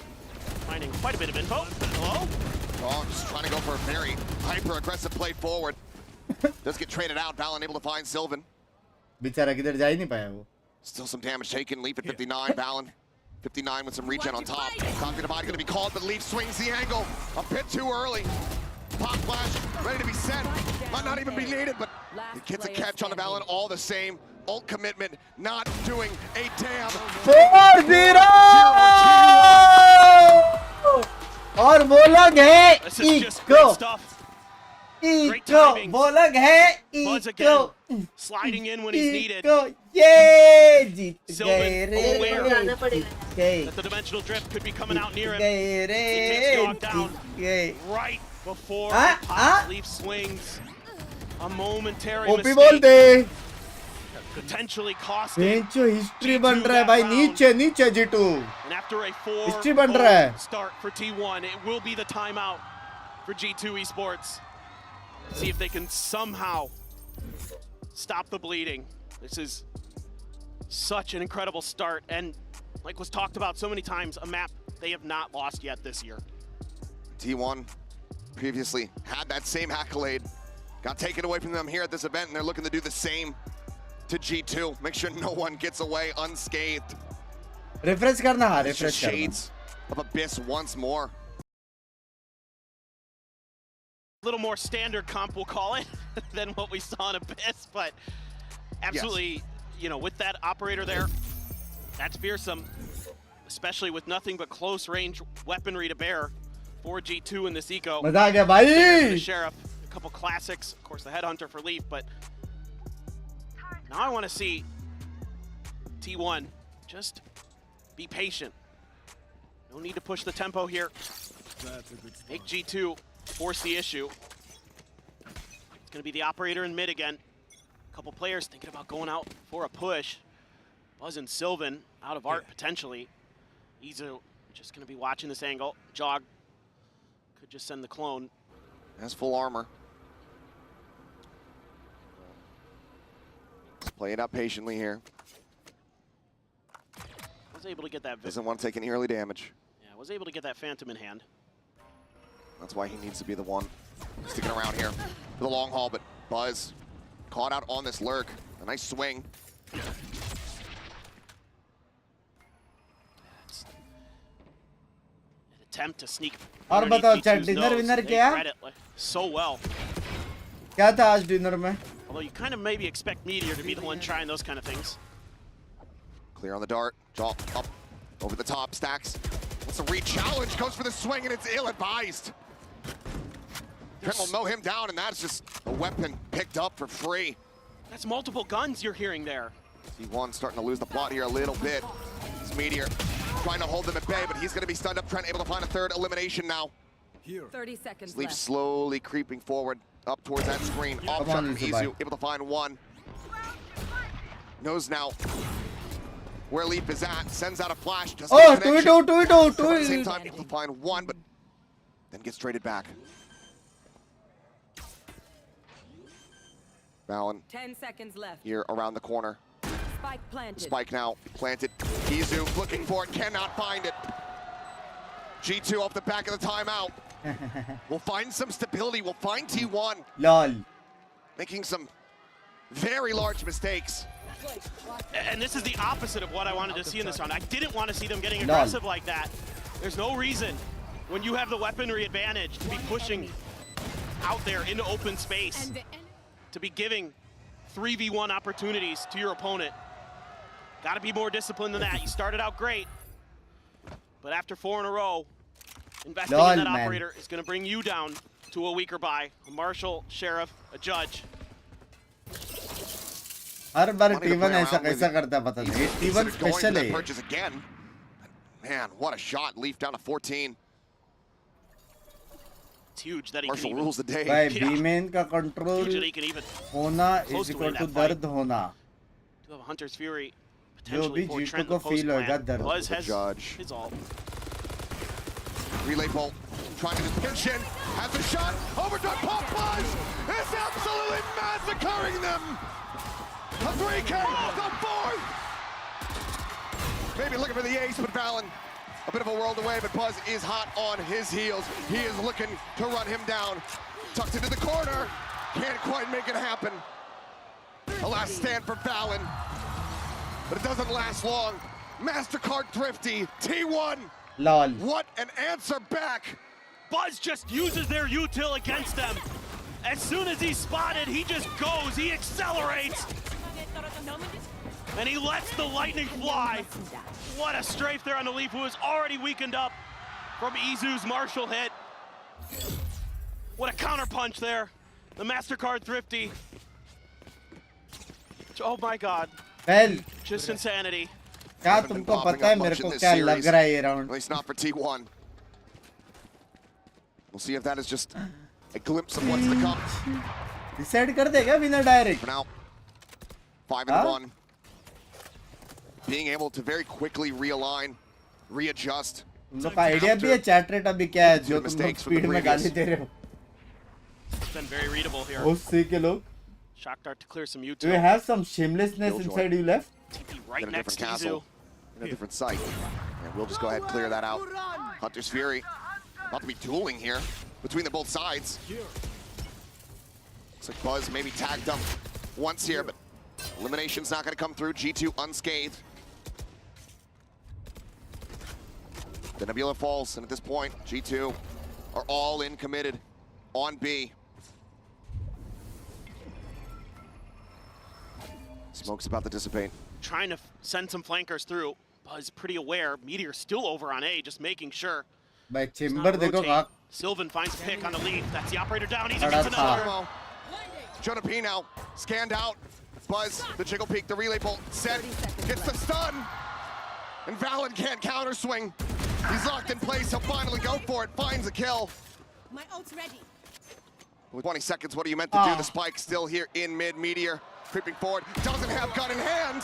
finding quite a bit of info. Hello? Oh, just trying to go for a very hyper-aggressive play forward. Does get traded out. Valen able to find Sylvan. बेचारा किधर जा ही नहीं पाया वो. Still some damage taken. Leaf at 59. Valen 59 with some regen on top. Cognitive divide going to be called, but Leaf swings the angle a bit too early. Pop flash ready to be sent. Might not even be needed, but it gets a catch on the Valen all the same. Ult commitment not doing a damn. 4-0 और वो लोग है Eco, वो लोग है Eco. Sliding in when he's needed. ये जीत Sylvan गए aware that the dimensional drift could be coming out near him. He takes Jog down right before Leaf swings. A momentary mistake. Potentially costing. History बन रहा है भाई नीचे G2. And after a 4-0 start for T1, it will be the timeout for G2 Esports. See if they can somehow stop the bleeding. This is such an incredible start, and like was talked about so many times, a map they have not lost yet this year. T1 previously had that same accolade, got taken away from them here at this event, and they're looking to do the same to G2. Make sure no one gets away unscathed. Refresh करना हाँ refresh करना. Shades of Abyss once more. A little more standard comp, we'll call it, than what we saw in Abyss, but absolutely, you know, with that operator there, that's fearsome, especially with nothing but close range weaponry to bear for G2 in this eco. मजा आ गया भाई. The Sheriff, a couple classics, of course the Headhunter for Leaf, but now I want to see T1 just be patient. No need to push the tempo here. Make G2 force the issue. It's going to be the operator in mid again. A couple players thinking about going out for a push. Buzz and Sylvan out of art potentially. Izu just going to be watching this angle. Jog could just send the clone. Has full armor. Play it up patiently here. Was able to get that. Doesn't want to take any early damage. Yeah, was able to get that Phantom in hand. That's why he needs to be the one sticking around here for the long haul, but Buzz caught out on this lurk. A nice swing. An attempt to sneak. और बताओ chat dinner winner क्या? So well. क्या था आज dinner में? Although you kind of maybe expect Meteor to be the one trying those kind of things. Clear on the dart. Jaw up over the top. Stacks. What's a re-challenge? Goes for the swing, and it's ill-advised. Trent will mow him down, and that's just a weapon picked up for free. That's multiple guns you're hearing there. T1 starting to lose the plot here a little bit. It's Meteor trying to hold them at bay, but he's going to be stunned up. Trent able to find a third elimination now. 30 seconds Leaf left. slowly creeping forward up towards that screen. Off shot from Izu, able to find one. Knows now where Leaf is at. Sends out a flash. Oh, at the same time, able to find one, but then gets traded back. Valen 10 seconds left. here around the corner. Spike planted. Spike now planted. Izu looking for it, cannot find it. G2 off the back of the timeout. We'll find some stability. We'll find T1. LOL. Making some very large mistakes. And this is the opposite of what I wanted to see in this round. I didn't want to see them getting aggressive like that. There's no reason when you have the weaponry advantage to be pushing out there into open space, to be giving 3v1 opportunities to your opponent. Got to be more disciplined than that. You started out great, but after 4 in a row, investing in that operator is going to bring you down to a weaker buy. A Marshal, Sheriff, a Judge. Her bar T1 ऐसा कैसा करता पता नहीं. T1 special है. Purchase again. Man, what a shot. Leaf down to 14. It's huge that he Marshall can rules the day. भाई B-main का control होना is equal to दर्द होना. To have a Hunter's Fury जो भी potentially for G2 Trent को the feel होगा post-plant. दर्द. Buzz has Judge. his all. Relay bolt. Trying to just pinch in. Has a shot. Overdrive pop Buzz is absolutely massacring them. A 3K, the fourth. Maybe looking for the ace, but Valen a bit of a world away, but Buzz is hot on his heels. He is looking to run him down. Tucked into the corner. Can't quite make it happen. A last stand for Fallon, but it doesn't last long. MasterCard Thrifty, T1. Lol. What an answer back. Buzz just uses their util against them. As soon as he's spotted, he just goes, he accelerates. And he lets the lightning fly. What a strafe there on the Leaf, who is already weakened up from Izu's Marshall hit. What a counterpunch there. The MasterCard Thrifty. Oh my God. Well, just insanity. क्या तुमको पता है मेरे को क्या लग रहा है ये round? At least not for T1. We'll see if that is just a glimpse of what's to come. Decide कर देगा winner direct. For now, 5-1. Being able to very quickly realign, readjust. तुम लोग का आइडिया भी है chat rate अभी क्या है जो तुम लोग speed में गाली दे रहे हो? It's been very readable here. बहुत सही के लोग. Shockdart to clear some util. Do you have some shamelessness inside you left? TP right in a next different to Izu. castle, in a different site. And we'll just go ahead and clear that out. Hunter's Fury. About to be dueling here between the both sides. Looks like Buzz maybe tagged up once here, but elimination's not going to come through. G2 unscathed. The Nebula falls, and at this point, G2 are all in committed on B. Smoke's about to dissipate. Trying to send some flankers through. Buzz pretty aware. Meteor's still over on A, just making sure. By Chamber देखो कहाँ. Sylvan finds a pick on the lead. That's the operator down. Easy gets another. Jonah P now scanned out. Buzz, the jiggle peek, the relay bolt set, gets the stun. And Valen can't counter swing. He's locked in place. He'll finally go for it. Finds a kill. My ult's ready. With 20 seconds, what are you meant to do? The spike still here in mid. Meteor creeping forward. Doesn't have gun in hand.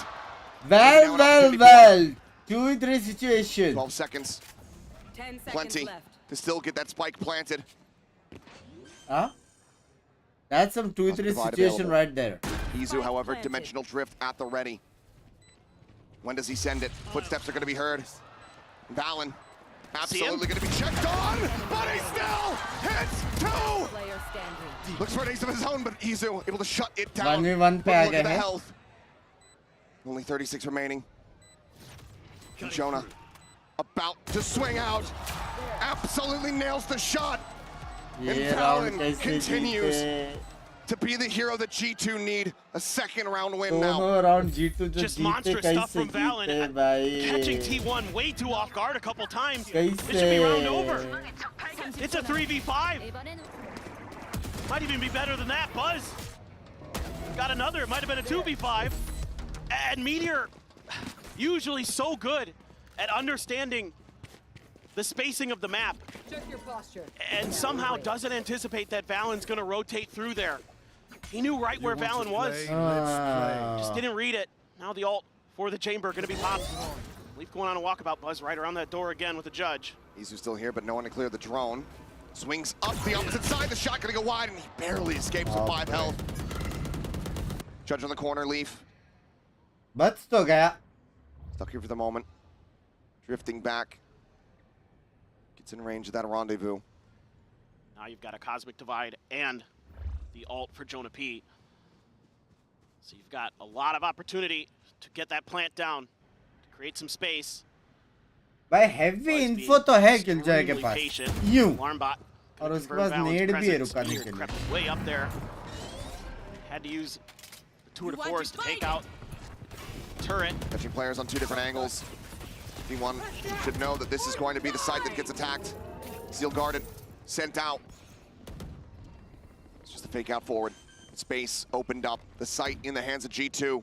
Well. 2-3 situation. 12 seconds. 10 seconds Plenty left. to still get that spike planted. Huh? That's some 2-3 situation right there. Izu, however, dimensional drift at the ready. When does he send it? Footsteps are going to be heard. Valen, absolutely going to be checked on, but he still hits two! Looks for an ace of his own, but Izu able to shut it down. 1v1 पे But uh look गए at the हैं. health. Only 36 remaining. And Jonah about to swing out. Absolutely nails the shot. And ये round Valen कैसे continues जीते? to be the hero that G2 need. A second round win now. दोनों round G2 जो Just जीते monstrous stuff कैसे from Valen. जीते भाई? Catching T1 way too off guard a couple times. कैसे? It should be round over. It's a 3v5. Might even be better than that. Buzz got another. It might have been a 2v5. And Meteor, usually so good at understanding the spacing of the map, Check your posture. and somehow doesn't anticipate that Valen's going to rotate through there. He knew right where Valen was. Just didn't read it. Now the ult for the chamber going to be popped. Leaf going on a walkabout. Buzz right around that door again with the judge. Izu's still here, but no one to clear the drone. Swings up the opposite side. The shot going to go wide, and he barely escapes with 5 health. Judge on the corner, Leaf. बच तो गया. Stuck here for the moment. Drifting back. Gets in range of that rendezvous. Now you've got a Cosmic Divide and the ult for Jonah P. So you've got a lot of opportunity to get that plant down, to create some space. भाई heavy info तो है Killjoy के पास. Patient. यूं. Alarm bot. और उसके पास need भी है रुकाने के लिए. Crept way up there. Had to use the tour de force to take out turret. Catching players on 2 different angles. T1 should know that this is going to be the site that gets attacked. Seal guarded, sent out. It's just a fake out forward. Space opened up. The site in the hands of G2.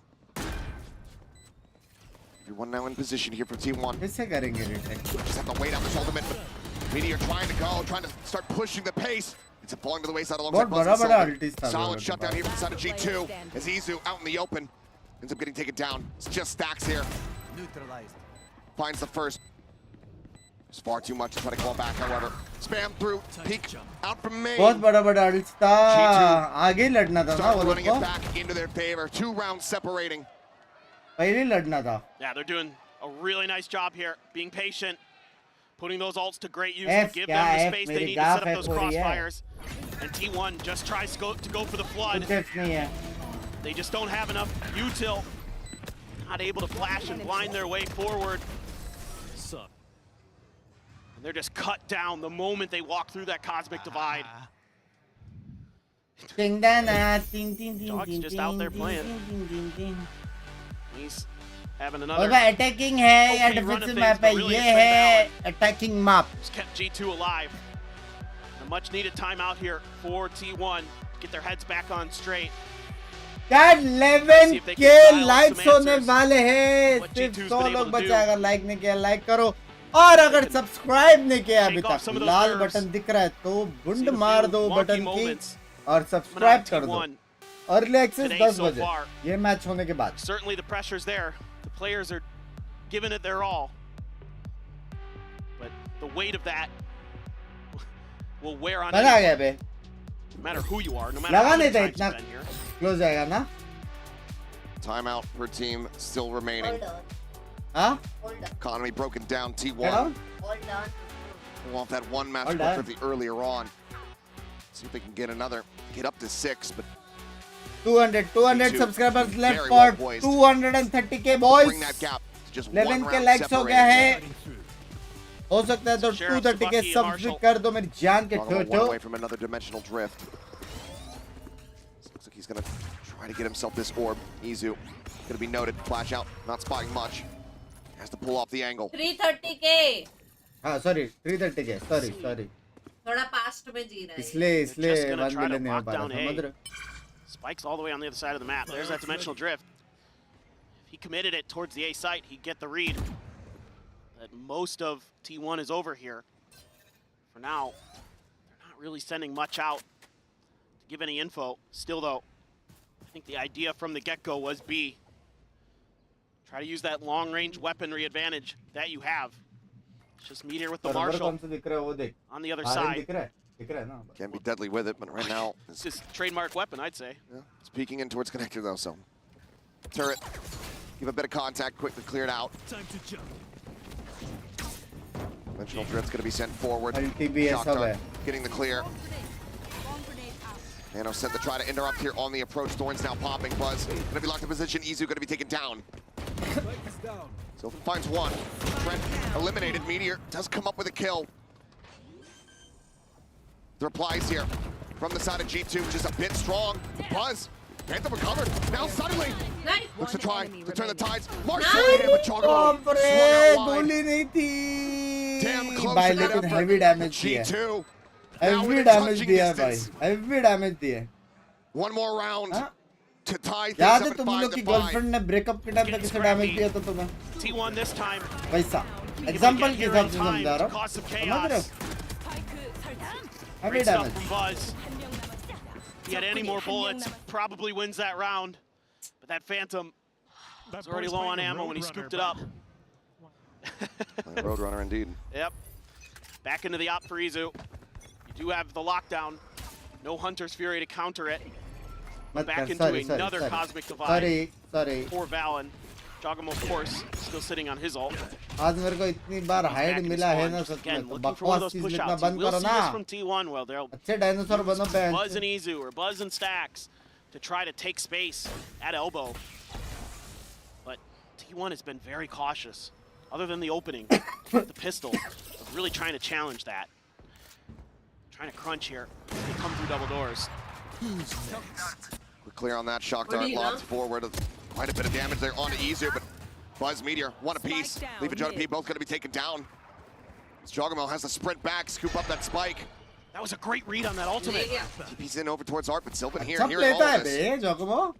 Everyone now in position here for T1. कैसे करेंगे retake? Just have to wait out this ultimate. But Meteor trying to go, trying to start pushing the pace. It's falling to the wayside alongside बहुत Buzz and बड़ा Sylvan. ulti था Solid लोगों के shutdown pass. here from the side of G2 as Izu out in the open. Ends up getting taken down. It's just stacks here. Neutralized. Finds the first. It's far too much to try to claw back, however. Spam through, peek out from main. बहुत बड़ा ulti था. आगे ही लड़ना था ना वो Started लोग running it को. back into their favor. 2 rounds separating. पहले ही लड़ना था. Yeah, they're doing a really nice job here, being patient. putting those ults to great use to give them the space they need to set up those crossfires. And T1 just tries to go for the flood. They just don't have enough util. Not able to flash and blind their way forward. And they're just cut down the moment they walk through that cosmic divide. Dog's just out there playing. He's having another attacking है या defensive map है ये है attacking map. Just kept G2 alive. A much needed timeout here for T1. Get their heads back on straight. यार 11K likes होने वाले हैं. सिर्फ 100 लोग बचे. अगर लाइक नहीं किया लाइक करो और अगर सब्सक्राइब नहीं किया अभी तक लाल बटन दिख रहा है तो बुंड मार दो बटन की और सब्सक्राइब कर दो. अर्ली एक्सेस 10 बजे ये मैच होने के बाद. Certainly the pressure's there. The players are giving it their all. But the weight of that will wear on बना गया बे. No matter who you are, no matter how many times you've been here. Close जाएगा ना? Timeout per team still remaining. Huh? Economy broken down. T1. Hold on. Pull off that one match perfectly earlier on. See if they can get another. Get up to 6, but 200 subscribers left for 230K boys. Bring that gap to just 11K likes हो गया है. हो सकता है तो 230K subs भी कर दो मेरी जान के ठोठो. Away from another dimensional drift. Looks like he's gonna try to get himself this orb. Izu gonna be noted. Flash out, not spotting much. Has to pull off the angle. 330K. हाँ sorry 330K. Sorry. थोड़ा past में जी रहा है. इसलिए 1 million नहीं हो पा रहा. समझ रहे? Spike's all the way on the other side of the map. There's that dimensional drift. If he committed it towards the A site, he'd get the read. That most of T1 is over here. For now, they're not really sending much out to give any info. Still though, I think the idea from the get-go was B. Try to use that long-range weaponry advantage that you have. It's just Meteor with the Marshall on the other side. Can be deadly with it, but right now It's his trademark weapon, I'd say. Yeah, it's peeking in towards connector though, so turret. Give a bit of contact, quickly cleared out. Time to jump. Dimensional drift's gonna be sent forward. LTB Shock dart getting the clear. Nano sent to try to interrupt here on the approach. Thorn's now popping. Buzz gonna be locked in position. Izu gonna be taken down. Sylvan finds one. Trent eliminated. Meteor does come up with a kill. The replies here from the side of G2, which is a bit strong. Buzz, Phantom recovered. Now suddenly looks to try to turn the tides. Marshall in, but Chocobo swung out wide. Damn close भाई to that लेकिन effort. heavy damage दिया. G2. Heavy damage दिया भाई. Heavy damage दिया. One more round to tie things याद up है at तुम 5 लोग to की 5. गर्लफ्रेंड ने ब्रेकअप के टाइम पे किसे डैमेज दिया था तुम्हें? T1 this time. वैसा. एग्जांपल के हिसाब से समझा रहा हूँ. समझ रहे हो? Heavy Great stuff damage. from Buzz. If he had any more bullets, probably wins that round. But that Phantom was already low on ammo when he scooped it up. Roadrunner indeed. Yep. Back into the op for Izu. You do have the lockdown. No Hunter's Fury to counter it. Back into another Cosmic Divide. Sorry. Poor Valen. Jogamo, of course, still sitting on his ult. आज मेरे को इतनी बार hide मिला है ना सच में तो बकवास चीज लिखना बंद करो ना. From T1, well, they'll अच्छे डायनासोर बनो पे. Buzz and Izu or Buzz and Stacks to try to take space at elbow. But T1 has been very cautious, other than the opening with the pistol, of really trying to challenge that. Trying to crunch here. They come through double doors. We're clear on that. Shock dart lobbed forward. Quite a bit of damage there onto Izu, but Buzz, Meteor, one apiece. Leave and Jonah P both going to be taken down. Jogamo has to sprint back, scoop up that spike. That was a great read on that ultimate. TP's in over towards Art, but Sylvan here, सब hearing all लेता है this. Bay Jogamo.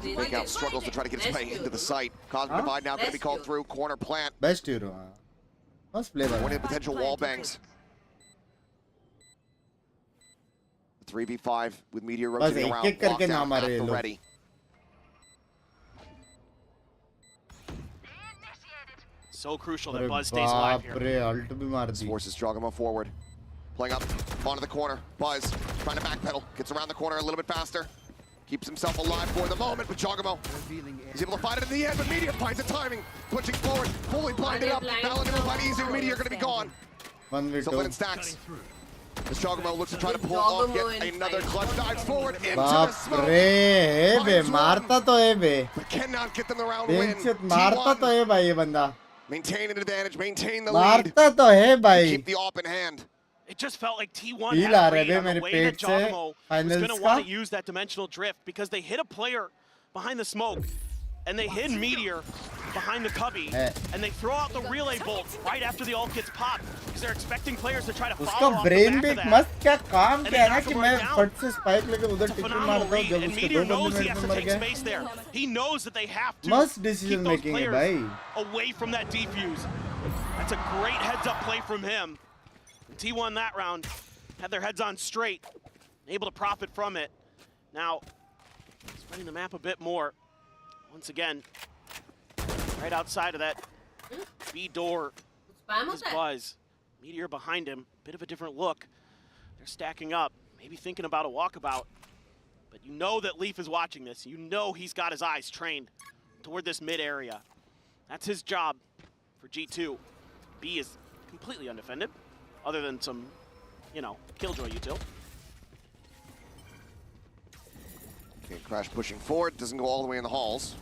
Fake out struggles to try to get his way into the site. Cosmic Divide now going to be called through. Corner plant. Best hero. Must play One in potential wall bangs. 3v5 with Meteor rotating around. Lockdown at the ready. So crucial that Buzz stays alive here. Forces Jogamo forward. Playing up onto the corner. Buzz trying to backpedal. Gets around the corner a little bit faster. Keeps himself alive for the moment, but Jogamo is able to find it in the end, but Meteor finds the timing. Pushing forward, fully blinded up. Valorant will find Izu. Meteor going to be gone. Sylvan and Stacks. As Jogamo looks to try to pull off yet another clutch, dives forward into the smoke. मारता तो है बे. But cannot get them the round win. मारता तो है भाई ये बंदा. Maintain an advantage, maintain the lead. मारता तो है भाई. Keep the op in hand. It just felt like T1 had a read on the way that Jogamo was going to want to use that dimensional drift because they hit a player behind the smoke and they hid Meteor behind the cubby and they throw out the relay bolt right after the ult gets popped because they're expecting players to try to follow off the back of that. मस्त क्या काम किया ना कि मैं फट से spike लेके उधर टिकट मारता हूँ जब उसके दो बंदे मेरे से मर गए. He knows that they have to मस्त keep decision those making है players भाई. away from that defuse. That's a great heads-up play from him. T1 that round had their heads on straight, able to profit from it. Now, spreading the map a bit more. Once again, right outside of that B door is Buzz. Meteor behind him, bit of a different look. They're stacking up, maybe thinking about a walkabout. But you know that Leaf is watching this. You know he's got his eyes trained toward this mid area. That's his job for G2. B is completely undefended, other than some, you know, killjoy util. Okay, Crash pushing forward, doesn't go all the way in the halls.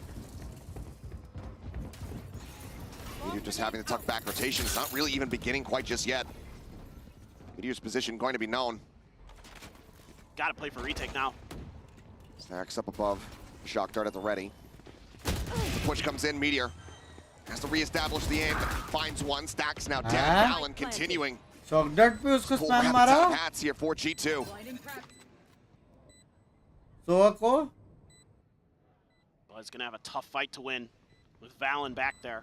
Meteor just having to tuck back rotation. It's not really even beginning quite just yet. Meteor's position going to be known. Gotta play for retake now. Stacks up above. Shock dart at the ready. The push comes in, Meteor has to reestablish the aim. Finds one, Stacks now dead. Allen continuing. Shock dart पे उसको Full spam rabbits मारा. out of hats here for G2. Soa को Buzz gonna have a tough fight to win with Valen back there.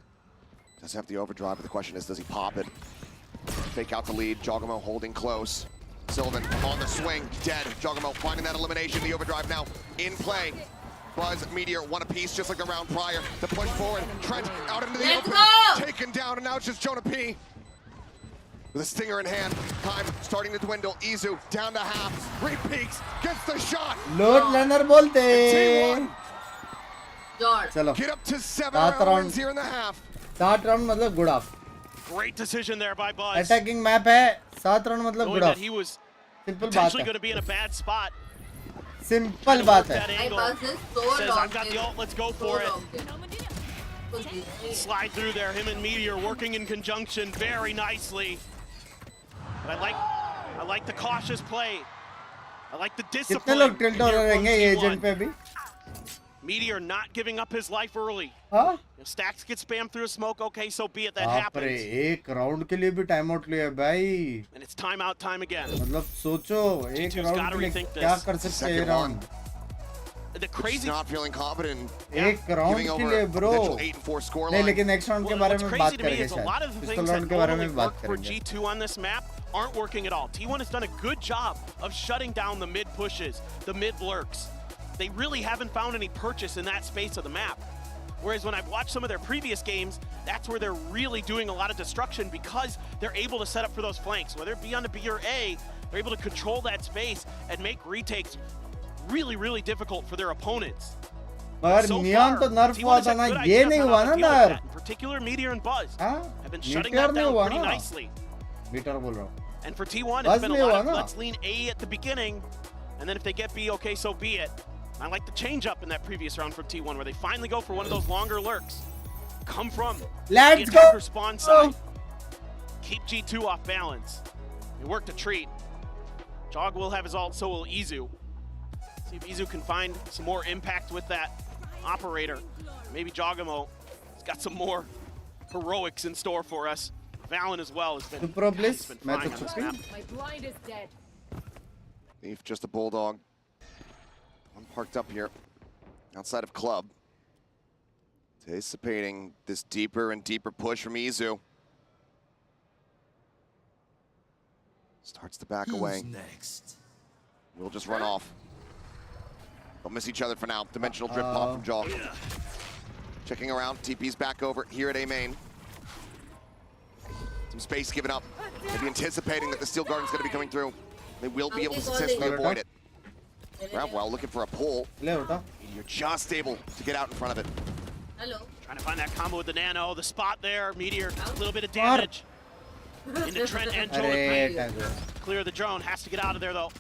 Does have the overdrive, but the question is, does he pop it? Fake out the lead. Jogamo holding close. Sylvan on the swing, dead. Jogamo finding that elimination. The overdrive now in play. Buzz, Meteor, one apiece, just like the round prior. The push forward. Trent out into the open. Taken down, and now it's just Jonah P. With a stinger in hand. Time starting to dwindle. Izu down to half. Repeaks, gets the shot. Lord Leonard बोलते. चलो. Get up to 7 rounds here in the half. 7 round मतलब good off. Great decision there by Buzz. Attacking map है 7 round मतलब Knowing good that off. he was Simple बात potentially है. going to be in a bad spot. Simple बात है. Says, I've got the ult, let's go for it. Slide through there, him and Meteor working in conjunction very nicely. But I like the cautious play. I like the कितने discipline. लोग tilt हो रहेंगे ये agent पे भी? Meteor not giving up his life early. हाँ? If Stacks get spammed through a smoke, okay, so be it, that बाप happens. रे, एक round के लिए भी time out लिया भाई. And it's time out time again. मतलब सोचो एक G2's round gotta के लिए rethink क्या this. कर सकते हैं Second round? The crazy. He's not feeling confident. एक round Giving के over लिए a bro. potential 8-4 score नहीं line. लेकिन next round के Well, बारे what's में crazy बात to me करेंगे is a lot of the शायद. things Pistol that round के बारे normally में बात work for करेंगे. G2 on this map aren't working at all. T1 has done a good job of shutting down the mid pushes, the mid lurks. They really haven't found any purchase in that space of the map. Whereas when I've watched some of their previous games, that's where they're really doing a lot of destruction because they're able to set up for those flanks. Whether it be on the B or A, they're able to control that space and make retakes really, really difficult for their opponents. मगर neon तो नर्फ हुआ था ना, ये नहीं हुआ ना नर्फ. In particular, Meteor and Buzz have been shutting Meteor that नहीं down हुआ pretty ना. nicely. Meteor बोल रहा हूँ. And for T1, Buzz it's been a नहीं lot हुआ of ना. let's lean A at the beginning, and then if they get B, okay, so be it. I like the change up in that previous round from T1 where they finally go for one of those longer lurks. Come from Let's the go. attacker spawn side. Keep G2 off balance. It worked a treat. Jog will have his ult, so will Izu. See if Izu can find some more impact with that operator. Maybe Jogamo has got some more heroics in store for us. Valen as well has been, Superbliss, been flying on this map. My blind is dead. Leaf just a bulldog. One parked up here outside of club. Anticipating this deeper and deeper push from Izu. Starts to back away. Next? We'll just run off. They'll miss each other for now. Dimensional drip pop from Jaw. Checking around. TP's back over here at A main. Some space given up. Maybe anticipating that the Steel Guardian's going to be coming through. They will be able to successfully avoid it. Grab well, looking for a pull. You're just able to get out in front of it. Hello. Trying to find that combo with the nano, the spot there. Meteor, a little bit of damage. Into Trent and Jonah. Clear the drone, has to get out of there though.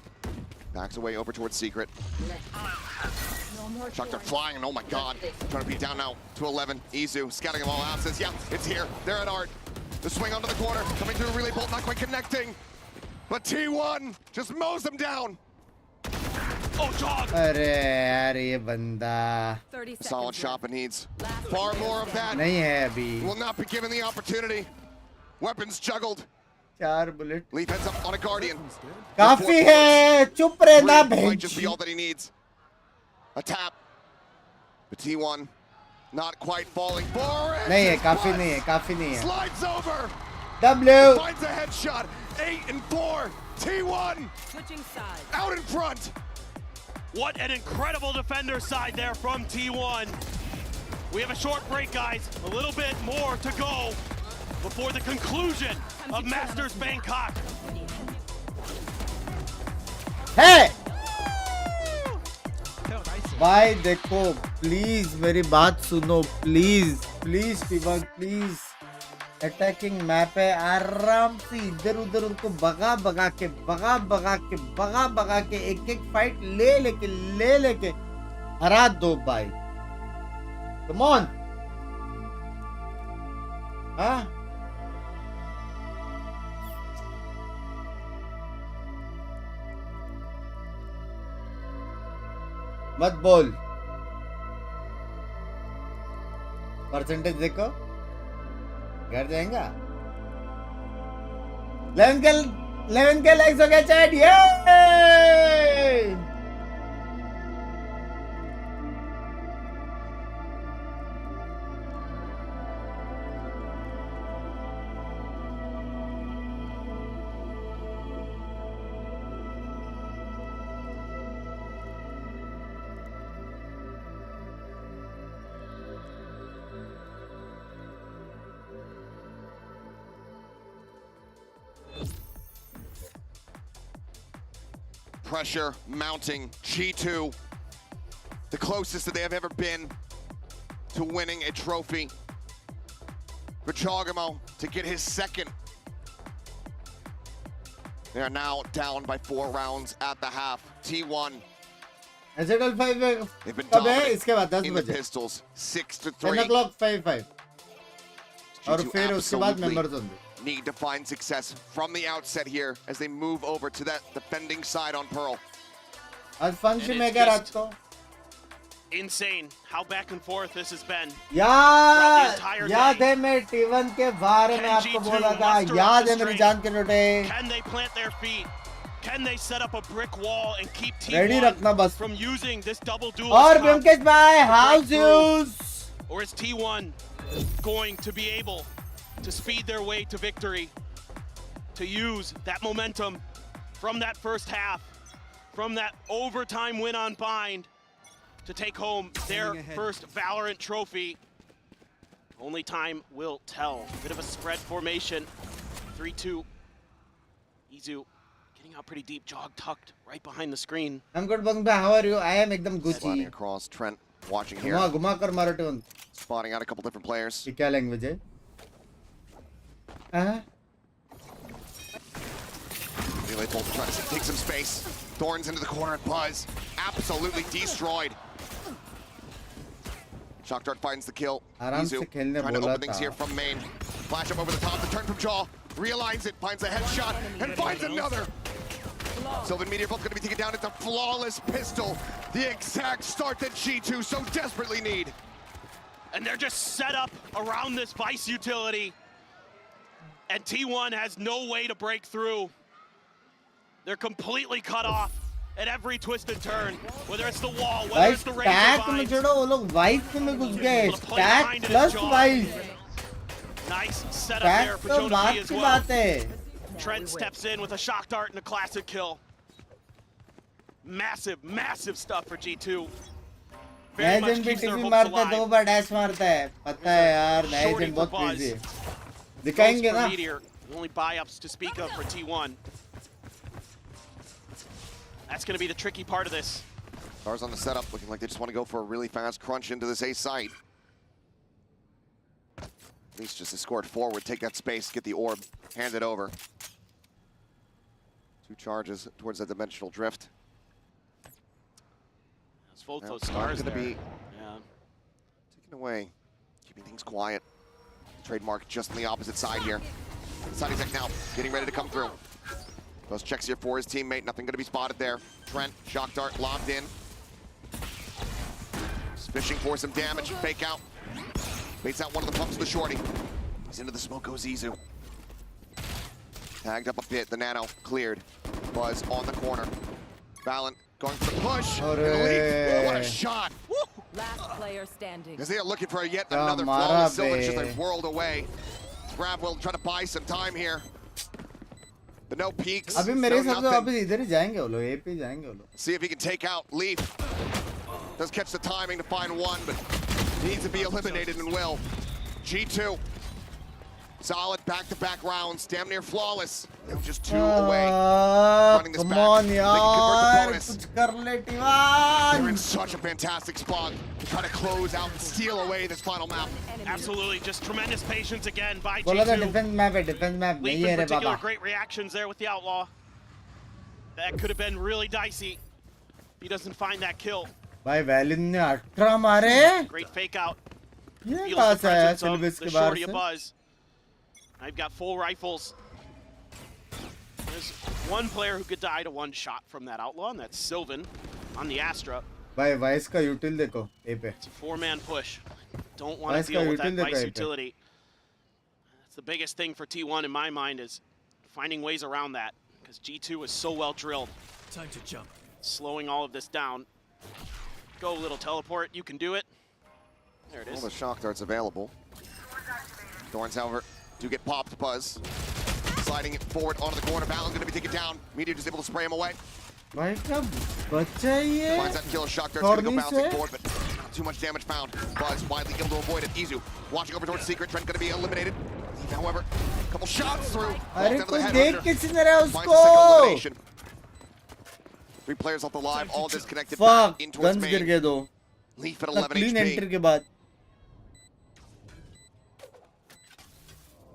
Backs away over towards Secret. Shocked flying, and oh my god. Trying to beat down now to 11. Izu scouting them all out, says, yeah, it's here. They're at Art. The swing onto the corner, coming through a relay bolt, not quite connecting. But T1 just mows them down. Oh, dog! Solid shot, but needs far more of that. Will not be given the opportunity. Weapons juggled. 4 bullet. Leaf heads up on a Guardian. काफी है. चुप रहना Might bench. just be all that he needs. A tap. But T1 not quite falling for it. नहीं है, काफी नहीं है, काफी नहीं है. Slides over. W. Finds a headshot. 8 and 4. T1 Switching sides. out in front. What an incredible defender side there from T1. We have a short break, guys. A little bit more to go before the conclusion of Masters Bangkok. Hey! भाई देखो, please मेरी बात सुनो, please please T1 please. Attacking map है, आराम से इधर उधर उनको भगा भगा के एक एक फाइट ले लेके हरा दो भाई. Come on. हाँ मत बोल. परसेंटेज देखो, घर जाएगा. 11 के लाइक्स हो गया चैट. ये Pressure mounting. G2, the closest that they have ever been to winning a trophy. For Chogamo to get his second. They are now down by 4 rounds at the half. T1. एजेडल 5 They've been कब है? dominant इसके बाद 10 in the बजे. pistols. 6-3. 10 o'clock 5 और G2 फिर उसके बाद absolutely members होंगे. need to find success from the outset here as they move over to that defending side on Pearl. आज फंक्शन And में it's क्या just- रात को? Insane how back and forth this has been. याद है मैं T1 के बारे में आपको बोला था. याद है मेरी जान के टोटे. Can they plant their feet? Can they set up a brick wall and keep Ready रखना T1 बस. from using this double duel? और बिमकेश भाई house use. Or is T1 going to be able to speed their way to victory, to use that momentum from that first half, from that overtime win on Bind, to take home their first Valorant trophy? Only time will tell. Bit of a spread formation. 3-2. Izu getting out pretty deep, jog tucked right behind the screen. I'm good, Bang bhai. How are you? I am एकदम Sliding Gucci. across, Trent watching here. घुमा कर मारो tone. Spotting out a couple different players. ये क्या language है? हाँ? Relay bolt trying to take some space. Thorns into the corner and Buzz absolutely destroyed. Shock Dart finds the kill. आराम से Izu खेलने trying to बोला open things था. here from main. Flash up over the top, the turn from Jaw. Realigns it, finds a headshot, and finds another. Sylvan Meteor both going to be taken down. It's a flawless pistol. The exact start that G2 so desperately need. And they're just set up around this Vice utility. And T1 has no way to break through. They're completely cut off at every twist and turn. Whether it's the wall, whether भाई it's the razor stack में vines. छोड़ो, वो लोग vice में घुस गए. Stack plus vice. Nice setup Stack there for तो Jonah बात P as की well. बात है. Trent steps in with a shock dart and a classic kill. Massive, massive stuff for G2. Very much Legend भी keeps their TV hopes मारता है, alive. 2 बार dash मारता है. पता है यार, Shorty Legend बहुत for Buzz. crazy है. Goes दिखाएंगे for ना? Meteor. The only buy-ups to speak of for T1. That's going to be the tricky part of this. Stars on the setup, looking like they just want to go for a really fast crunch into this A site. At least just escort forward, take that space, get the orb, hand it over. 2 charges towards that dimensional drift. It's both those stars going to be yeah. taken away, keeping things quiet. Trademark just on the opposite side here. Side tech now, getting ready to come through. Those checks here for his teammate, nothing going to be spotted there. Trent, shock dart, locked in. Just fishing for some damage, fake out. Baits out one of the pumps of the shorty. He's into the smoke, goes Izu. Tagged up a bit, the nano cleared. Buzz on the corner. Valen going for the push. And the lead. What a shot. Woo! Last player standing. As they are looking for yet another flawless Sylvan, just like whirled away. Grab will try to buy some time here. But no peaks. अभी मेरे हिसाब से वापस इधर ही जाएंगे वो लोग, ए पे जाएंगे वो लोग. See if he can take out Leaf. Does catch the timing to find one, but needs to be eliminated and will. G2. Solid back-to-back rounds, damn near flawless. Now just 2 away. Running this Come back. on, They can convert the yaar, bonus. कुछ कर ले T1. They're in such a fantastic spot to try to close out and steal away this final map. Absolutely, just tremendous patience again by बोला था G2. Defence map है, defence map Leaf नहीं है in रे particular, Baba. great reactions there with the Outlaw. That could have been really dicey. He doesn't find that kill. भाई valine ने 18 मारे. Great fake out. ये Feels बात the है presence of सिल्विस the के बाहर shorty से. abuzz. I've got full rifles. There's one player who could die to one shot from that Outlaw, and that's Sylvan on the Astra. भाई vice का यूटिल देखो ए पे. It's a 4-man push. Don't want Vice to deal का with that util देखो Vice ए पे. utility. That's the biggest thing for T1 in my mind, is finding ways around that, because G2 is so well drilled. Time to jump. Slowing all of this down. Go, little teleport. You can do it. There it is. All the shock darts available. Thorns, however, do get popped. Buzz sliding it forward onto the corner. Valen's going to be taken down. Meteor just able to spray him away. भाई क्या बच्चा ये. Finds that killer. Shock dart's going to go bouncing forward, but not too much damage found. Buzz widely able to avoid it. Izu watching over towards Secret. Trent going to be eliminated. However, a couple shots through. अरे Down to the कुछ head देख under. किसी ने रहा Finds the second उसको. elimination. 3 players off the live, all disconnected. Fuck, Back in towards guns गिर main. गए दो. Leaf at 11 clean enter HP. के बाद.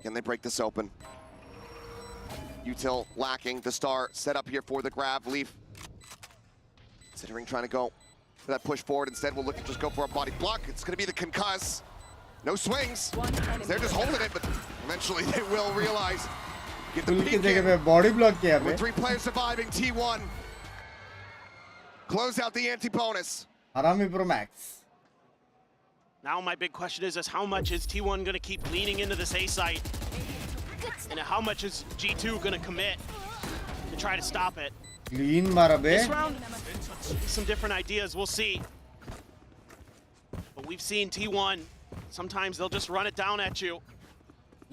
Can they break this open? Util lacking. The star set up here for the grab. Leaf considering trying to go for that push forward. Instead, we'll look to just go for a body block. It's going to be the concuss. No swings. They're just holding it, but eventually they will realize. Get the पुल की peek जगह in. पे body block किया With पे. 3 players surviving, T1 close out the anti-bonus. हरामी pro max. Now my big question is how much is T1 going to keep leaning into this A site? And how much is G2 going to commit to try to stop it? Clean मारा बे. This round, some different ideas, we'll see. But we've seen T1, sometimes they'll just run it down at you.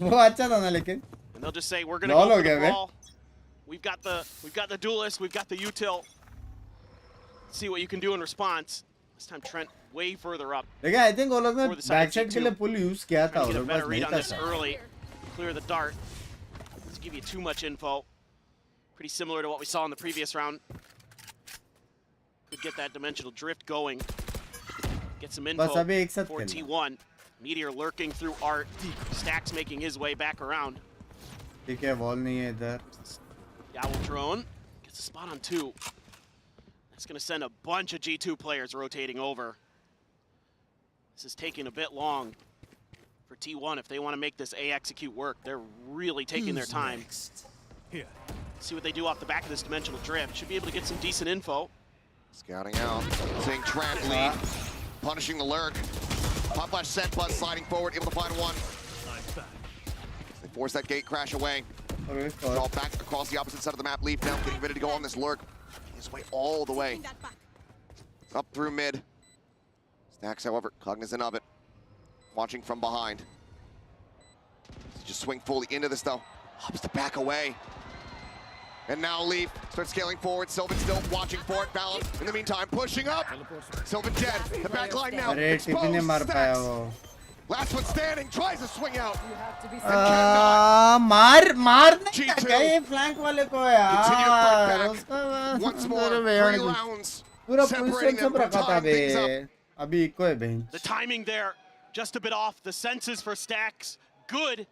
वो अच्छा था ना लेकिन. And they'll just say, we're going to Lol go हो for गया the bay. ball. We've got the duelist, we've got the util. See what you can do in response. This time Trent way further up. लेकिन I think वो लोग ने For the side back side G2. के लिए पुल use किया था. Trying वो to get a लोग better पास read नहीं on था this शायद. early. Clear the dart. Let's give you too much info. Pretty similar to what we saw in the previous round. Could get that dimensional drift going. Get some info बस अभी एक साथ for खेलना. T1. Meteor lurking through art. Stacks making his way back around. ठीक है, wall नहीं है इधर. Yowl drone gets a spot on 2. That's going to send a bunch of G2 players rotating over. This is taking a bit long for T1 if they want to make this A execute work. They're really taking their time. Here. See what they do off the back of this dimensional drift. Should be able to get some decent info. Scouting out, seeing Trent lead, punishing the lurk. Pop flash set, Buzz sliding forward, able to find one. They force that gate crash away. Draw back across the opposite side of the map. Leaf now getting ready to go on this lurk. His way all the way up through mid. Stacks, however, cognizant of it. Watching from behind. Just swing fully into this though. Hops to back away. And now Leaf starts scaling forward. Sylvan still watching for it. Balance in the meantime, pushing up. Sylvan dead. The back line now. अरे टिपी ने मार पाया वो. Last one standing, tries to swing out. मारने का क्या ये flank वाले को यार उसका Once more, 3 rounds. पूरा पोजीशन सब रखा था बे अभी इको है bench. The timing there just a bit off. The senses for Stacks good,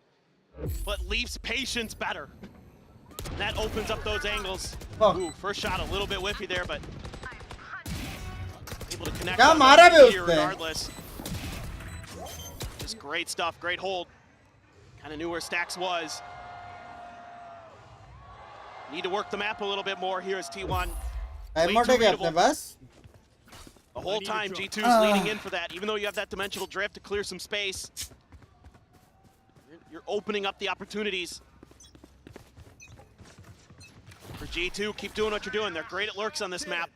but Leaf's patience better. That opens up those angles. Ooh, first shot a little bit whiffy there, but able to connect on that here regardless. Just great stuff, great hold. Kind of knew where Stacks was. Need to work the map a little bit more here as T1. The whole time G2's leaning in for that, even though you have that dimensional drift to clear some space. You're opening up the opportunities. For G2, keep doing what you're doing. They're great at lurks on this map.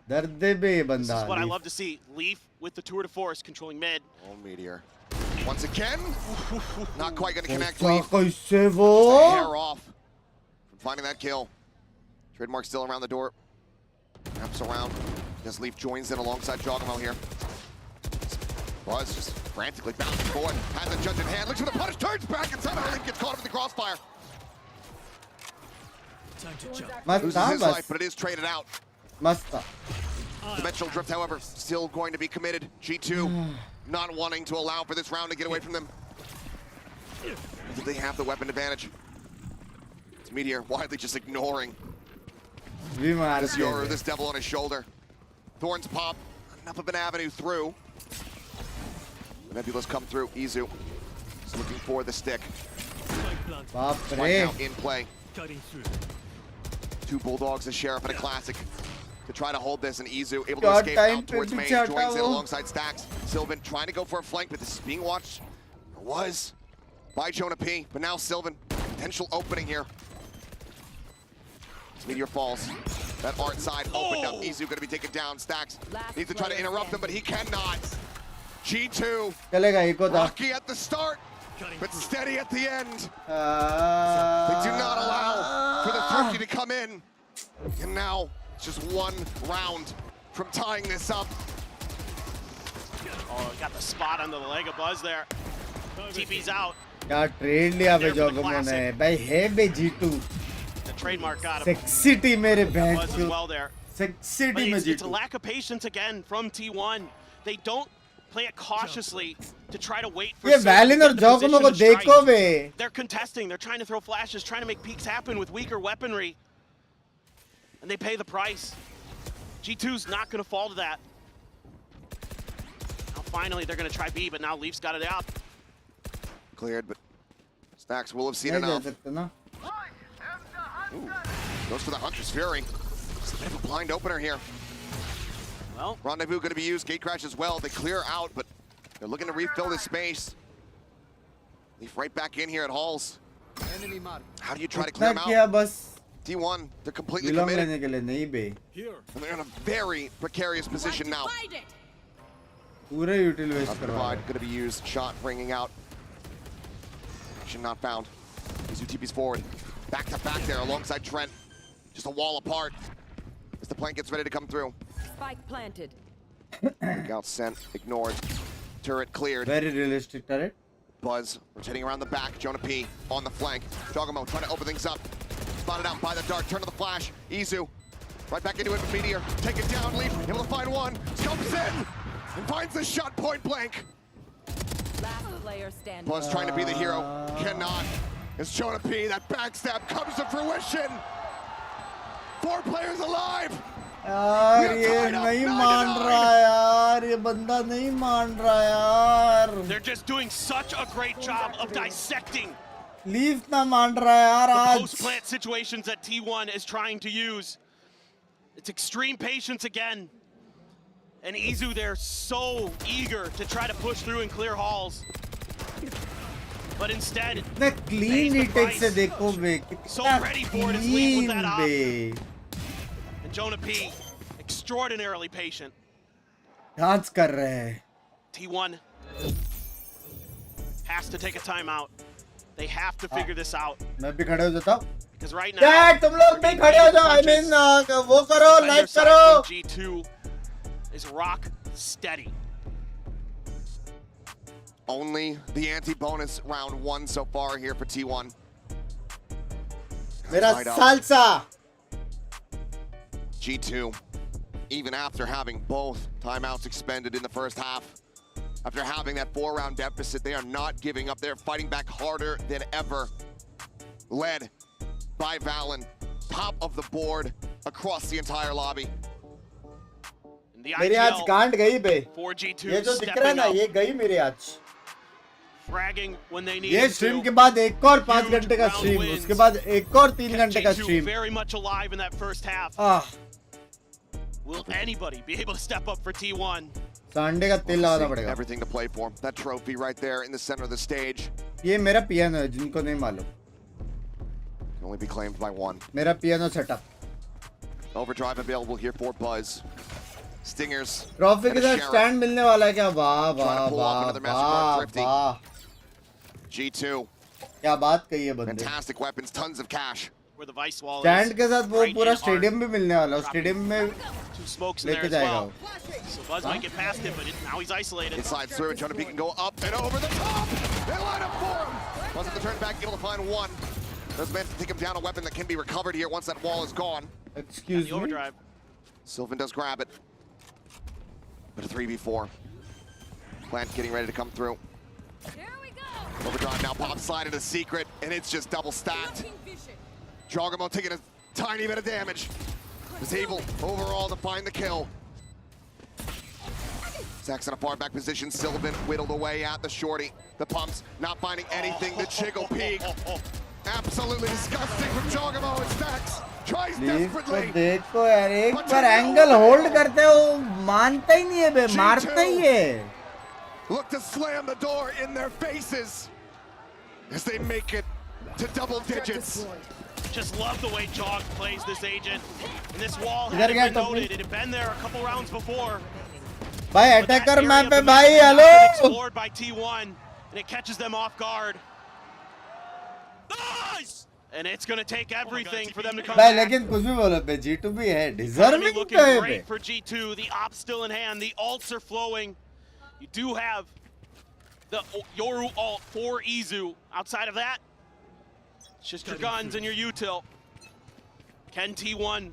This is what I love to see. Leaf with the tour de force controlling mid. Oh, Meteor. Once again, not quite going to connect. Leaf. Just a hair off from finding that kill. Trademark still around the door. Wraps around. As Leaf joins in alongside Jogamo here. Buzz just frantically bouncing forward. Has the judge in hand. Looks for the punish. Turns back and somehow Leaf gets caught up in the crossfire. Loses his life, but it is traded out. Dimensional drift, however, still going to be committed. G2 not wanting to allow for this round to get away from them. They have the weapon advantage. It's Meteor widely just ignoring this devil on his shoulder. Thorns pop, enough of an avenue through. The Nebulas come through. Izu is looking for the stick. Right now in play. Two Bulldogs, a Sheriff, and a Classic to try to hold this, and Izu able to escape out towards main, joins in alongside Stacks. Sylvan trying to go for a flank, but this is being watched, or was, by Jonah P. But now Sylvan, potential opening here. As Meteor falls. That art side opened up. Izu going to be taken down. Stacks needs to try to interrupt him, but he cannot. G2, rocky at the start, but steady at the end. They do not allow for the Thrifty to come in. And now, it's just one round from tying this up. Oh, got the spot under the leg of Buzz there. TP's out. क्या trade लिया बे जोगमो ने भाई है बे G2 The trademark got him. Sexy team मेरे बहन Buzz as well there. Sexy team में It's a G2 lack of patience again from T1. They don't play it cautiously to try to wait for ये valine और जोगमो को देखो बे. They're contesting. They're trying to throw flashes, trying to make peeks happen with weaker weaponry. And they pay the price. G2's not going to fall to that. Now finally they're going to try B, but now Leaf's got it out. Cleared, but Stacks will have seen enough. Ooh, goes for the Hunter's Fury. Just a bit of a blind opener here. Well, Rendezvous going to be used. Gate crash as well. They clear out, but they're looking to refill this space. Leaf right back in here at Halls. How do you try to clear them out? T1, they're completely committed. And they're in a very precarious position now. Going to be used. Shot ringing out. Action not found. Izu TP's forward. Back to back there alongside Trent. Just a wall apart as the plank gets ready to come through. Spike planted. Out sent, ignored. Turret cleared. Very realistic turret. Buzz rotating around the back. Jonah P on the flank. Jogamo trying to open things up. Spotted out by the dart. Turn to the flash. Izu right back into it with Meteor. Take it down. Leaf able to find one. Scopes in and finds the shot point blank. Last player standing. Buzz trying to be the hero. Cannot. It's Jonah P. That backstab comes to fruition. 4 players alive. यार ये नहीं मान रहा यार ये बंदा नहीं मान रहा यार. They're just doing such a great job of dissecting Leaf ना मान रहा यार आज. the post-plant situations that T1 is trying to use. It's extreme patience again. And Izu, they're so eager to try to push through and clear halls. But instead, इतने clean retake से देखो बे. So ready for it as Leaf with that op. And Jonah P, extraordinarily patient. Dance कर रहे हैं. T1 has to take a timeout. They have to figure this out. मैं भी खड़े हो जाता हूँ. Because right now, Dad, तुम लोग भी खड़े हो जाओ. I mean, वो करो, like करो. G2 is rock steady. Only the anti-bonus round 1 so far here for T1. Mera Tied up. salsa. G2, even after having both timeouts expended in the first half, after having that 4-round deficit, they are not giving up. They're fighting back harder than ever. Led by Valen, top of the board across the entire lobby. मेरी आज गांड गई बे। 4G2 ये जो दिख रहा है ना, ये गई मेरी आज। fragging when they need ये स्ट्रीम के बाद एक और 5 घंटे का स्ट्रीम, उसके बाद एक और 3 घंटे का stream. very much alive in that first half. Will anybody be able to step up for T1? Sunday का तेल लगाना पड़ेगा। Everything to play for. That trophy right there in the center of the stage. ये मेरा piano है, जिनको नहीं मालूम। Can only be claimed by one. मेरा piano setup. Overdrive available here for Buzz. Stingers. Trophy के साथ स्टैंड मिलने वाला है क्या? वाह वाह वाह वाह वाह। G2. क्या बात कही है बंदे। Fantastic weapons, tons of cash. Where the vice wall is. Stand के साथ वो पूरा स्टेडियम भी मिलने वाला है। स्टेडियम में Two smokes in लेके there as जाएगा well. वो। So Buzz might get past him, but now he's isolated. It slides through and Jonah P can go up and over the top. They line up for him. Buzz at the turn back, able to find one. Does manage to take him down, a weapon that can be recovered here once that wall is gone. Excuse me. Overdrive. Sylvan does grab it. But a 3v4. Plant getting ready to come through. Overdrive now pops slide into secret, and it's just double stacked. Jogamo taking a tiny bit of damage. Is able overall to find the kill. Zach's in a far back position. Sylvan whittled away at the shorty. The pumps not finding anything. The Chiggle peek. Absolutely disgusting from Jogamo and Stacks. Tries desperately. देखो यार, एक बार angle hold करते हो, मानता ही नहीं है बे, मारता ही है। Look to slam the door in their faces as they make it to double digits. Just love the way Jog plays this agent. And this wall इधर hadn't क्या been टोपी? noted. It had been there a couple rounds before. भाई attacker map पे भाई, It's hello. explored by T1, and it catches them off guard. Nice! And it's going to take everything for them to come भाई back. लेकिन कुछ भी बोलो पे, G2 भी है, Economy डिजर्विंग looking तो है पे। great for G2. The ops still in hand. The ults are flowing. You do have the Yoru ult for Izu. Outside of that, it's just your guns and your util. Can T1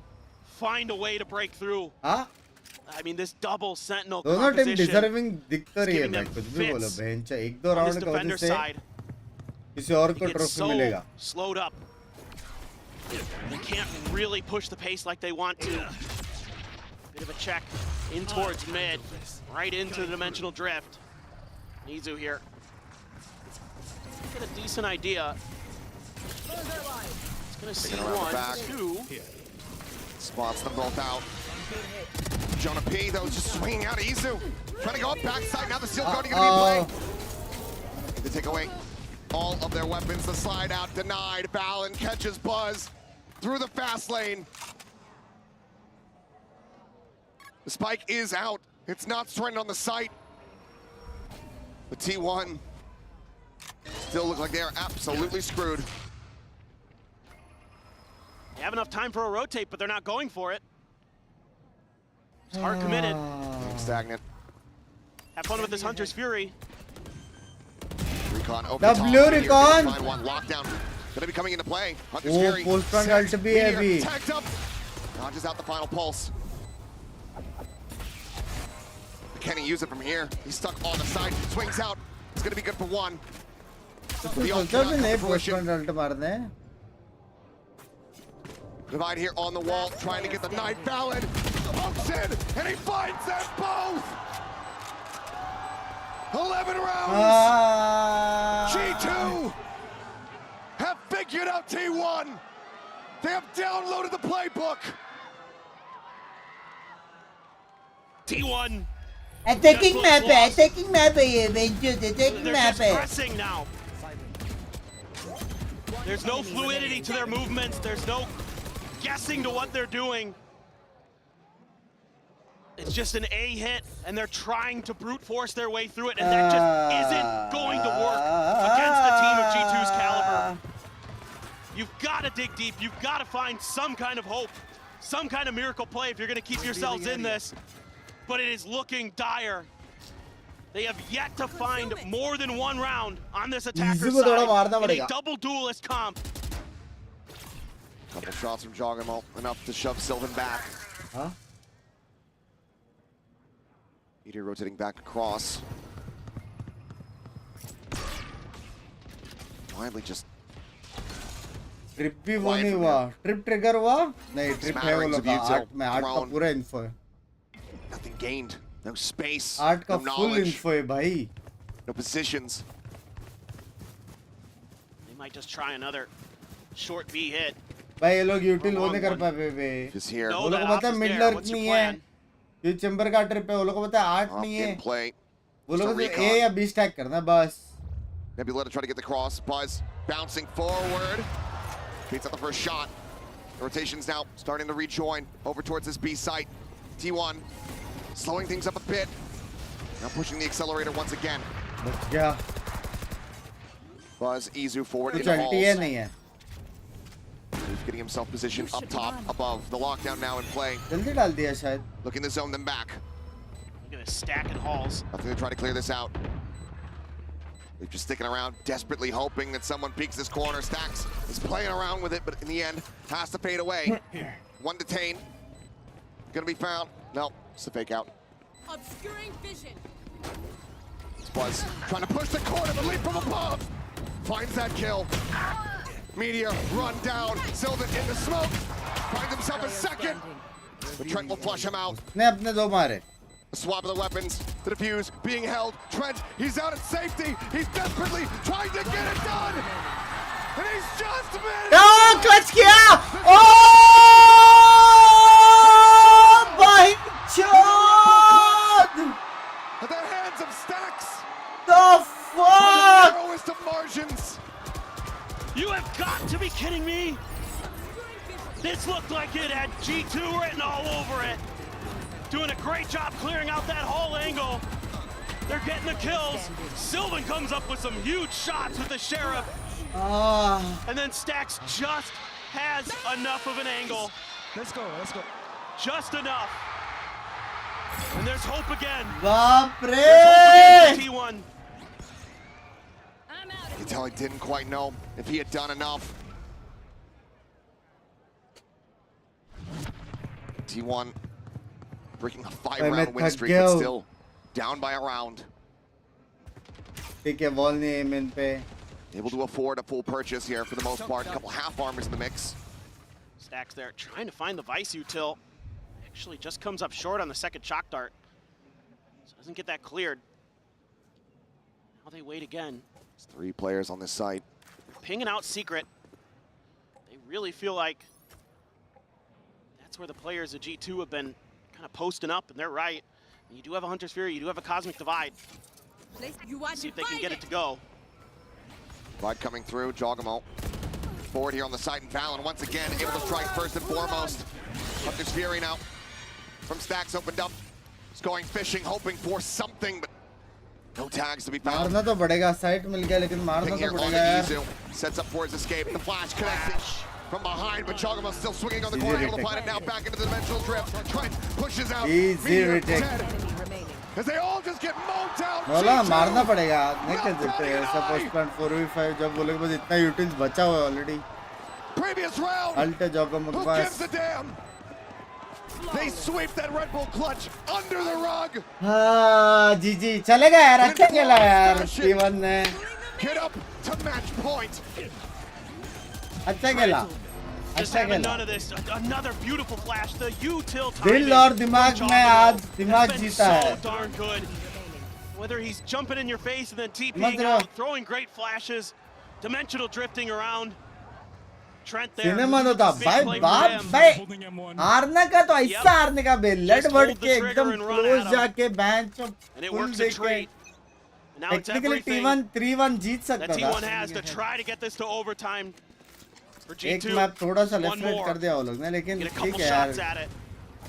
find a way to break through? हाँ? I mean, this double sentinel दोनों team composition deserving दिख तो रही है giving भाई, them कुछ भी बोलो fits बहन चा, एक दो on this राउंड का वजह defender से side. किसी और को They get ट्रॉफी so मिलेगा। slowed up. They can't really push the pace like they want to. Bit of a check in towards mid, right into the dimensional drift. Nizu here. Get a decent idea. It's gonna see Taking around the one, back. two. Spots them both out. Jonah P, though, just swinging out Izu. Trying to go up backside. Now the seal guarding going to be in play. Need to take away all of their weapons. The slide out denied. Valen catches Buzz through the fast lane. The spike is out. It's not stranded on the site. The T1 still look like they are absolutely screwed. They have enough time for a rotate, but they're not going for it. It's hard committed. Stagnant. Have fun with this Hunter's Fury. Recon over The the top. blue Here, recon. Find one lockdown. Gonna be coming into play. Hunter's Oh, Fury. post front Sets ult भी है Meteor अभी। tagged up. Dodges out the final pulse. Can he use it from here? He's stuck on the side. Swings out. It's gonna be good for one. The ult सोचा cannot भी come नहीं to post fruition. Front alt मारने हैं। Divide here on the wall, trying to get the knife. Valen pumps in, and he finds them both. 11 rounds. G2 have figured out T1. They have downloaded the playbook. T1. Attacking map है, attacking map है ये, बेंचो attacking They're map just है। pressing now. There's no fluidity to their movements. There's no guessing to what they're doing. It's just an A hit, and they're trying to brute force their way through it, and that just isn't going to work against a team of G2's caliber. You've got to dig deep. You've got to find some kind of hope, some kind of miracle play if you're going to keep yourselves in this. But it is looking dire. They have yet to find more than one round on this attacker Easy को थोड़ा side मारना in a पड़ेगा. double duelist comp. Couple shots from Jogamo, enough to shove Sylvan back. Huh? Meteor rotating back across. Widely just trip भी वो नहीं हुआ. Trip trigger हुआ? नहीं, ट्रिप है वो लोग. 8 में 8 का पूरा इन्फो है. nothing gained, no space, 8 का no फुल knowledge, इन्फो है भाई. no positions. They might just try another short B hit. भाई ये लोग यूटिल वो नहीं कर पाए बे. वो लोग को पता है मिड लर्क नहीं है. ये चैम्बर का ट्रिप है. वो लोग को पता है 8 नहीं है. वो लोग को A या B स्टैक करना बस. Nebula to try to get the cross. Buzz bouncing forward. Beats out the first shot. The rotations now starting to rejoin over towards this B site. T1 slowing things up a bit. Now pushing the accelerator once again. Yeah. Buzz Izu forward in कुछ the अल्टी है halls. नहीं है. He's getting himself positioned up top, above. The lockdown now in play. जल्दी डाल दिया शायद. Looking to zone them back. Look at this stack in halls. Nothing to try to clear this out. They're just sticking around, desperately hoping that someone peeks this corner. Stacks is playing around with it, but in the end, has to fade away. One detained. Gonna be found. No, it's a fake out. Obscuring vision. It's Buzz trying to push the corner, but leap from above. Finds that kill. Meteor run down. Sylvan in the smoke. Finds himself a second. But Trent will flush him out. ने अपने दो मारे. A swap of the weapons, the defuse being held. Trent, he's out at safety. He's desperately trying to get it done. And he's just missed. Oh, clutch किया. Oh, my God. At the hands of Stacks. The fuck? Narrowest of margins. You have got to be kidding me! This looked like it had G2 written all over it. Doing a great job clearing out that whole angle. They're getting the kills. Sylvan comes up with some huge shots with the Sheriff. And then Stacks just has enough of an angle. Let's go, let's go. Just enough. And there's hope again. बाप रे! There's hope again for T1. You can tell he didn't quite know if he had done enough. T1 breaking a 5-round win streak, but still down by a round. ठीक है, ball नहीं है इन पे. Able to afford a full purchase here for the most part. A couple half armors in the mix. Stacks there, trying to find the Vice util. Actually just comes up short on the second shock dart. So doesn't get that cleared. Now they wait again. There's 3 players on this site. They're pinging out secret. They really feel like that's where the players of G2 have been kind of posting up, and they're right. And you do have a Hunter's Fury, you do have a Cosmic Divide. See if they can get it to go. Divide coming through, Jogamo. Forward here on the site, and Valen once again able to strike first and foremost. Hunter's Fury now from Stacks opened up. He's going fishing, hoping for something, but no tags to be found. मारना तो पड़ेगा, site मिल गया लेकिन मारना तो पड़ेगा यार. Sets up for his escape. The flash connecting from behind, but Jogamo still swinging on the corner, able to find it now back into the dimensional drift. Trent pushes out. Easy retake. As they all just get mowed down. बोला मारना पड़ेगा. नहीं कर सकते ऐसा post plan 4v5 जब बोले बस इतना यूटिल्स बचा हुआ है ऑलरेडी. Previous round. अल्टे Jogamo के Who gives pass. a damn? They sweep that Red Bull clutch under the rug. हाँ जीजी चलेगा यार, अच्छा खेला यार T1 ने. Get up to match point. अच्छा खेला. Just अच्छा having खेला. none of this. Another beautiful flash. The util दिल और दिमाग में आज दिमाग जीता so है. darn good. Whether he's jumping in your face and then TPing मतलब- out, throwing great flashes, dimensional drifting around. Trent there. Cinema तो था Big भाई play for बाप him. भाई हारने का तो ऐसा हारने का बे लड़ Just बढ़ hold the के trigger एकदम and run close at him. जाके bench And it full works a देके treat. Now it's technically everything T1 3-1 Jeet that सकता T1 था. has to try to get this to overtime for एक G2. Map थोड़ा सा One left right more. कर दिया वो लोग ने, लेकिन Get a ठीक couple है यार. shots at it.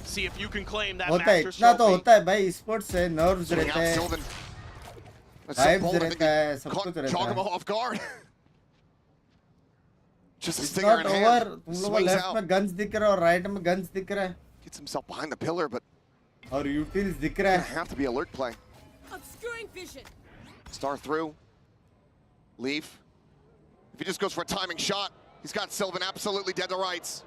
See if you can claim that होता है Masters इतना तो trophy. होता है भाई. स्पोर्ट्स से नर्व्स Swing रहते out हैं, Sylvan. That's so vibes bold. I think रहता है, सब caught कुछ रहता Jogamo है. off guard. Just a It's stinger not in over. hand. तुम लोगों को Swings लेफ्ट out. में गन्स दिख रहा है और राइट में गन्स दिख रहा है Gets himself behind the pillar, but और यूटिल्स दिख रहा gonna है. have to be alert play. Obscuring vision. Star through. Leaf. If he just goes for a timing shot, he's got Sylvan absolutely dead to rights.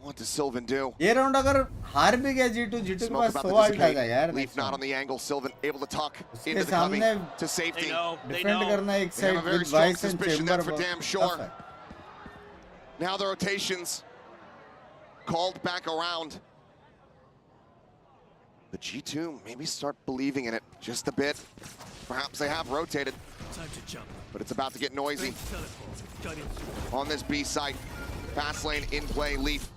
What does Sylvan do? ये round अगर हार भी गया G2 के पास 100 alt आ जाए यार. Leaf not on the angle. Sylvan able to tuck उसके into the cubby सामने to safety. डिफेंड करना एक They have side a very with strong Vice and suspicion, Chamber. that's for damn sure. Now the rotations called back around. The G2 maybe start believing in it just a bit. Perhaps they have rotated, Time to jump. but it's about to get noisy Got it. on this B site. Fast lane in play. Leaf.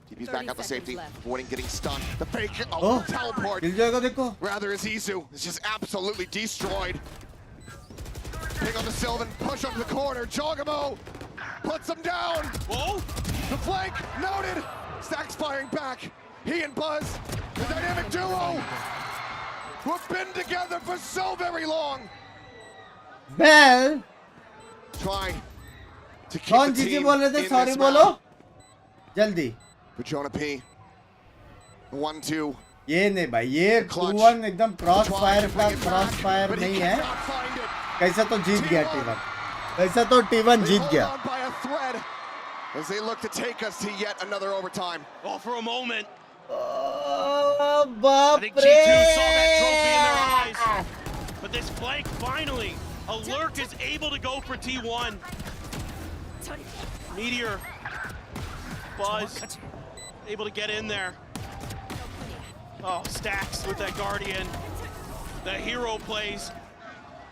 TP's back out to safety, avoiding getting stunned. The fake, teleport. हिल जाएगा देखो. Rather is Izu. It's just absolutely destroyed. Ping on the Sylvan, push up the corner. Jogamo puts him down. Whoa! The flank, noted. Stacks firing back. He and Buzz, the dynamic duo, who have been together for so very long. Well, try to keep कौन the जीजी team बोल रहे थे? in sorry this बोलो. round. जल्दी. For Jonah P. 1-2. ये नहीं भाई, ये 2-1 एकदम क्रॉस फायर नहीं है. कैसा तो जीत गया T1. कैसा तो T1 जीत गया. By a thread as they look to take us to yet another overtime. Oh, for a moment. I think G2 saw that trophy in their eyes. But this flank finally, a lurk is able to go for T1. Meteor, Buzz, able to get in there. Oh, Stacks with that Guardian. The hero plays,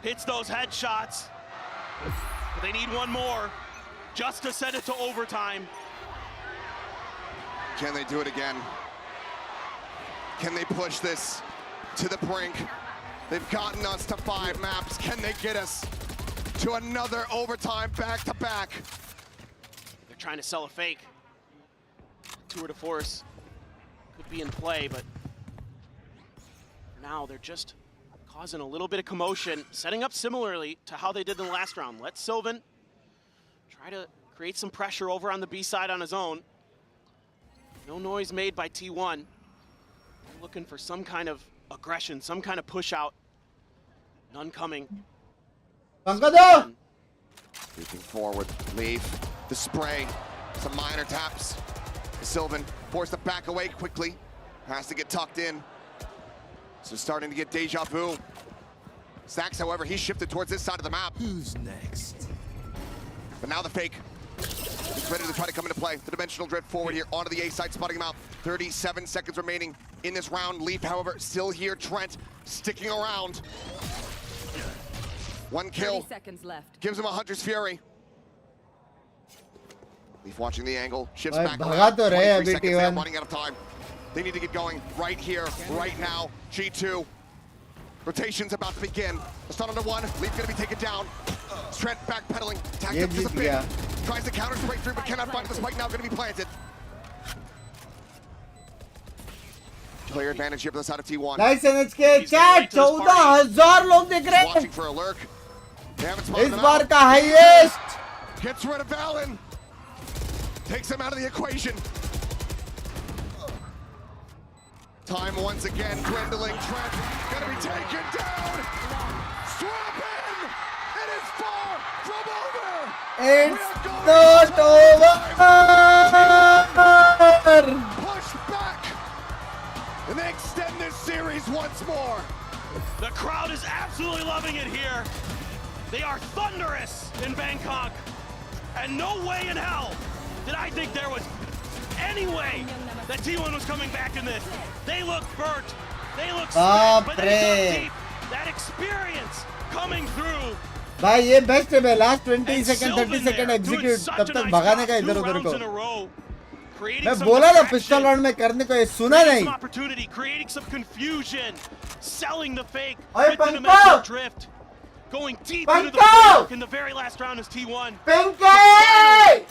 hits those headshots. But they need one more just to send it to overtime. Can they do it again? Can they push this to the brink? They've gotten us to 5 maps. Can they get us to another overtime back-to-back? They're trying to sell a fake. Tour de force could be in play, but for now they're just causing a little bit of commotion, setting up similarly to how they did in the last round. Let Sylvan try to create some pressure over on the B side on his own. No noise made by T1. They're looking for some kind of aggression, some kind of push out. None coming. Leaping forward, Leaf, the spray, some minor taps. Sylvan forced to back away quickly, has to get tucked in. So starting to get deja vu. Stacks, however, he shifted towards this side of the map. Who's next? But now the fake. He's ready to try to come into play. The dimensional drift forward here onto the A side, spotting him out. 37 seconds remaining in this round. Leaf, however, still here. Trent sticking around. 1 kill. 30 seconds left. Gives him a Hunter's Fury. Leaf watching the angle. Shifts भाई back भगा around. तो रहे 23 अभी seconds there, T1. running out of time. They need to get going right here, right now. G2. Rotation's about to begin. The stun under 1. Leaf gonna be taken down. Trent backpedaling. Tacked up to the pin. Tries to counter straight through, but cannot find it. The spike now gonna be planted. Player advantage here for the side of T1. Nice NHK chat. 14,000 लोग देख रहे हैं. Watching for a lurk. They haven't spotted इस him बार out. का highest. Gets rid of Valen. Takes him out of the equation. Time once again dwindling. Trent gonna be taken down. Swap in. It is far from over. It's not over. Push back. And they extend this series once more. The crowd is absolutely loving it here. They are thunderous in Bangkok. And no way in hell did I think there was any way that T1 was coming back in this. They look burnt. They look spent, but they dug deep. That experience coming through. भाई ये best है. Last 20 second 30 second execute तब तक भगाने का इधर उधर को. मैं बोला था पिस्टल राउंड में करने को, ये सुना नहीं. Some opportunity, creating some confusion, selling the fake Oye, with the Benkai! dimensional drift, going deep into the Benkai! block in the very last round is T1. Benkai!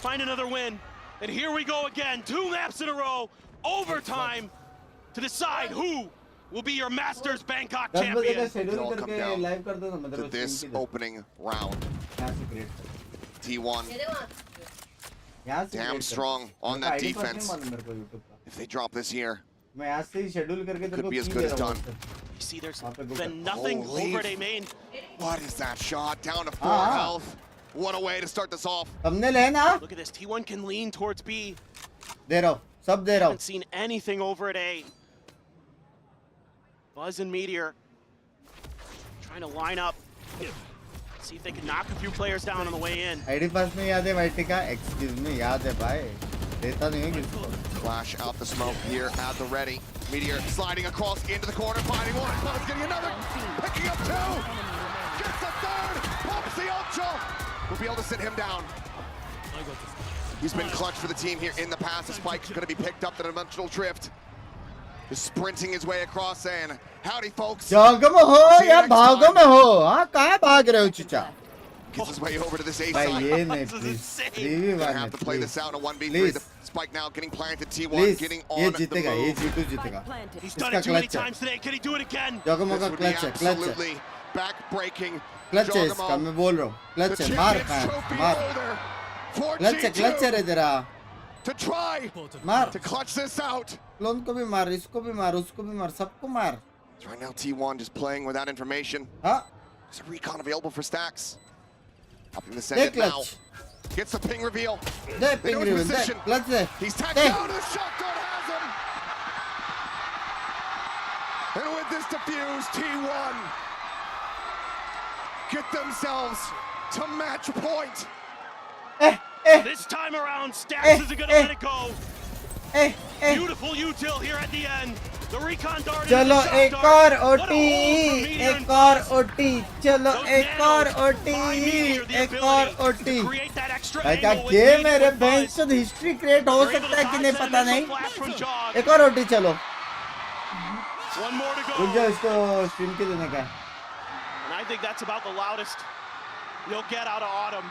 Find another win, and here we go again. 2 maps in a row, overtime to decide who will be your Masters Bangkok champion. It all come down to this opening round. T1 damn strong on that defense. If they drop this here, मैं आज से ही schedule करके तेरे Could को be as की good दे as रहा done. हूँ. You see, there's been nothing Holy over at A main. What is that shot? Down to 4 Ah. health. What a way to start this off. thumbnail है ना? Look at this. T1 can lean towards B. दे रहा हूँ, सब दे रहा हूँ. Haven't seen anything over at A. Buzz and Meteor trying to line up. See if they can knock a few players down on the way in. ID पास में याद है वाइटी का? Excuse me, याद है भाई. देता नहीं हूँ किसको. Flash out the smoke here at the ready. Meteor sliding across into the corner, finding one. Buzz getting another. Picking up two. Gets the third. Pops the ultra. We'll be able to sit him down. He's been clutch for the team here in the past. The spike's going to be picked up the dimensional drift. Just sprinting his way across saying, howdy folks. जागो में हो या भागो में हो? हाँ कहाँ भाग रहे हो चिचा? Gets his way over to this A भाई side. ये नहीं please. Review Gonna वाले have to play this out in a 1v3. Please. The spike now getting planted. T1 Please. getting ये on the जीतेगा, ये move. G2 जीतेगा. He's done इसका it too many clutch है. times today. Can he do it again? जागो This का would be clutch है, clutch है. absolutely back-breaking. क्लच है इसका, मैं बोल रहा हूँ. क्लच है, मार मार. क्लच है, क्लच है रे तेरा. To try मार. to clutch this out. Clone को भी मार, इसको भी मार, उसको भी मार, सबको मार. Right now T1 just playing without information. हाँ. There's a recon available for stacks. Up in the they send it now. Clutch. Gets the ping reveal. They They ping know his reveal, they position. Clutch they. He's tagged they. down to the shotgun has him. And with this defuse, T1 get themselves to match point. This time around, Stacks isn't going to let it go. Beautiful util here at the end. The recon dart. चलो एक और OT, एक और OT, चलो एक और OT, एक और ओटी. भाई क्या गेम है रे बहन चोद. हिस्ट्री क्रिएट हो सकता है कि नहीं पता नहीं. एक और ओटी चलो. रुक जाओ इसको स्ट्रीम के देने का. And I think that's about the loudest you'll get out of Autumn.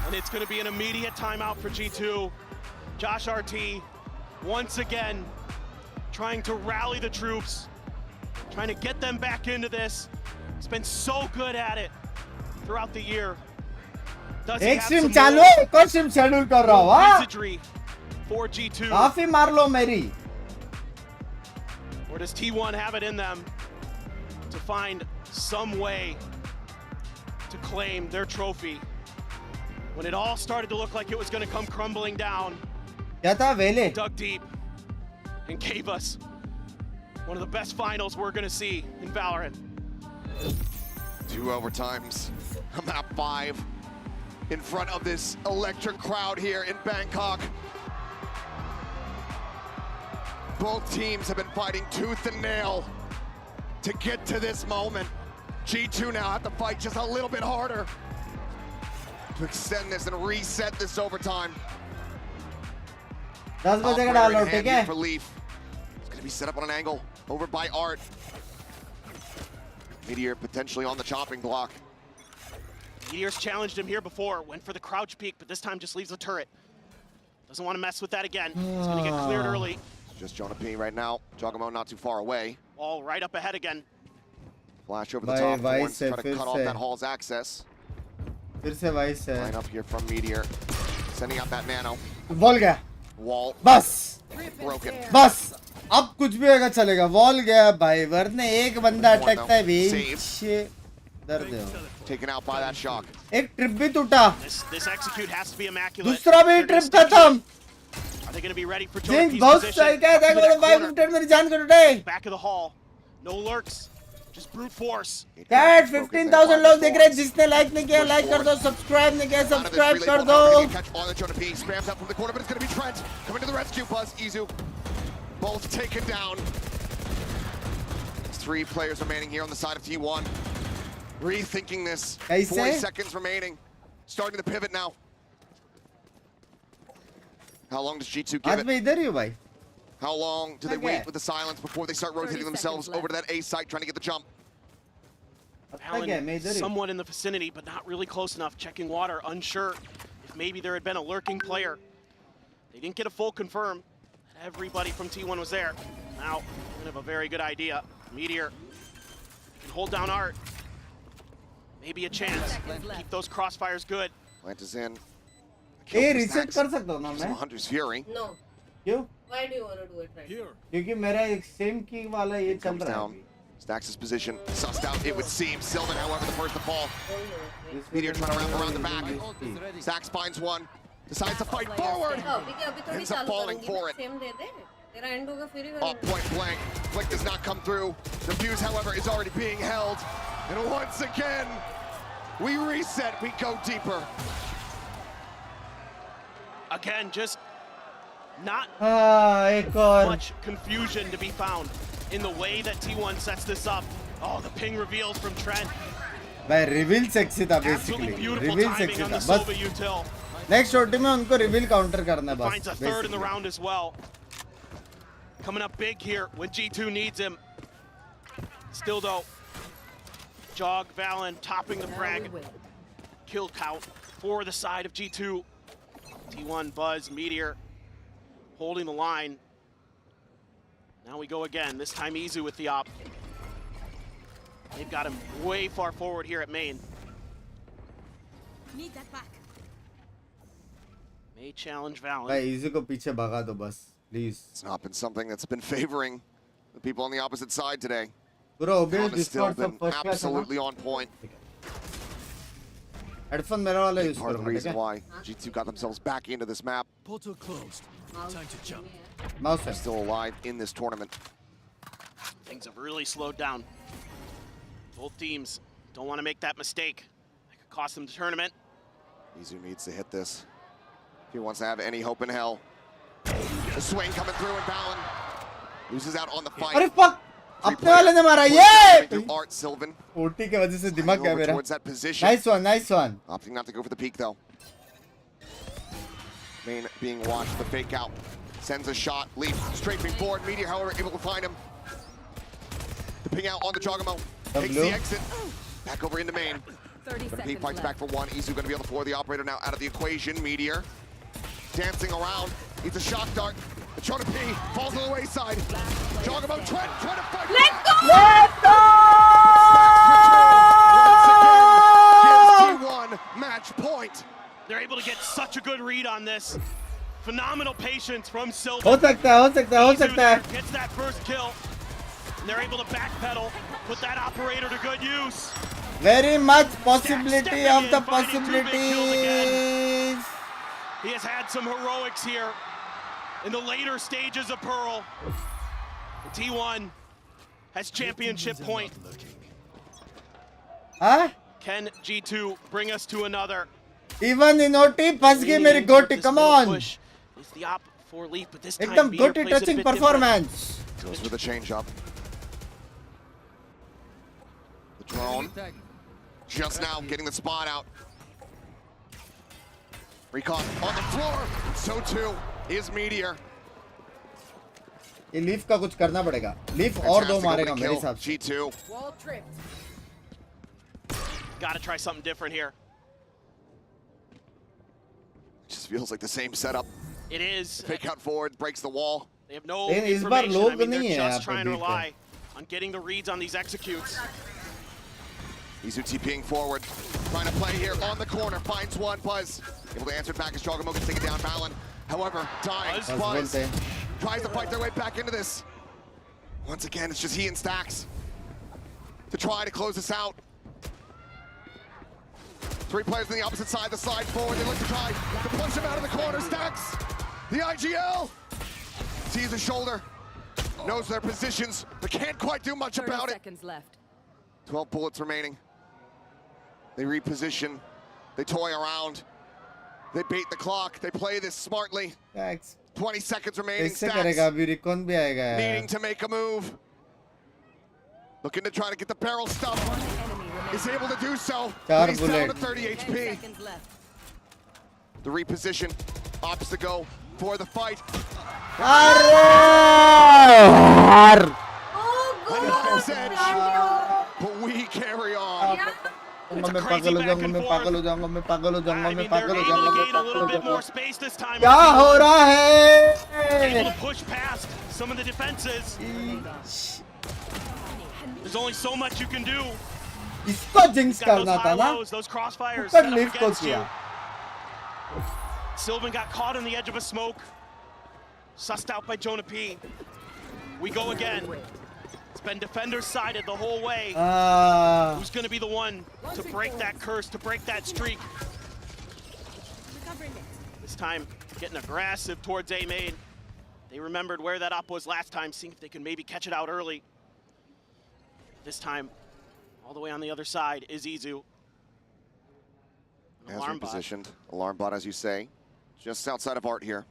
And it's going to be an immediate timeout for G2. Josh RT, once again, trying to rally the troops, trying to get them back into this. He's been so good at it throughout the year. Does he एक have stream some चालू more है, एक और stream schedule कर रहा हूँ. हाँ. wizardry for G2? काफी मार लो मेरी. Or does T1 have it in them to find some way to claim their trophy when it all started to look like it was going to come crumbling down? क्या था वेले? Dug deep and gave us one of the best finals we're going to see in Valorant. 2 overtimes. Map 5 in front of this electric crowd here in Bangkok. Both teams have been fighting tooth and nail to get to this moment. G2 now have to fight just a little bit harder to extend this and reset this overtime. 10 बजे का डालो, ठीक है? For Leaf. It's going to be set up on an angle over by Art. Meteor potentially on the chopping block. Meteor's challenged him here before, went for the crouch peek, but this time just leaves the turret. Doesn't want to mess with that again. He's going to get cleared early. Just Jonah P right now. Jogamo not too far away. All right up ahead again. Flash over the top. Wants to try to cut off that Hall's access. फिर से vice है. Line up here from Meteor. Sending out that nano. Wall गया. Wall. बस. Broken. बस. अब कुछ भी होगा चलेगा. वॉल गया भाई. वरने एक बंदा अटकता है भी. दर्द है. Taken out by that shock. एक ट्रिप भी टूटा. This execute has to be immaculate. दूसरा भी ट्रिप खत्म. Are they going to be ready for Jonah P's बहुत position? सही कहा था कि 5 मिनट मेरी जान को टूटे. Back of the hall. No lurks. Just brute force. Chat 15,000 लोग देख रहे हैं. जिसने लाइक नहीं किया लाइक कर दो. सब्सक्राइब नहीं किया सब्सक्राइब कर दो. Catch on the Jonah P. Spams out from the corner, but it's going to be Trent. Coming to the rescue. Buzz, Izu. Both taken down. There's 3 players remaining here on the side of T1. Rethinking this. 40 seconds remaining. Starting to pivot now. How long does G2 give it? How long do they wait with the silence before they start rotating themselves over to that A site trying to get the jump? Alan, somewhat in the vicinity, but not really close enough. Checking water, unsure if maybe there had been a lurking player. They didn't get a full confirm. Everybody from T1 was there. Now, we have a very good idea. Meteor can hold down Art. Maybe a chance. Keep those crossfires good. Plant is in. A reset कर सकता हूँ ना मैं? Hunter's Fury. No. क्यों? Why do you want to do it right now? क्योंकि मेरा एक same की वाला ये चल Comes रहा down. है. Stacks his position. Sussed out, it would seem. Sylvan, however, the first to fall. Meteor trying to wrap around the back. Stacks finds one. Decides to fight forward. Ends up falling for it. Point blank. Flick does not come through. The fuse, however, is already being held. And once again, we reset. We go deeper. Again, just not एक और. much confusion to be found in the way that T1 sets this up. Oh, the ping reveals from Trent. भाई reveal sexy था basically. Reveal sexy था. बस next shot में उनको reveal counter करना है बस. Finds a third in the round as well. Coming up big here when G2 needs him. Still though, Jog, Valen topping the frag. Kill count for the side of G2. T1, Buzz, Meteor holding the line. Now we go again, this time Izu with the op. They've got him way far forward here at main. Need that back. May challenge Valen. भाई easy को पीछे भगा दो बस, please. It's not been something that's been favoring the people on the opposite side today. पूरा obvious Discord सब first class है ना? Absolutely on point. Headphone मेरा वाला use Part of करूँगा, the reason ठीक है? why G2 got themselves back into this map. Portal closed. Time to jump. Mouse They're still alive in this tournament. Things have really slowed down. Both teams don't want to make that mistake. That could cost them the tournament. Izu needs to hit this if he wants to have any hope in hell. The swing coming through and Valen loses out on the fight. अरे fuck! अपने वाले ने मारा ये! Art Sylvan. OT के वजह से दिमाग गया मेरा. Towards that position. Nice one, nice one. Opting not to go for the peek though. Main being watched, the fake out. Sends a shot, Leaf strafing forward. Meteor, however, able to find him. The ping out on the Jogamo. Takes the exit. Back over into main. But he fights back for one. Izu going to be on the floor. The operator now out of the equation. Meteor dancing around. Needs a shock dart. The Chona P falls to the wayside. Jogamo Trent trying to fight. Let's go! Let's go! Gives T1 match point. They're able to get such a good read on this. Phenomenal patience from Silva. हो सकता है, हो सकता है, हो सकता है. Gets that first kill. And they're able to backpedal, put that operator to good use. Very much possibility of the possibilities. He has had some heroics here in the later stages of Pearl. And T1 has championship point. Huh? Can G2 bring us to another? Even in OT, फंस गई मेरी गोटी. Come on. It's the op for Leaf, but this time एकदम Meteor गोटी plays it a touching bit performance. Goes with a change up. The drone just now getting the spot out. Recon on the floor. So too is Meteor. ये leaf का कुछ करना पड़ेगा. Leaf और दो मारेगा मेरे हिसाब से. G2. Wall tripped. Gotta try something different here. Just feels like the same setup. It is. Fake out forward, breaks the wall. They have no लेकिन इस बार information. लोग I mean, नहीं they're है यहाँ just पे trying to बीच rely में. on getting the reads on these executes. Izu TPing forward, trying to play here on the corner, finds one. Buzz able to answer it back as Jogamo can take it down. Valen, however, dying. Buzz tries to fight their way back into this. Once again, it's just he and Stacks to try to close this out. Three players on the opposite side, the slide forward. They look to try to push him out of the corner. Stacks, the IGL, sees the shoulder, knows their positions, but can't quite do much 30 about it. seconds left. 12 bullets remaining. They reposition, they toy around, they bait the clock, they play this smartly. Thanks. 20 seconds remaining. कैसे करेगा अभी recon भी आएगा यार. Needing to make a move. Looking to try to get the barrel stuff. Is able to do so. But he's down to 30 HP. The reposition opts to go for the fight. Knife's edge. But we carry on. मैं पागल हो जाऊंगा, मैं पागल हो जाऊंगा, मैं पागल हो जाऊंगा, मैं पागल हो जाऊंगा, मैं पागल हो जाऊंगा. क्या हो रहा है? Able to push past some of the defenses. There's only so much you can do. इसको जिंक्स करना था ना. Those crossfires ऊपर लिफ्ट को against you. किया. Sylvan got caught on the edge of a smoke. Sussed out by Jonah P. We go again. It's been defenders sided the whole way. Who's going to be the one to break that curse, to break that streak? This time, getting aggressive towards A main. They remembered where that up was last time, seeing if they can maybe catch it out early. This time, all the way on the other side is Izu. As repositioned. Alarm bot, as you say. Just outside of Art here.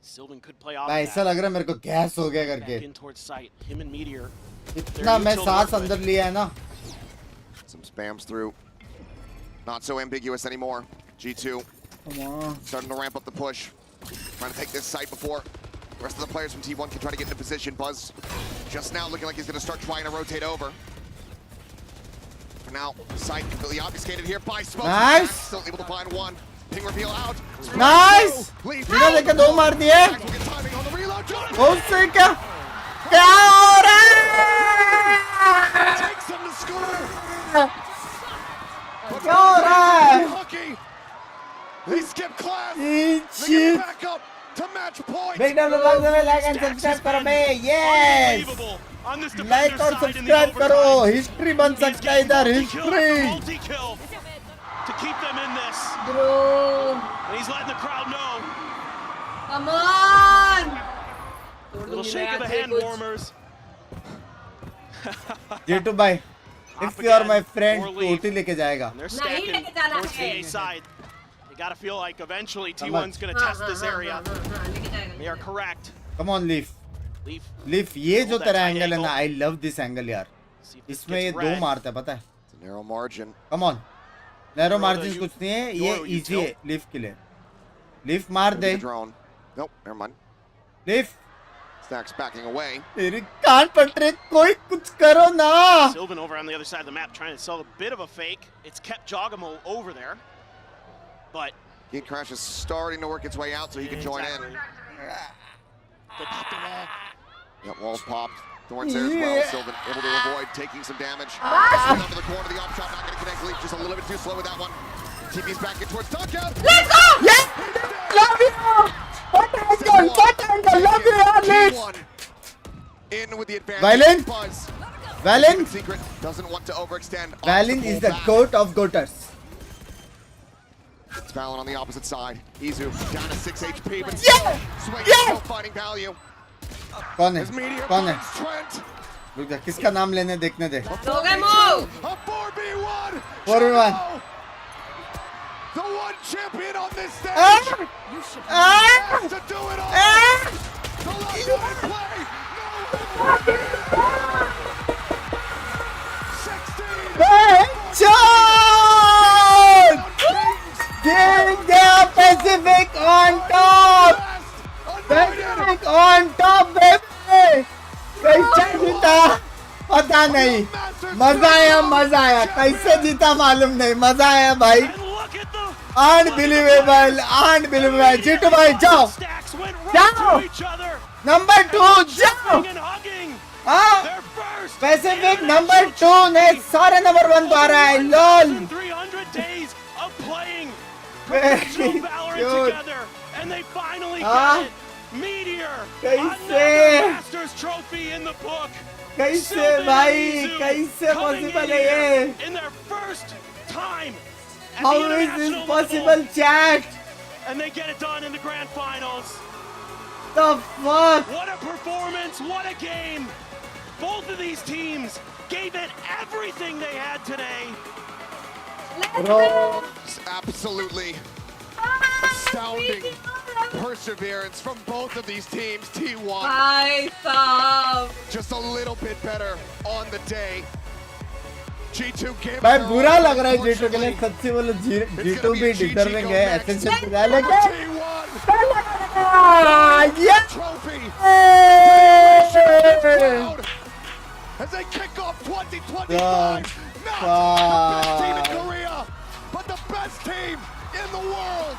Sylvan could play off. ऐसा लग रहा है मेरे को gas हो गया करके. In towards sight. Him and Meteor. इतना मैं सांस अंदर लिया है ना. Some spams through. Not so ambiguous anymore. G2 Come on. starting to ramp up the push. Trying to take this site before the rest of the players from T1 can try to get into position. Buzz just now looking like he's going to start trying to rotate over. For now, site completely obfuscated here by Smoke. Nice. Still able to find one. Ping reveal out. Nice. बिना देखे दो मार दिए. बहुत सही क्या? क्या हो रहा है? Takes them to score. क्या हो रहा है? They skip class. They get back up to match point. Big double box में like and subscribe करो बे. Yes. Like और subscribe करो. History बन सकता है इधर. History. To keep them in this. Bro. And he's letting the crowd know. Come on. Little shake of the hand warmers. G2 bhai. If you are my friend, OT लेके जाएगा. They're stacking towards the A side. They gotta feel like eventually T1's gonna test this area. They are correct. Come on, Leaf. Leaf, ये जो तेरा angle है ना, I love this angle यार. इसमें ये दो मारता है पता है. It's a narrow margin. Come on. Narrow margins कुछ नहीं है, ये easy है Leaf के लिए. Leaf मार दे. Nope, never mind. Leaf. Stacks backing away. तेरी कान पट रही, कोई कुछ करो ना. Sylvan over on the other side of the map trying to sell a bit of a fake. It's kept Jogamo over there. But Gate Crash is starting to work its way out so he can join in. They popped the wall. That wall's popped. Thorns there as well. Sylvan able to avoid taking some damage. Swing onto the corner, the off shot not going to connect. Leaf just a little bit too slow with that one. TP's back in towards Duncan. Let's go! Yes! Love you! What angle? What angle? Love you, Leaf! In with the advantage. Valen? Buzz. Valen? Secret doesn't want to overextend. Valen is the goat of goaters. It's Valen on the opposite side. Izu down to 6 HP, but swinging, still finding value. कौन है? कौन है? रुक जा, किसका नाम लेने देखने दे. हो गए move. A 4v1. 4v1. The one champion on this stage. Has to do it all. The last play. Getting the Pacific on top. Pacific on top, baby. कैसे जीता पता नहीं. मजा आया. कैसे जीता मालूम नहीं. मजा आया भाई. Unbelievable. G2 भाई जाओ. Number 2 जाओ. हाँ. Pacific number 2 ने सारे number 1 पा रहा है. LOL. 300 days of playing professional Valorant together, and they finally get it. Meteor, another Masters trophy in the book. कैसे भाई? कैसे possible है ये? In their first time. How is this possible, chat? And they get it done in the grand finals. The fuck? What a performance! What a game! Both of these teams gave it everything they had today. Bro, absolutely astounding perseverance from both of these teams. T1 just a little bit better on the day. G2 gave भाई बुरा लग रहा है G2 के लिए. सच्ची बोलो G2 भी डिटर्मिंग है. एसेंशियल पे लेके ये as they kick off 2025. Not the best team in Korea, but the best team in the world.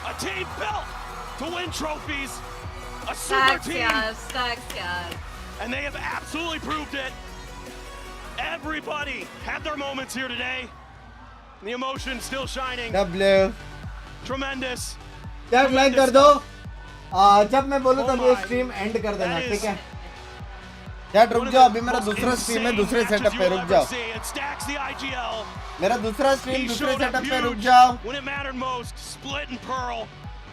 A team built to win trophies. A super team. And they have absolutely proved it. Everybody had their moments here today. The emotion still shining. W. Tremendous. Tag like कर दो. जब मैं बोलूँ तब ये stream and कर देना, ठीक है? चैट रुक जाओ, अभी मेरा दूसरा स्ट्रीम है दूसरे सेटअप पे, रुक जाओ। मेरा दूसरा स्ट्रीम दूसरे सेटअप पे, रुक जाओ।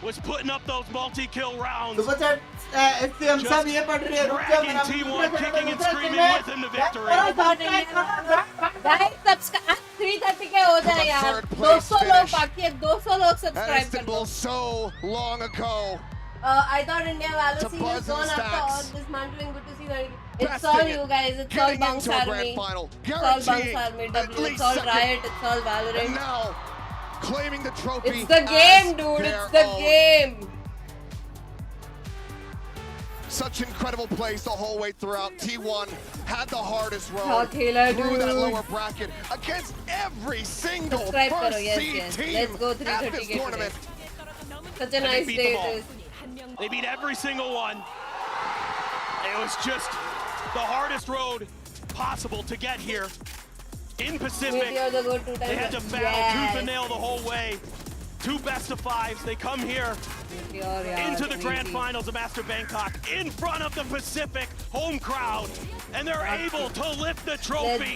Was putting up those multi-kill rounds. Super chat, हम सब ये पढ़ रहे हैं, रुक जाओ, मेरा T1 kicking and screaming with him to victory. Guys, subscribe 330 के हो जाए यार, 200 लोग बाकी है, 200 लोग सब्सक्राइब कर दो. So long ago. I thought India Valor scene has gone after all dismantling. Good to see that. It's all you guys. It's all Bunks Army. It's all Bunks Army. It's all Riot. It's all Valorant. And now, claiming the trophy. It's the game, dude. It's the game. Such incredible plays the whole way throughout. T1 had the hardest road through that lower bracket against every single first seed team Let's go at this tournament. Such a nice day it is. They beat every single one. It was just the hardest road possible to get here. In Pacific, they had to battle tooth and nail the whole way. 2 best-of-5s, they come here into the grand finals of Master Bangkok in front of the Pacific home crowd, and they're able to lift the trophy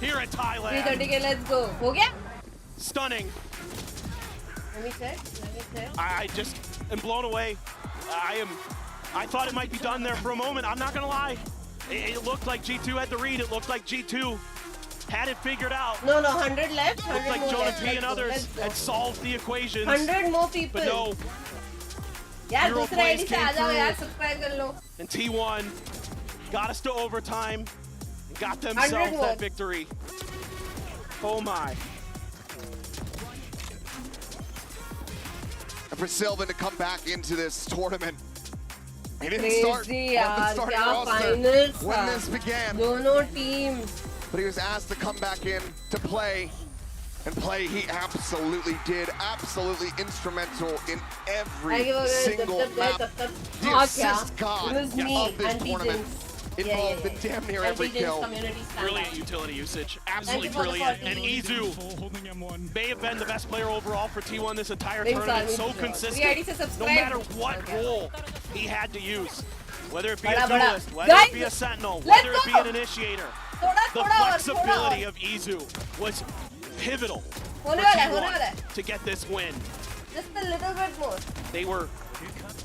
here in Thailand. 330 let's go. Ho gaya? Stunning. Let me check. I just am blown away. I thought it might be done there for a moment. I'm not gonna lie. It looked like G2 had the read. It looked like G2 had it figured out. No, 100 left. 100 looked like more Jonah left. P and others had solved the equations. 100 more people. But no. यार Hero दूसरा plays ID से came आ जाओ through. यार, subscribe कर लो. And T1 got us to overtime and got themselves that victory. Oh my. And for Sylvan to come back into this tournament. He didn't Crazy start on the यार, starting क्या roster finals when था. this began. दोनों teams. But he was asked to come back in to play. And play, he absolutely did. Absolutely instrumental in every single map. The assist god of this tournament. Involved in damn near every kill. Brilliant utility usage. Absolutely brilliant. And Izu may have been the best player overall for T1 this entire tournament. So consistent. No matter what role he had to use. Whether it be a duelist, whether it be a sentinel, whether it be an initiator. The flexibility of Izu was pivotal for T1 to get this win. Just a little bit more. They were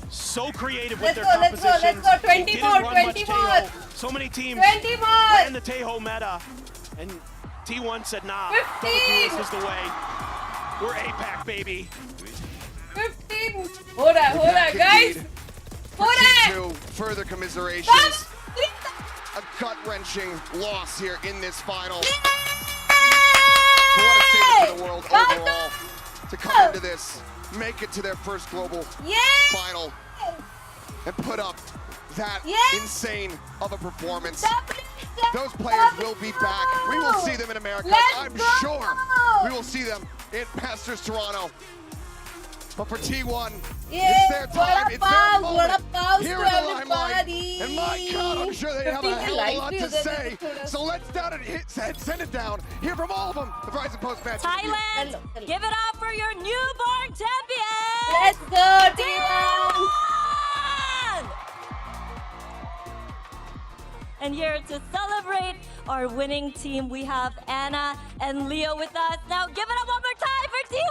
so creative Let's with their go, let's go, compositions. let's go. 20 They more, didn't run 20 much more. Teho. So many teams 20 more. ran the Teho meta, and T1 said, nah, 15. this is the way. We're APAC, baby. 15. Hold on, guys. Hold on. Further commiserations. A gut-wrenching loss here in this final. What a statement for the world overall to come into this, make it to their first global final, and put up that insane of a performance. Those players will be back. We will see them in America. I'm sure we will see them in Masters Toronto. But for T1, it's their time, it's their moment. Here in the limelight. And my God, I'm sure they have a hell of a lot to say. So let's down and send it down. Hear from all of them. The Rise and Post match. Thailand, give it up for your newborn champion. Let's go, T1. And here to celebrate our winning team, we have Anna and Leo with us. Now give it up one more time for T1!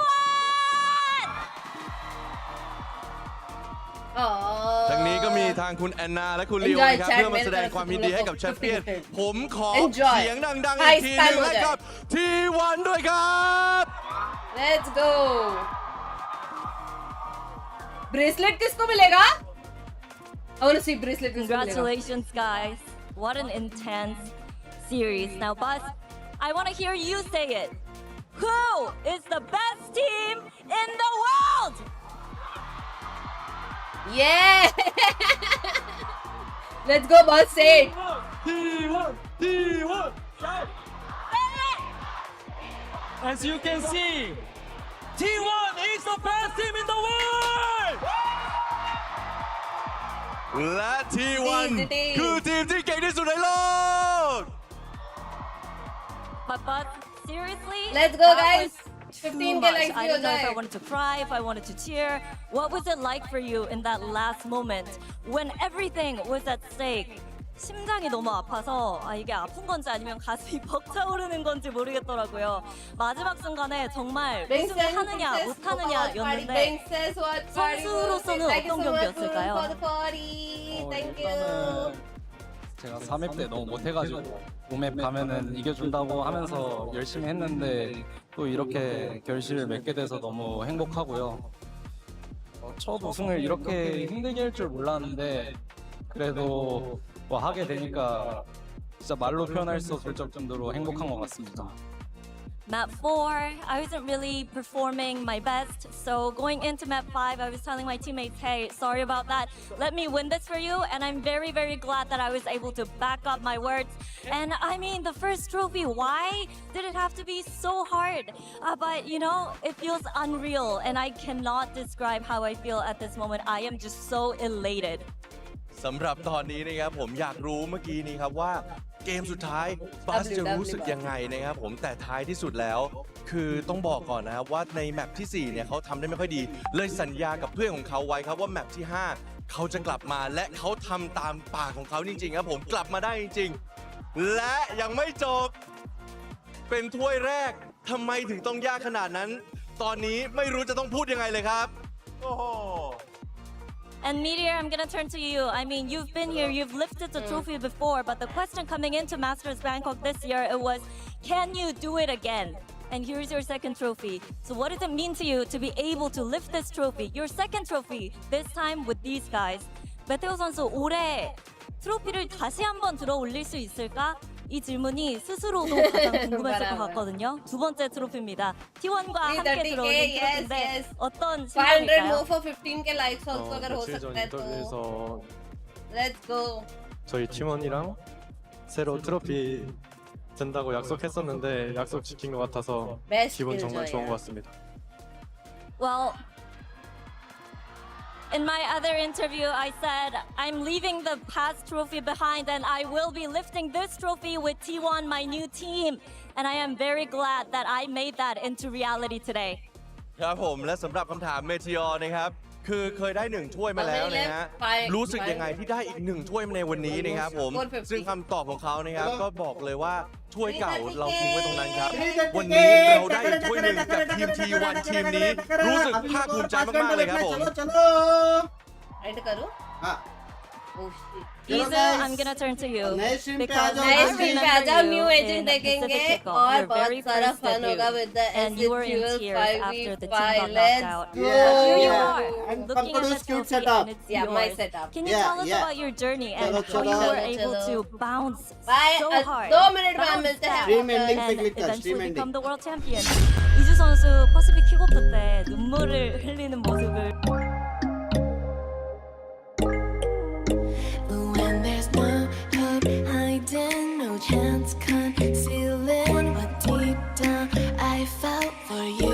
ทางนี้ก็มีทางคุณแอนนาและคุณลีโอนะครับเพื่อมาแสดงความยินดีให้กับแชมเปี้ยนผมขอเสียงดังๆอีกทีหนึงให้กับ T1 ด้วยครับ Let's go. Bracelet किसको मिलेगा? I want to see bracelet. Congratulations, guys. What an intense series. Now, Buzz, I want to hear you say it. Who is the best team in the world? Yeah! Let's go, Buzz, say it. T1, T1. As you can see, T1 is the best team in the world! และ T1 คือทีมที่เก่งที่สุดในโลก But seriously? Let's go, guys. too 15K much. likes I bhi ho didn't know if I jaye. wanted to cry, if I wanted to cheer. What was it like for you in that last moment when everything was at stake? 심장이 너무 아파서 이게 아픈 건지 아니면 가슴이 벅차오르는 건지 모르겠더라고요. 마지막 순간에 정말 우승을 하느냐 못하느냐였는데 선수로서는 어떤 경기였을까요? 일단은 제가 3회 때 너무 못해가지고 5맵 가면은 이겨준다고 하면서 열심히 했는데 또 이렇게 결실을 맺게 돼서 너무 행복하고요. 첫 우승을 이렇게 힘들게 할 줄 몰랐는데 그래도 뭐 하게 되니까 진짜 말로 표현할 수 없을 정도로 행복한 것 같습니다. Map 4, I wasn't really performing my best, so going into map 5, I was telling my teammates, hey, sorry about that, let me win this for you, and I'm very, very glad that I was able to back up my words. And I mean, the first trophy, why did it have to be so hard? But you know, it feels unreal, and I cannot describe how I feel at this moment. I am just so elated. สำหรับตอนนี้นะครับผมอยากรู้เมื่อกี้นี้ครับว่าเกมสุดท้ายบัสจะรู้สึกยังไงนะครับผมแต่ท้ายที่สุดแล้วคือต้องบอกก่อนนะครับว่าในแมปที่4เนี่ยเขาทำได้ไม่ค่อยดีเลยสัญญากับเพื่อนของเขาไว้ครับว่าแมปที่5เขาจะกลับมาและเขาทำตามปากของเขาจริงๆครับผมกลับมาได้จริงๆและยังไม่จบเป็นถ้วยแรกทำไมถึงต้องยากขนาดนั้นตอนนี้ไม่รู้จะต้องพูดยังไงเลยครับโอ้โหAnd Meteor, I'm gonna turn to you. I mean, you've been here, you've lifted the trophy before, but the question coming into Masters Bangkok this year, it was, can you do it again? And here's your second trophy. So what does it mean to you to be able to lift this trophy, your second trophy, this time with these guys? 메테오 선수, 올해 트로피를 다시 한번 들어 올릴 수 있을까? 이 질문이 스스로도 가장 궁금했을 것 같거든요. 두 번째 트로피입니다. T1과 함께 들어올린 트로피인데 어떤 심정일까요? 500 more for 15K likes also अगर हो सकता है तो Let's go. 저희 팀원이랑 새로 트로피 든다고 약속했었는데 약속 지킨 것 같아서 기분 정말 좋은 것 같습니다. Well, in my other interview, I said I'm leaving the past trophy behind and I will be lifting this trophy with T1, my new team. And I am very glad that I made that into reality today. ครับผมและสำหรับคำถามเมทีออร์นะครับคือเคยได้1ถ้วยมาแล้วนะฮะรู้สึกยังไงที่ได้อีก1ถ้วยในวันนี้นะครับผมซึ่งคำตอบของเขานะครับก็บอกเลยว่าถ้วยเก่าเราทิ้งไว้ตรงนั้นครับวันนี้เราได้อีกถ้วยหนึ่งกับทีม T1 ทีมนี้รู้สึกภาคภูมิใจมากๆเลยครับผม Isa, I'm gonna turn to you because Next week पे आ जाओ new agent in Pacific देखेंगे Kickoff, और your बहुत very सारा first fun होगा debut, with the and you were in SHL tears after the team 5v5. got knocked Let's out. go. Here you are, And looking at the Pampadu's cute trophy setup. and it's Yeah, my yours. setup. Can you tell us about your journey and how you were able to bounce so hard, 2 minute में bounce मिलते हैं back, Stream ending पे and click कर, eventually stream ending. become the world champion? 이주 선수 퍼시픽 킥오프 때 눈물을 흘리는 모습을 When there's no hope hiding, no chance concealing what deep down I felt for you.